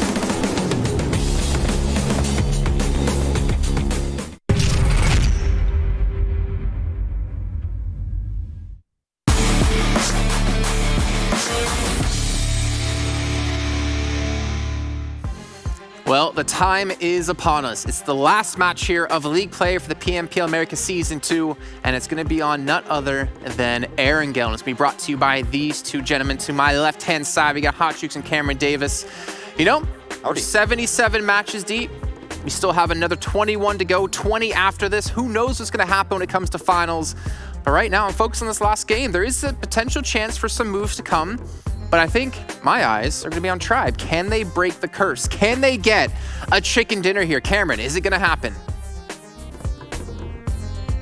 Well, the time is upon us. It's the last match here of League Play for the PMPL Americas Season 2, and it's going to be on none other than Erangel. And it's going to be brought to you by these two gentlemen. To my left-hand side, we got Hot Jukes and Cameron Davis. You know, we're 77 matches deep. We still have another 21 to go, 20 after this. Who knows what's going to happen when it comes to finals? But right now, I'm focused on this last game. There is a potential chance for some moves to come. But I think my eyes are going to be on Tribe. Can they break the curse? Can they get a chicken dinner here? Cameron, is it going to happen?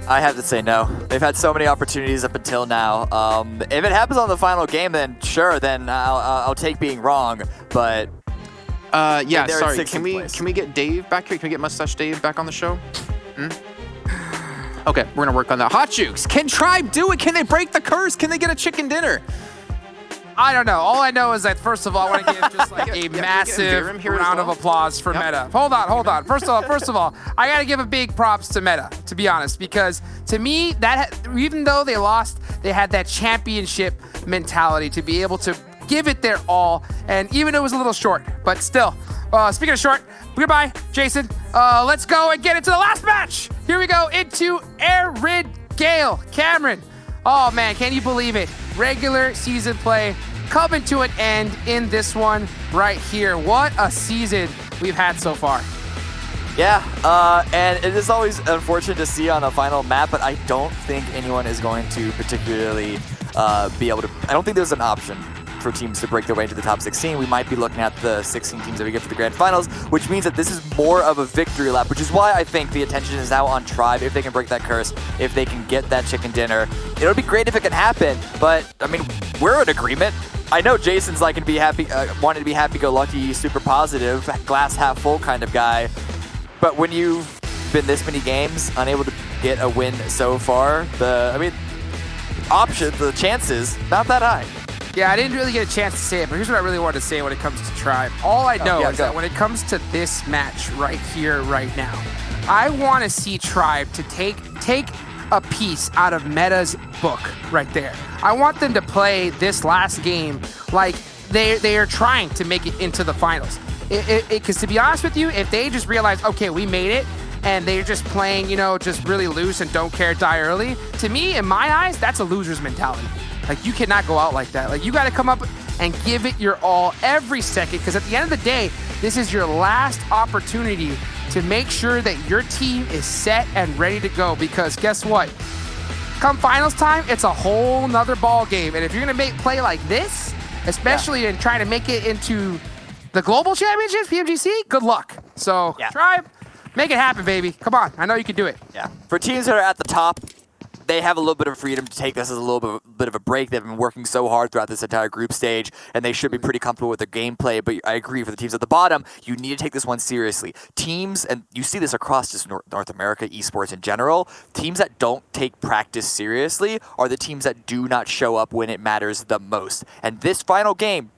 I have to say no. They've had so many opportunities up until now. If it happens on the final game, then sure, then I'll take being wrong. But yeah, sorry. Can we get Dave back here? Can we get Mustache Dave back on the show? Okay, we're going to work on that. Hot Jukes, can Tribe do it? Can they break the curse? Can they get a chicken dinner? I don't know. All I know is that, first of all, I want to give just like a massive round of applause for Meta. Hold on. First of all, I got to give a big props to Meta, to be honest, because to me, that even though they lost, they had that championship mentality to be able to give it their all, and even though it was a little short, but still. Speaking of short, goodbye, Jason. Let's go and get into the last match. Here we go into Erangel. Cameron. Oh man, can you believe it? Regular season play coming to an end in this one right here. What a season we've had so far. Yeah, and it is always unfortunate to see on a final map, but I don't think anyone is going to particularly be able to... I don't think there's an option for teams to break their way into the top 16. We might be looking at the 16 teams that we get for the grand finals, which means that this is more of a victory lap, which is why I think the attention is now on Tribe. If they can break that curse, if they can get that chicken dinner, it'll be great if it can happen, but I mean, we're in agreement. I know Jason's like to be happy, wanting to be happy-go-lucky, super positive, glass half full kind of guy, but when you've been this many games unable to get a win so far, the chances, not that high. Yeah, I didn't really get a chance to say it, but here's what I really wanted to say when it comes to Tribe. All I know is that when it comes to this match right here, right now, I want to see Tribe to take a piece out of Meta's book right there. I want them to play this last game like they are trying to make it into the finals. Because to be honest with you, if they just realize, okay, we made it, and they're just playing, you know, just really loose and don't care, die early, to me, in my eyes, that's a loser's mentality. Like, you cannot go out like that. Like, you got to come up and give it your all every second, because at the end of the day, this is your last opportunity to make sure that your team is set and ready to go, because guess what? Come finals time, it's a whole nother ball game. And if you're going to play like this, especially in trying to make it into the Global Championships, PMGC, good luck. So, Tribe, make it happen, baby. Come on. I know you can do it. Yeah. For teams that are at the top, they have a little bit of freedom to take this as a little bit of a break. They've been working so hard throughout this entire group stage, and they should be pretty comfortable with their gameplay. But I agree, for the teams at the bottom, you need to take this one seriously. Teams, and you see this across just North America, esports in general, teams that don't take practice seriously are the teams that do not show up when it matters the most. And this final game,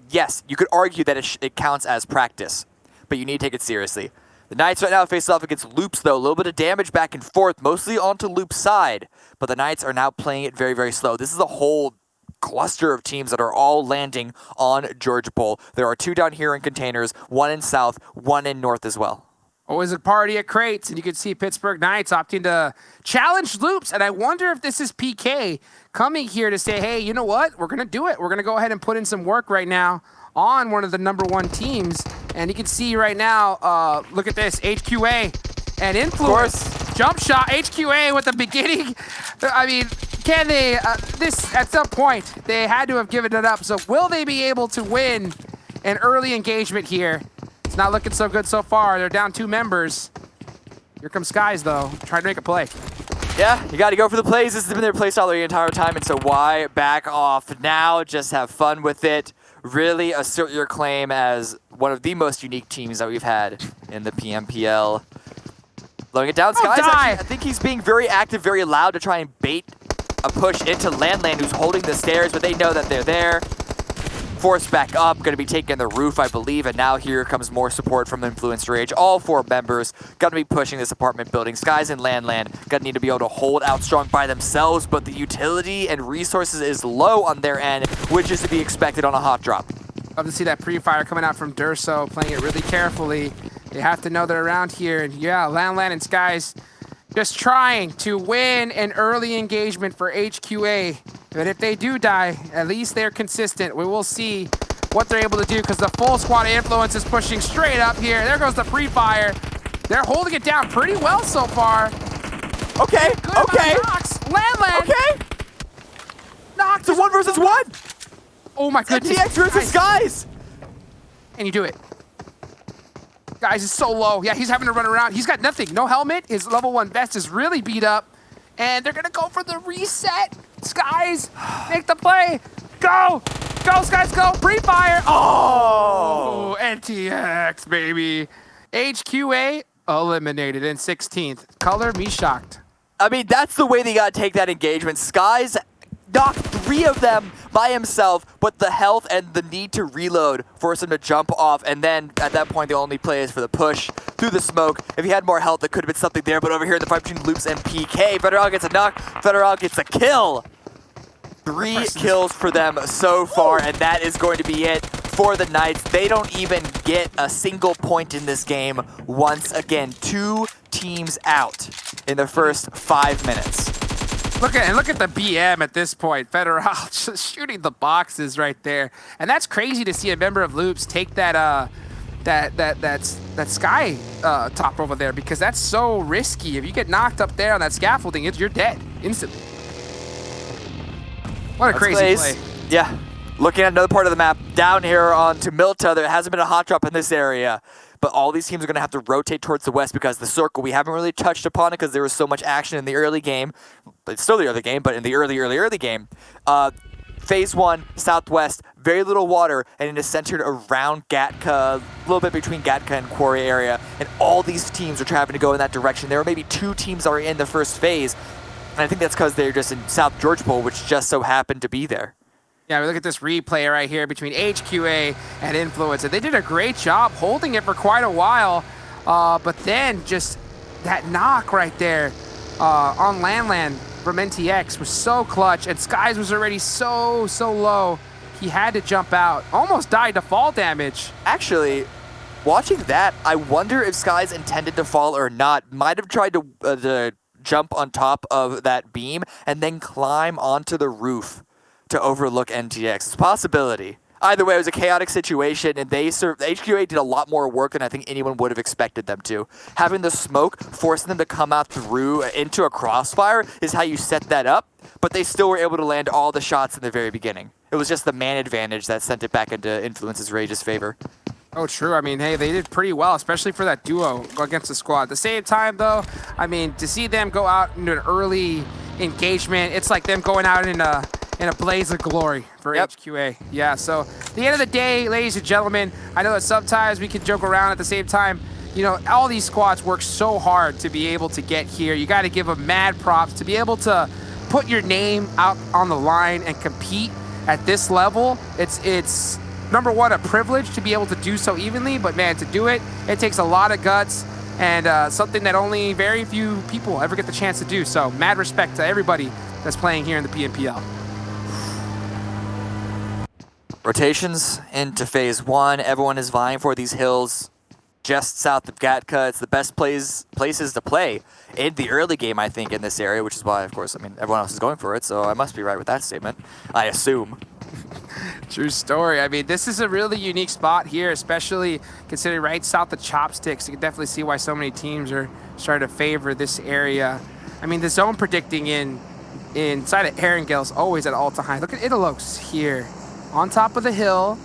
yes, you could argue that it counts as practice, but you need to take it seriously. The Knights right now face off against Loops, though. A little bit of damage back and forth, mostly onto Loop's side. But the Knights are now playing it very, very slow. This is a whole cluster of teams that are all landing on Georgia Bowl. There are 2 down here in containers, 1 in South, 1 in North as well. Always a party at Crates, and you can see Pittsburgh Knights opting to challenge Loops. And I wonder if this is PK coming here to say, hey, you know what? We're going to do it. We're going to go ahead and put in some work right now on one of the #1 teams. And you can see right now, look at this, HQA and Influence. Jump shot, HQA with the beginning. I mean, can they, at some point, they had to have given it up. So will they be able to win an early engagement here? It's not looking so good so far. They're down 2 members. Here comes Skies, though, trying to make a play. Yeah, you got to go for the plays. This has been their play style the entire time, and so why back off now? Just have fun with it. really assert your claim as one of the most unique teams that we've had in the PMPL. Blowing it down, Skies. Actually, I think he's being very active, very loud to try and bait a push into Landland, who's holding the stairs, but they know that they're there. Forced back up, going to be taking the roof, I believe, and now here comes more support from Influenced Rage. All 4 members going to be pushing this apartment building. Skies and Landland going to need to be able to hold out strong by themselves, but the utility and resources is low on their end, which is to be expected on a hot drop. Love to see that pre-fire coming out from Durso, playing it really carefully. They have to know they're around here, and yeah, Landland and Skies just trying to win an early engagement for HQA. But if they do die, at least they're consistent. We will see what they're able to do because the full squad influence is pushing straight up here. There goes the pre-fire. They're holding it down pretty well so far. Okay, okay. Landland. Okay. Knocked. It's a 1 versus 1. Oh my goodness. NTX versus Skies. And you do it. Guys, is so low. Yeah, he's having to run around. He's got nothing. No helmet. His level 1 vest is really beat up. And they're going to go for the reset. Skies, make the play. Go. Go, Skies, go. Pre-fire. Oh, NTX, baby. HQA eliminated in 16th. Color me shocked. I mean, that's the way they got to take that engagement. Skies knocked 3 of them by himself, but the health and the need to reload forced him to jump off, and then at that point the only play is for the push through the smoke. If he had more health, there could have been something there, but over here in the fight between Loops and PK, Federal gets a knock, Federal gets a kill. 3 kills for them so far, and that is going to be it for the Knights. They don't even get a single point in this game. Once again, 2 teams out in the first 5 minutes. Look at the BM at this point. Federal just shooting the boxes right there, and that's crazy to see a member of Loops take that sky top over there, because that's so risky. If you get knocked up there on that scaffolding, you're dead instantly. What a crazy play. Yeah, looking at another part of the map down here onto Milta. There hasn't been a hot drop in this area. But all these teams are going to have to rotate towards the west because the circle, we haven't really touched upon it because there was so much action in the early game. But it's still the early game, but in the early game. Phase 1, southwest, very little water, and it is centered around Gatka, a little bit between Gatka and Quarry area. And all these teams are trying to go in that direction. There are maybe 2 teams that are in the first phase. And I think that's because they're just in South George Bowl, which just so happened to be there. Yeah, we look at this replay right here between HQA and Influence, and they did a great job holding it for quite a while, but then just that knock right there on Landland from NTX was so clutch, and Skies was already so low, he had to jump out. Almost died to fall damage. Actually, watching that, I wonder if Skies intended to fall or not. Might have tried to jump on top of that beam and then climb onto the roof to overlook NTX. It's a possibility. Either way, it was a chaotic situation, and HQA did a lot more work than I think anyone would have expected them to. Having the smoke, forcing them to come out through into a crossfire is how you set that up, but they still were able to land all the shots in the very beginning. It was just the man advantage that sent it back into Influence's Rage's favor. Oh, true. I mean, hey, they did pretty well, especially for that duo against the squad. At the same time, though, I mean, to see them go out into an early engagement, it's like them going out in a blaze of glory for HQA. Yeah, so at the end of the day, ladies and gentlemen, I know that sometimes we can joke around. At the same time, you know, all these squads work so hard to be able to get here. You got to give them mad props to be able to put your name out on the line and compete at this level. It's number one, a privilege to be able to do so evenly, but man, to do it, it takes a lot of guts and something that only very few people ever get the chance to do. So mad respect to everybody that's playing here in the PMPL. Rotations into phase 1. Everyone is vying for these hills just south of Gatka. It's the best places to play in the early game, I think, in this area, which is why, of course, I mean, everyone else is going for it, so I must be right with that statement, I assume. True story. I mean, this is a really unique spot here, especially considering right south of Chopsticks. You can definitely see why so many teams are starting to favor this area. I mean, the zone predicting inside of Erangel is always at all-time high. Look at Italos here. On top of the hill,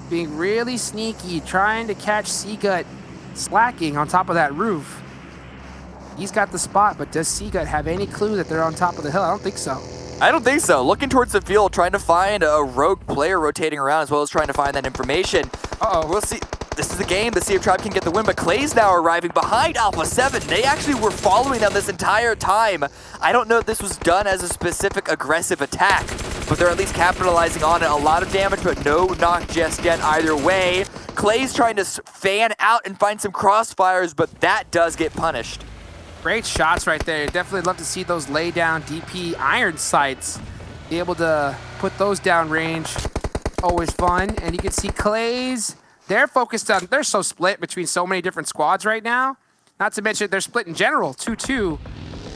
being really sneaky, trying to catch Seagut slacking on top of that roof. He's got the spot, but does Seagut have any clue that they're on top of the hill? I don't think so. I don't think so. Looking towards the field, trying to find a rogue player rotating around as well as trying to find that information. We'll see. This is a game to see if Tribe can get the win, but Klaze now arriving behind Alpha 7. They actually were following them this entire time. I don't know if this was done as a specific aggressive attack, but they're at least capitalizing on it. A lot of damage, but no knock just yet either way. Klaze trying to fan out and find some crossfires, but that does get punished. Great shots right there. Definitely love to see those lay down DP iron sights. Be able to put those down range. Always fun. And you can see Klaze. They're focused on, they're so split between so many different squads right now. Not to mention they're split in general, 2-2.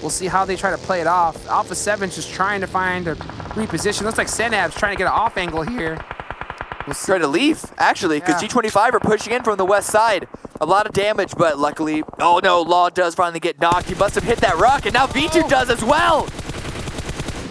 We'll see how they try to play it off. Alpha 7's just trying to find a reposition. Looks like Senab's trying to get an off angle here. We'll try to leave, actually, because G25 are pushing in from the west side. A lot of damage, but luckily, oh no, Law does finally get knocked. He must have hit that rock, and now V2 does as well.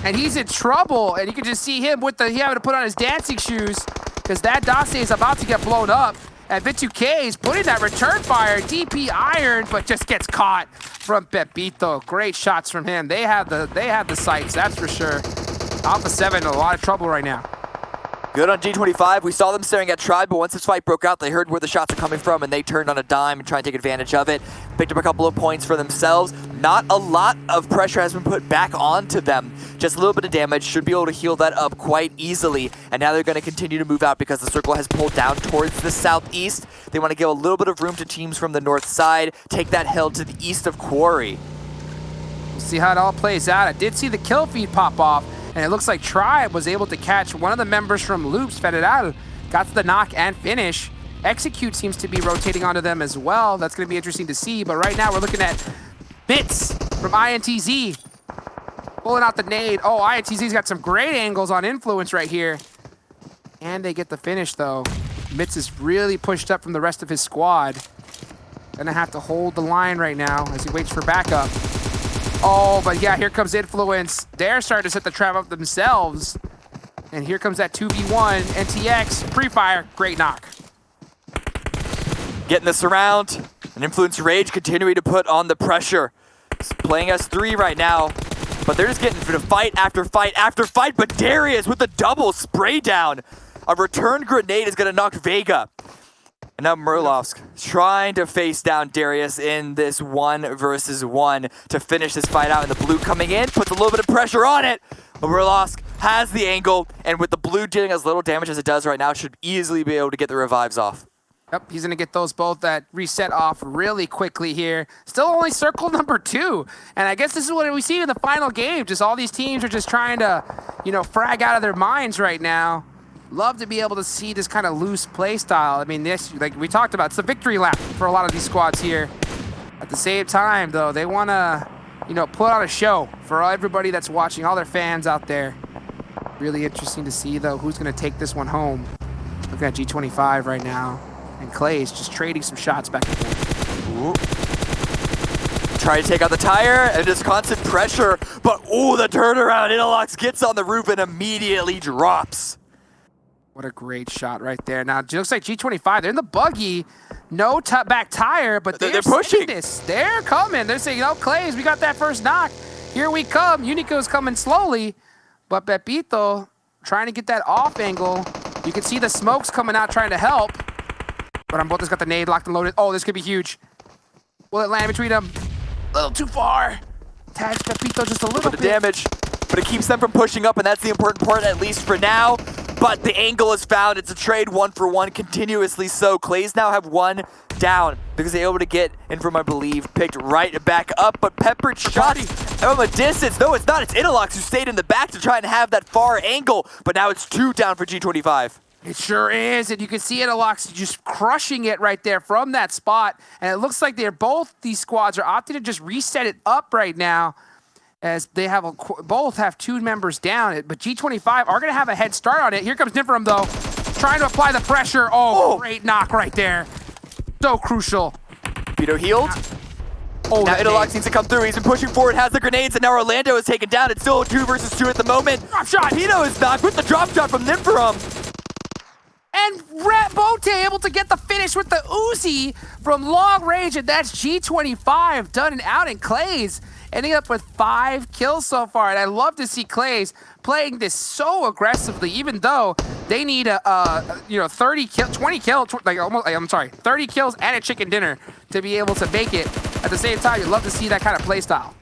And he's in trouble, and you can just see him with he having to put on his dancing shoes, because that dossier is about to get blown up. And V2K is putting that return fire, DP iron, but just gets caught from Pepito. Great shots from him. They have the sights, that's for sure. Alpha 7 in a lot of trouble right now. Good on G25. We saw them staring at Tribe, but once this fight broke out, they heard where the shots are coming from, and they turned on a dime and tried to take advantage of it. Picked up a couple of points for themselves. Not a lot of pressure has been put back onto them. Just a little bit of damage. Should be able to heal that up quite easily. And now they're going to continue to move out because the circle has pulled down towards the southeast. They want to give a little bit of room to teams from the north side. Take that hill to the east of Quarry. We'll see how it all plays out. I did see the kill feed pop off. And it looks like Tribe was able to catch one of the members from Loops, Federal, got to the knock and finish. Execute seems to be rotating onto them as well. That's going to be interesting to see. But right now we're looking at Bits from INTZ. Pulling out the nade. Oh, INTZ's got some great angles on influence right here. And they get the finish though. Mitz is really pushed up from the rest of his squad. Gonna have to hold the line right now as he waits for backup. Oh, but yeah, here comes Influence. They're starting to set the trap up themselves. And here comes that 2v1. NTX, pre-fire, great knock. Getting this around. And Influence Rage continuing to put on the pressure. He's playing S3 right now. But they're just getting into fight after fight after fight. But Darius with the double spray down. A return grenade is going to knock Vega. And now Murlovsk trying to face down Darius in this 1 versus 1 to finish this fight out. And the blue coming in, puts a little bit of pressure on it. But Murlovsk has the angle, and with the blue dealing as little damage as it does right now, should easily be able to get the revives off. Yep, he's going to get those both that reset off really quickly here. Still only circle number 2. And I guess this is what we see in the final game. Just all these teams are just trying to, frag out of their minds right now. Love to be able to see this kind of loose play style. I mean, this, like we talked about, it's the victory lap for a lot of these squads here. At the same time, though, they want to, put on a show for everybody that's watching, all their fans out there. Really interesting to see, though, who's going to take this one home. Looking at G25 right now. And Klaze just trading some shots back and forth. Ooh. Try to take out the tire and just constant pressure. But, ooh, the turnaround. Interlocks gets on the roof and immediately drops. What a great shot right there. Now, it looks like G25, they're in the buggy. No back tire, but they're pushing this. They're coming. They're saying, Klaze, we got that first knock. Here we come. Unico's coming slowly. But Pepito trying to get that off angle. You can see the smokes coming out trying to help. But Ambota's got the nade locked and loaded. Oh, this could be huge. Will it land between them? A little too far. Tags Pepito just a little bit. The damage, but it keeps them from pushing up, and that's the important part, at least for now. But the angle is found. It's a trade 1-for-1, continuously so. Klaze now have 1 down because they're able to get in from, I believe, picked right back up. But peppered shots from a distance. No, it's not. It's Interlocks who stayed in the back to try and have that far angle. But now it's 2 down for G25. It sure is, and you can see Interlocks just crushing it right there from that spot. And it looks like these squads are opting to just reset it up right now, as they have both have 2 members down. But G25 are going to have a head start on it. Here comes Nifrim, though, trying to apply the pressure. Oh, great knock right there. So crucial. Vito healed. Oh, now Interlocks needs to come through. He's been pushing forward, has the grenades, and now Orlando is taken down. It's still 2 versus 2 at the moment. Drop shot. Vito is knocked with the drop shot from Nifrim. And Bote able to get the finish with the Uzi from long range, and that's G25 done and out. And Klaze ending up with 5 kills so far. And I love to see Klaze playing this so aggressively, even though they need a 30 kills and a chicken dinner to be able to make it. At the same time, you'd love to see that kind of play style.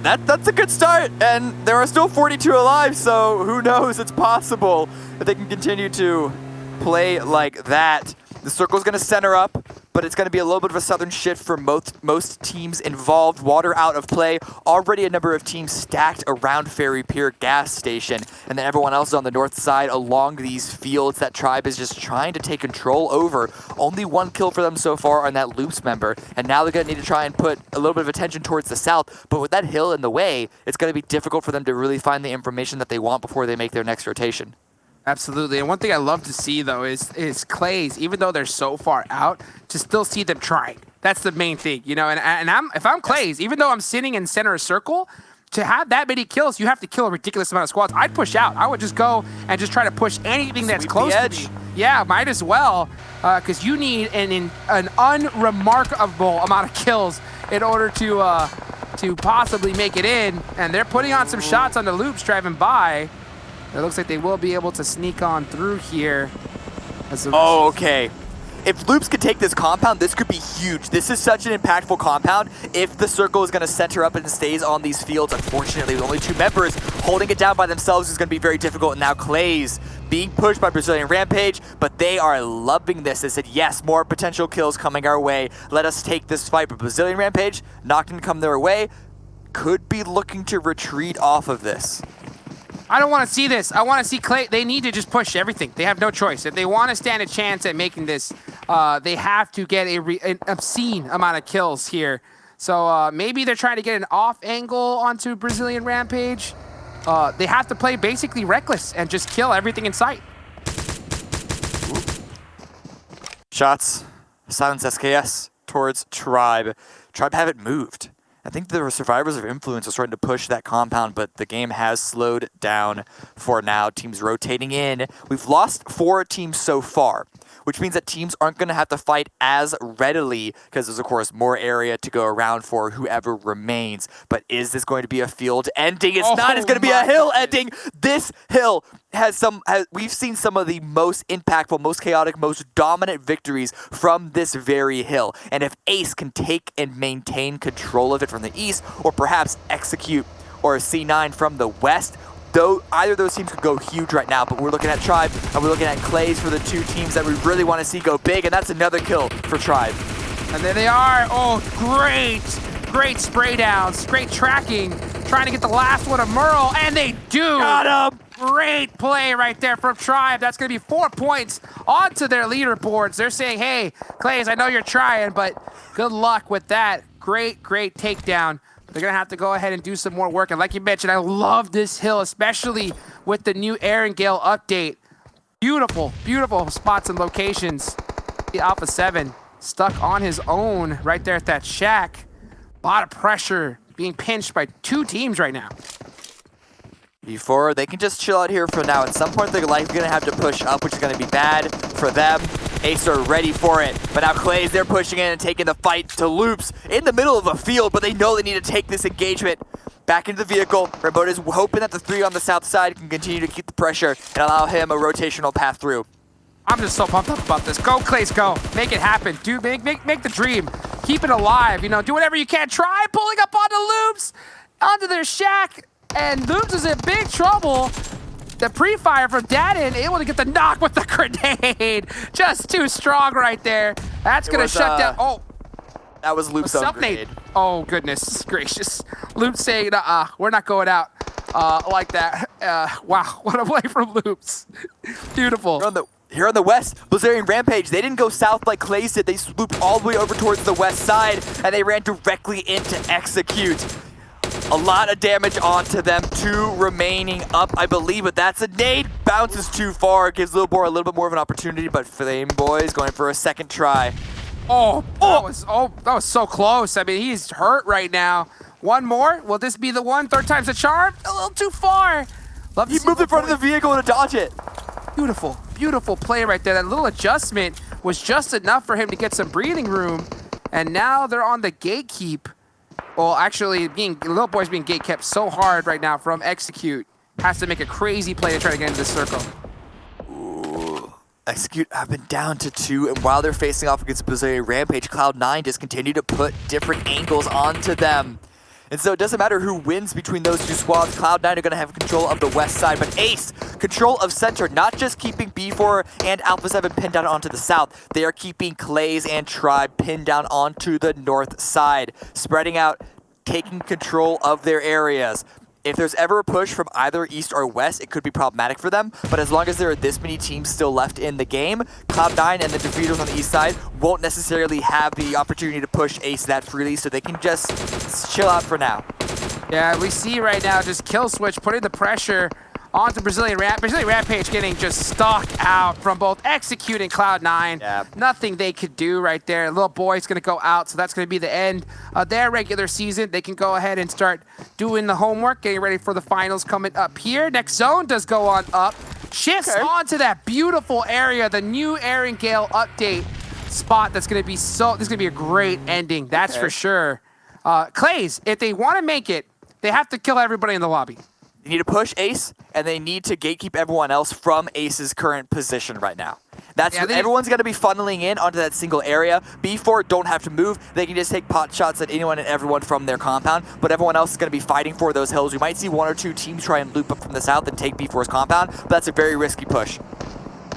That's a good start, and there are still 42 alive, so who knows? It's possible that they can continue to play like that. The circle's going to center up, but it's going to be a little bit of a southern shift for most teams involved. Water out of play. Already a number of teams stacked around Ferry Pier gas station, and then everyone else is on the north side along these fields that Tribe is just trying to take control over. Only 1 kill for them so far on that Loops member, and now they're going to need to try and put a little bit of attention towards the south, but with that hill in the way, it's going to be difficult for them to really find the information that they want before they make their next rotation. Absolutely, and one thing I love to see though is Klaze, even though they're so far out, to still see them trying. That's the main thing, you know. And if I'm Klaze, even though I'm sitting in center circle, to have that many kills, you have to kill a ridiculous amount of squads. I'd push out. I would just go and just try to push anything that's close to me. Yeah, might as well, because you need an unremarkable amount of kills in order to possibly make it in. And they're putting on some shots on the Loops driving by. It looks like they will be able to sneak on through here. Oh, okay. If Loops could take this compound, this could be huge. This is such an impactful compound. If the circle is going to center up and stays on these fields, unfortunately, with only 2 members, holding it down by themselves is going to be very difficult. And now Klaze being pushed by Brazilian Rampage, but they are loving this. They said, yes, more potential kills coming our way. Let us take this fight. But Brazilian Rampage, not going to come their way, could be looking to retreat off of this. I don't want to see this. I want to see Clay. They need to just push everything. They have no choice. If they want to stand a chance at making this, they have to get an obscene amount of kills here. So maybe they're trying to get an off angle onto Brazilian Rampage. They have to play basically reckless and just kill everything in sight. Shots. Silence SKS towards Tribe. Tribe haven't moved. I think the survivors of influence are starting to push that compound, but the game has slowed down for now. Teams rotating in. We've lost 4 teams so far, which means that teams aren't going to have to fight as readily because there's, of course, more area to go around for whoever remains. But is this going to be a field ending? It's not. It's going to be a hill ending. This hill has we've seen some of the most impactful, most chaotic, most dominant victories from this very hill. And if Ace can take and maintain control of it from the east, or perhaps execute or C9 from the west, though either of those teams could go huge right now. But we're looking at Tribe and we're looking at Klaze for the 2 teams that we really want to see go big, and that's another kill for Tribe. And there they are. Oh, great spray downs, great tracking, trying to get the last one of Merle, and they do. Got him. Great play right there from Tribe. That's going to be 4 points onto their leaderboards. They're saying, hey, Klaze, I know you're trying, but good luck with that. Great takedown. They're going to have to go ahead and do some more work. And like you mentioned, I love this hill, especially with the new Erangel update. Beautiful spots and locations. The Alpha 7 stuck on his own right there at that shack. A lot of pressure being pinched by 2 teams right now. Before they can just chill out here for now. At some point, they're likely going to have to push up, which is going to be bad for them. Ace are ready for it, but now Klaze, they're pushing in and taking the fight to Loops in the middle of a field, but they know they need to take this engagement back into the vehicle. Rainbow is hoping that the 3 on the south side can continue to keep the pressure and allow him a rotational path through. I'm just so pumped up about this. Go, Klaze, go. Make it happen. Dude, make the dream. Keep it alive. You know, do whatever you can. Try pulling up onto Loops, onto their shack, and Loops is in big trouble. The pre-fire from Dadden, able to get the knock with the grenade. Just too strong right there. That's going to shut down. Oh, that was Loop's own grenade. Oh, goodness gracious. Loop saying, we're not going out like that. Wow, what a play from Loops. Beautiful. Here on the west, Brazilian Rampage, they didn't go south like Klaze did. They swooped all the way over towards the west side, and they ran directly into Execute. A lot of damage onto them. 2 remaining up, I believe, but that's a nade. Bounces too far, gives Lil Boar a little bit more of an opportunity, but Flame Boys going for a second try. That was so close. I mean, he's hurt right now. One more. Will this be the one? 3rd time's a charm? A little too far. He moved in front of the vehicle to dodge it. Beautiful play right there. That little adjustment was just enough for him to get some breathing room. And now they're on the gatekeep. Well, actually, Little Boy's being gate kept so hard right now from Execute. Has to make a crazy play to try to get into this circle. Ooh. Execute have been down to 2, and while they're facing off against Brazilian Rampage, Cloud9 just continue to put different angles onto them. And so it doesn't matter who wins between those two squads. Cloud9 are going to have control of the west side, but Ace, control of center, not just keeping B4 and Alpha 7 pinned down onto the south. They are keeping Klaze and Tribe pinned down onto the north side, spreading out, taking control of their areas. If there's ever a push from either east or west, it could be problematic for them, but as long as there are this many teams still left in the game, Cloud9 and the defeaters on the east side won't necessarily have the opportunity to push Ace that freely, so they can just chill out for now. Yeah, we see right now just Kill Switch putting the pressure onto Brazilian Rampage getting just stalked out from both Execute and Cloud9. Yeah. Nothing they could do right there. Little Boy's going to go out, so that's going to be the end of their regular season. They can go ahead and start doing the homework, getting ready for the finals coming up here. Next zone does go on up. Shifts onto that beautiful area, the new Erangel update spot. That's going to be this is going to be a great ending, that's for sure. Klaze, if they want to make it, they have to kill everybody in the lobby. They need to push Ace, and they need to gatekeep everyone else from Ace's current position right now. That's what everyone's going to be funneling in onto that single area. B4 don't have to move. They can just take pot shots at anyone and everyone from their compound, but everyone else is going to be fighting for those hills. We might see 1 or 2 teams try and loop up from the south and take B4's compound, but that's a very risky push.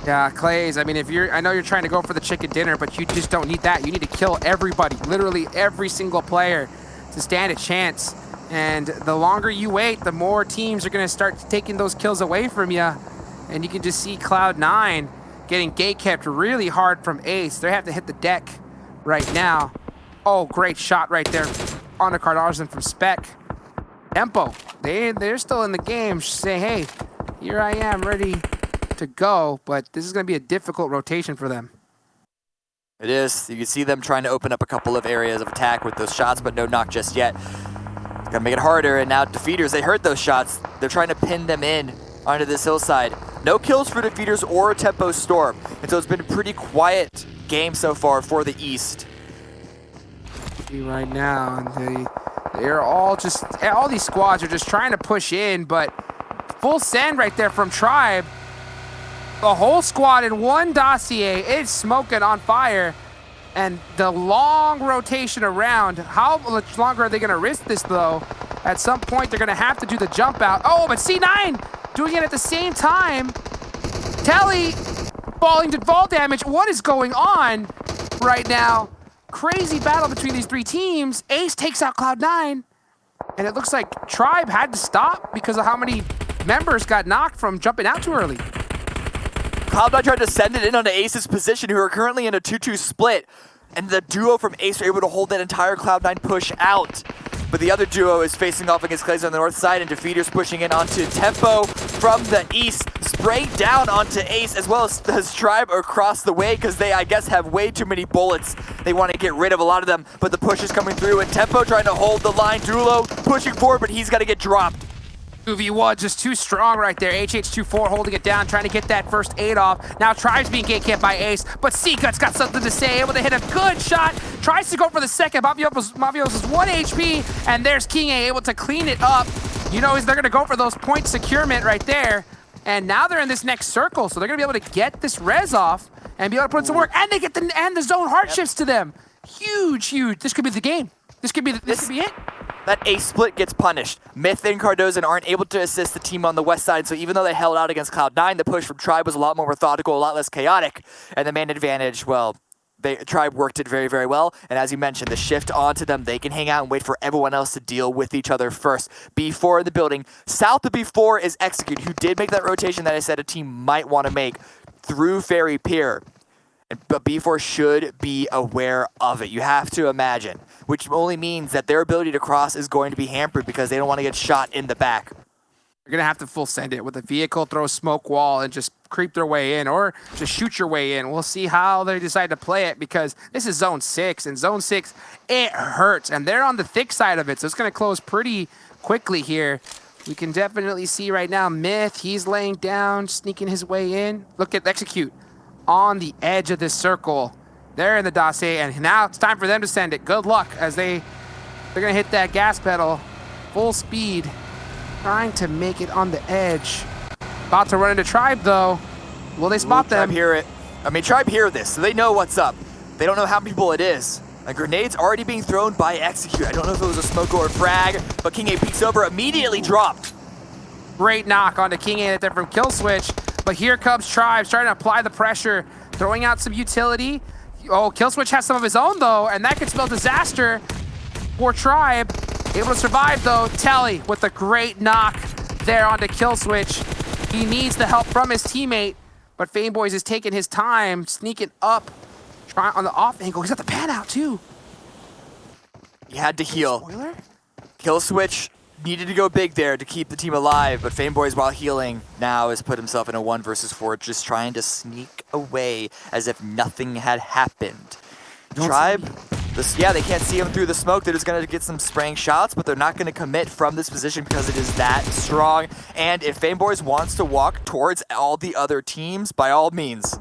Yeah, Klaze, I mean, I know you're trying to go for the chicken dinner, but you just don't need that. You need to kill everybody, literally every single player to stand a chance. And the longer you wait, the more teams are going to start taking those kills away from you. And you can just see Cloud9 getting gate kept really hard from Ace. They have to hit the deck right now. Oh, great shot right there on the Cardarzen from Spec. Tempo, they're still in the game. Say, hey, here I am ready to go. But this is going to be a difficult rotation for them. It is. You can see them trying to open up a couple of areas of attack with those shots, but no knock just yet. Gonna make it harder, and now defeaters, they heard those shots. They're trying to pin them in onto this hillside. No kills for defeaters or Tempo Storm, and so it's been a pretty quiet game so far for the East. Right now, they're all these squads are just trying to push in, but full send right there from Tribe. The whole squad in one dossier is smoking on fire. And the long rotation around, how much longer are they going to risk this, though? At some point, they're going to have to do the jump out. Oh, but C9 doing it at the same time. Telly falling to fall damage. What is going on right now? Crazy battle between these 3 teams. Ace takes out Cloud9. And it looks like Tribe had to stop because of how many members got knocked from jumping out too early. Cloud9 tried to send it in onto Ace's position, who are currently in a 2-2 split. And the duo from Ace are able to hold that entire Cloud9 push out. But the other duo is facing off against Klaze on the north side, and defeaters pushing in onto Tempo from the east, spraying down onto Ace, as well as Tribe across the way, because they, I guess, have way too many bullets. They want to get rid of a lot of them, but the push is coming through, and Tempo trying to hold the line. Dulo pushing forward, but he's got to get dropped. 2v1 just too strong right there. HH24 holding it down, trying to get that first aid off. Now Tribe's being gate camped by Ace, but Seagut's got something to say, able to hit a good shot. Tries to go for the second. Mavios is 1 HP, and there's King A able to clean it up. You know, they're going to go for those point securement right there. And now they're in this next circle, so they're going to be able to get this res off and be able to put it to work. And they get the zone hard shifts to them. Huge. This could be the game. This could be it. That Ace split gets punished. Myth and Cardozen aren't able to assist the team on the west side, so even though they held out against Cloud9, the push from Tribe was a lot more methodical, a lot less chaotic. And the man advantage, well, Tribe worked it very, very well. And as you mentioned, the shift onto them, they can hang out and wait for everyone else to deal with each other first. B4 in the building. South of B4 is Execute, who did make that rotation that I said a team might want to make through Ferry Pier. But B4 should be aware of it. You have to imagine, which only means that their ability to cross is going to be hampered because they don't want to get shot in the back. You're going to have to full send it with a vehicle, throw a smoke wall, and just creep their way in, or just shoot your way in. We'll see how they decide to play it, because this is Zone 6, and Zone 6, it hurts, and they're on the thick side of it, so it's going to close pretty quickly here. We can definitely see right now, Myth, he's laying down, sneaking his way in. Look at Execute on the edge of this circle. They're in the dossier, and now it's time for them to send it. Good luck as they They're gonna hit that gas pedal, full speed, trying to make it on the edge. About to run into Tribe though. Will they spot them? Tribe hear it. I mean, Tribe hear this, so they know what's up. They don't know how many people it is. A grenade's already being thrown by Execute. I don't know if it was a smoke or a frag, but King A peeks over, immediately dropped. Great knock onto King A there from Kill Switch, but here comes Tribe trying to apply the pressure, throwing out some utility. Oh, Kill Switch has some of his own though, and that could spell disaster for Tribe. Able to survive though. Telly with a great knock there onto Kill Switch. He needs the help from his teammate, but Fameboys is taking his time, sneaking up, trying on the off angle. He's got the pan out too. He had to heal. Spoiler? Kill Switch needed to go big there to keep the team alive, but Fameboys, while healing, now has put himself in a 1 versus 4, just trying to sneak away as if nothing had happened. Tribe, yeah, they can't see him through the smoke. They're just going to get some spraying shots, but they're not going to commit from this position because it is that strong. And if Fameboys wants to walk towards all the other teams, by all means,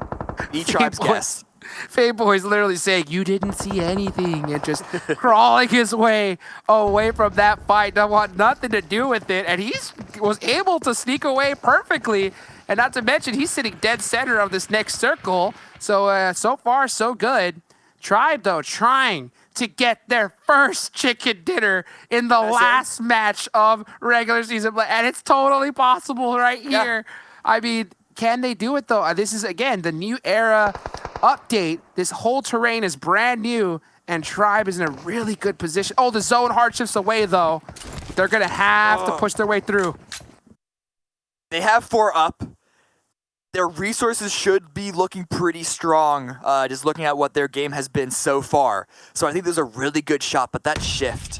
be Tribe's guest. Fameboy's literally saying, you didn't see anything, and just crawling his way away from that fight. Don't want nothing to do with it, and he was able to sneak away perfectly. And not to mention, he's sitting dead center of this next circle. So, so far, so good. Tribe, though, trying to get their first chicken dinner in the last match of regular season play, and it's totally possible right here. Yeah. I mean, can they do it, though? This is, again, the new era update. This whole terrain is brand new, and Tribe is in a really good position. Oh, the zone hardships away, though. They're going to have to push their way through. They have 4 up. Their resources should be looking pretty strong, just looking at what their game has been so far. So I think there's a really good shot, but that shift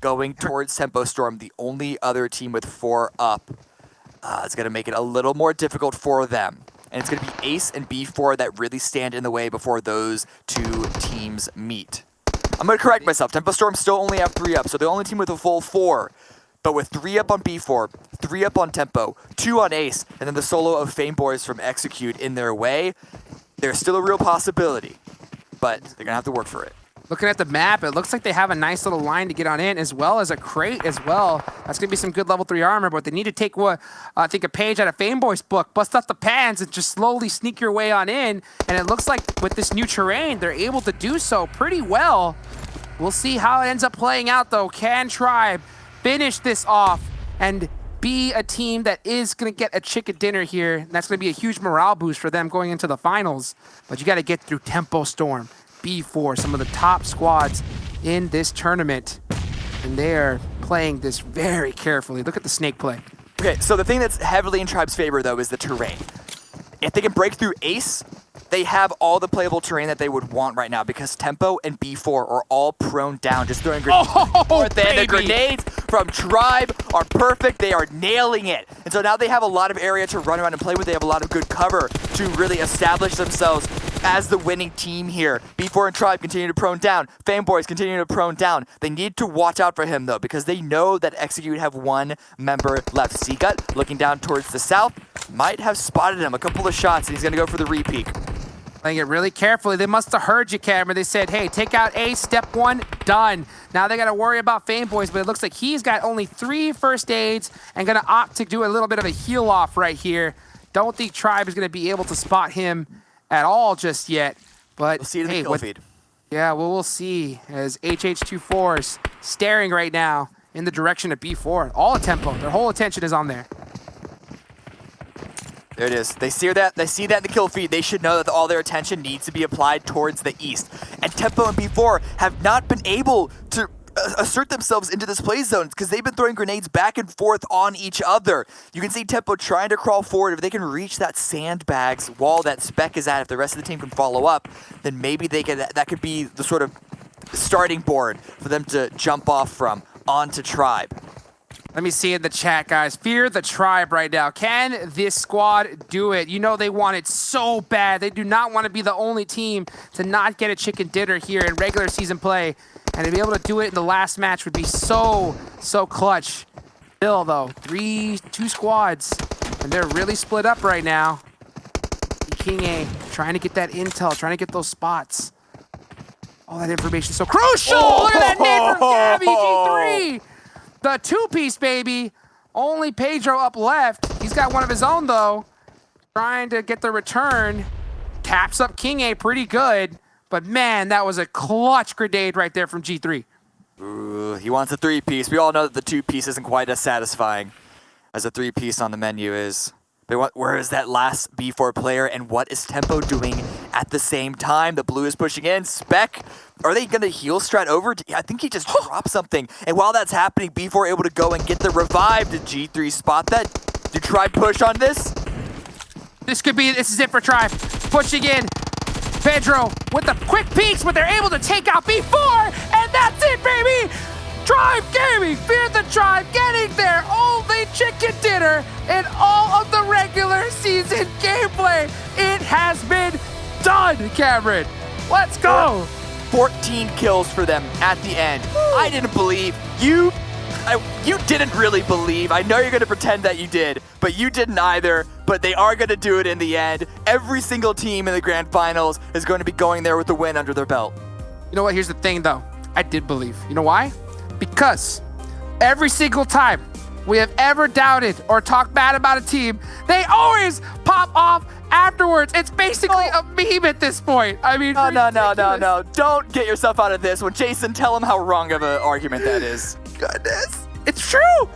going towards Tempo Storm, the only other team with 4 up, is going to make it a little more difficult for them. And it's going to be Ace and B4 that really stand in the way before those 2 teams meet. I'm going to correct myself. Tempo Storm still only have 3 up, so the only team with a full 4. But with 3 up on B4, 3 up on Tempo, 2 on Ace, and then the solo of Fameboys from Execute in their way, there's still a real possibility. But they're going to have to work for it. Looking at the map, it looks like they have a nice little line to get on in, as well as a crate as well. That's going to be some good level 3 armor, but they need to take I think a page out of Fameboy's book, bust out the pans, and just slowly sneak your way on in. And it looks like with this new terrain, they're able to do so pretty well. We'll see how it ends up playing out, though. Can Tribe finish this off and be a team that is going to get a chicken dinner here? And that's going to be a huge morale boost for them going into the finals. But you got to get through Tempo Storm, B4, some of the top squads in this tournament. And they're playing this very carefully. Look at the snake play. Okay, so the thing that's heavily in Tribe's favor, though, is the terrain. If they can break through Ace, they have all the playable terrain that they would want right now because Tempo and B4 are all prone down, just throwing grenades. The grenades from Tribe are perfect. They are nailing it. And so now they have a lot of area to run around and play with. They have a lot of good cover to really establish themselves as the winning team here. B4 and Tribe continue to prone down. Fameboys continue to prone down. They need to watch out for him, though, because they know that Execute have 1 member left. Seagut, looking down towards the south, might have spotted him. A couple of shots, and he's going to go for the repeat. Playing it really carefully. They must have heard you, Cameron. They said, hey, take out Ace, step 1, done. Now they got to worry about Fameboys, but it looks like he's got only 3 first aids and going to opt to do a little bit of a heal off right here. Don't think Tribe is going to be able to spot him at all just yet. But we'll see it in the kill feed. Yeah, well, we'll see as HH24 is staring right now in the direction of B4. All at Tempo. Their whole attention is on there. There it is. They see that in the kill feed. They should know that all their attention needs to be applied towards the east. And Tempo and B4 have not been able to assert themselves into this play zone because they've been throwing grenades back and forth on each other. You can see Tempo trying to crawl forward. If they can reach that sandbags wall that Spec is at, if the rest of the team can follow up, then maybe that could be the sort of starting board for them to jump off from onto Tribe. Let me see in the chat, guys. Fear the Tribe right now. Can this squad do it? You know they want it so bad. They do not want to be the only team to not get a chicken dinner here in regular season play. And to be able to do it in the last match would be so clutch. Still, though, 2 squads. And they're really split up right now. King A trying to get that intel, trying to get those spots. All that information is so crucial. Look at that nade from Gabby, G3. The two-piece, baby. Only Pedro up left. He's got one of his own, though. Trying to get the return. Taps up King A pretty good. But, man, that was a clutch grenade right there from G3. Ooh, he wants a three-piece. We all know that the two-piece isn't quite as satisfying as a three-piece on the menu is. But where is that last B4 player, and what is Tempo doing at the same time? The blue is pushing in. Spec, are they going to heal strat over? I think he just dropped something. And while that's happening, B4 able to go and get the revive. Did G3 spot that? Do Tribe push on this? This is it for Tribe. Pushing in. Pedro with the quick peeks, but they're able to take out B4, and that's it, baby! Tribe Gaming, Fear the Tribe, getting their only chicken dinner in all of the regular season gameplay. It has been done, Cameron. Let's go. 14 kills for them at the end. I didn't believe. You didn't really believe. I know you're going to pretend that you did, but you didn't either. But they are going to do it in the end. Every single team in the grand finals is going to be going there with the win under their belt. You know what? Here's the thing, though. I did believe. You know why? Because every single time we have ever doubted or talked bad about a team, they always pop off afterwards. It's basically a meme at this point. I mean, No. Don't get yourself out of this one. Jason, tell him how wrong of an argument that is. Goodness. It's true.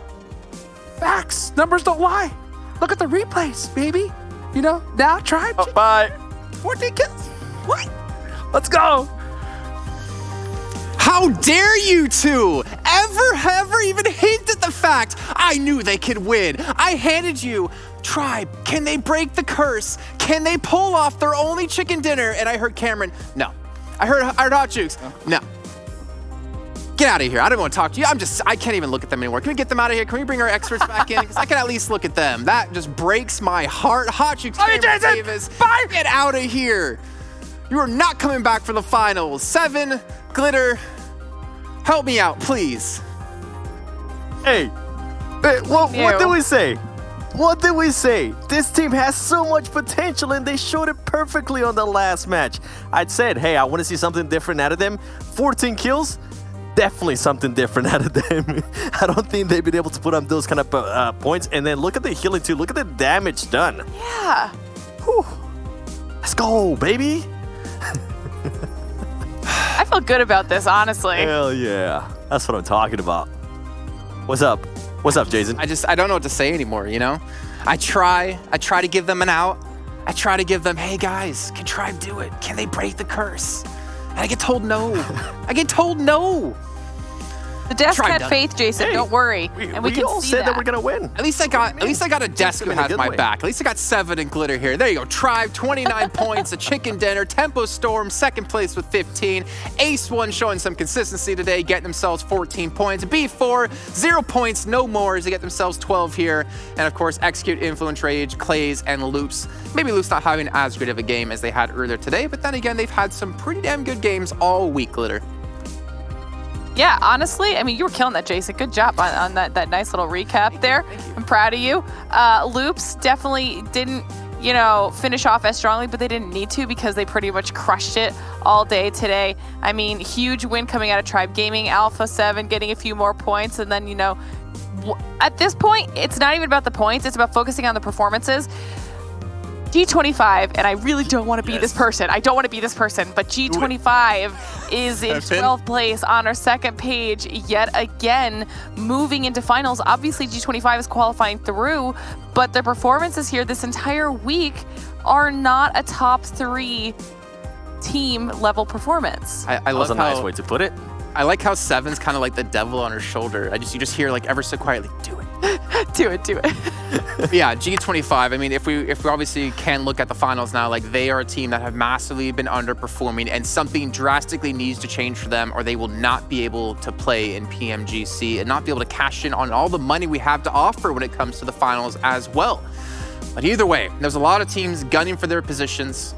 Facts. Numbers don't lie. Look at the replays, baby. You know, now Tribe. Oh, bye. 14 kills. What? Let's go. How dare you two ever even hint at the fact I knew they could win? I handed you Tribe. Can they break the curse? Can they pull off their only chicken dinner? And I heard Cameron, no. I heard Hot Jukes, no. Get out of here. I don't want to talk to you. I can't even look at them anymore. Can we get them out of here? Can we bring our experts back in? Because I can at least look at them. That just breaks my heart. Hot Jukes, Cameron Davis, bye. Get out of here. You are not coming back for the finals. 7, Glitter, help me out, please. Hey, what did we say? What did we say? This team has so much potential, and they showed it perfectly on the last match. I'd said, hey, I want to see something different out of them. 14 kills, definitely something different out of them. I don't think they've been able to put on those kind of points. And then look at the healing too. Look at the damage done. Yeah. Whew. Let's go, baby. I feel good about this, honestly. Hell yeah. That's what I'm talking about. What's up? What's up, Jason? I don't know what to say anymore, you know? I try to give them an out. I try to give them, hey guys, can Tribe do it? Can they break the curse? And I get told no. I get told no. The desk Tribe had done. Faith, Jason. Hey, don't worry. And we can all see said that we're gonna win. At least I got a desk who in a has good my way. back. At least I got 7 and Glitter here. There you go. Tribe, 29 points, a chicken dinner. Tempo Storm, second place with 15. Ace 1 showing some consistency today, getting themselves 14 points. B4, 0 points, no more as they get themselves 12 here. And of course, Execute, Influence Rage, Klaze, and Loops. Maybe Loops not having as good of a game as they had earlier today, but then again, they've had some pretty damn good games all week, Glitter. Yeah, honestly, I mean, you were killing that, Jason. Good job on that nice little recap there. I'm proud of you. Loops definitely didn't, finish off as strongly, but they didn't need to because they pretty much crushed it all day today. I mean, huge win coming out of Tribe Gaming, Alpha 7 getting a few more points, and then, at this point, it's not even about the points, it's about focusing on the performances. G25, and I really don't want to be this person. I don't want to be this person, but G25 is in 12th place on our second page yet again, moving into finals. Obviously, G25 is qualifying through, but their performances here this entire week are not a top 3 team level performance. I That was love a nice way to put it. I like how 7's kind of like the devil on her shoulder. You just hear like ever so quietly, do it. do it. Yeah, G25, I mean, if we obviously can look at the finals now, like they are a team that have massively been underperforming and something drastically needs to change for them or they will not be able to play in PMGC and not be able to cash in on all the money we have to offer when it comes to the finals as well. But either way, there's a lot of teams gunning for their positions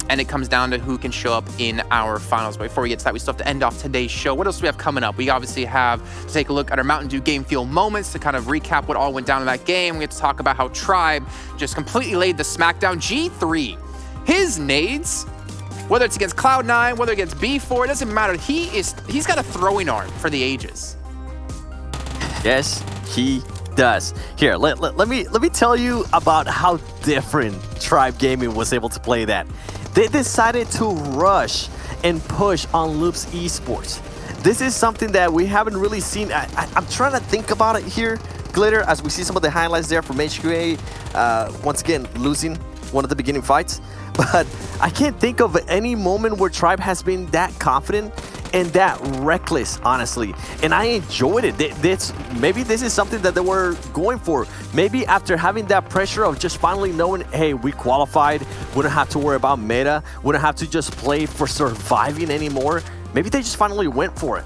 and it comes down to who can show up in our finals. But before we get to that, we still have to end off today's show. What else do we have coming up? We obviously have to take a look at our Mountain Dew game feel moments to kind of recap what all went down in that game. We have to talk about how Tribe just completely laid the smackdown. G3, his nades Whether it's against Cloud9, whether against B4, it doesn't matter. He's got a throwing arm for the ages. Yes, he does. Here, let me tell you about how different Tribe Gaming was able to play that. They decided to rush and push on Loops Esports. This is something that we haven't really seen. I'm trying to think about it here, Glitter, as we see some of the highlights there from HQA. Once again, losing one of the beginning fights. But I can't think of any moment where Tribe has been that confident and that reckless, honestly. And I enjoyed it. Maybe this is something that they were going for. Maybe after having that pressure of just finally knowing, hey, we qualified, we don't have to worry about meta, we don't have to just play for surviving anymore. Maybe they just finally went for it.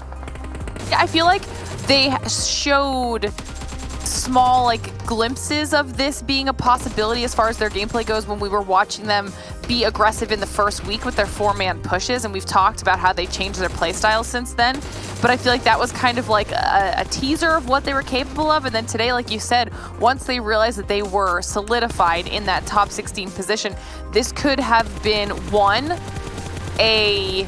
Yeah, I feel like they showed small glimpses of this being a possibility as far as their gameplay goes when we were watching them be aggressive in the first week with their 4-man pushes, and we've talked about how they changed their playstyle since then. But I feel like that was kind of like a teaser of what they were capable of, and then today, like you said, once they realized that they were solidified in that top 16 position, this could have been a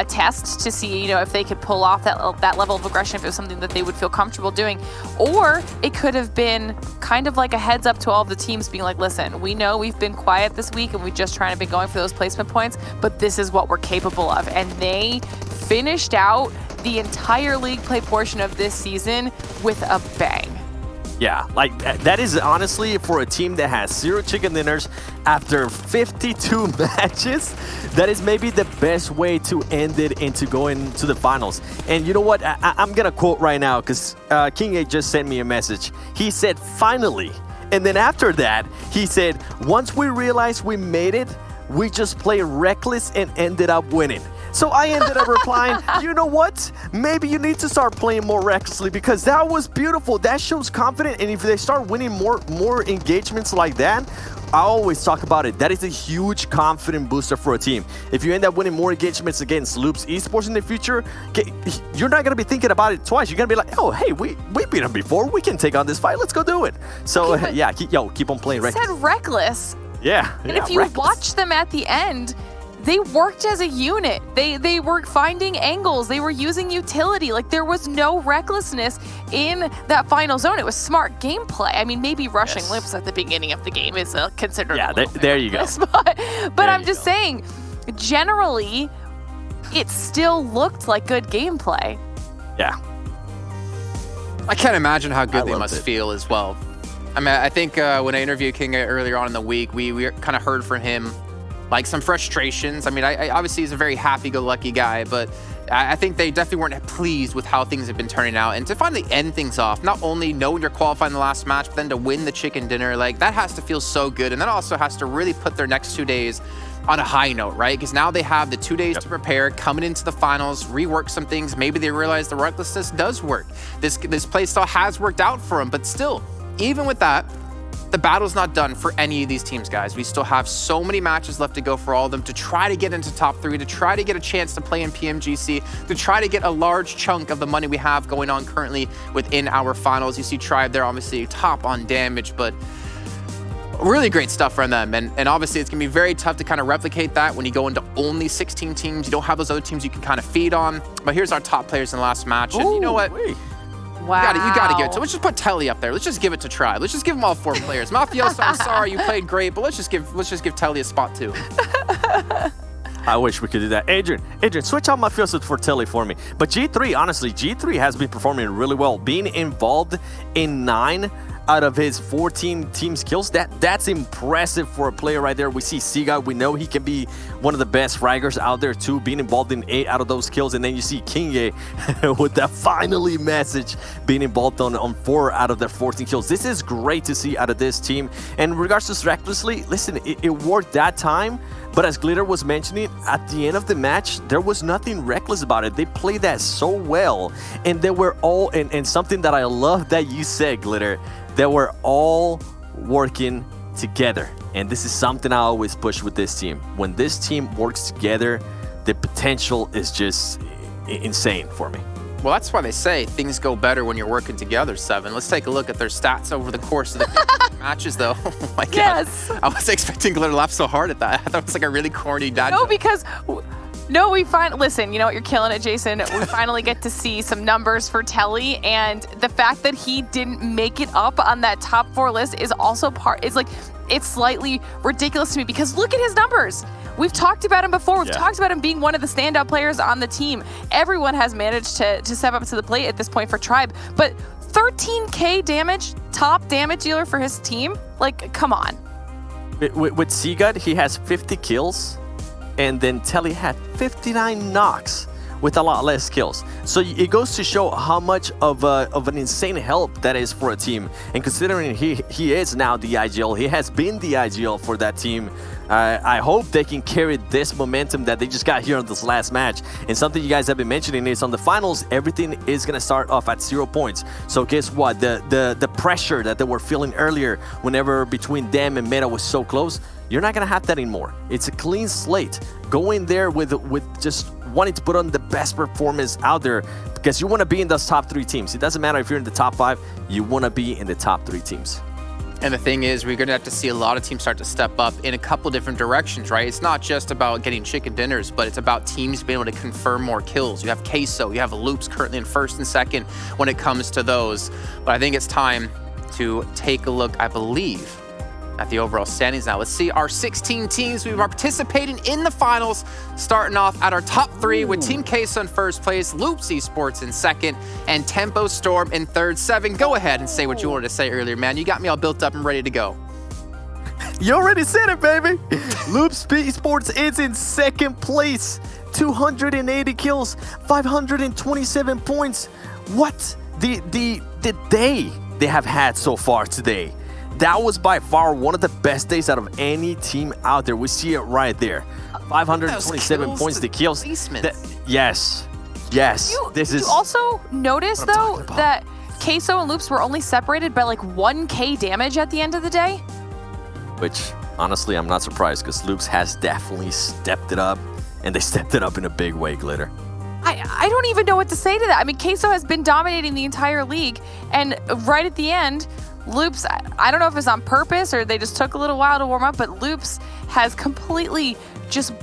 test to see, if they could pull off that level of aggression, if it was something that they would feel comfortable doing. Or it could have been kind of like a heads up to all of the teams being like, listen, we know we've been quiet this week and we just trying to be going for those placement points, but this is what we're capable of. And they finished out the entire league play portion of this season with a bang. Yeah, that is honestly, for a team that has 0 chicken dinners after 52 matches, that is maybe the best way to end it into going to the finals. And you know what? I'm going to quote right now because King A just sent me a message. He said, finally. And then after that, he said, once we realized we made it, we just played reckless and ended up winning. So I ended up replying, you know what? Maybe you need to start playing more recklessly because that was beautiful. That shows confidence. And if they start winning more engagements like that, I always talk about it. That is a huge confidence booster for a team. If you end up winning more engagements against Loops Esports in the future, you're not going to be thinking about it twice. You're going to be like, oh, hey, we beat them before. We can take on this fight. Let's go do it. So, yeah, keep on playing reckless. You said reckless. Yeah. And if you watch them at the end, they worked as a unit. They were finding angles. They were using utility. There was no recklessness in that final zone. It was smart gameplay. I mean, maybe rushing Loops at the beginning of the game is considered a little there you go. But I'm just saying, generally, it still looked like good gameplay. Yeah. I can't imagine how good they must feel as well. I mean, I think when I interviewed King earlier on in the week, we kind of heard from him some frustrations. I mean, I obviously he's a very happy-go-lucky guy, but I think they definitely weren't pleased with how things have been turning out. And to finally end things off, not only knowing you're qualifying in the last match, but then to win the chicken dinner, that has to feel so good. And that also has to really put their next 2 days on a high note, right? Because now they have the 2 days to prepare, coming into the finals, rework some things. Maybe they realize the recklessness does work. This playstyle has worked out for them, but still, even with that, the battle's not done for any of these teams, guys. We still have so many matches left to go for all of them to try to get into top 3, to try to get a chance to play in PMGC, to try to get a large chunk of the money we have going on currently within our finals. You see Tribe there, obviously top on damage, but really great stuff from them. And obviously it's going to be very tough to kind of replicate that when you go into only 16 teams. You don't have those other teams you can kind of feed on. But here's our top players in the last match. And you know what? Wow. You gotta give it to. Let's just put Telly up there. Let's just give it to Tribe. Let's just give them all 4 players. Mafioso, I'm sorry, you played great, but let's just give Telly a spot too. I wish we could do that. Adrian, switch out Mafioso for Telly for me. But G3, honestly, G3 has been performing really well. Being involved in 9 out of his 14 team kills, that's impressive for a player right there. We see Siga, we know he can be one of the best fraggers out there too, being involved in 8 out of those kills. And then you see King A with that finally message, being involved on 4 out of their 14 kills. This is great to see out of this team. And in regards to recklessly, listen, it worked that time. But as Glitter was mentioning, at the end of the match, there was nothing reckless about it. They played that so well. And they were all, and something that I love that you said, Glitter, they were all working together. And this is something I always push with this team. When this team works together, the potential is just insane for me. Well, that's why they say things go better when you're working together, Seven. Let's take a look at their stats over the course of the matches, though. Oh my God. Yes. I was expecting Glitter to laugh so hard at that. I thought it was like a really corny dad No, joke. because listen, you know what, you're killing it, Jason. We finally get to see some numbers for Telly, and the fact that he didn't make it up on that top 4 list is also it's slightly ridiculous to me, because look at his numbers. We've talked about him before. We've talked about him being one of the standout players on the team. Everyone has managed to step up to the plate at this point for Tribe, but 13K damage, top damage dealer for his team? Like, come on. With Sigurd, he has 50 kills, and then Telly had 59 knocks with a lot less kills. So it goes to show how much of an insane help that is for a team. And considering he is now the IGL, he has been the IGL for that team, I hope they can carry this momentum that they just got here on this last match. And something you guys have been mentioning is on the finals, everything is going to start off at 0 points. So guess what? The pressure that they were feeling earlier whenever between them and Meta was so close, you're not going to have that anymore. It's a clean slate. Go in there with just wanting to put on the best performance out there, because you want to be in those top 3 teams. It doesn't matter if you're in the top 5, you want to be in the top 3 teams. And the thing is, we're going to have to see a lot of teams start to step up in a couple different directions, right? It's not just about getting chicken dinners, but it's about teams being able to confirm more kills. You have Queso, you have Loops currently in 1st and 2nd when it comes to those. But I think it's time to take a look, I believe, at the overall standings now. Let's see our 16 teams we are participating in the finals, starting off at our top 3 with Team Queso in 1st place, Loops Esports in 2nd, and Tempo Storm in 3rd. Seven, go ahead and say what you wanted to say earlier, man. You got me all built up and ready to go. You already said it, baby. Loops Esports is in 2nd place, 280 kills, 527 points. What the day they have had so far today. That was by far one of the best days out of any team out there. We see it right there. 527 points, the kills. Yes. You also notice, though, that Queso and Loops were only separated by like 1K damage at the end of the day. Which, honestly, I'm not surprised, because Loops has definitely stepped it up, and they stepped it up in a big way, Glitter. I don't even know what to say to that. I mean, Queso has been dominating the entire league, and right at the end, Loops, I don't know if it's on purpose or they just took a little while to warm up, but Loops has completely just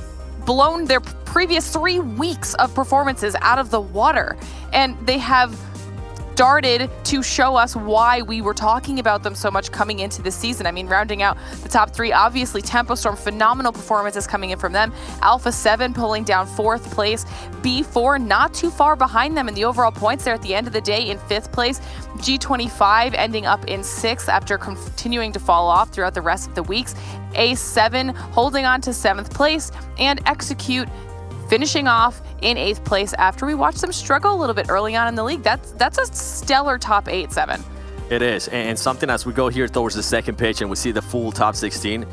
blown their previous 3 weeks of performances out of the water. And they have started to show us why we were talking about them so much coming into the season. I mean, rounding out the top 3, obviously Tempo Storm, phenomenal performances coming in from them. Alpha 7 pulling down 4th place. B4 not too far behind them in the overall points there at the end of the day in 5th place. G25 ending up in 6th after continuing to fall off throughout the rest of the weeks. A7 holding on to 7th place, and Execute finishing off in 8th place after we watched them struggle a little bit early on in the league. That's a stellar top 8, 7. It is, and something as we go here towards the 2nd pitch and we see the full top 16,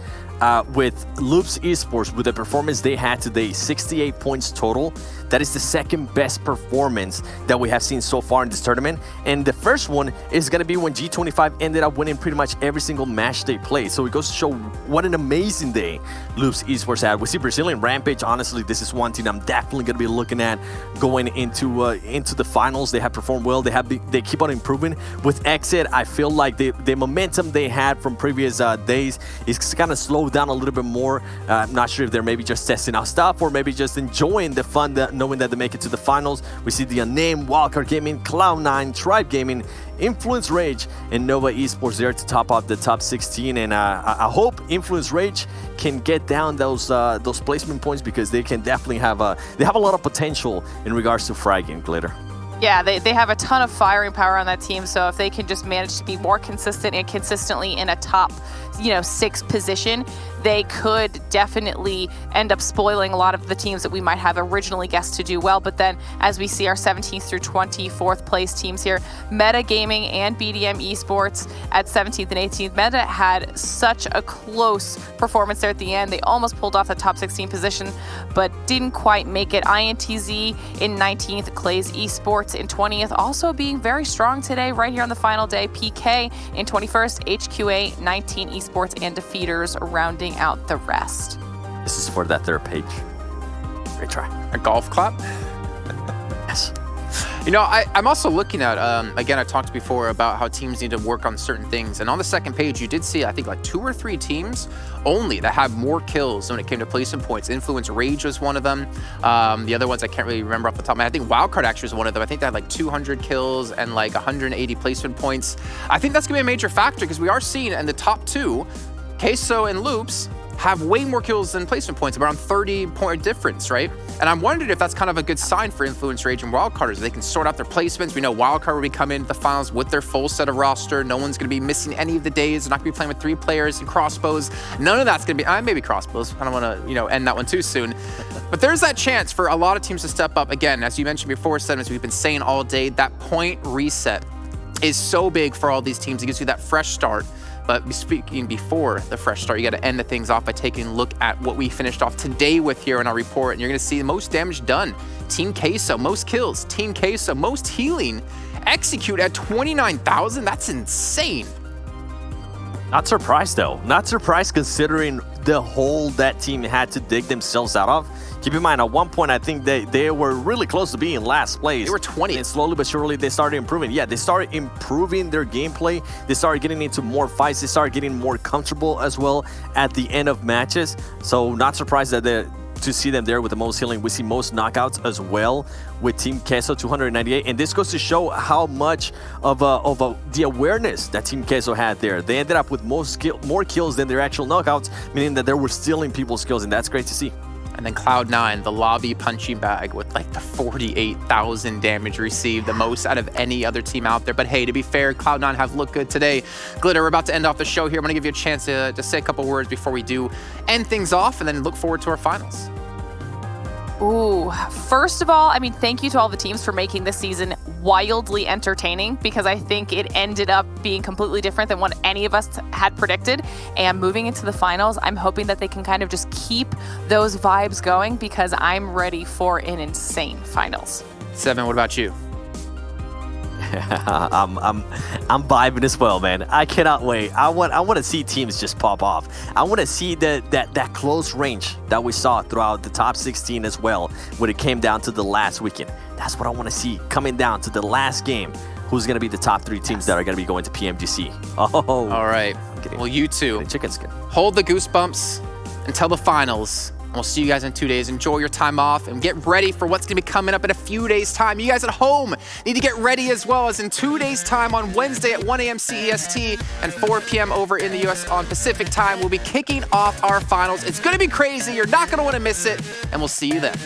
with Loops Esports, with the performance they had today, 68 points total. That is the 2nd best performance that we have seen so far in this tournament. And the first one is going to be when G25 ended up winning pretty much every single match they played. So it goes to show what an amazing day Loops Esports had. We see Brazilian Rampage. Honestly, this is one team I'm definitely going to be looking at going into the finals. They have performed well. They keep on improving. With XSET, I feel like the momentum they had from previous days is kind of slowed down a little bit more. I'm not sure if they're maybe just testing out stuff or maybe just enjoying the fun that knowing that they make it to the finals. We see the Unnamed, Wildcard Gaming, Cloud9, Tribe Gaming, Influence Rage, and Nova Esports there to top up the top 16. And I hope Influence Rage can get down those placement points, because they can definitely have a lot of potential in regards to fragging, Glitter. Yeah, they have a ton of firing power on that team, so if they can just manage to be more consistent and consistently in a top, 6 position, they could definitely end up spoiling a lot of the teams that we might have originally guessed to do well. But then, as we see our 17th through 24th place teams here, Meta Gaming and BDM Esports at 17th and 18th. Meta had such a close performance there at the end. They almost pulled off the top 16 position, but didn't quite make it. INTZ in 19th, Klaze Esports in 20th, also being very strong today right here on the final day. PK in 21st, HQA 19 Esports, and Defeaters rounding out the rest. This is for that 3rd page. Great try. A golf clap? Yes. You know, I'm also looking at, again, I talked before about how teams need to work on certain things. And on the second page, you did see, I think, like 2 or 3 teams only that have more kills when it came to placement points. Influence Rage was one of them. The other ones I can't really remember off the top of my head. I think Wildcard actually was one of them. I think they had like 200 kills and like 180 placement points. I think that's going to be a major factor because we are seeing in the top 2, Queso and Loops have way more kills than placement points, around 30-point difference, right? And I'm wondering if that's kind of a good sign for Influence Rage and Wildcarders. They can sort out their placements. We know Wildcard will be coming into the finals with their full set of roster. No one's going to be missing any of the days. They're not going to be playing with 3 players and crossbows. None of that's going to be, maybe crossbows. I don't want to, end that one too soon. But there's that chance for a lot of teams to step up. Again, as you mentioned before, Sediments, we've been saying all day, that point reset is so big for all these teams. It gives you that fresh start. But speaking before the fresh start, you got to end the things off by taking a look at what we finished off today with here in our report. And you're going to see the most damage done. Team Queso, most kills. Team Queso, most healing. Execute at 29,000. That's insane. Not surprised, though. Not surprised considering the hole that team had to dig themselves out of. Keep in mind, at one point, I think they were really close to being in last place. They were 20. And slowly but surely, they started improving. Yeah, they started improving their gameplay. They started getting into more fights. They started getting more comfortable as well at the end of matches. So not surprised that to see them there with the most healing. We see most knockouts as well with Team Queso, 298. And this goes to show how much of the awareness that Team Queso had there. They ended up with more kills than their actual knockouts, meaning that they were stealing people's kills, and that's great to see. And then Cloud9, the lobby punching bag with like the 48,000 damage received, the most out of any other team out there. But hey, to be fair, Cloud9 have looked good today. Glitter, we're about to end off the show here. I'm going to give you a chance to say a couple words before we do end things off and then look forward to our finals. Ooh, first of all, thank you to all the teams for making this season wildly entertaining, because I think it ended up being completely different than what any of us had predicted. And moving into the finals, I'm hoping that they can kind of just keep those vibes going, because I'm ready for an insane finals. Seven, what about you? I'm vibing as well, man. I cannot wait. I want to see teams just pop off. I want to see that close range that we saw throughout the top 16 as well when it came down to the last weekend. That's what I want to see coming down to the last game. Who's going to be the top 3 teams that are going to be going to PMGC? Oh, all right. Well, you two, chicken skin. Hold the goosebumps until the finals. We'll see you guys in 2 days. Enjoy your time off and get ready for what's going to be coming up in a few days' time. You guys at home need to get ready as well, as in 2 days' time on Wednesday at 1 a.m. CEST and 4 p.m. over in the U.S. on Pacific time. We'll be kicking off our finals. It's going to be crazy. You're not going to want to miss it, and we'll see you then.